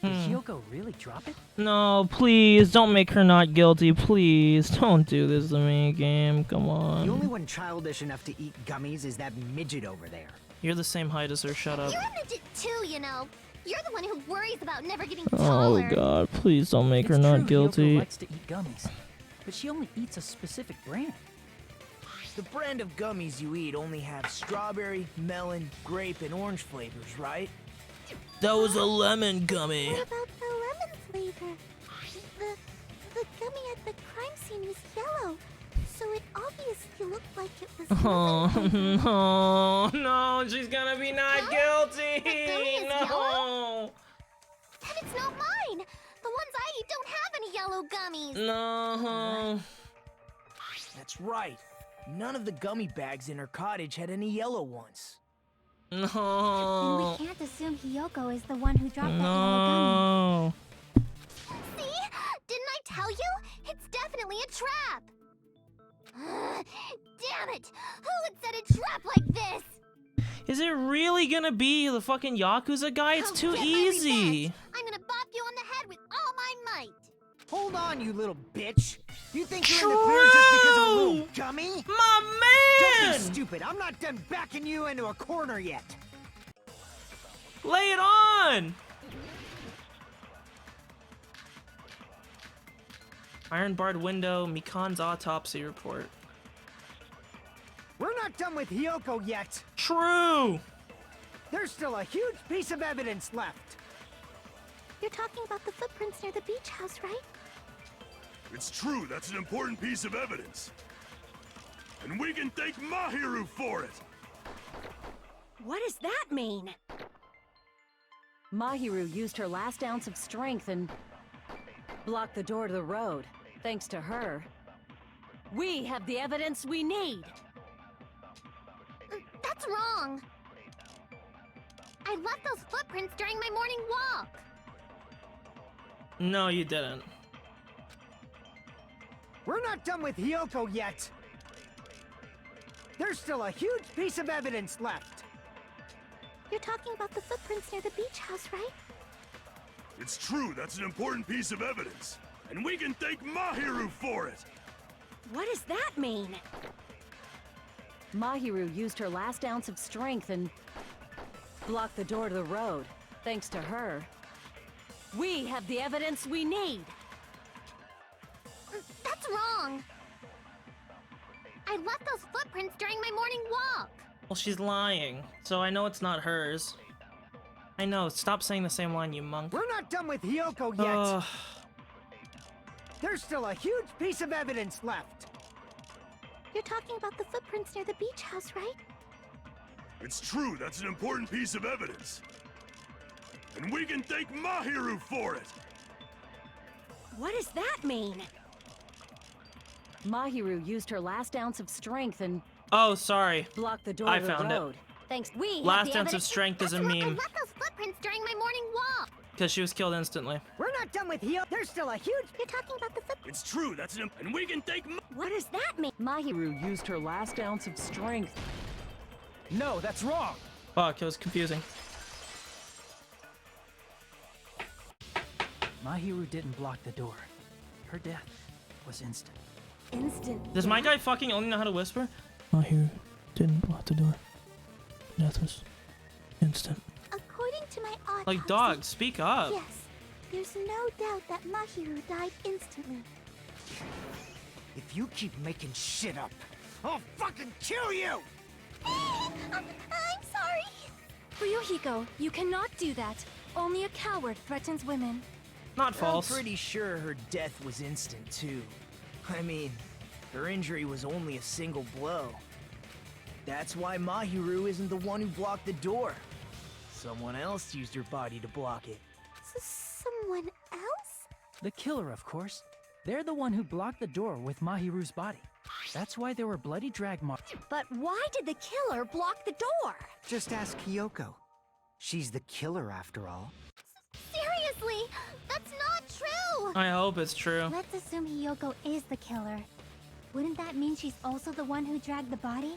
did Hiyoko really drop it? No, please, don't make her not guilty. Please, don't do this to me, game. Come on. The only one childish enough to eat gummies is that midget over there. You're the same height as her. Shut up. You're a midget too, you know. You're the one who worries about never getting Oh taller. God, please don't make her It's not true guilty. Hiyoko likes to eat gummies, but she only eats a specific brand. The brand of gummies you eat only have strawberry, melon, grape, and orange flavors, right? That was a lemon gummy. What about the lemon flavor? The gummy at the crime scene was yellow, so it obviously looked like it was Oh lemon flavor. no, no, she's gonna be not guilty. gummy is No. yellow? And it's not mine! The ones I eat don't have any yellow gummies! No. That's right. None of the gummy bags in her cottage had any yellow ones. Then No. we can't assume Hiyoko is the one who dropped that yellow No. gummy. See? Didn't I tell you? It's definitely a trap! Damn it! Who would set a trap like this? Is it really gonna be the fucking Yakuza guy? It's Come too get my easy. revenge. I'm gonna bop you on the head with all my might! Hold on, you little bitch. You think you're in the clear just because of a little True! gummy? My Don't man! be stupid. I'm not done backing you into a corner yet. Lay it on! Iron barred window, Mikan's autopsy report. We're not done with Hiyoko yet. True! There's still a huge piece of evidence left. You're talking about the footprints near the beach house, right? It's true, that's an important piece of evidence. And we can thank Mahiru for it! What does that mean? Mahiru used her last ounce of strength and blocked the door to the road. Thanks to her, we have the evidence we need. That's wrong. I left those footprints during my morning walk. No, you didn't. We're not done with Hiyoko yet. There's still a huge piece of evidence left. You're talking about the footprints near the beach house, right? It's true, that's an important piece of evidence. And we can thank Mahiru for it! What does that mean? Mahiru used her last ounce of strength and blocked the door to the road. Thanks to her, we have the evidence we need. That's wrong. I left those footprints during my morning walk. Well, she's lying, so I know it's not hers. I know, stop saying the same line, you monk. We're not done with Hiyoko yet. There's still a huge piece of evidence left. You're talking about the footprints near the beach house, right? It's true, that's an important piece of evidence. And we can thank Mahiru for it! What does that mean? Mahiru used her last ounce of strength and Oh, sorry. blocked the door I to the found road. it. Thanks. We have Last the ounce of evidence. strength is a I meme. left those footprints during my morning walk. Because she was killed instantly. We're not done with Hiyoko. There's still a huge... You're talking about the footprints. It's true, that's an... And we can thank What does that mean? Mahiru used her last ounce of strength. No, that's wrong. Fuck, it was confusing. Mahiru didn't block the door. Her death was instant. Instant. Does my guy fucking only know how to whisper? Mahiru didn't block the door. Death was instant. According to my autopsy... Like, dog, speak up. Yes, there's no doubt that Mahiru died instantly. If you keep making shit up, I'll fucking kill you! I'm sorry. Fuyuhiko, you cannot do that. Only a coward threatens women. Not false. I'm pretty sure her death was instant, too. I mean, her injury was only a single blow. That's why Mahiru isn't the one who blocked the door. Someone else used her body to block it. Someone else? The killer, of course. They're the one who blocked the door with Mahiru's body. That's why there were bloody drag marks. But why did the killer block the door? Just ask Hiyoko. She's the killer, after all. Seriously, that's not true! I hope it's true. Let's assume Hiyoko is the killer. Wouldn't that mean she's also the one who dragged the body?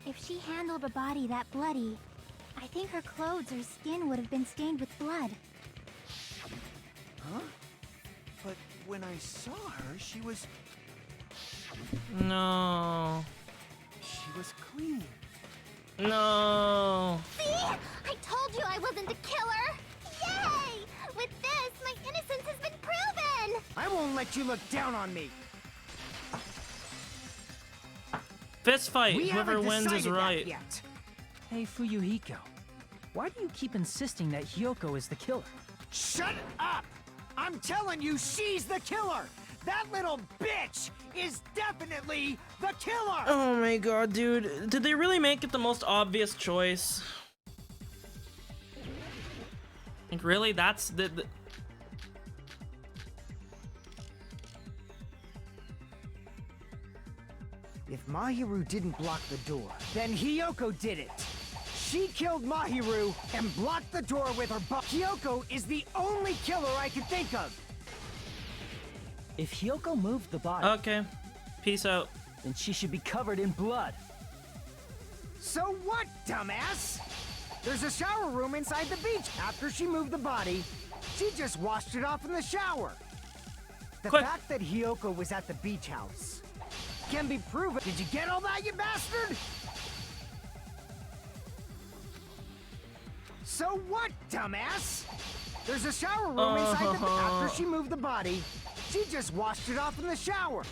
If she handled a body that bloody, I think her clothes or skin would have been stained with blood. Huh? But when I saw her, she was No. clean. No. See? I told you I wasn't the killer! Yay! With this, my innocence has been proven! I won't let you look down on me. Fist fight. We Whoever haven't wins is decided that right. yet. Hey, Fuyuhiko. Why do you keep insisting that Hiyoko is the killer? Shut up! I'm telling you, she's the killer! That little bitch is definitely the killer! Oh my god, dude. Did they really make it the most obvious choice? Like, really? That's the... If Mahiru didn't block the door, then Hiyoko did it. She killed Mahiru and blocked the door with her butt. Hiyoko is the only killer I can think of. If Hiyoko moved the body, Okay. Peace out. then she should be covered in blood. So what, dumbass? There's a shower room inside the beach. After she moved the body, she just washed it off in the shower. The Quick. fact that Hiyoko was at the beach house can be proven. Did you get all that, you bastard? So what, dumbass? There's a shower room inside the after she moved the body, she just washed it off in the shower.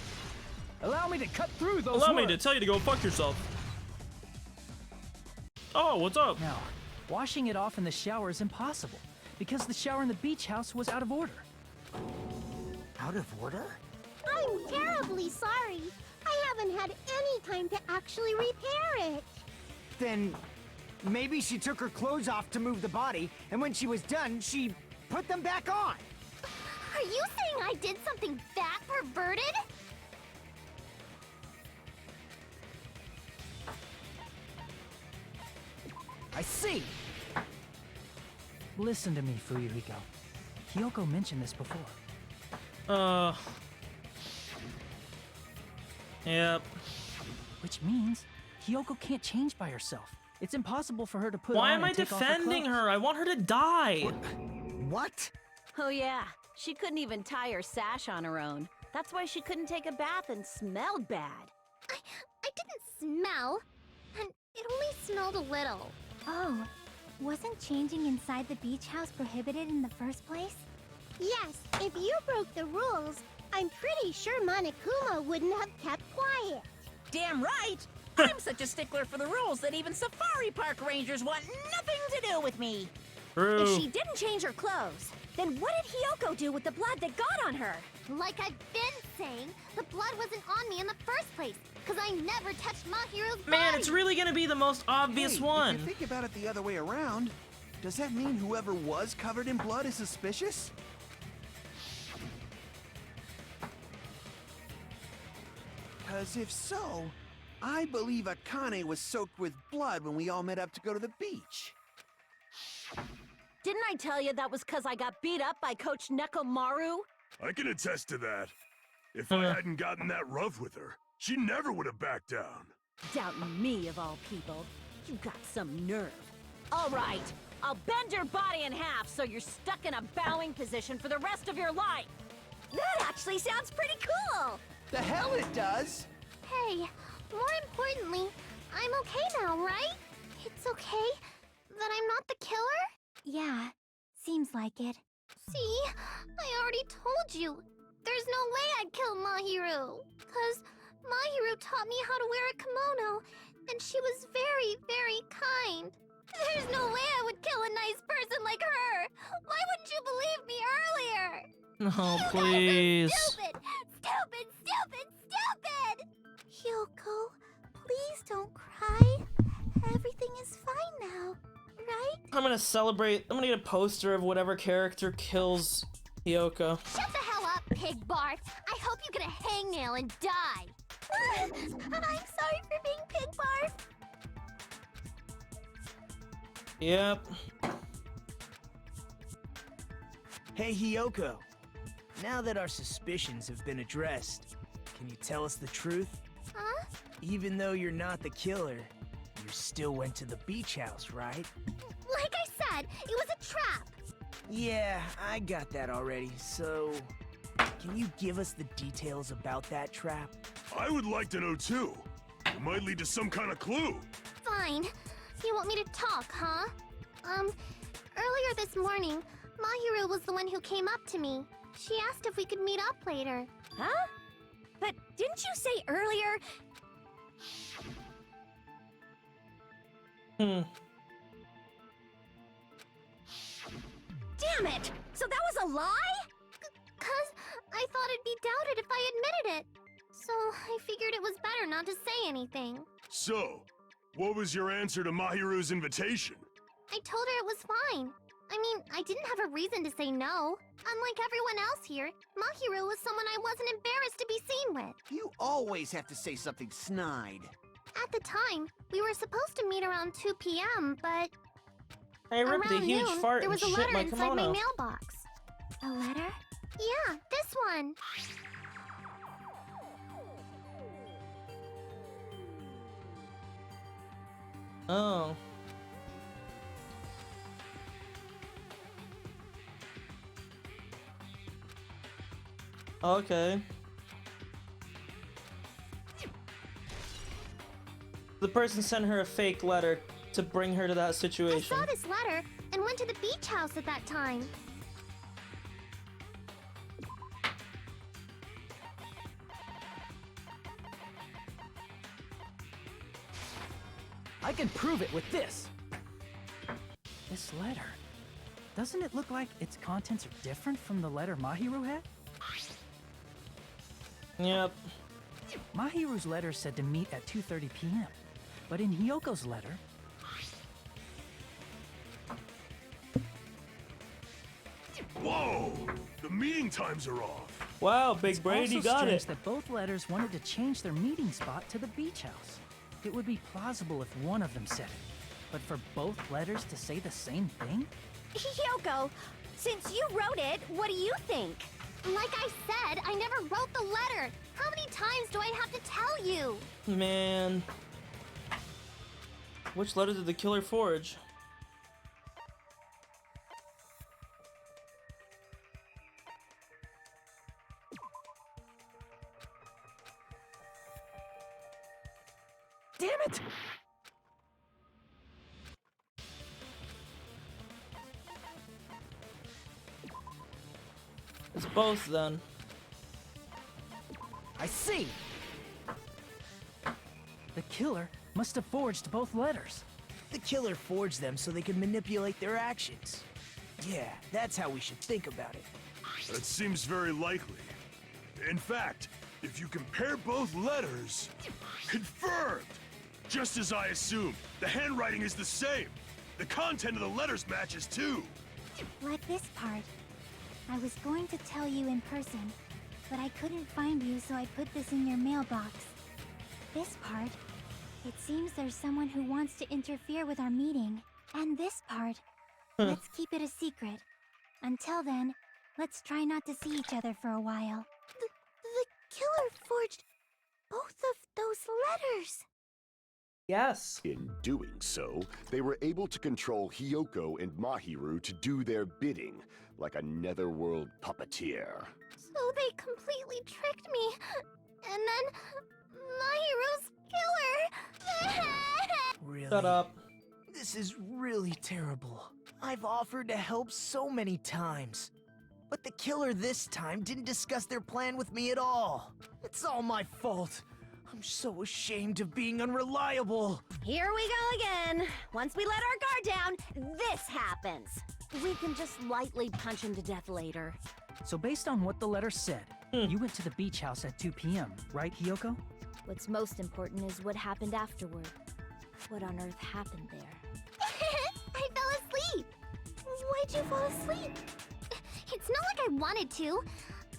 Allow me to cut through those Allow me words. to tell you to go fuck yourself. Oh, what's up? Now, washing it off in the shower is impossible because the shower in the beach house was out of order. Out of order? I'm terribly sorry. I haven't had any time to actually repair it. Then maybe she took her clothes off to move the body, and when she was done, she put them back on. Are you saying I did something that perverted? I see. Listen to me, Fuyuhiko. Hiyoko mentioned this before. Yep. Which means Hiyoko can't change by herself. It's impossible for her to put Why on am I and take off defending clothes. her? I want her to die. What? Oh yeah, she couldn't even tie her sash on her own. That's why she couldn't take a bath and smelled bad. I didn't smell. And it only smelled a little. Oh, wasn't changing inside the beach house prohibited in the first place? Yes, if you broke the rules, I'm pretty sure Monokuma wouldn't have kept quiet. Damn right! I'm such a stickler for the rules that even safari park rangers want nothing to do with me. True. If she didn't change her clothes, then what did Hiyoko do with the blood that got on her? Like I've been saying, the blood wasn't on me in the first place, because I never touched Mahiru's body. Man, it's really gonna be the most obvious Hey, one. If you think about it the other way around, does that mean whoever was covered in blood is suspicious? Because if so, I believe Akane was soaked with blood when we all met up to go to the beach. Didn't I tell you that was because I got beat up by Coach Nekomaru? I can attest to that. If I hadn't gotten that rough with her, she never would have backed down. Doubting me, of all people. You got some nerve. All right, I'll bend your body in half so you're stuck in a bowing position for the rest of your life. That actually sounds pretty cool. The hell it does! Hey, more importantly, I'm okay now, right? It's okay that I'm not the killer? Yeah, seems like it. See? I already told you. There's no way I'd kill Mahiru. Because Mahiru taught me how to wear a kimono, and she was very, very kind. There's no way I would kill a nice person like her. Why wouldn't you believe me earlier? Oh, You please. guys are stupid! Stupid, stupid, stupid! Hyoko, please don't cry. Everything is fine now, right? I'm gonna celebrate. I'm gonna get a poster of whatever character kills Hiyoko. Shut the hell up, pig barf! I hope you get a hangnail and die! I'm sorry for being pig barf! Yep. Hey, Hiyoko. Now that our suspicions have been addressed, can you tell us the truth? Huh? Even though you're not the killer, you still went to the beach house, right? Like I said, it was a trap! Yeah, I got that already, so... Can you give us the details about that trap? I would like to know too. It might lead to some kind of clue. Fine. You want me to talk, huh? Earlier this morning, Mahiru was the one who came up to me. She asked if we could meet up later. Huh? But didn't you say earlier? Damn it! So that was a lie? 'Cause I thought it'd be doubted if I admitted it. So I figured it was better not to say anything. So, what was your answer to Mahiru's invitation? I told her it was fine. I mean, I didn't have a reason to say no. Unlike everyone else here, Mahiru was someone I wasn't embarrassed to be seen with. You always have to say something snide. At the time, we were supposed to meet around 2 p.m., but I ripped a around huge noon, fart there and was a shit letter my inside my kimono. mailbox. A letter? Yeah, this one. Oh. Okay. The person sent her a fake letter to bring her to that I situation. saw this letter and went to the beach house at that time. I can prove it with this. This letter. Doesn't it look like its contents are different from the letter Mahiru had? Yep. Mahiru's letter said to meet at 2:30 p.m. But in Hiyoko's letter, Whoa! The meeting times are off. Wow, Big it's Brain, also you got strange it. that both letters wanted to change their meeting spot to the beach house. It would be plausible if one of them said it, but for both letters to say the same thing? Hiyoko, since you wrote it, what do you think? Like I said, I never wrote the letter. How many times do I have to tell you? Man. Which letter did the killer forge? Damn it! It's both then. I see! The killer must have forged both letters. The killer forged them so they could manipulate their actions. Yeah, that's how we should think about it. That seems very likely. In fact, if you compare both letters... Confirmed! Just as I assumed, the handwriting is the same. The content of the letters matches too. Like this part. I was going to tell you in person, but I couldn't find you, so I put this in your mailbox. This part. It seems there's someone who wants to interfere with our meeting. And this part. Let's keep it a secret. Until then, let's try not to see each other for a while. The killer forged both of those letters. Yes. In doing so, they were able to control Hiyoko and Mahiru to do their bidding, like a netherworld puppeteer. So they completely tricked me. And then Mahiru's killer. Really? Shut up. This is really terrible. I've offered to help so many times. But the killer this time didn't discuss their plan with me at all. It's all my fault. I'm so ashamed of being unreliable. Here we go again. Once we let our guard down, this happens. We can just lightly punch him to death later. So based on what the letter said, you went to the beach house at 2 p.m., right, Hiyoko? What's most important is what happened afterward. What on earth happened there? I fell asleep. Why'd you fall asleep? It's not like I wanted to.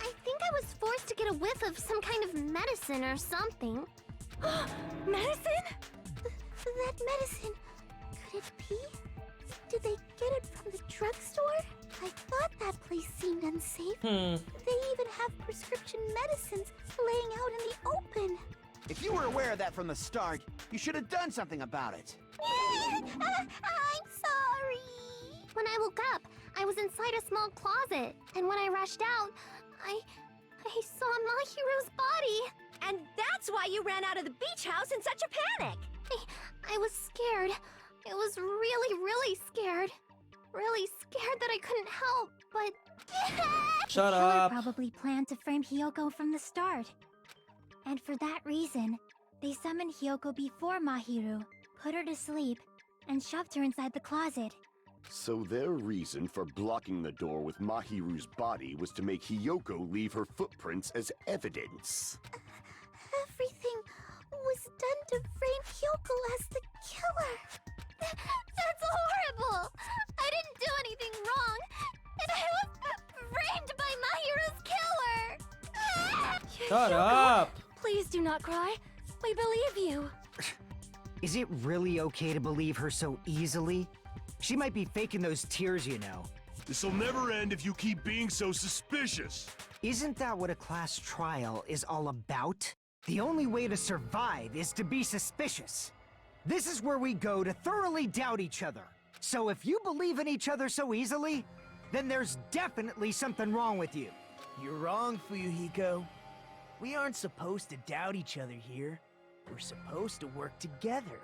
I think I was forced to get a whiff of some kind of medicine or something. Medicine? That medicine. Could it be? Did they get it from the drugstore? I thought that place seemed unsafe. They even have prescription medicines laying out in the open. If you were aware of that from the start, you should have done something about it. I'm sorry. When I woke up, I was inside a small closet, and when I rushed out, I saw Mahiru's body. And that's why you ran out of the beach house in such a panic. I was scared. I was really, really scared. Really scared that I couldn't help, but... Shut the up. killer probably planned to frame Hiyoko from the start. And for that reason, they summoned Hiyoko before Mahiru, put her to sleep, and shoved her inside the closet. So their reason for blocking the door with Mahiru's body was to make Hiyoko leave her footprints as evidence. Everything was done to frame Hiyoko as the killer. That's horrible! I didn't do anything wrong, and I was framed by Mahiru's killer! Shut up! Please do not cry. We believe you. Is it really okay to believe her so easily? She might be faking those tears, you know. This'll never end if you keep being so suspicious. Isn't that what a class trial is all about? The only way to survive is to be suspicious. This is where we go to thoroughly doubt each other. So if you believe in each other so easily, then there's definitely something wrong with you. You're wrong, Fuyuhiko. We aren't supposed to doubt each other here. We're supposed to work together.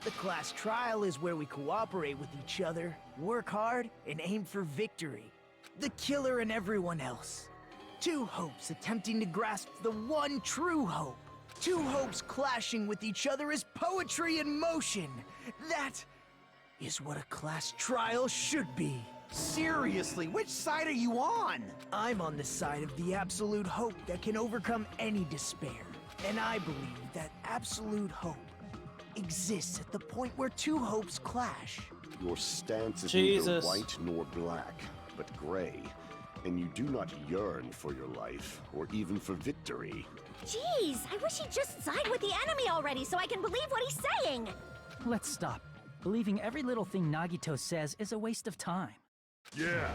The class trial is where we cooperate with each other, work hard, and aim for victory. The killer and everyone else. Two hopes attempting to grasp the one true hope. Two hopes clashing with each other is poetry in motion. That is what a class trial should be. Seriously, which side are you on? I'm on the side of the absolute hope that can overcome any despair. And I believe that absolute hope exists at the point where two hopes clash. Your stance is Jesus. neither white nor black, but gray. And you do not yearn for your life, or even for victory. Jeez, I wish he'd just side with the enemy already so I can believe what he's saying. Let's stop. Believing every little thing Nagito says is a waste of time. Yeah,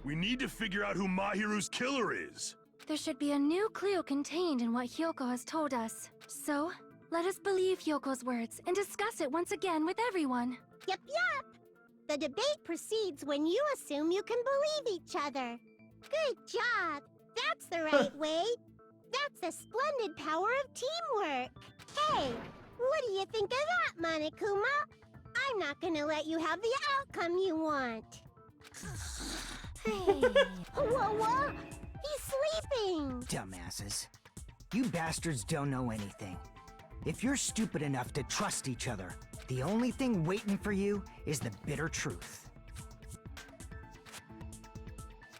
we need to figure out who Mahiru's killer is. There should be a new clue contained in what Hiyoko has told us. So, let us believe Hyoko's words and discuss it once again with everyone. Yep. The debate proceeds when you assume you can believe each other. Good job. That's the right way. That's the splendid power of teamwork. Hey, What do you think of that, Monokuma? I'm not gonna let you have the outcome you want. Whoa! He's sleeping! Dumbasses. You bastards don't know anything. If you're stupid enough to trust each other, the only thing waiting for you is the bitter truth.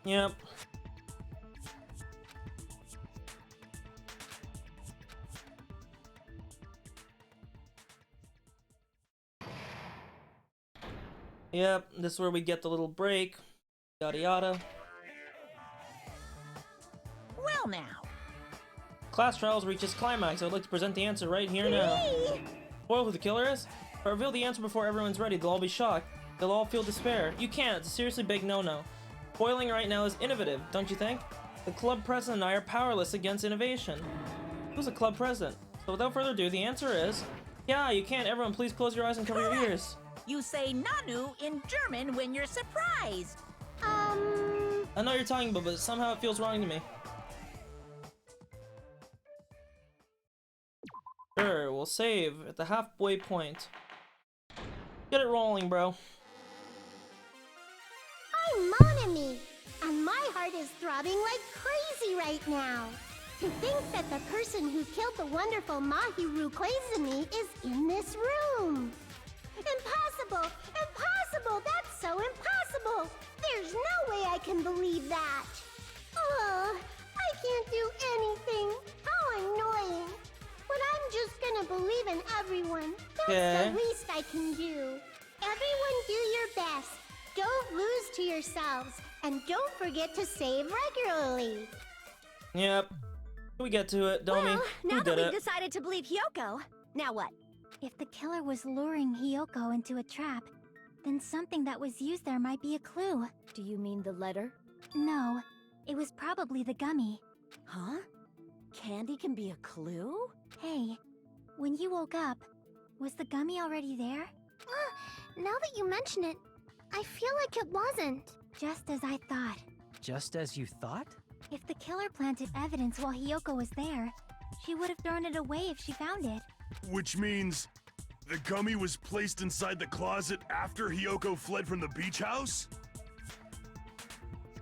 Yep. Yep, this is where we get the little break. Yada yada. Well now. Class trials reaches climax. I would like to present the answer right here now. Spoil who the killer is? If I reveal the answer before everyone's ready, they'll all be shocked. They'll all feel despair. You can't. It's a seriously big no-no. Spoiling right now is innovative, don't you think? The club president and I are powerless against innovation. Who's the club president? So without further ado, the answer is... Yeah, you can't. Everyone, please close your eyes and cover your ears. You say Nanu in German when you're surprised. I know what you're talking about, but somehow it feels wrong to me. Sure, we'll save at the halfway point. Get it rolling, bro. I'm Monami, and my heart is throbbing like crazy right now. To think that the person who killed the wonderful Mahiru Koizumi is in this room. Impossible! Impossible! That's so impossible! There's no way I can believe that! Ugh, I can't do anything! How annoying! But I'm just gonna believe in everyone. That's the least I can do. Everyone do your best. Don't lose to yourselves. And don't forget to save regularly. Yep. We get to it, don't Well, we? now We that did we've it. decided to believe Hyoko, now what? If the killer was luring Hyoko into a trap, then something that was used there might be a clue. Do you mean the letter? No, it was probably the gummy. Huh? Candy can be a clue? Hey, when you woke up, was the gummy already there? Now that you mention it, I feel like it wasn't. Just as I thought. Just as you thought? If the killer planted evidence while Hyoko was there, she would have thrown it away if she found it. Which means the gummy was placed inside the closet after Hyoko fled from the beach house?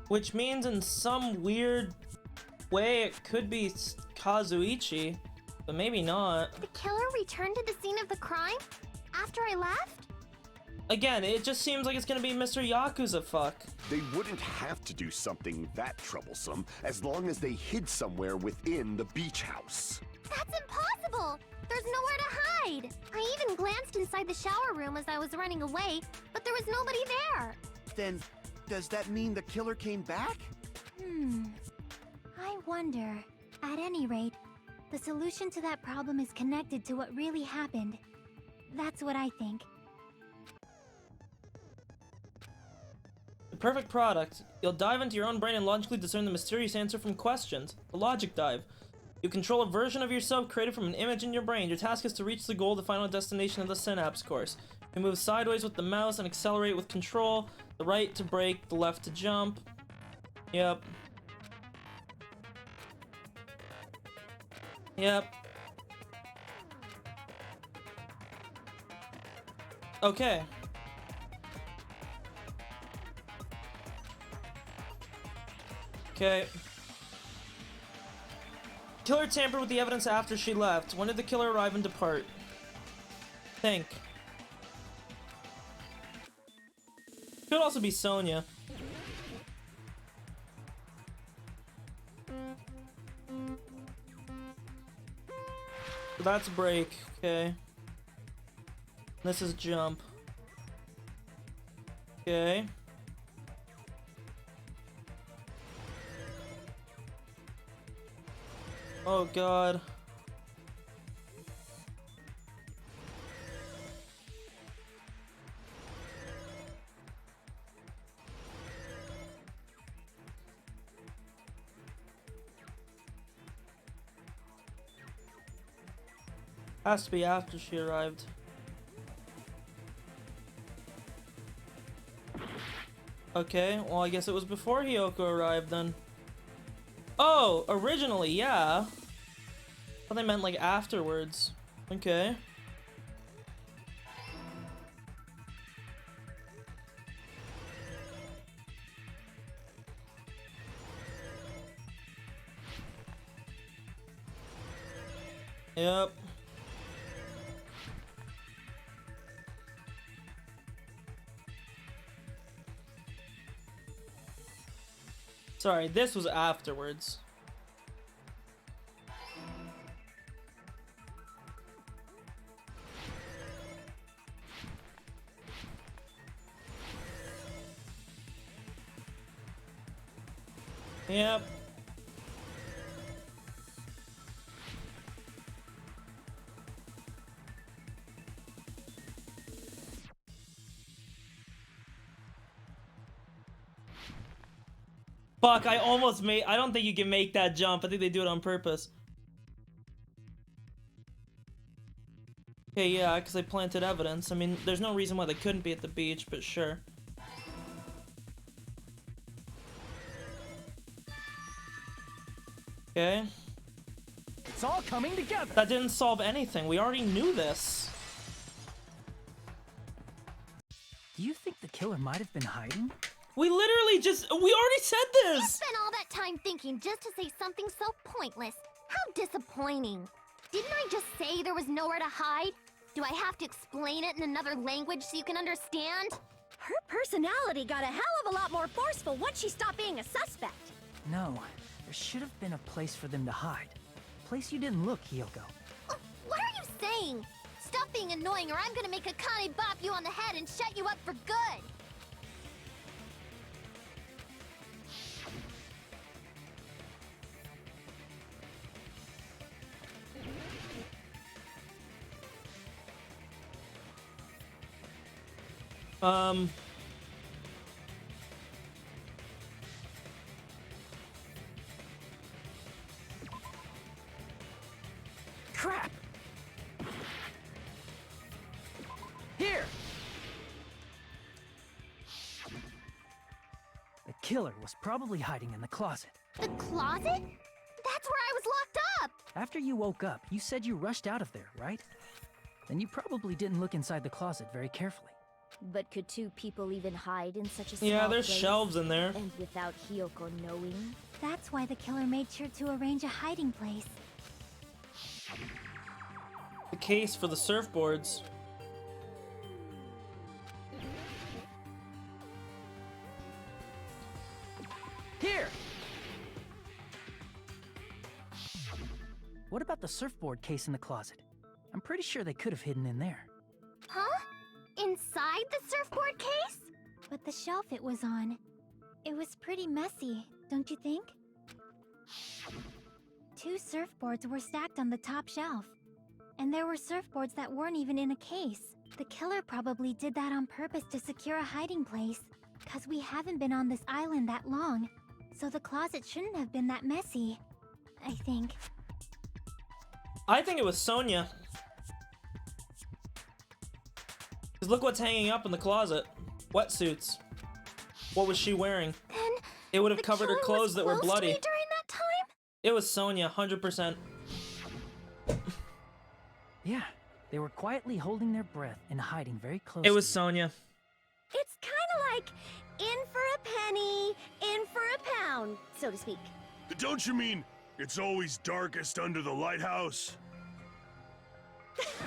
Which means in some weird way it could be Kazuichi, but maybe not. The killer returned to the scene of the crime? After I left? Again, it just seems like it's gonna be Mr. Yakuza fuck. They wouldn't have to do something that troublesome as long as they hid somewhere within the beach house. That's impossible! There's nowhere to hide! I even glanced inside the shower room as I was running away, but there was nobody there! Then, does that mean the killer came back? I wonder. At any rate, the solution to that problem is connected to what really happened. That's what I think. The perfect product. You'll dive into your own brain and logically discern the mysterious answer from questions. The logic dive. You control a version of yourself created from an image in your brain. Your task is to reach the goal, the final destination of the synapse course. You move sideways with the mouse and accelerate with control. The right to brake, the left to jump. Yep. Yep. Okay. Okay. Killer tampered with the evidence after she left. When did the killer arrive and depart? Think. Could also be Sonya. So that's break, okay. This is jump. Okay. Oh god. Has to be after she arrived. Okay, well I guess it was before Hyoko arrived then. Oh, originally, yeah. I thought they meant like afterwards. Okay. Yep. Sorry, this was afterwards. Yep. Fuck, I almost made... I don't think you can make that jump. I think they do it on purpose. Okay, yeah, because they planted evidence. I mean, there's no reason why they couldn't be at the beach, but sure. Okay. It's all coming together. That didn't solve anything. We already knew this. Do you think the killer might have been hiding? We literally just... We already said You this! spent all that time thinking just to say something so pointless. How disappointing. Didn't I just say there was nowhere to hide? Do I have to explain it in another language so you can understand? Her personality got a hell of a lot more forceful once she stopped being a suspect. No, there should have been a place for them to hide. A place you didn't look, Hiyoko. What are you saying? Stop being annoying or I'm gonna make Akane bop you on the head and shut you up for good. Crap! Here! The killer was probably hiding in the closet. The closet? That's where I was locked up! After you woke up, you said you rushed out of there, right? Then you probably didn't look inside the closet very carefully. But could two people even hide in such a small Yeah, there's place? shelves in there. And without Hiyoko knowing? That's why the killer made sure to arrange a hiding place. The case for the surfboards. Here! What about the surfboard case in the closet? I'm pretty sure they could have hidden in there. Huh? Inside the surfboard case? But the shelf it was on, it was pretty messy, don't you think? Two surfboards were stacked on the top shelf. And there were surfboards that weren't even in a case. The killer probably did that on purpose to secure a hiding place. 'Cause we haven't been on this island that long. So the closet shouldn't have been that messy, I think. I think it was Sonya. Cause look what's hanging up in the closet. Wetsuits. What was she wearing? Then It would have covered her clothes that were bloody. during that time? It was Sonya, 100%. Yeah, they were quietly holding their breath and hiding very close. It was Sonya. It's kind of like in for a penny, in for a pound, so to speak. Don't you mean it's always darkest under the lighthouse?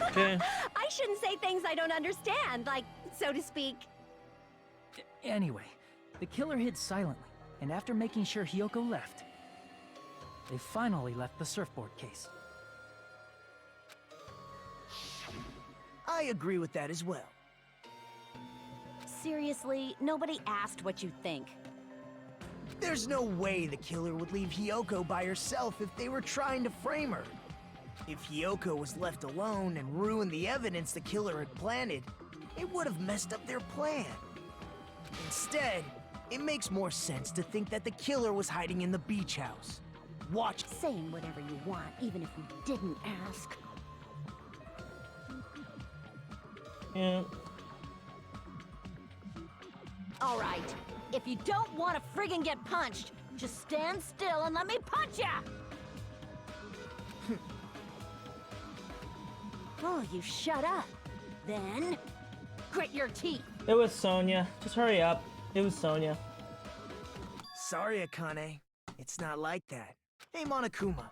Okay. I shouldn't say things I don't understand, like, so to speak. Anyway, the killer hid silently, and after making sure Hiyoko left, they finally left the surfboard case. I agree with that as well. Seriously, nobody asked what you think. There's no way the killer would leave Hiyoko by herself if they were trying to frame her. If Hiyoko was left alone and ruined the evidence the killer had planted, it would have messed up their plan. Instead, it makes more sense to think that the killer was hiding in the beach house. Watch. Saying whatever you want, even if we didn't ask. Yeah. All right, if you don't want to friggin' get punched, just stand still and let me punch ya! Oh, you shut up. Then, grit your teeth. It was Sonya. Just hurry up. It was Sonya. Sorry, Akane. It's not like that. Hey, Monokuma.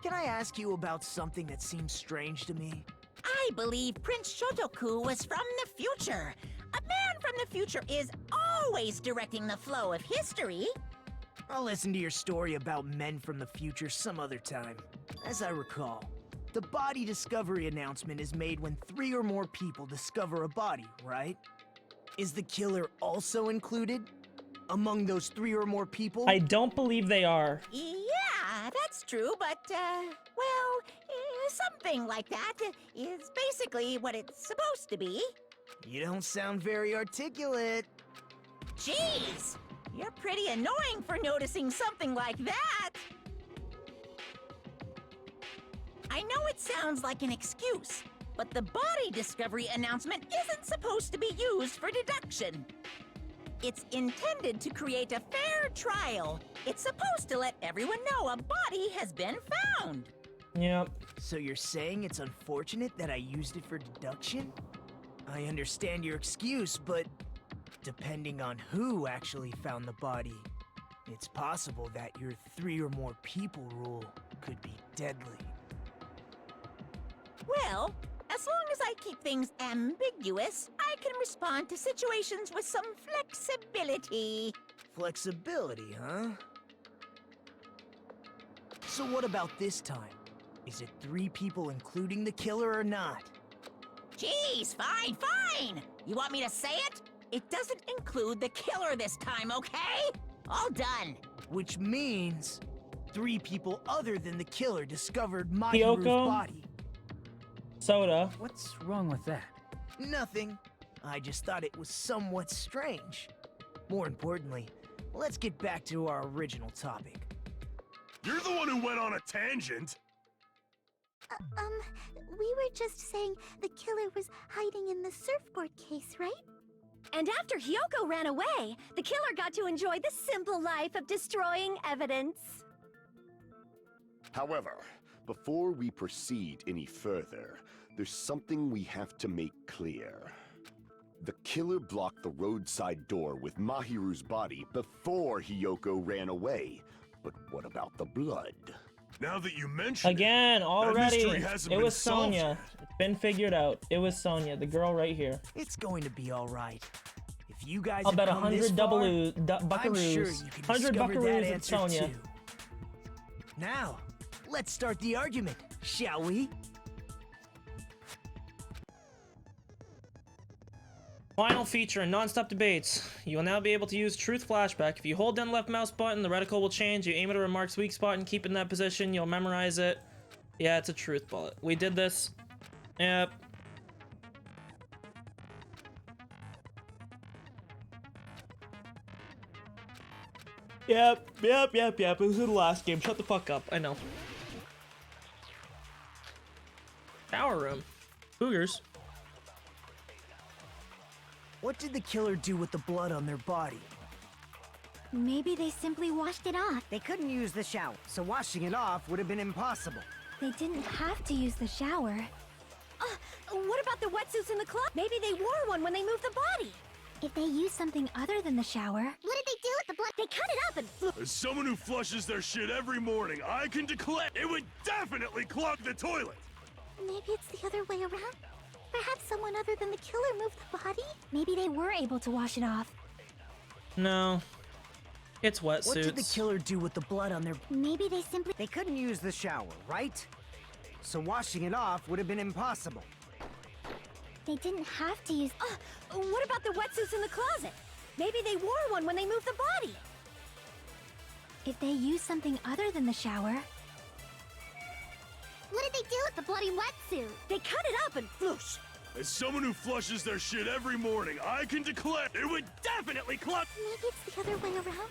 can I ask you about something that seems strange to me? I believe Prince Shotoku was from the future. A man from the future is always directing the flow of history. I'll listen to your story about men from the future some other time. As I recall, the body discovery announcement is made when 3 or more people discover a body, right? Is the killer also included among those 3 or more people? I don't believe they are. Yeah, that's true, but, well, something like that is basically what it's supposed to be. You don't sound very articulate. Jeez, you're pretty annoying for noticing something like that. I know it sounds like an excuse, but the body discovery announcement isn't supposed to be used for deduction. It's intended to create a fair trial. It's supposed to let everyone know a body has been found. Yep. So you're saying it's unfortunate that I used it for deduction? I understand your excuse, but depending on who actually found the body, it's possible that your 3 or more people rule could be deadly. Well, as long as I keep things ambiguous, I can respond to situations with some flexibility. Flexibility, huh? So what about this time? Is it 3 people including the killer or not? Jeez, fine. You want me to say it? It doesn't include the killer this time, okay? All done. Which means 3 people other than the killer discovered Mahiru's Kyoko? body. Soda. What's wrong with that? Nothing. I just thought it was somewhat strange. More importantly, let's get back to our original topic. You're the one who went on a tangent. We were just saying the killer was hiding in the surfboard case, right? And after Hyoko ran away, the killer got to enjoy the simple life of destroying evidence. However, before we proceed any further, there's something we have to make clear. The killer blocked the roadside door with Mahiru's body before Hyoko ran away. But what about the blood? Now that you mention Again, that already. mystery hasn't It been was solved Sonya. yet. It's been figured out. It was Sonya, the girl right here. It's going to be all right. If you guys I'll have bet come this 100 far, buckaroos. I'm sure you can 100 discover that buckaroos it's answer Sonya. too. Now, let's start the argument, shall we? Final feature in non-stop debates. You will now be able to use Truth Flashback. If you hold down the left mouse button, the reticle will change. You aim at a remark's weak spot and keep it in that position. You'll memorize it. Yeah, it's a truth bullet. We did this. Yep. Yep. It was in the last game. Shut the fuck up. I know. Shower room. Boogers. What did the killer do with the blood on their body? Maybe they simply washed it off. They couldn't use the shower, so washing it off would have been impossible. They didn't have to use the shower. What about the wetsuits in the club? Maybe they wore one when they moved the body. If they used something other than the shower... What did they do with the blood? They cut it up and... As someone who flushes their shit every morning, I can declare it would definitely clog the toilet. Maybe it's the other way around. Perhaps someone other than the killer moved the body? Maybe they were able to wash it off. No. It's wetsuits. What did the killer do with the blood on their... Maybe they simply... They couldn't use the shower, right? So washing it off would have been impossible. They didn't have to use... What about the wetsuits in the closet? Maybe they wore one when they moved the body. If they used something other than the shower... What did they do with the bloody wetsuit? They cut it up and floosh. As someone who flushes their shit every morning, I can declare it would definitely clog... Maybe it's the other way around.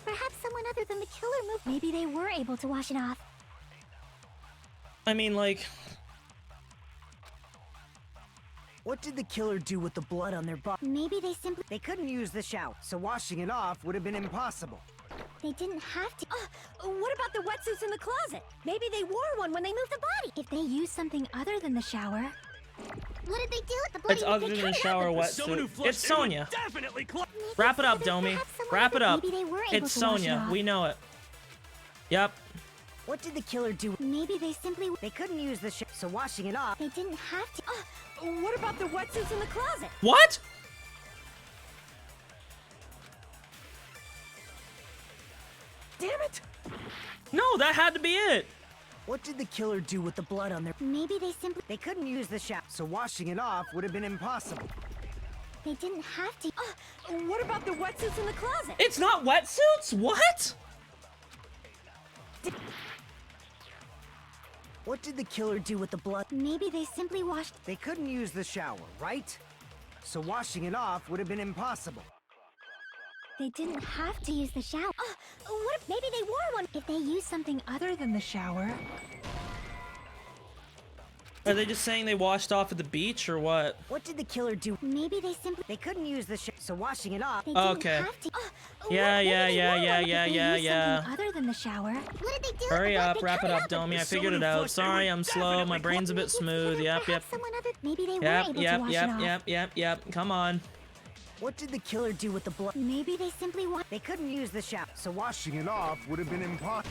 Perhaps someone other than the killer moved... Maybe they were able to wash it off. I mean, like... What did the killer do with the blood on their body? Maybe they simply... They couldn't use the shower, so washing it off would have been impossible. They didn't have to... What about the wetsuits in the closet? Maybe they wore one when they moved the body. If they used something other than the shower... What did they do with the bloody... It's other than the shower wetsuit. It's Sonya. Definitely clog... Wrap it up, Domi. Wrap it up. Maybe they were able It's to wash it Sonya. off. We know it. Yep. What did the killer do? Maybe they simply... They couldn't use the so washing it off... They didn't have to... What about the wetsuits in the closet? What? Damn it! No, that had to be it. What did the killer do with the blood on their... Maybe they simply... They couldn't use the shower, so washing it off would have been impossible. They didn't have to... What about the wetsuits in the closet? It's not wetsuits? What? What did the killer do with the blood? Maybe they simply washed... They couldn't use the shower, right? So washing it off would have been impossible. They didn't have to use the shower. What if maybe they wore one? If they used something other than the shower... Are they just saying they washed off at the beach or what? What did the killer do? Maybe they simply... They couldn't use the shower, so washing it off... They didn't Okay. have to... Yeah. Something other than the shower. What did they do? Hurry up, wrap it up, Domi. I figured it out. Sorry, I'm slow. My brain's a bit smooth. Yep. Someone other... Maybe they were able to wash it off. Yep. Come on. What did the killer do with the blood? Maybe they simply want... They couldn't use the shower, so Washing it off would have been impossible.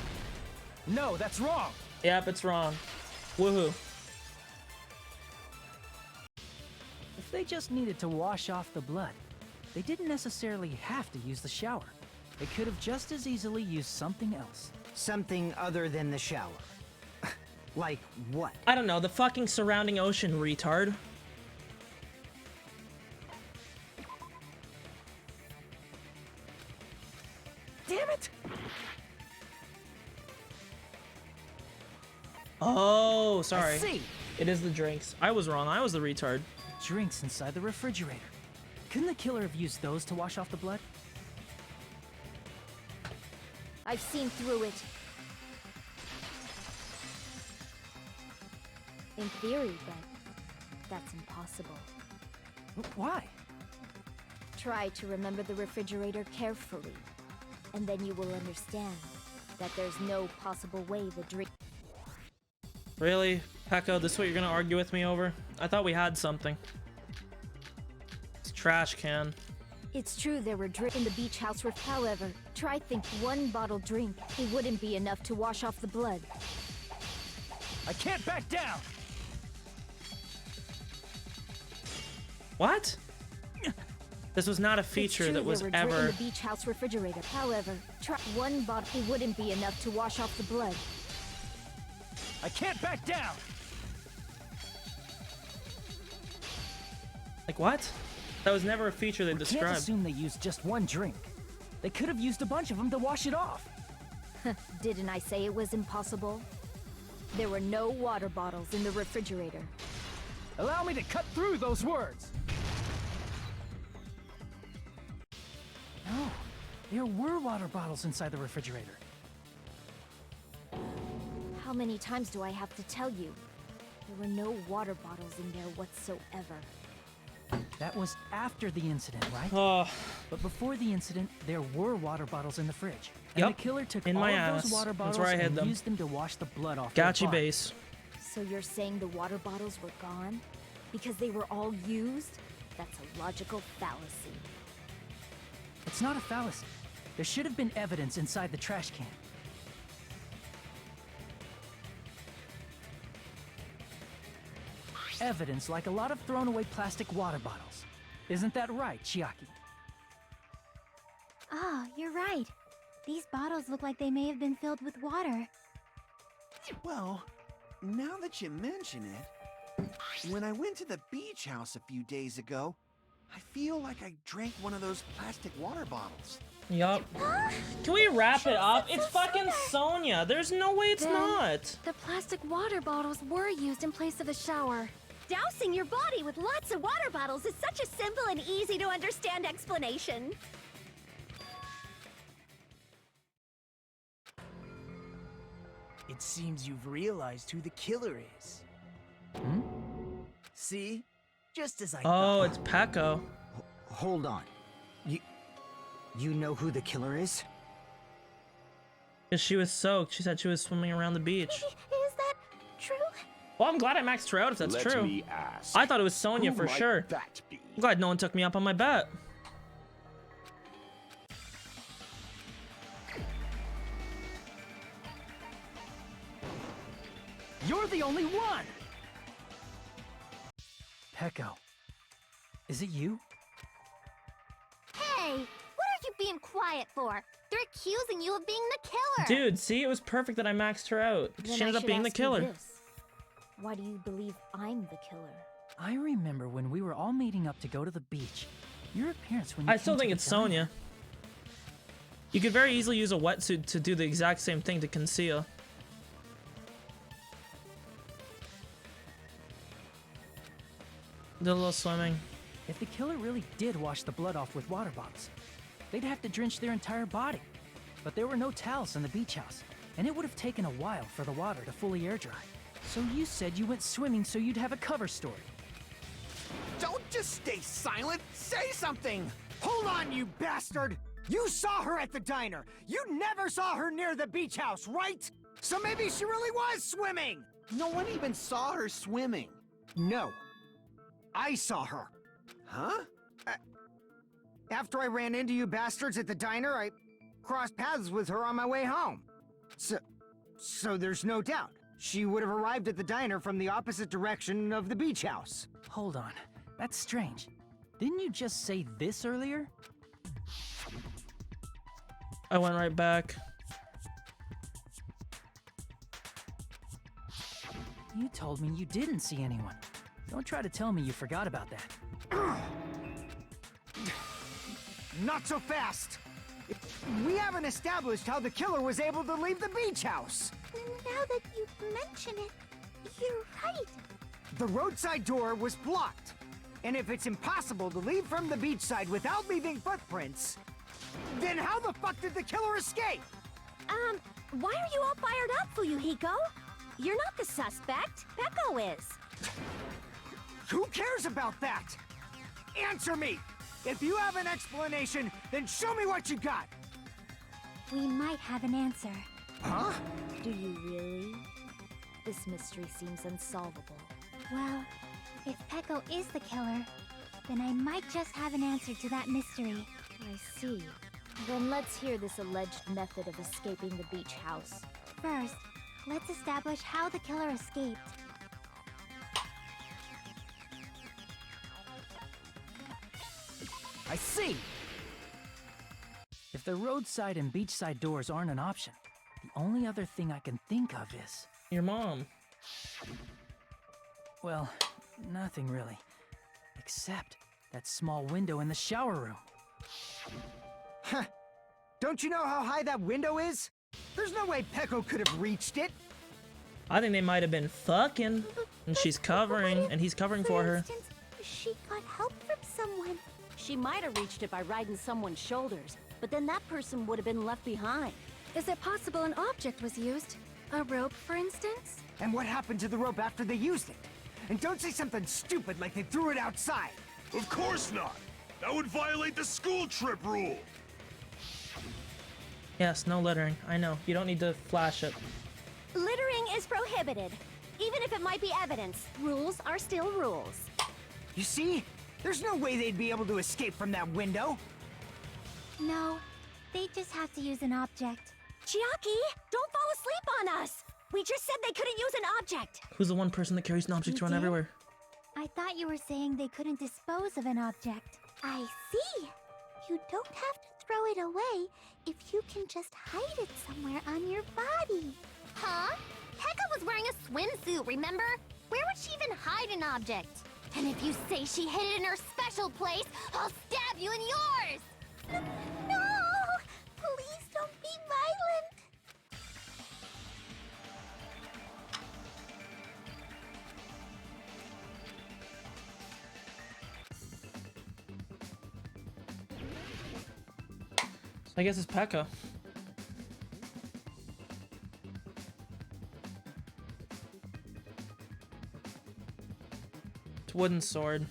No, that's wrong. Yep, it's wrong. Woohoo. If they just needed to wash off the blood, they didn't necessarily have to use the shower. They could have just as easily used something else. Something other than the shower. Like what? I don't know, the fucking surrounding ocean, retard. Damn it! Oh, sorry. I see. It is the drinks. I was wrong. I was the retard. Drinks inside the refrigerator. Couldn't the killer have used those to wash off the blood? I've seen through it. In theory, but that's impossible. Why? Try to remember the refrigerator carefully, and then you will understand that there's no possible way the drink... Really? Pekko, this is what you're gonna argue with me over? I thought we had something. It's a trash can. It's true there were drinks in the beach house. However, try think one bottle drink. It wouldn't be enough to wash off the blood. I can't back down! What? This was not a It's feature true that was there were drinks ever... in the beach house refrigerator. However, try one bottle. It wouldn't be enough to wash off the blood. I can't back down! Like what? That was never a feature they We can't described. assume they used just one drink. They could have used a bunch of them to wash it off. Didn't I say it was impossible? There were no water bottles in the refrigerator. Allow me to cut through those words. No, there were water bottles inside the refrigerator. How many times do I have to tell you? There were no water bottles in there whatsoever. That was after the incident, right? Oh, But before the incident, there were water bottles in the fridge. And Yep, the killer took in all my of ass. those water That's bottles where I hid and them. used them to wash the blood off their gotcha body. base. So you're saying the water bottles were gone? Because they were all used? That's a logical fallacy. It's not a fallacy. There should have been evidence inside the trash can. Evidence like a lot of thrown away plastic water bottles. Isn't that right, Chiaki? Oh, you're right. These bottles look like they may have been filled with water. Well, now that you mention it, when I went to the beach house a few days ago, I feel like I drank one of those plastic water bottles. Yup. Can we wrap it up? It's fucking Sonia. There's no way it's Then not. The plastic water bottles were used in place of a shower. Dousing your body with lots of water bottles is such a simple and easy to understand explanation. It seems you've realized who the killer is. Hmm? See? Just as I Oh, thought. it's Pekko. Hold on. You know who the killer is? Because she was soaked. She said she was swimming around the beach. Is that true? Well, I'm glad I maxed her out if that's Let true. me ask. I thought it was Sonia who for might sure. that be? I'm glad no one took me up on my bet. You're the only one! Peko. Is it you? Hey, what are you being quiet for? They're accusing you of being the killer. Dude, see, it was perfect that I maxed her out. Then She ended I up should being the ask you killer. this. Why do you believe I'm the killer? I remember when we were all meeting up to go to the beach. Your appearance when you I still came to think the it's diner. Sonya. You could very easily use a wetsuit to do the exact same thing to conceal. Did a little swimming. If the killer really did wash the blood off with water bottles, they'd have to drench their entire body. But there were no towels in the beach house, and it would have taken a while for the water to fully air dry. So you said you went swimming so you'd have a cover story. Don't just stay silent. Say something. Hold on, you bastard! You saw her at the diner. You never saw her near the beach house, right? So maybe she really was swimming. No one even saw her swimming. No. I saw her. Huh? After I ran into you bastards at the diner, I crossed paths with her on my way home. So there's no doubt. She would have arrived at the diner from the opposite direction of the beach house. Hold on. That's strange. Didn't you just say this earlier? I went right back. You told me you didn't see anyone. Don't try to tell me you forgot about that. Not so fast! We haven't established how the killer was able to leave the beach house. Now that you mention it, you're right. The roadside door was blocked. And if it's impossible to leave from the beachside without leaving footprints, then how the fuck did the killer escape? Why are you all fired up, Fuyuhiko? You're not the suspect. Peko is. Who cares about that? Answer me! If you have an explanation, then show me what you got! We might have an answer. Huh? Do you really? This mystery seems unsolvable. Well, if Peko is the killer, then I might just have an answer to that mystery. I see. Then let's hear this alleged method of escaping the beach house. First, let's establish how the killer escaped. I see! If the roadside and beachside doors aren't an option, the only other thing I can think of is... Your mom. Well, nothing really. Except that small window in the shower room. Huh. Don't you know how high that window is? There's no way Peko could have reached it. I think they might have been fucking. And she's covering, and he's covering for her. instance, she got help from someone. She might have reached it by riding someone's shoulders, but then that person would have been left behind. Is it possible an object was used? A rope, for instance? And what happened to the rope after they used it? And don't say something stupid like they threw it outside. Of course not! That would violate the school trip rule! Yes, no littering. I know. You don't need to flash it. Littering is prohibited. Even if it might be evidence, rules are still rules. You see? There's no way they'd be able to escape from that window. No, they just have to use an object. Chiaki, don't fall asleep on us! We just said they couldn't use an object! Who's the one person that carries an object You around did? everywhere? I thought you were saying they couldn't dispose of an object. I see. You don't have to throw it away if you can just hide it somewhere on your body. Huh? Pekka was wearing a swimsuit, remember? Where would she even hide an object? And if you say she hid it in her special place, I'll stab you in yours! No! Please don't be violent! I guess it's Pekka. It's wooden sword.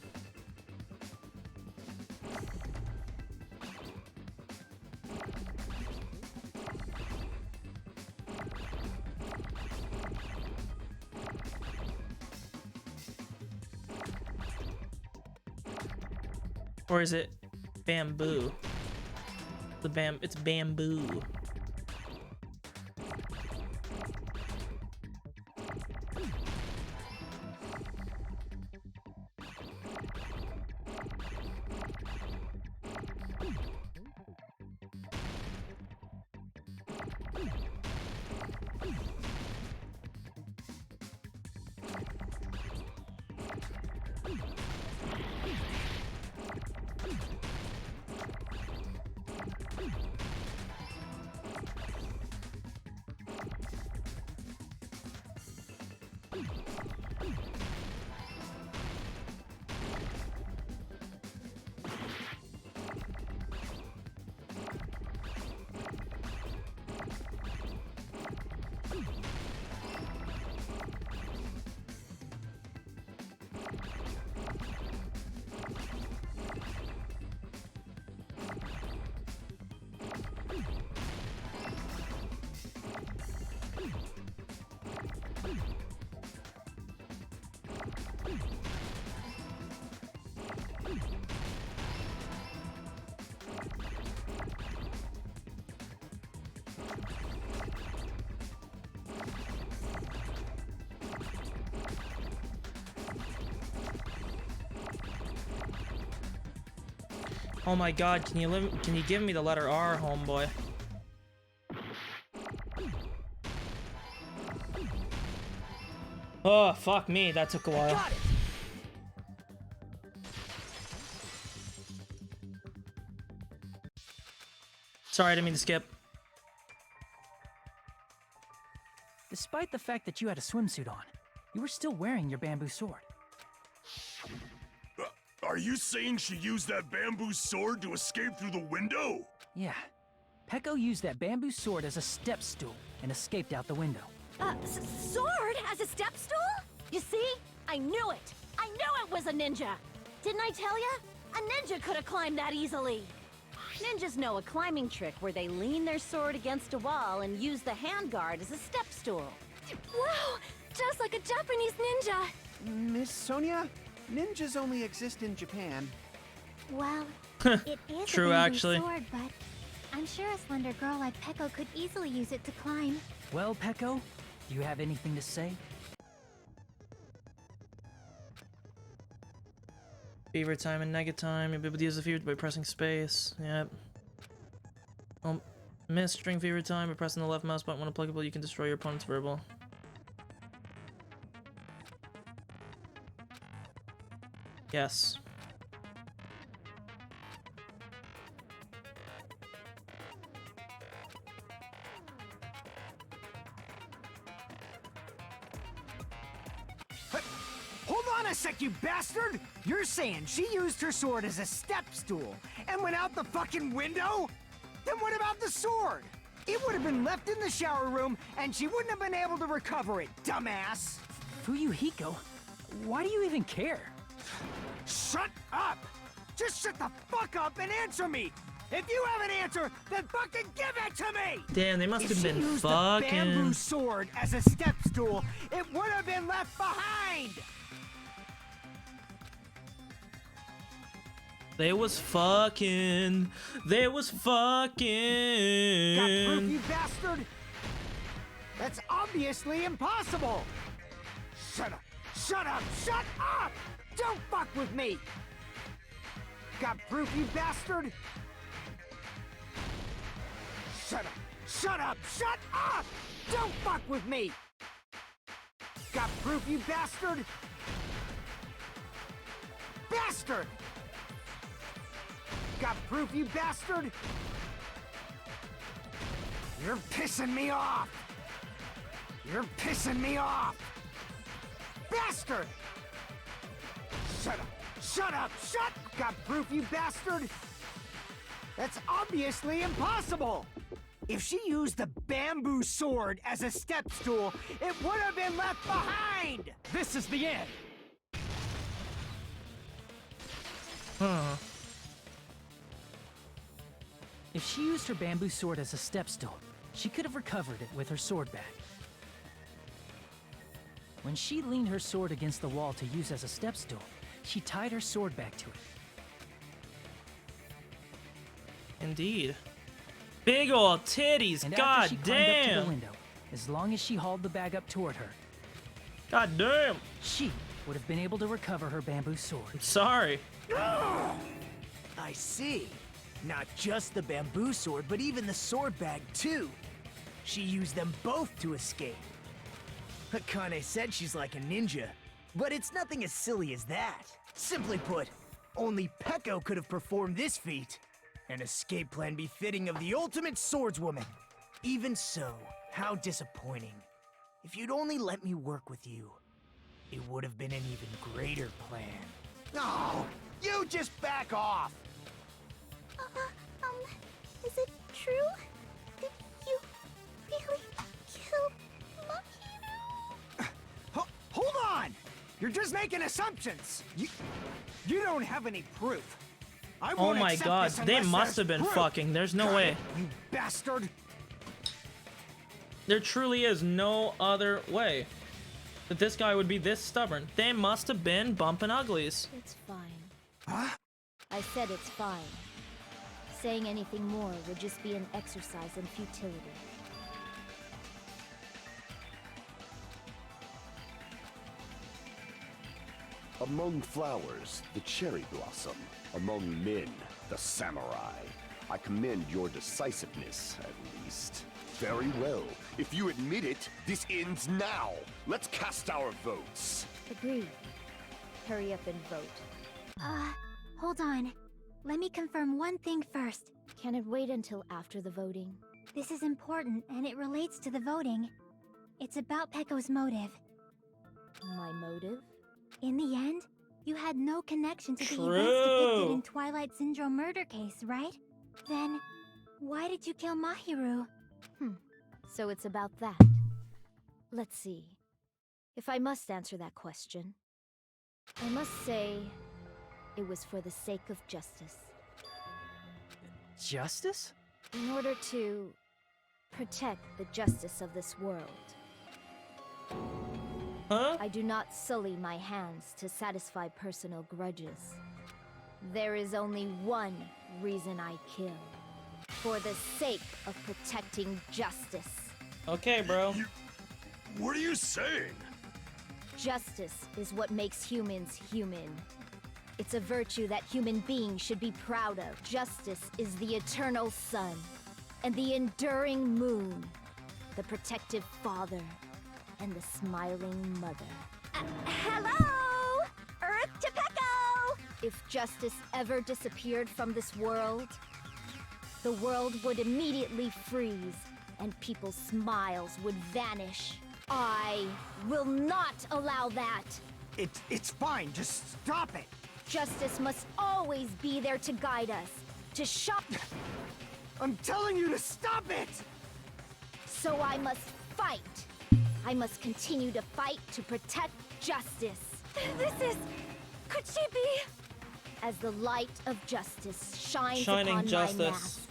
Or is it bamboo? It's bamboo. Oh my god, can you give me the letter R, homeboy? Oh, fuck me, that took a while. Got it. Sorry, I didn't mean to skip. Despite the fact that you had a swimsuit on, you were still wearing your bamboo sword. Are you saying she used that bamboo sword to escape through the window? Yeah. Peko used that bamboo sword as a step stool and escaped out the window. Sword as a step stool? You see? I knew it! I knew it was a ninja! Didn't I tell ya? A ninja could have climbed that easily! Ninjas know a climbing trick where they lean their sword against a wall and use the handguard as a step stool. Wow! Just like a Japanese ninja! Miss Sonia, ninjas only exist in Japan. Well, it is True, a bamboo actually. sword, but I'm sure a slender girl like Peko could easily use it to climb. Well, Peko, do you have anything to say? Fever time and nega time. You'll be able to use the fever by pressing space. Yep. Miss string fever time by pressing the left mouse button when applicable. You can destroy your opponent's verbal. Yes. Hold on a sec, you bastard! You're saying she used her sword as a step stool and went out the fucking window? Then what about the sword? It would have been left in the shower room and she wouldn't have been able to recover it, dumbass! Fuyuhiko, why do you even care? Shut up! Just shut the fuck up and answer me! If you have an answer, then fucking give it to me! Damn, they must If have she been used the bamboo fucking. sword as a step stool, it would have been left behind! They was fucking. They was fucking. Got proof, you bastard? That's obviously impossible! Shut up! Shut up! Shut up! Don't fuck with me! Got proof, you bastard? Shut up! Shut up! Shut up! Don't fuck with me! Got proof, you bastard? Bastard! Got proof, you bastard? You're pissing me off! You're pissing me off! Bastard! Shut up! Shut up! Shut! Got proof, you bastard? That's obviously impossible! If she used the bamboo sword as a step stool, it would have been left behind! This is the end! Huh. If she used her bamboo sword as a step stool, she could have recovered it with her sword bag. When she leaned her sword against the wall to use as a step stool, she tied her sword back to it. Indeed. Big ol' titties, And god after she climbed up to the damn! window, as long as she hauled the bag up toward her, God damn! she would have been able to recover her bamboo sword. I'm sorry. I see. Not just the bamboo sword, but even the sword bag, too. She used them both to escape. Akane said she's like a ninja, but it's nothing as silly as that. Simply put, only Peko could have performed this feat. An escape plan befitting of the ultimate swordswoman. Even so, how disappointing. If you'd only let me work with you, it would have been an even greater plan. No! You just back off! Is it true? Did you really kill Mahiru? Hold on! You're just making assumptions! You don't have any proof. I Oh won't my accept god, this they unless must have there's been proof. fucking. There's no Got way. it, you bastard! There truly is no other way that this guy would be this stubborn. They must have been bumping uglies. It's fine. Huh? I said it's fine. Saying anything more would just be an exercise in futility. Among flowers, the cherry blossom. Among men, the samurai. I commend your decisiveness, at least. Very well. If you admit it, this ends now. Let's cast our votes. Agreed. Hurry up and vote. Hold on. Let me confirm one thing first. Can it wait until after the voting? This is important, and it relates to the voting. It's about Pecco's motive. My motive? In the end, you had no connection to the True. events depicted in Twilight Syndrome murder case, right? Then, why did you kill Mahiru? So it's about that. Let's see. If I must answer that question, I must say it was for the sake of justice. Justice? In order to protect the justice of this world. Huh? I do not sully my hands to satisfy personal grudges. There is only one reason I kill. For the sake of protecting justice. Okay, bro. What are you saying? Justice is what makes humans human. It's a virtue that human beings should be proud of. Justice is the eternal sun, and the enduring moon, the protective father, and the smiling mother. Hello! Earth to Pecco! If justice ever disappeared from this world, the world would immediately freeze, and people's smiles would vanish. I will not allow that! It's fine, just stop it! Justice must always be there to guide us, to show. I'm telling you to stop it! So I must fight. I must continue to fight to protect justice. This is... Could she be... As the light of justice shines Shining upon justice. my mask,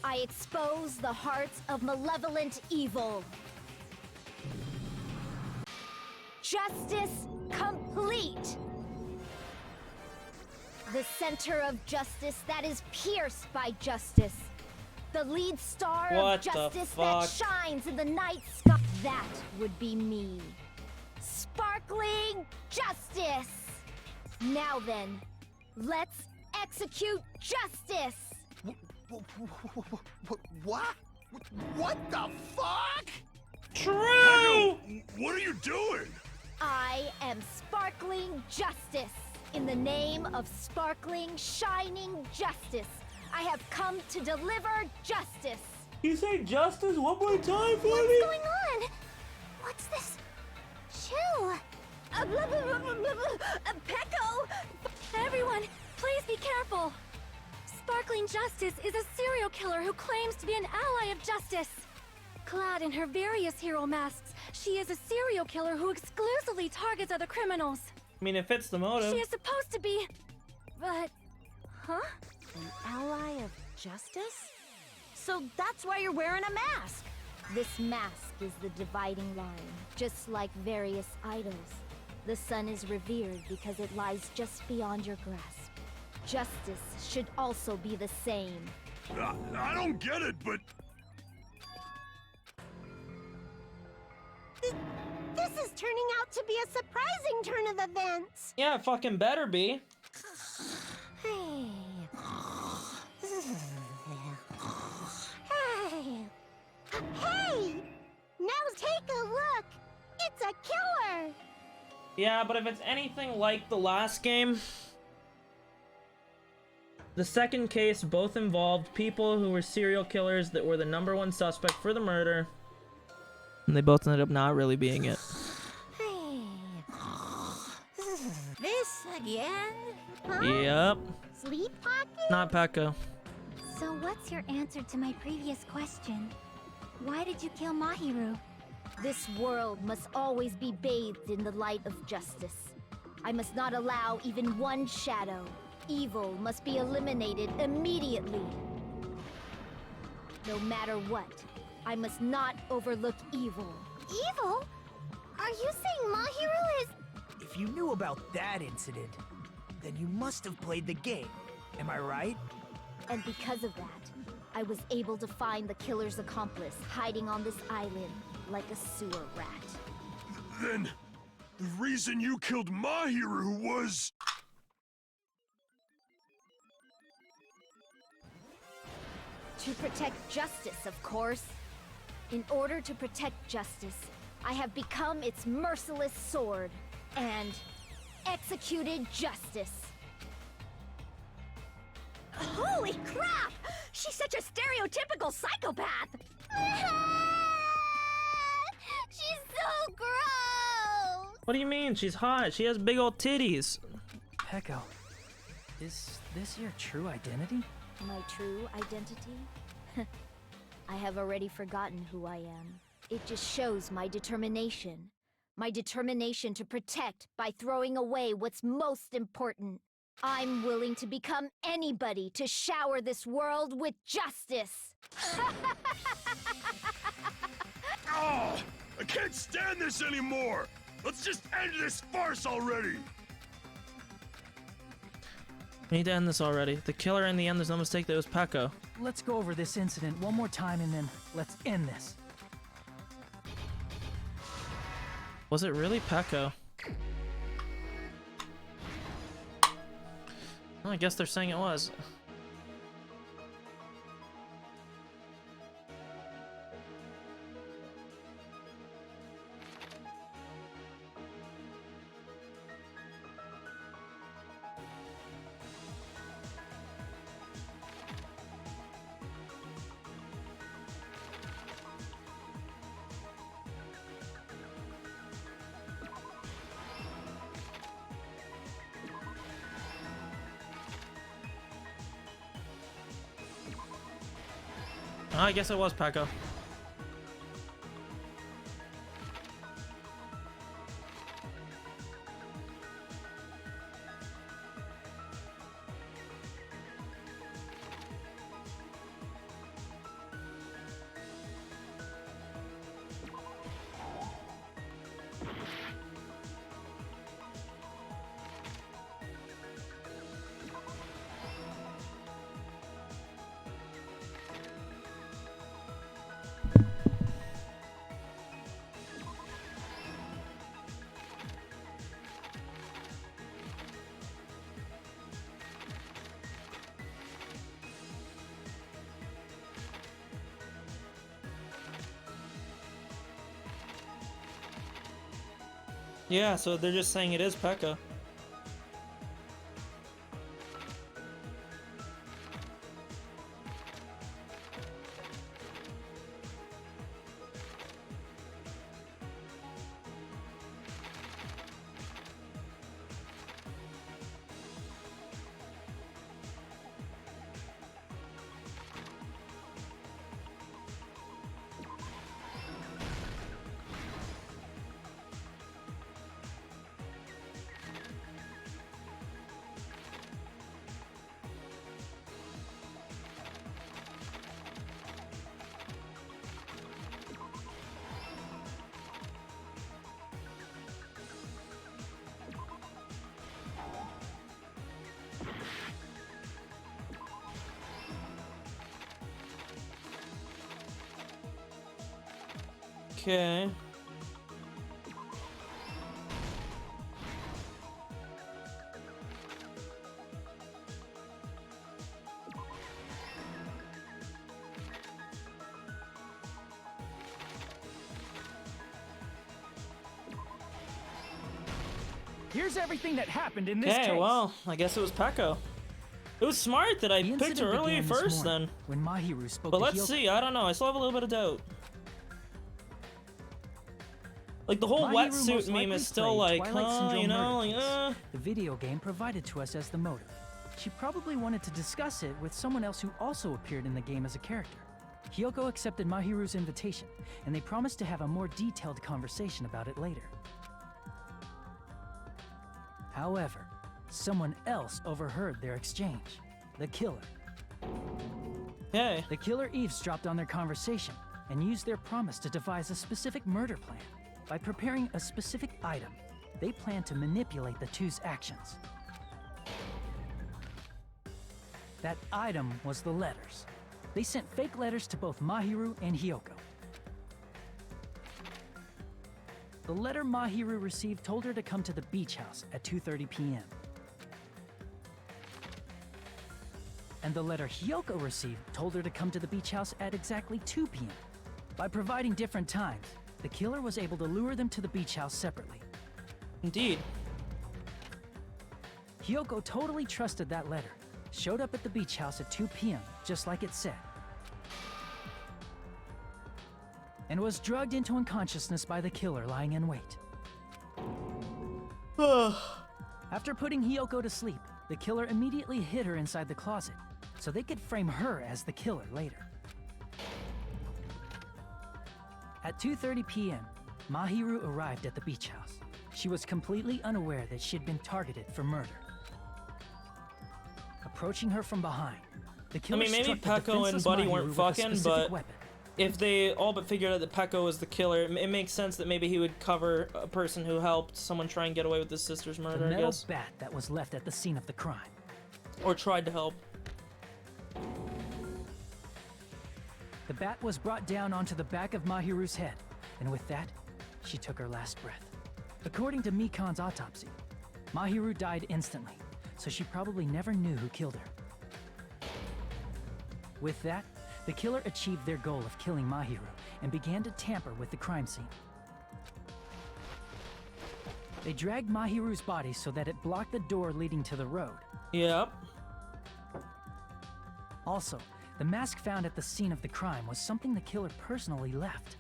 I expose the hearts of malevolent evil. Justice complete! The center of justice that is pierced by justice. The lead star What of the justice that fuck? shines in the night sky. That would be me. Sparkling justice! Now then, let's execute justice! What? What the fuck? True! What are you doing? I am sparkling justice. In the name of sparkling, shining justice, I have come to deliver justice. You say justice one more time for What's me? going on? What's this? Chew! Pecco! Everyone, please be careful! Sparkling Justice is a serial killer who claims to be an ally of justice. Clad in her various hero masks, she is a serial killer who exclusively targets other criminals. I mean, it fits the motive. She is supposed to be... But... Huh? An ally of justice? So that's why you're wearing a mask. This mask is the dividing line, just like various idols. The sun is revered because it lies just beyond your grasp. Justice should also be the same. I don't get it, but This is turning out to be a surprising turn of events. Yeah, it fucking better be. Hey. Hey! Now take a look! It's a killer! Yeah, but if it's anything like the last game... The second case both involved people who were serial killers that were the #1 suspect for the murder. And they both ended up not really being it. This again? Huh? Yep. Sleep pocket? Not Pekka. So what's your answer to my previous question? Why did you kill Mahiru? This world must always be bathed in the light of justice. I must not allow even one shadow. Evil must be eliminated immediately. No matter what, I must not overlook evil. Evil? Are you saying Mahiru is... If you knew about that incident, then you must have played the game. Am I right? And because of that, I was able to find the killer's accomplice hiding on this island like a sewer rat. The reason you killed Mahiru was... To protect justice, of course. In order to protect justice, I have become its merciless sword and executed justice. Holy crap! She's such a stereotypical psychopath! She's so gross! What do you mean? She's hot. She has big old titties. Peko, is this your true identity? My true identity? I have already forgotten who I am. It just shows my determination. My determination to protect by throwing away what's most important. I'm willing to become anybody to shower this world with justice. Oh, I can't stand this anymore! Let's just end this farce already! We need to end this already. The killer in the end, there's no mistake that it was Peko. Let's go over this incident one more time and then let's end this. Was it really Peko? Well, I guess they're saying it was. I guess it was Peko. Yeah, so they're just saying it is Peko. Okay. Here's everything that happened in this case. Okay, well, I guess it was Peko. It was smart that I picked her early first then. When Mahiru spoke But to let's Hyoko. see, I don't know. I still have a little bit of doubt. Like the whole Mahiru wetsuit most meme likely is still played like, Twilight Syndrome you know, murder like, case. The video game provided to us as the motive. She probably wanted to discuss it with someone else who also appeared in the game as a character. Hyoko accepted Mahiru's invitation, and they promised to have a more detailed conversation about it later. However, someone else overheard their exchange. The killer. Hey. The killer eavesdropped on their conversation and used their promise to devise a specific murder plan. By preparing a specific item, they planned to manipulate the two's actions. That item was the letters. They sent fake letters to both Mahiru and Hyoko. the letter Mahiru received told her to come to the beach house at 2:30 p.m. And the letter Hiyoko received told her to come to the beach house at exactly 2 p.m. By providing different times, the killer was able to lure them to the beach house separately. Indeed. Hiyoko totally trusted that letter, showed up at the beach house at 2 p.m., just like it said, and was drugged into unconsciousness by the killer lying in wait. After putting Hiyoko to sleep, the killer immediately hid her inside the closet, so they could frame her as the killer later. At 2:30 p.m., Mahiru arrived at the beach house. She was completely unaware that she had been targeted for murder. Approaching her from behind, the killer maybe struck the Peko and defenseless Buddy Mahiru weren't with a fucking, specific but weapon. if they all but figured out that Peko was the killer, it makes sense that maybe he would cover a person who helped someone try and get away with his sister's murder, The I metal guess. bat that was left at the scene of the crime. Or tried to help. The bat was brought down onto the back of Mahiru's head, and with that, she took her last breath. According to Mikan's autopsy, Mahiru died instantly, so she probably never knew who killed her. With that, the killer achieved their goal of killing Mahiru and began to tamper with the crime scene. They dragged Mahiru's body so that it blocked the door leading to the road. Yep. Also, the mask found at the scene of the crime was something the killer personally left.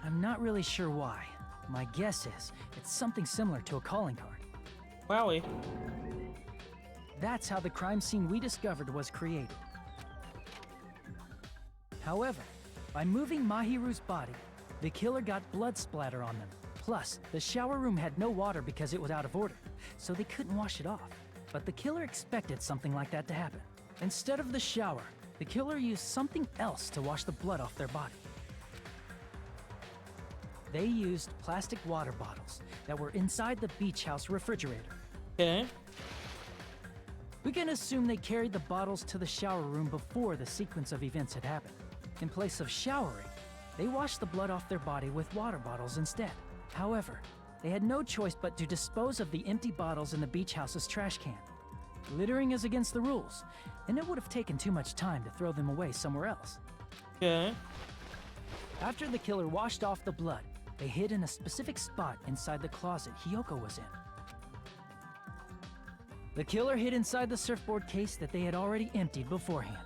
I'm not really sure why. My guess is it's something similar to a calling card. Wowie. That's how the crime scene we discovered was created. However, by moving Mahiru's body, the killer got blood splatter on them. Plus, the shower room had no water because it was out of order, so they couldn't wash it off. But the killer expected something like that to happen. Instead of the shower, the killer used something else to wash the blood off their body. They used plastic water bottles that were inside the beach house refrigerator. Okay. We can assume they carried the bottles to the shower room before the sequence of events had happened. In place of showering, they washed the blood off their body with water bottles instead. However, they had no choice but to dispose of the empty bottles in the beach house's trash can. Littering is against the rules, and it would have taken too much time to throw them away somewhere else. Okay. After the killer washed off the blood, they hid in a specific spot inside the closet Hiyoko was in. The killer hid inside the surfboard case that they had already emptied beforehand.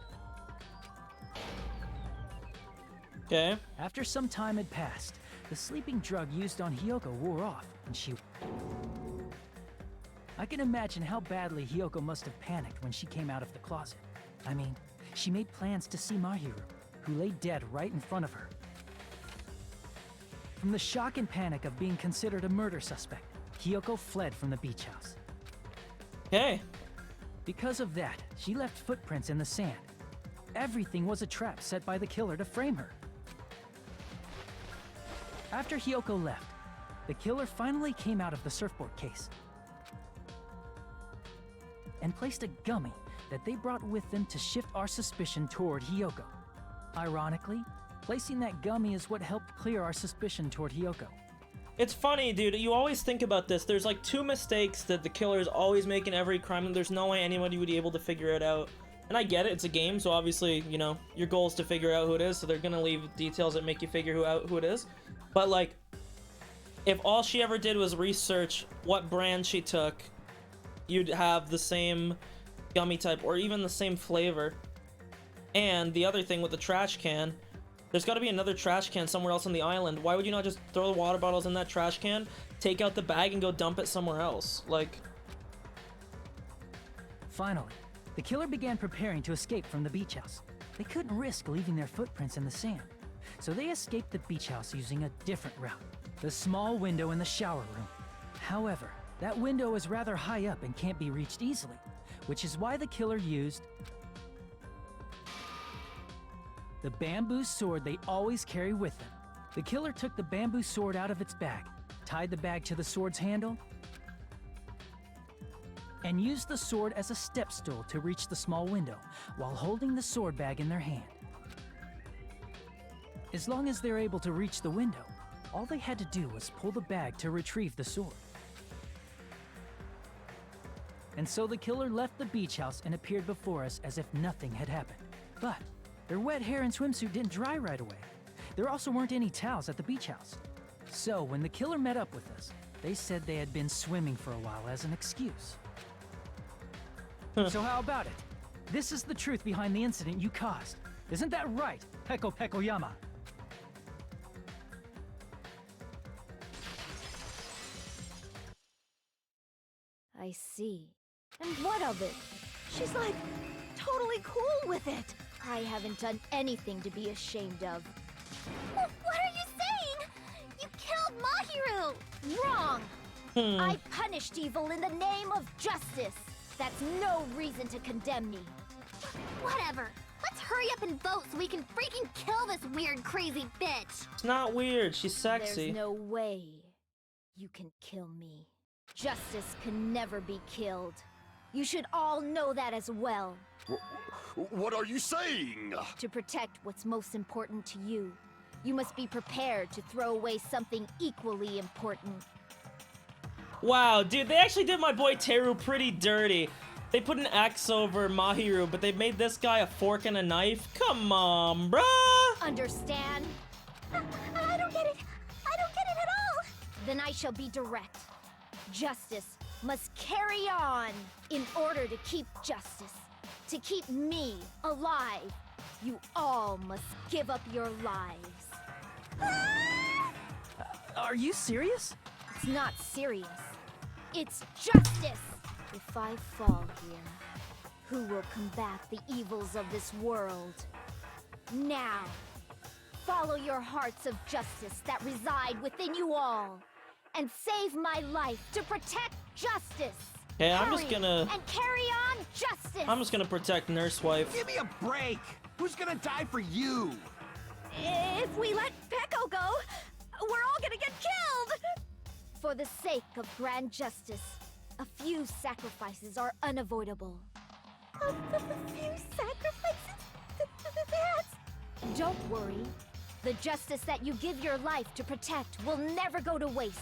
Okay. After some time had passed, the sleeping drug used on Hiyoko wore off, and she... I can imagine how badly Hiyoko must have panicked when she came out of the closet. I mean, she made plans to see Mahiru, who lay dead right in front of her. From the shock and panic of being considered a murder suspect, Hiyoko fled from the beach house. Okay. Because of that, she left footprints in the sand. Everything was a trap set by the killer to frame her. After Hiyoko left, the killer finally came out of the surfboard case and placed a gummy that they brought with them to shift our suspicion toward Hiyoko. Ironically, placing that gummy is what helped clear our suspicion toward Hiyoko. It's funny, dude. You always think about this. There's like two mistakes that the killer is always making every crime, and there's no way anybody would be able to figure it out. And I get it, it's a game, so obviously, you know, your goal is to figure out who it is, so they're gonna leave details that make you figure out who it is. But like, if all she ever did was research what brand she took, you'd have the same gummy type, or even the same flavor. And the other thing with the trash can, there's got to be another trash can somewhere else on the island. Why would you not just throw the water bottles in that trash can, take out the bag, and go dump it somewhere else? Like... Finally, the killer began preparing to escape from the beach house. They couldn't risk leaving their footprints in the sand, so they escaped the beach house using a different route, the small window in the shower room. However, that window is rather high up and can't be reached easily, which is why the killer used the bamboo sword they always carry with them. The killer took the bamboo sword out of its bag, tied the bag to the sword's handle, and used the sword as a step stool to reach the small window while holding the sword bag in their hand. As long as they're able to reach the window, All they had to do was pull the bag to retrieve the sword. And so the killer left the beach house and appeared before us as if nothing had happened. But their wet hair and swimsuit didn't dry right away. There also weren't any towels at the beach house. So when the killer met up with us, they said they had been swimming for a while as an excuse. So how about it? This is the truth behind the incident you caused. Isn't that right, Peko Pekoyama? I see. And what of it? She's like totally cool with it. I haven't done anything to be ashamed of. What are you saying? You killed Mahiru! Wrong! I punished evil in the name of justice. That's no reason to condemn me. Whatever. Let's hurry up and vote so we can freaking kill this weird, crazy bitch. It's not weird. She's sexy. There's no way you can kill me. Justice can never be killed. You should all know that as well. What are you saying? To protect what's most important to you, you must be prepared to throw away something equally important. Wow, dude, they actually did my boy Teru pretty dirty. They put an X over Mahiru, but they made this guy a fork and a knife? Come on, bruh! Understand? I don't get it. I don't get it at all. Then I shall be direct. Justice must carry on. In order to keep justice, to keep me alive, you all must give up your lives. Are you serious? It's not serious. It's justice! If I fall here, who will combat the evils of this world? Now, follow your hearts of justice that reside within you all, and save my life to protect justice! Okay, I'm just gonna... And carry on justice! I'm just gonna protect Nurse Wife. Give me a break! Who's gonna die for you? If we let Peko go, we're all gonna get killed! For the sake of grand justice, a few sacrifices are unavoidable. A few sacrifices? That's... Don't worry. The justice that you give your life to protect will never go to waste.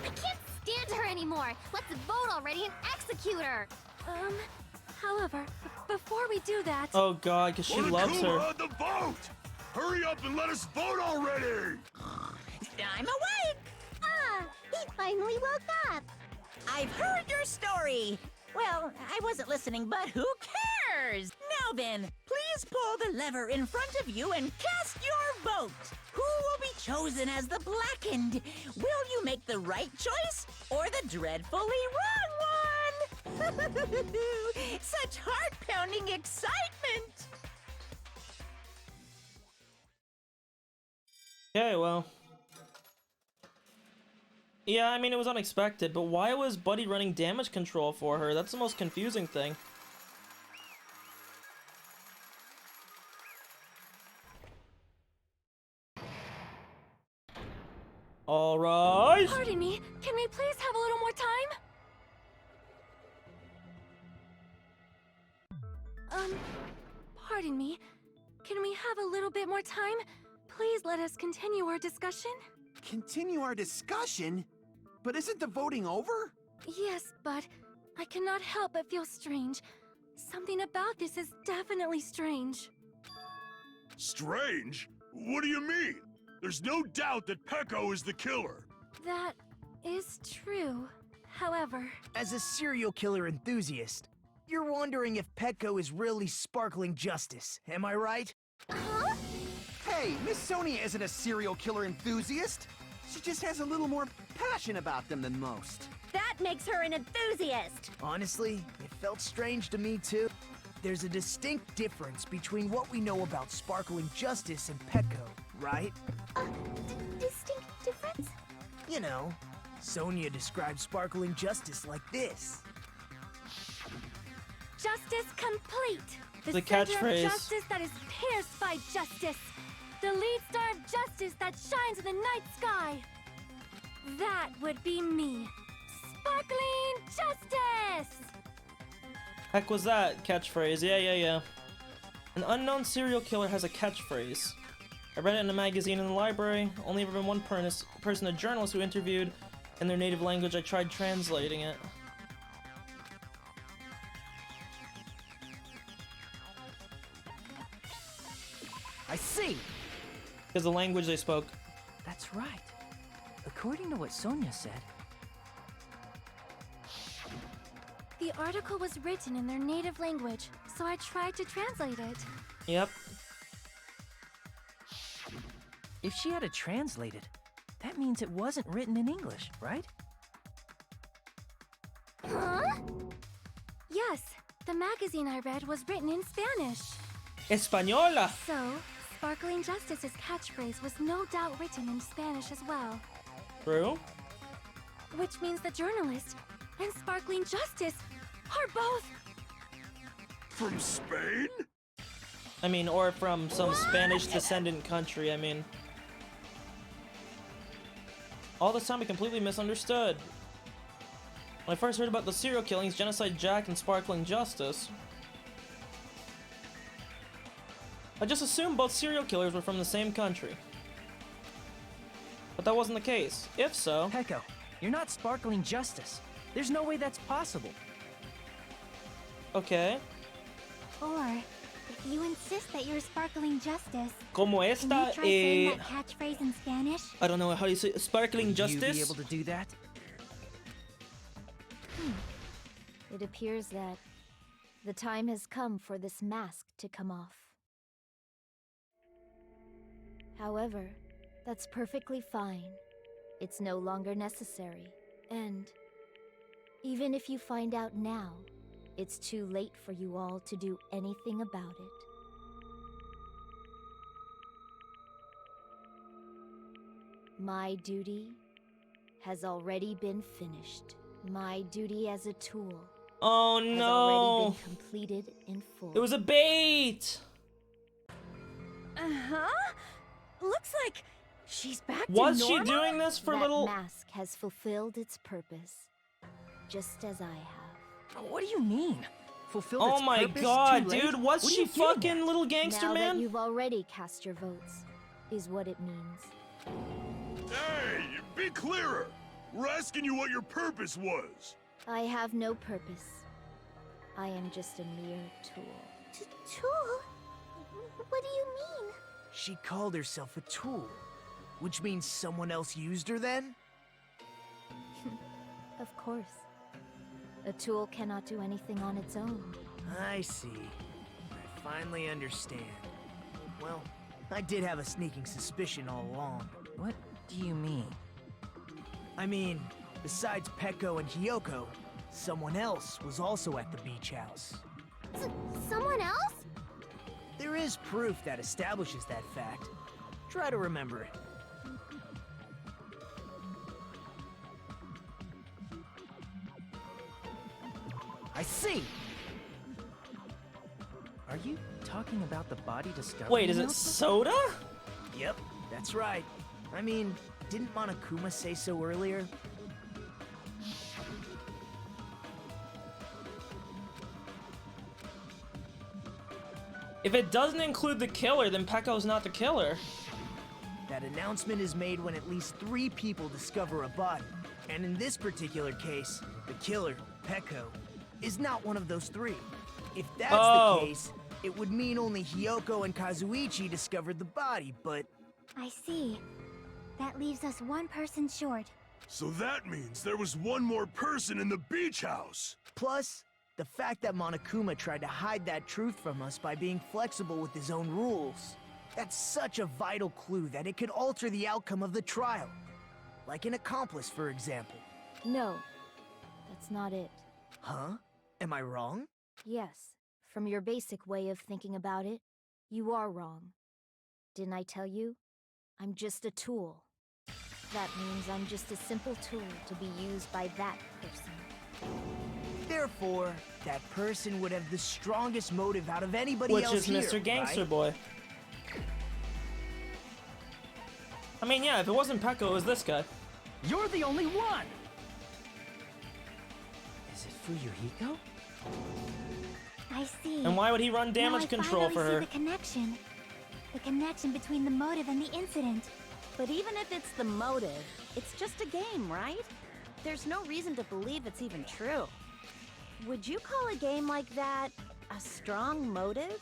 I can't stand her anymore. Let's vote already and execute her. However, before we do that... Oh god, because she loves her. The vote! Hurry up and let us vote already! I'm awake! Ah, he finally woke up. I've heard your story. Well, I wasn't listening, but who cares? Now then, please pull the lever in front of you and cast your vote. Who will be chosen as the blackened? Will you make the right choice or the dreadfully wrong one? Such heart-pounding excitement! Okay, well. Yeah, I mean, it was unexpected, but why was Buddy running damage control for her? That's the most confusing thing. Alright! Pardon me, can we please have a little more time? Pardon me, can we have a little bit more time? Please let us continue our discussion. Continue our discussion? But isn't the voting over? Yes, but I cannot help but feel strange. Something about this is definitely strange. Strange? What do you mean? There's no doubt that Peko is the killer. That is true. However... As a serial killer enthusiast, you're wondering if Peko is really sparkling justice, am I right? Huh? Hey, Miss Sonia isn't a serial killer enthusiast. She just has a little more passion about them than most. That makes her an enthusiast. Honestly, it felt strange to me too. There's a distinct difference between what we know about sparkling justice and Peko, right? Distinct difference? You know, Sonia describes sparkling justice like this. Justice complete. The center catchphrase. of justice that is pierced by justice. The lead star of justice that shines in the night sky. That would be me. Sparkling justice! Heck was that catchphrase? Yeah. An unknown serial killer has a catchphrase. I read it in a magazine in the library. Only ever been one person, a journalist, who interviewed in their native language. I tried translating it. I see. Because the language they spoke. That's right. According to what Sonia said, The article was written in their native language, so I tried to translate it. Yep. if she had it translated, that means it wasn't written in English, right? Huh? Yes, the magazine I read was written in Spanish. Española. So, Sparkling Justice's catchphrase was no doubt written in Spanish as well. True. Which means the journalist and Sparkling Justice are both... From Spain? I mean, or from some Spanish descendant country, I mean. All this time I completely misunderstood. When I first heard about the serial killings, Genocide Jack and Sparkling Justice, I just assumed both serial killers were from the same country. But that wasn't the case. If so... Peko, you're not Sparkling Justice. There's no way that's possible. Okay. Or, if you insist that you're Sparkling Justice, Como can esta, you try saying that catchphrase in Spanish? I don't know how you say Sparkling Justice. Would you be able to do that? It appears that the time has come for this mask to come off. However, that's perfectly fine. It's no longer necessary. And even if you find out now, it's too late for you all to do anything about it. My duty has already been finished. My duty as a tool Oh has no! already been completed in full. It was a bait! Uh-huh. Looks like she's back to Was normal? she doing this for that little... mask has fulfilled its purpose, just as I have. What do you mean? Fulfilled Oh its my purpose god, too late? dude, was What are she you getting fucking at? little gangster Now man? that you've already cast your votes, is what it means. Hey, be clearer! We're asking you what your purpose was. I have no purpose. I am just a mere tool. Tool? What do you mean? She called herself a tool, which means someone else used her then? Of course. A tool cannot do anything on its own. I see. I finally understand. Well, I did have a sneaking suspicion all along. What do you mean? I mean, besides Peko and Hiyoko, someone else was also at the beach house. Someone else? There is proof that establishes that fact. Try to remember it. I see! Are you talking about the body discovery? Wait, is it announcement? soda? Yep, that's right. I mean, didn't Monokuma say so earlier? If it doesn't include the killer, then Peko's not the killer. That announcement is made when at least 3 people discover a body. And in this particular case, the killer, Peko, is not one of those 3. If that's the case, it would mean only Hiyoko and Kazuichi discovered the body, but... I see. That leaves us one person short. So that means there was one more person in the beach house. Plus, the fact that Monokuma tried to hide that truth from us by being flexible with his own rules. That's such a vital clue that it could alter the outcome of the trial. Like an accomplice, for example. No, that's not it. Huh? Am I wrong? Yes, from your basic way of thinking about it, you are wrong. Didn't I tell you? I'm just a tool. That means I'm just a simple tool to be used by that person. Therefore, that person would have the strongest motive out of anybody Which else is here, Mr. Gangster right? Boy. I mean, yeah, if it wasn't Peko, it was this guy. You're the only one! Is it Fuyuhiko? I see. And why would he run damage now control I for finally her? see the connection. the connection between the motive and the incident. But even if it's the motive, it's just a game, right? There's no reason to believe it's even true. Would you call a game like that a strong motive?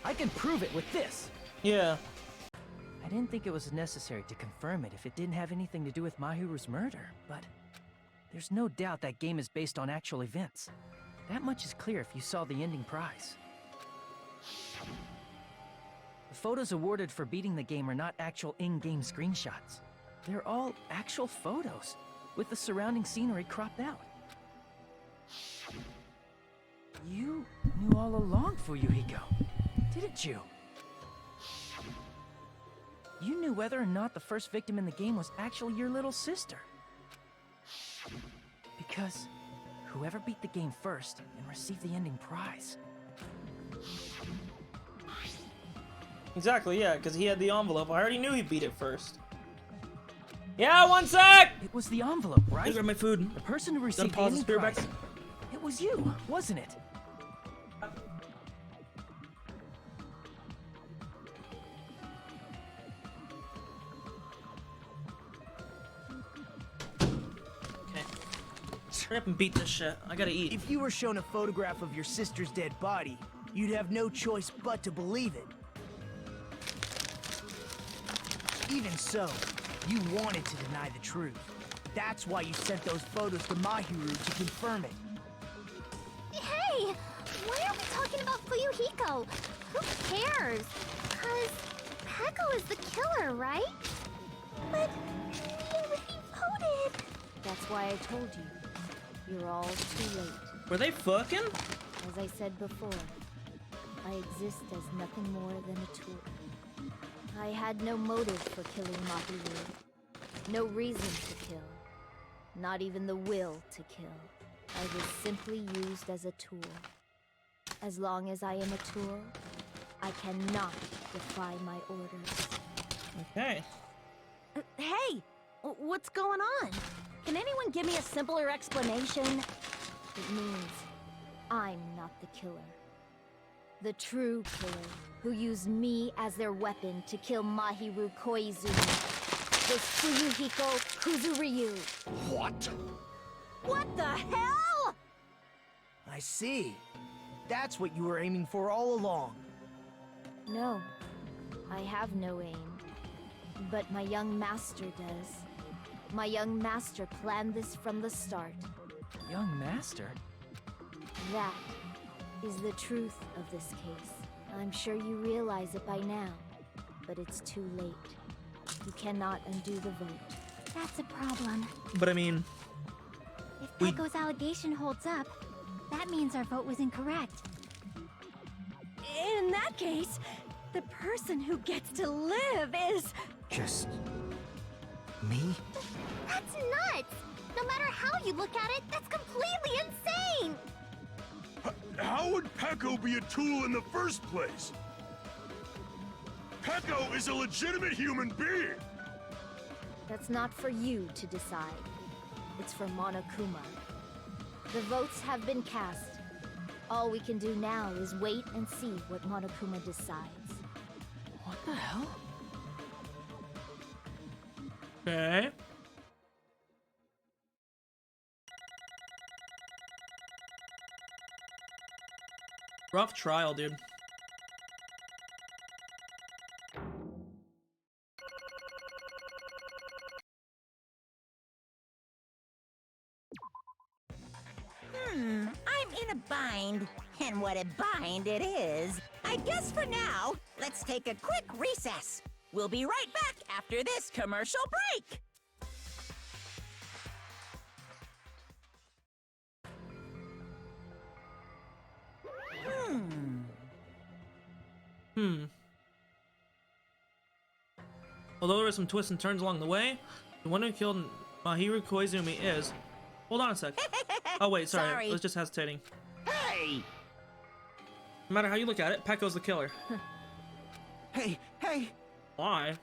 I can prove it with this. Yeah. I didn't think it was necessary to confirm it if it didn't have anything to do with Mahiru's murder, but there's no doubt that game is based on actual events. That much is clear if you saw the ending prize. The photos awarded for beating the game are not actual in-game screenshots. They're all actual photos, with the surrounding scenery cropped out. You knew all along, Fuyuhiko, didn't you? You knew whether or not the first victim in the game was actually your little sister. Because whoever beat the game first and received the ending prize. Exactly, yeah, because he had the envelope. I already knew he beat it first. Yeah, 1 sec! It was the envelope, right? I grab my food. The person who received the pause the ending spirit prize. back. It was you, wasn't it? Hurry up and beat this shit. I gotta eat. If you were shown a photograph of your sister's dead body, you'd have no choice but to believe it. Even so, you wanted to deny the truth. That's why you sent those photos to Mahiru to confirm it. Hey! Why are we talking about Fuyuhiko? Who cares? Cause Peko is the killer, right? But he already voted. That's why I told you. You're all too late. Were they fucking? As I said before, I exist as nothing more than a tool. I had no motive for killing Mahiru. No reason to kill. Not even the will to kill. I was simply used as a tool. As long as I am a tool, I cannot defy my orders. Okay. Hey! What's going on? Can anyone give me a simpler explanation? It means I'm not the killer. The true killer, who used me as their weapon to kill Mahiru Koizumi, was Fuyuhiko Kuzuryu. What? What the hell? I see. That's what you were aiming for all along. No, I have no aim. But my young master does. My young master planned this from the start. Young master? That is the truth of this case. I'm sure you realize it by now, but it's too late. You cannot undo the vote. That's a problem. But I mean... If Peko's allegation holds up, that means our vote was incorrect. In that case, the person who gets to live is... Just... me? That's nuts! No matter how you look at it, that's completely insane! How would Peko be a tool in the first place? Peko is a legitimate human being! That's not for you to decide. It's for Monokuma. The votes have been cast. All we can do now is wait and see what Monokuma decides. What the hell? Okay. Rough trial, dude. I'm in a bind, and what a bind it is. I guess for now, let's take a quick recess. We'll be right back after this commercial break. Although there were some twists and turns along the way, the one who killed Mahiru Koizumi is... Hold on a sec. Oh wait, sorry. I was just hesitating. Hey! No matter how you look at it, Pecco's the killer. Hey, hey! Why?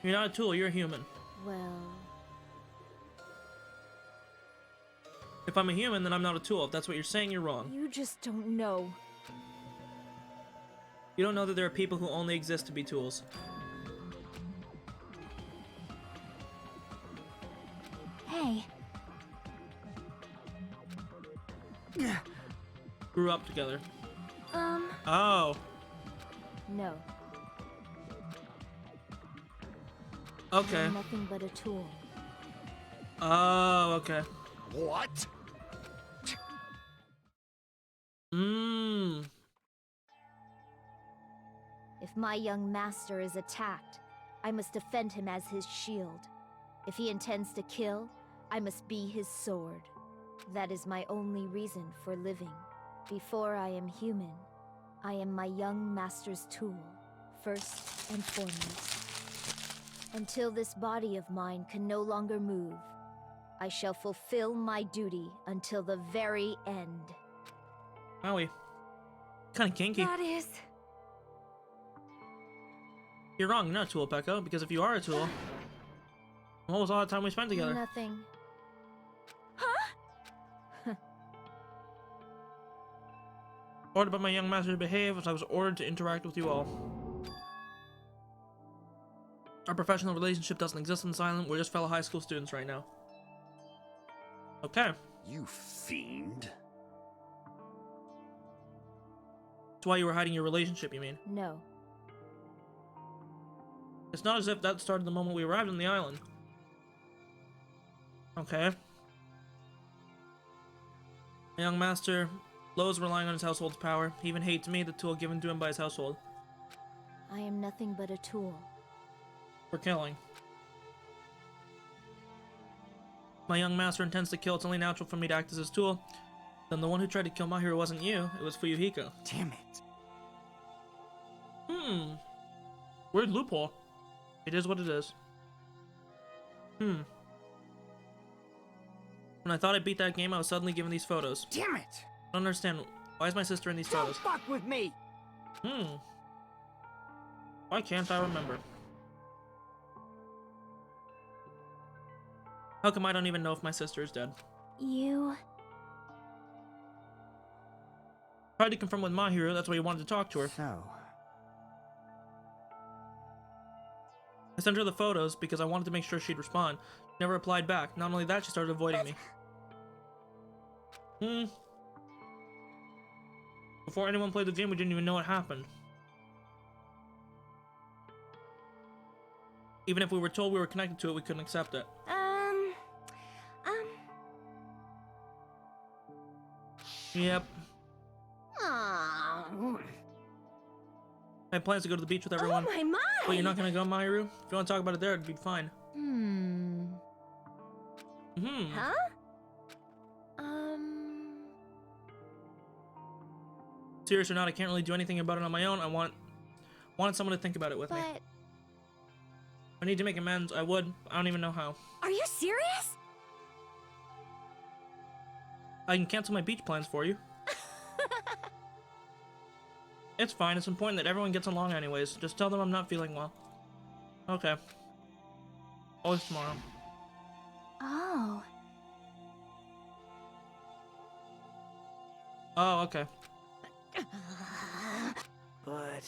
You're not a tool, you're a human. Well, If I'm a human, then I'm not a tool. If that's what you're saying, you're wrong. you just don't know. You don't know that there are people who only exist to be tools. Hey, Grew up together. Um, Oh. no. Okay. You're nothing but a tool. Oh, okay. What? Mmm. If my young master is attacked, I must defend him as his shield. If he intends to kill, I must be his sword. That is my only reason for living. Before I am human, I am my young master's tool, first and foremost. Until this body of mine can no longer move, I shall fulfill my duty until the very end. Wowie. Kinda kinky. That is... You're wrong, you're not a tool, Pecco, because if you are a tool, what was all the time we spent together? Nothing. Ordered by my young master to behave as I was ordered to interact with you all. Our professional relationship doesn't exist in this island, we're just fellow high school students right now. Okay. You fiend. That's why you were hiding your relationship, you mean? No. It's not as if that started the moment we arrived on the island. Okay. My young master, Lowe's relying on his household's power. He even hates me, the tool given to him by his household. I am nothing but a tool. For killing. My young master intends to kill. It's only natural for me to act as his tool. Then the one who tried to kill Mahiru wasn't you, it was Fuyuhiko. Damn it. Weird loophole. It is what it is. When I thought I beat that game, I was suddenly given these photos. Damn it! I don't understand. Why is my sister in these Don't photos? fuck with me! Why can't I remember? How come I don't even know if my sister is dead? you... Tried to confirm with Mahiru, that's why he wanted to talk to her. So... I sent her the photos because I wanted to make sure she'd respond. She never replied back. Not only that, she started avoiding me. Before anyone played the game, we didn't even know what happened. Even if we were told we were connected to it, we couldn't accept it. Yep. Aw. I had plans to go to the beach with everyone. Oh my! But you're not gonna go, Mahiru? If you want to talk about it there, it'd be fine. Huh? Serious or not, I can't really do anything about it on my own. I wanted someone to think about it with me. But If I need to make amends, I would. I don't even know how. Are you serious? I can cancel my beach plans for you. It's fine. It's important that everyone gets along anyways. Just tell them I'm not feeling well. Okay. Always tomorrow. Oh. Oh, okay. But...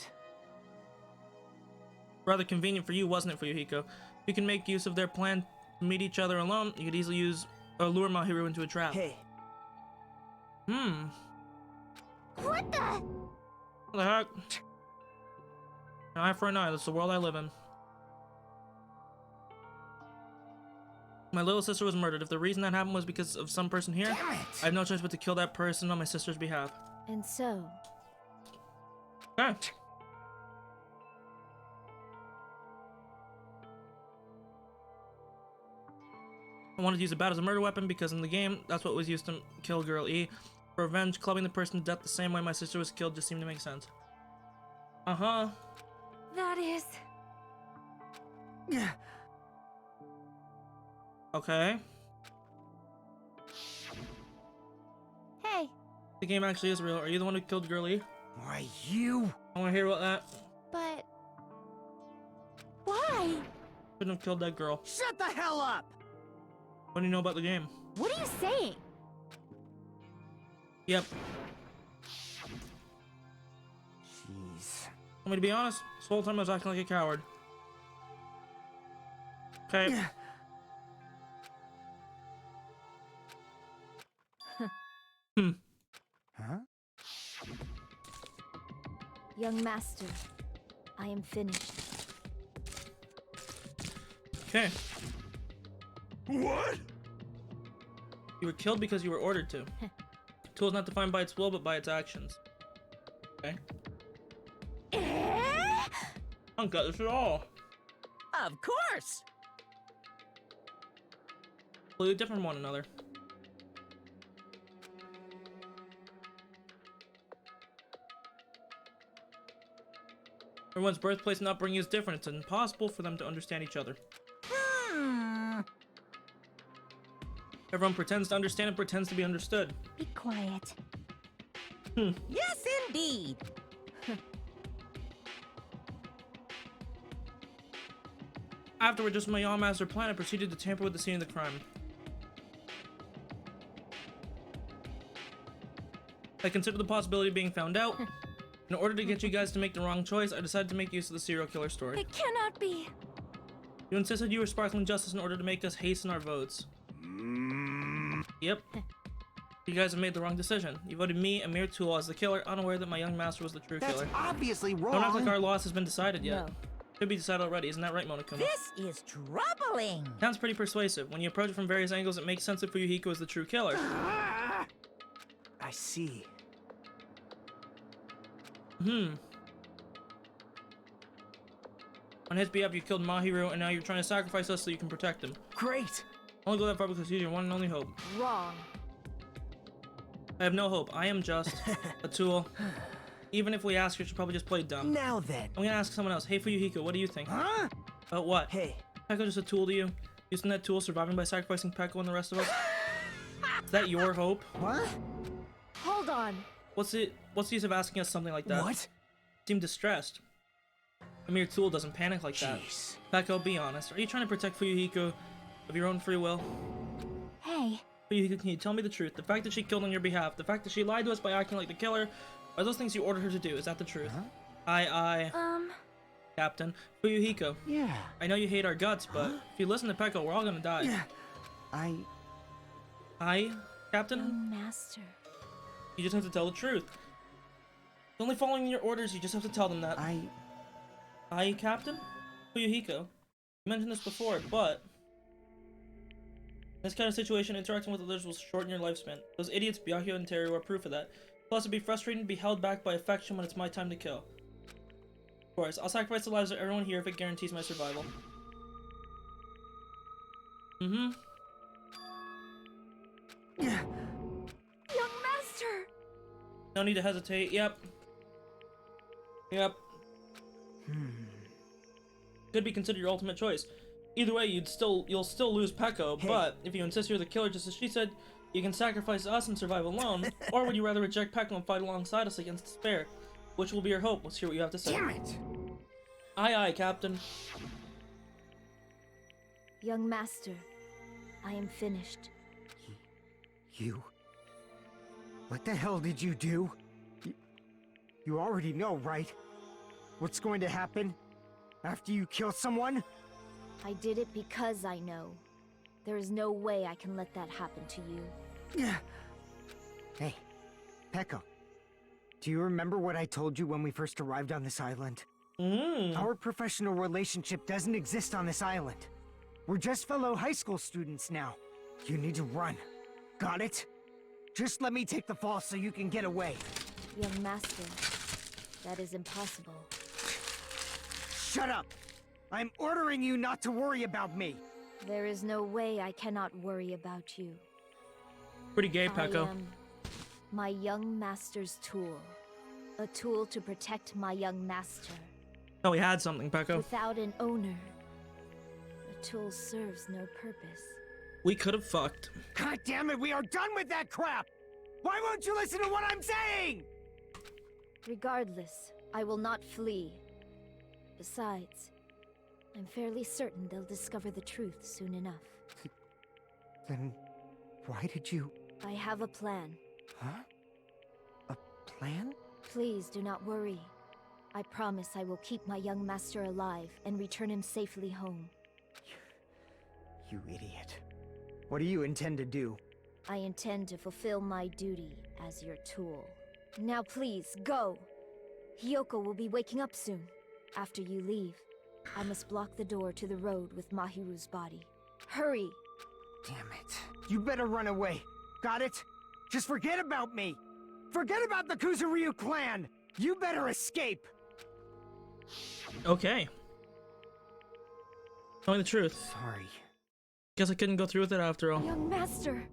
Rather convenient for you, wasn't it, Fuyuhiko? You can make use of their plan to meet each other alone. You could easily lure Mahiru into a trap. Hey. What the? What the heck? An eye for an eye. That's the world I live in. My little sister was murdered. If the reason that happened was because of some person here, I have no choice but to kill that person on my sister's behalf. And so, Okay. I wanted to use a bat as a murder weapon because in the game, that's what was used to kill Girl E. For revenge, clubbing the person to death the same way my sister was killed just seemed to make sense. Uh-huh. That is... Okay. hey, The game actually is real. Are you the one who killed Girl E? Why, you? I want to hear about that. but Why? Couldn't have killed that girl. Shut the hell up! What do you know about the game? what are you saying? Yep. Jeez. Want me to be honest? This whole time I was acting like a coward. Okay. Huh? Young master, I am finished. Okay. What? You were killed because you were ordered to. Tool is not defined by its will, but by its actions. Okay. I don't got this at all. Of course! Completely different from one another. Everyone's birthplace and upbringing is different. It's impossible for them to understand each other. Everyone pretends to understand and pretends to be understood. Be quiet. Yes, indeed! Afterward, just when my young master plan, I proceeded to tamper with the scene of the crime. I considered the possibility of being found out. In order to get you guys to make the wrong choice, I decided to make use of the serial killer story. It cannot be. You insisted you were sparkling justice in order to make us hasten our votes. Yep. You guys have made the wrong decision. You voted me, a mere tool, as the killer, unaware that my young master was the true That's killer. obviously wrong. Don't act like our loss has been decided yet. No. Could be decided already, isn't that right, Monokuma? This is troubling! Sounds pretty persuasive. When you approach it from various angles, it makes sense that Fuyuhiko is the true killer. I see. On his behalf, you killed Mahiru, and now you're trying to sacrifice us so you can protect him. Great! Only go that far because he's your one and only hope. Wrong. I have no hope. I am just a tool. Even if we ask her, she'll probably just play dumb. Now then. I'm gonna ask someone else. Hey, Fuyuhiko, what do you think? Huh? About what? Hey. Pekko just a tool to you? Using that tool, surviving by sacrificing Pekko and the rest of us? Is that your hope? What? Hold on. What's the use of asking us something like that? What? Seem distressed. A mere tool doesn't panic like that. Jeez. Pekko, be honest. Are you trying to protect Fuyuhiko of your own free will? Hey, Fuyuhiko, can you tell me the truth? The fact that she killed on your behalf, the fact that she lied to us by acting like the killer, are those things you ordered her to do? Is that the truth? Huh? Captain. Fuyuhiko. Yeah. I know you hate our guts, but if you listen to Pekko, we're all gonna die. Yeah. I, Captain? Young master. You just have to tell the truth. It's only following your orders, you just have to tell them that. I, Captain? Fuyuhiko. You mentioned this before, but... in this kind of situation, interacting with others will shorten your lifespan. Those idiots, Byakuya and Teru, are proof of that. Plus, it'd be frustrating to be held back by affection when it's my time to kill. Of course, I'll sacrifice the lives of everyone here if it guarantees my survival. Young master! No need to hesitate. Yep. Could be considered your ultimate choice. Either way, you'll still lose Pekko, but if you insist you're the killer just as she said, you can sacrifice us and survive alone, or would you rather reject Pekko and fight alongside us against despair? Which will be your hope? Let's hear what you have to say. Damn it! Aye, Captain. Young master, I am finished. You? What the hell did you do? You already know, right? What's going to happen after you kill someone? I did it because I know. There is no way I can let that happen to you. Hey, Pekko. Do you remember what I told you when we first arrived on this island? Our professional relationship doesn't exist on this island. We're just fellow high school students now. You need to run. Got it? Just let me take the fall so you can get away. Young master, that is impossible. Shut up! I'm ordering you not to worry about me. There is no way I cannot worry about you. Pretty gay, I Peko. am my young master's tool. A tool to protect my young master. Oh, we had something, Peko. Without an owner, the tool serves no purpose. We could have fucked. God damn it, we are done with that crap! Why won't you listen to what I'm saying? Regardless, I will not flee. Besides, I'm fairly certain they'll discover the truth soon enough. Then why did you... I have a plan. Huh? A plan? Please do not worry. I promise I will keep my young master alive and return him safely home. You idiot. What do you intend to do? I intend to fulfill my duty as your tool. Now please, go! Hiyoko will be waking up soon. After you leave, I must block the door to the road with Mahiru's body. Hurry! Damn it. You better run away. Got it? Just forget about me! Forget about the Kuzuryu clan! You better escape! Okay. Telling the truth. Sorry. Guess I couldn't go through with it after all. Young master!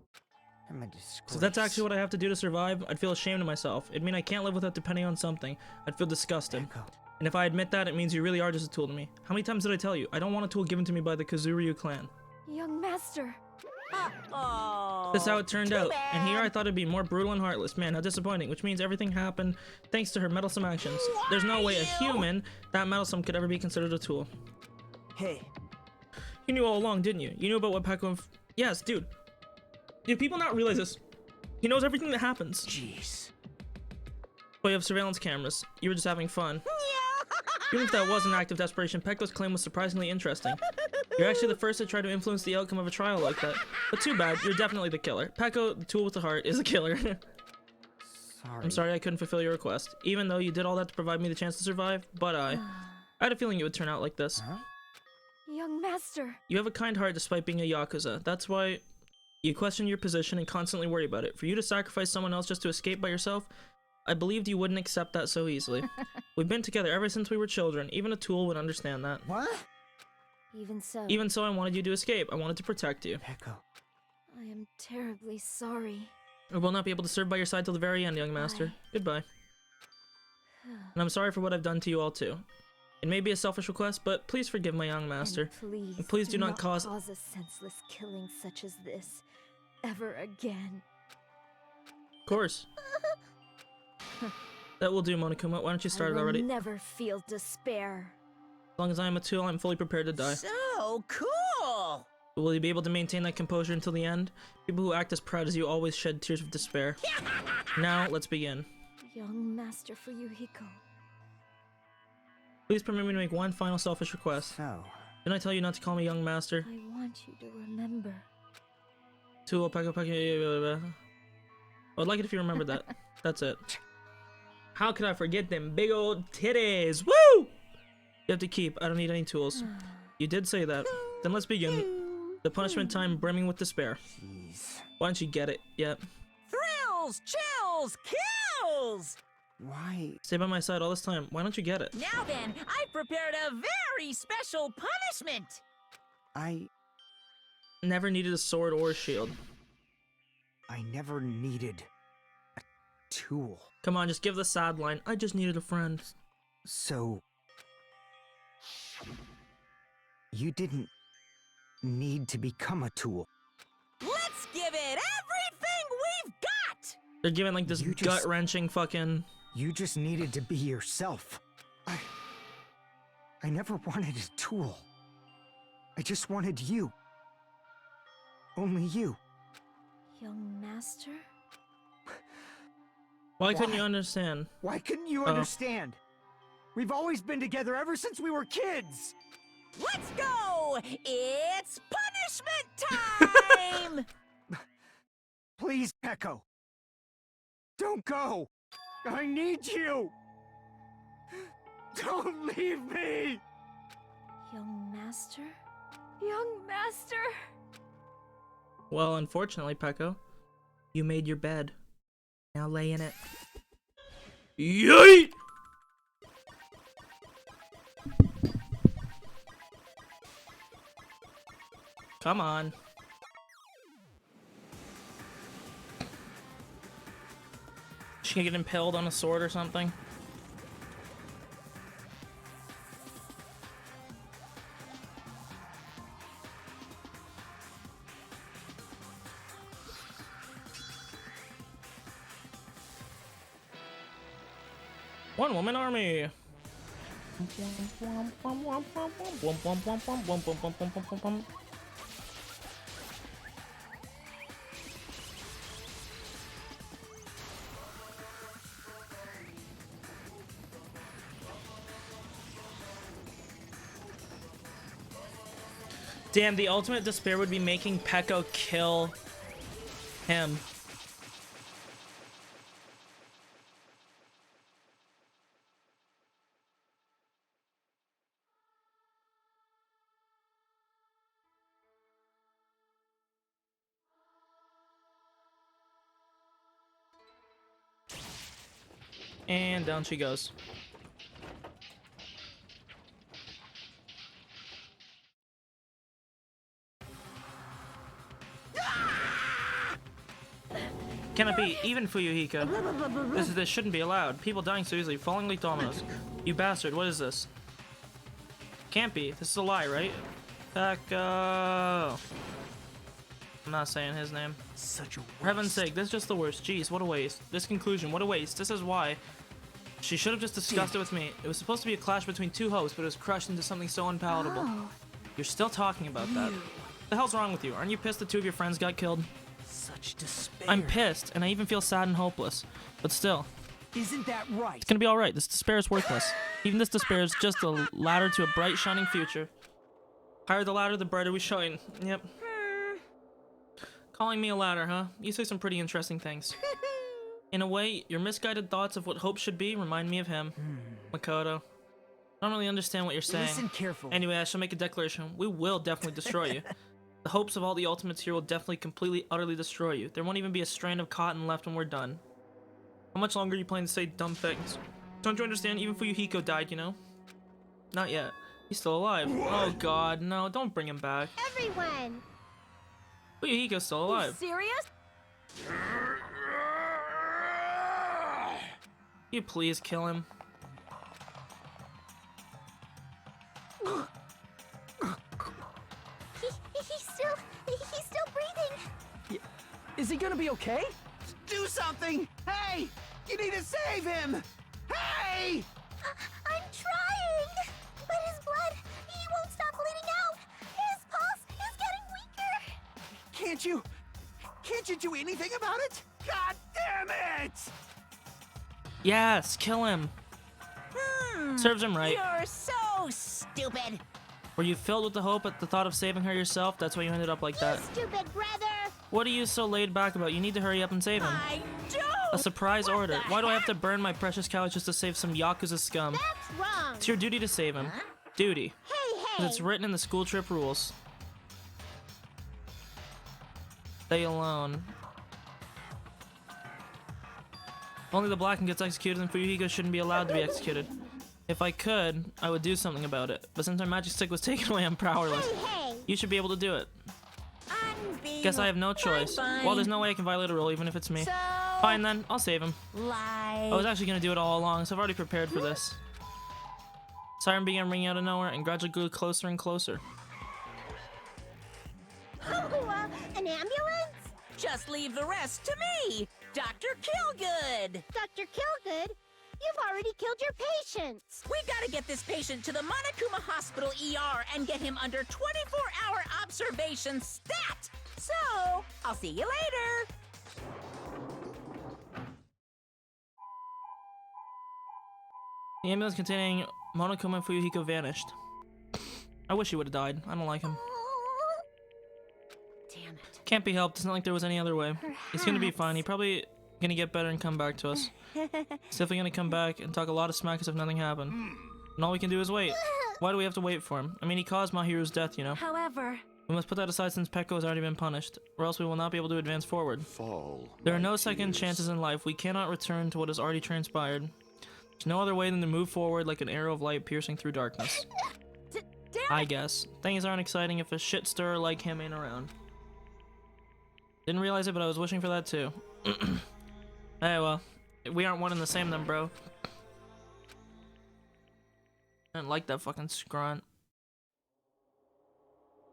I'm a disgrace. So that's actually what I have to do to survive? I'd feel ashamed of myself. It'd mean I can't live without depending on something. I'd feel disgusted. Echo. And if I admit that, it means you really are just a tool to me. How many times did I tell you? I don't want a tool given to me by the Kuzuryu clan. Young master! Oh, That's how it turned out. And here I thought it'd be more brutal and heartless. Man, how disappointing. Which means everything happened thanks to her meddlesome actions. There's no way a human that meddlesome could ever be considered a tool. Hey, You knew all along, didn't you? You knew about what Peko... Yes, dude. Do people not realize this? He knows everything that happens. jeez. But you have surveillance cameras. You were just having fun. Even if that was an act of desperation, Peko's claim was surprisingly interesting. You're actually the first to try to influence the outcome of a trial like that. But too bad, you're definitely the killer. Peko, the tool with the heart, is the killer. Sorry. I'm sorry I couldn't fulfill your request, even though you did all that to provide me the chance to survive, but I had a feeling it would turn out like this. Huh? Young master! You have a kind heart despite being a Yakuza. That's why you question your position and constantly worry about it. For you to sacrifice someone else just to escape by yourself, I believed you wouldn't accept that so easily. We've been together ever since we were children. Even a tool would understand that. What? Even so... Even so, I wanted you to escape. I wanted to protect you. Echo. I am terribly sorry. I will not be able to serve by your side till the very end, young master. Goodbye. And I'm sorry for what I've done to you all too. It may be a selfish request, but please forgive my young master. And please do not cause a senseless killing such as this ever again. Of course. That will do, Monokuma. Why don't you start it already? I will never feel despair. As long as I am a tool, I'm fully prepared to die. So cool! Will you be able to maintain that composure until the end? People who act as proud as you always shed tears of despair. Now, let's begin. Young master Fuyuhiko. Please permit me to make one final selfish request. So... Didn't I tell you not to call me young master? I want you to remember. Tool, Peko. I'd like it if you remembered that. That's it. How could I forget them big old titties? Woo! You have to keep. I don't need any tools. You did say that. Then let's begin. The punishment time brimming with despair. Jeez. Why don't you get it? Yep. Thrills, chills, kills! Why? Stay by my side all this time. Why don't you get it? Now then, I prepared a very special punishment! I Never needed a sword or a shield. never needed a tool. Come on, just give the sad line. I just needed a friend. So... you didn't need to become a tool. Let's give it everything we've got! They're giving like this You just- gut-wrenching fucking... You just needed to be yourself. I never wanted a tool. I just wanted you. Only you. Young master? Why couldn't you understand? Why couldn't you understand? We've always been together ever since we were kids! Let's go! It's punishment time! Please, Peko. Don't go! I need you! Don't leave me! Young master? Young master. Well, unfortunately, Peko, you made your bed. Now lay in it. Yeet! Come on. She can get impaled on a sword or something. One woman army. Damn, the ultimate despair would be making Peko kill him. And down she goes. Can it be? Even Fuyuhiko. This shouldn't be allowed. People dying so easily, falling like dominoes. You bastard, what is this? Can't be. This is a lie, right? Peko. I'm not saying his name. Such a waste. For heaven's sake, this is just the worst. Jeez, what a waste. This conclusion, what a waste. This is why. She should have just discussed it with me. It was supposed to be a clash between two hosts, but it was crushed into something so unpalatable. Oh. You're still talking about that. What the hell's wrong with you? Aren't you pissed that two of your friends got killed? Such despair. I'm pissed, and I even feel sad and hopeless. But still, Isn't that right? it's gonna be alright. This despair is worthless. Even this despair is just a ladder to a bright, shining future. Higher the ladder, the brighter we shine. Yep. Calling me a ladder, huh? You say some pretty interesting things. In a way, your misguided thoughts of what hope should be remind me of him. Makoto. I don't really understand what you're saying. Listen carefully. Anyway, I shall make a declaration. We will definitely destroy you. The hopes of all the ultimates here will definitely, completely, utterly destroy you. There won't even be a strand of cotton left when we're done. How much longer are you planning to say dumb things? Don't you understand? Even Fuyuhiko died, you know? Not yet. He's still alive. Oh god, no, don't bring him back. Everyone! Fuyuhiko's still alive. Serious? You please kill him. He's still breathing. Is he gonna be okay? Do something! Hey! You need to save him! Hey! I'm trying! But his blood, he won't stop bleeding out! His pulse is getting weaker! Can't you do anything about it? God damn it! Yes, kill him. Serves him right. You're so stupid. Were you filled with the hope at the thought of saving her yourself? That's why you ended up like that. Stupid brother! What are you so laid back about? You need to hurry up and save him. I do. A surprise order. Why do I have to burn my precious cow just to save some Yakuza scum? That's wrong! It's your duty to save him. Duty. Hey, 'Cause it's written in the school trip rules. Stay alone. Only the Blacken gets executed and Fuyuhiko shouldn't be allowed to be executed. If I could, I would do something about it. But since our magic stick was taken away, I'm powerless. Hey! You should be able to do it. I'm being Guess I have no choice. Fine. Well, there's no way I can violate a rule, even if it's me. So, Fine then, I'll save him. lie. I was actually gonna do it all along, so I've already prepared for this. Siren began ringing out of nowhere and gradually grew closer and closer. An ambulance? Just leave the rest to me, Dr. Killgood. Dr. Killgood, you've already killed your patients. We gotta get this patient to the Monokuma Hospital ER and get him under 24-hour observation stat. So, I'll see you later. The ambulance containing Monokuma and Fuyuhiko vanished. I wish he would have died. I don't like him. Damn it. Can't be helped. It's not like there was any other way. He's gonna be fine. He's probably gonna get better and come back to us. He's definitely gonna come back and talk a lot of smack as if nothing happened. And all we can do is wait. Why do we have to wait for him? I mean, he caused Mahiru's death, you know? However, We must put that aside since Peko has already been punished, or else we will not be able to advance forward. Fall. There are my no second tears. chances in life. We cannot return to what has already transpired. There's no other way than to move forward like an arrow of light piercing through darkness. I guess. Things aren't exciting if a shit stirrer like him ain't around. Didn't realize it, but I was wishing for that too. Hey, well, we aren't one and the same then, bro. I didn't like that fucking scrunt.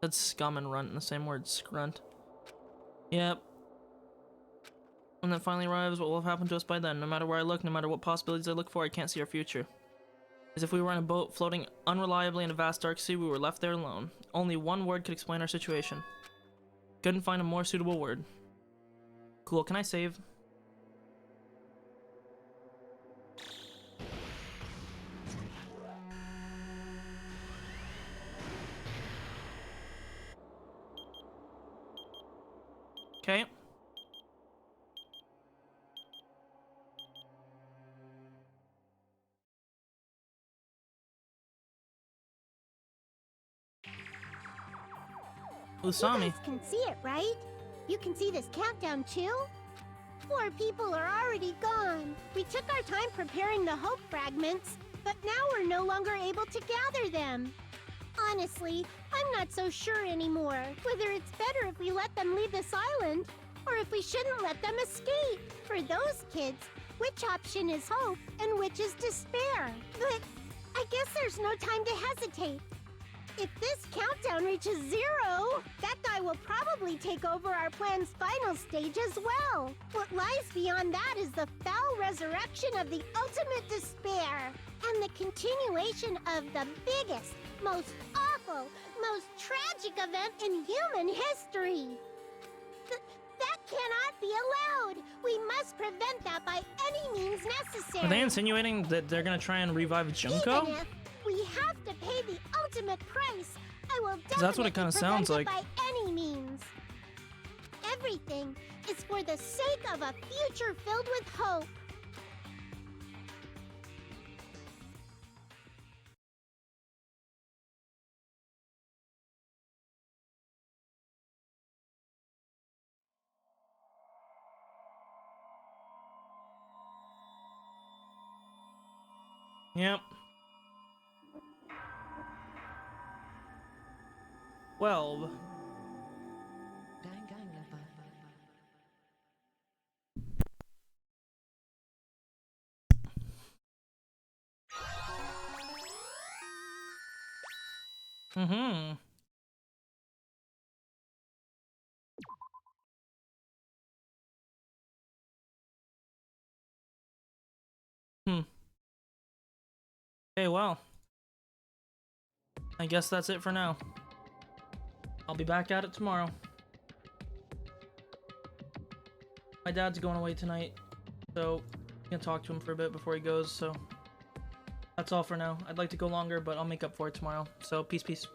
Said scum and runt in the same word, scrunt. Yep. When that finally arrives, what will have happened to us by then? No matter where I look, no matter what possibilities I look for, I can't see our future. As if we were on a boat floating unreliably in a vast dark sea, we were left there alone. Only one word could explain our situation. Couldn't find a more suitable word. Cool, can I save? Okay. Usami. You guys can see it, right? You can see this countdown too? 4 people are already gone. We took our time preparing the hope fragments, but now we're no longer able to gather them. Honestly, I'm not so sure anymore whether it's better if we let them leave this island, or if we shouldn't let them escape. For those kids, which option is hope and which is despair? But I guess there's no time to hesitate. If this countdown reaches 0, that guy will probably take over our plan's final stage as well. What lies beyond that is the foul resurrection of the ultimate despair, and the continuation of the biggest, most awful, most tragic event in human history. That cannot be allowed. We must prevent that by any means necessary. Are they insinuating that they're gonna try and revive Junko? Even if we have to pay the ultimate price, I will definitely That's what it kinda sounds prevent like. it by any means. Everything is for the sake of a future filled with hope. Yep. Well. Mm-hmm. Okay, well. I guess that's it for now. I'll be back at it tomorrow. My dad's going away tonight, so I'm gonna talk to him for a bit before he goes, so that's all for now. I'd like to go longer, but I'll make up for it tomorrow. So, peace, peace.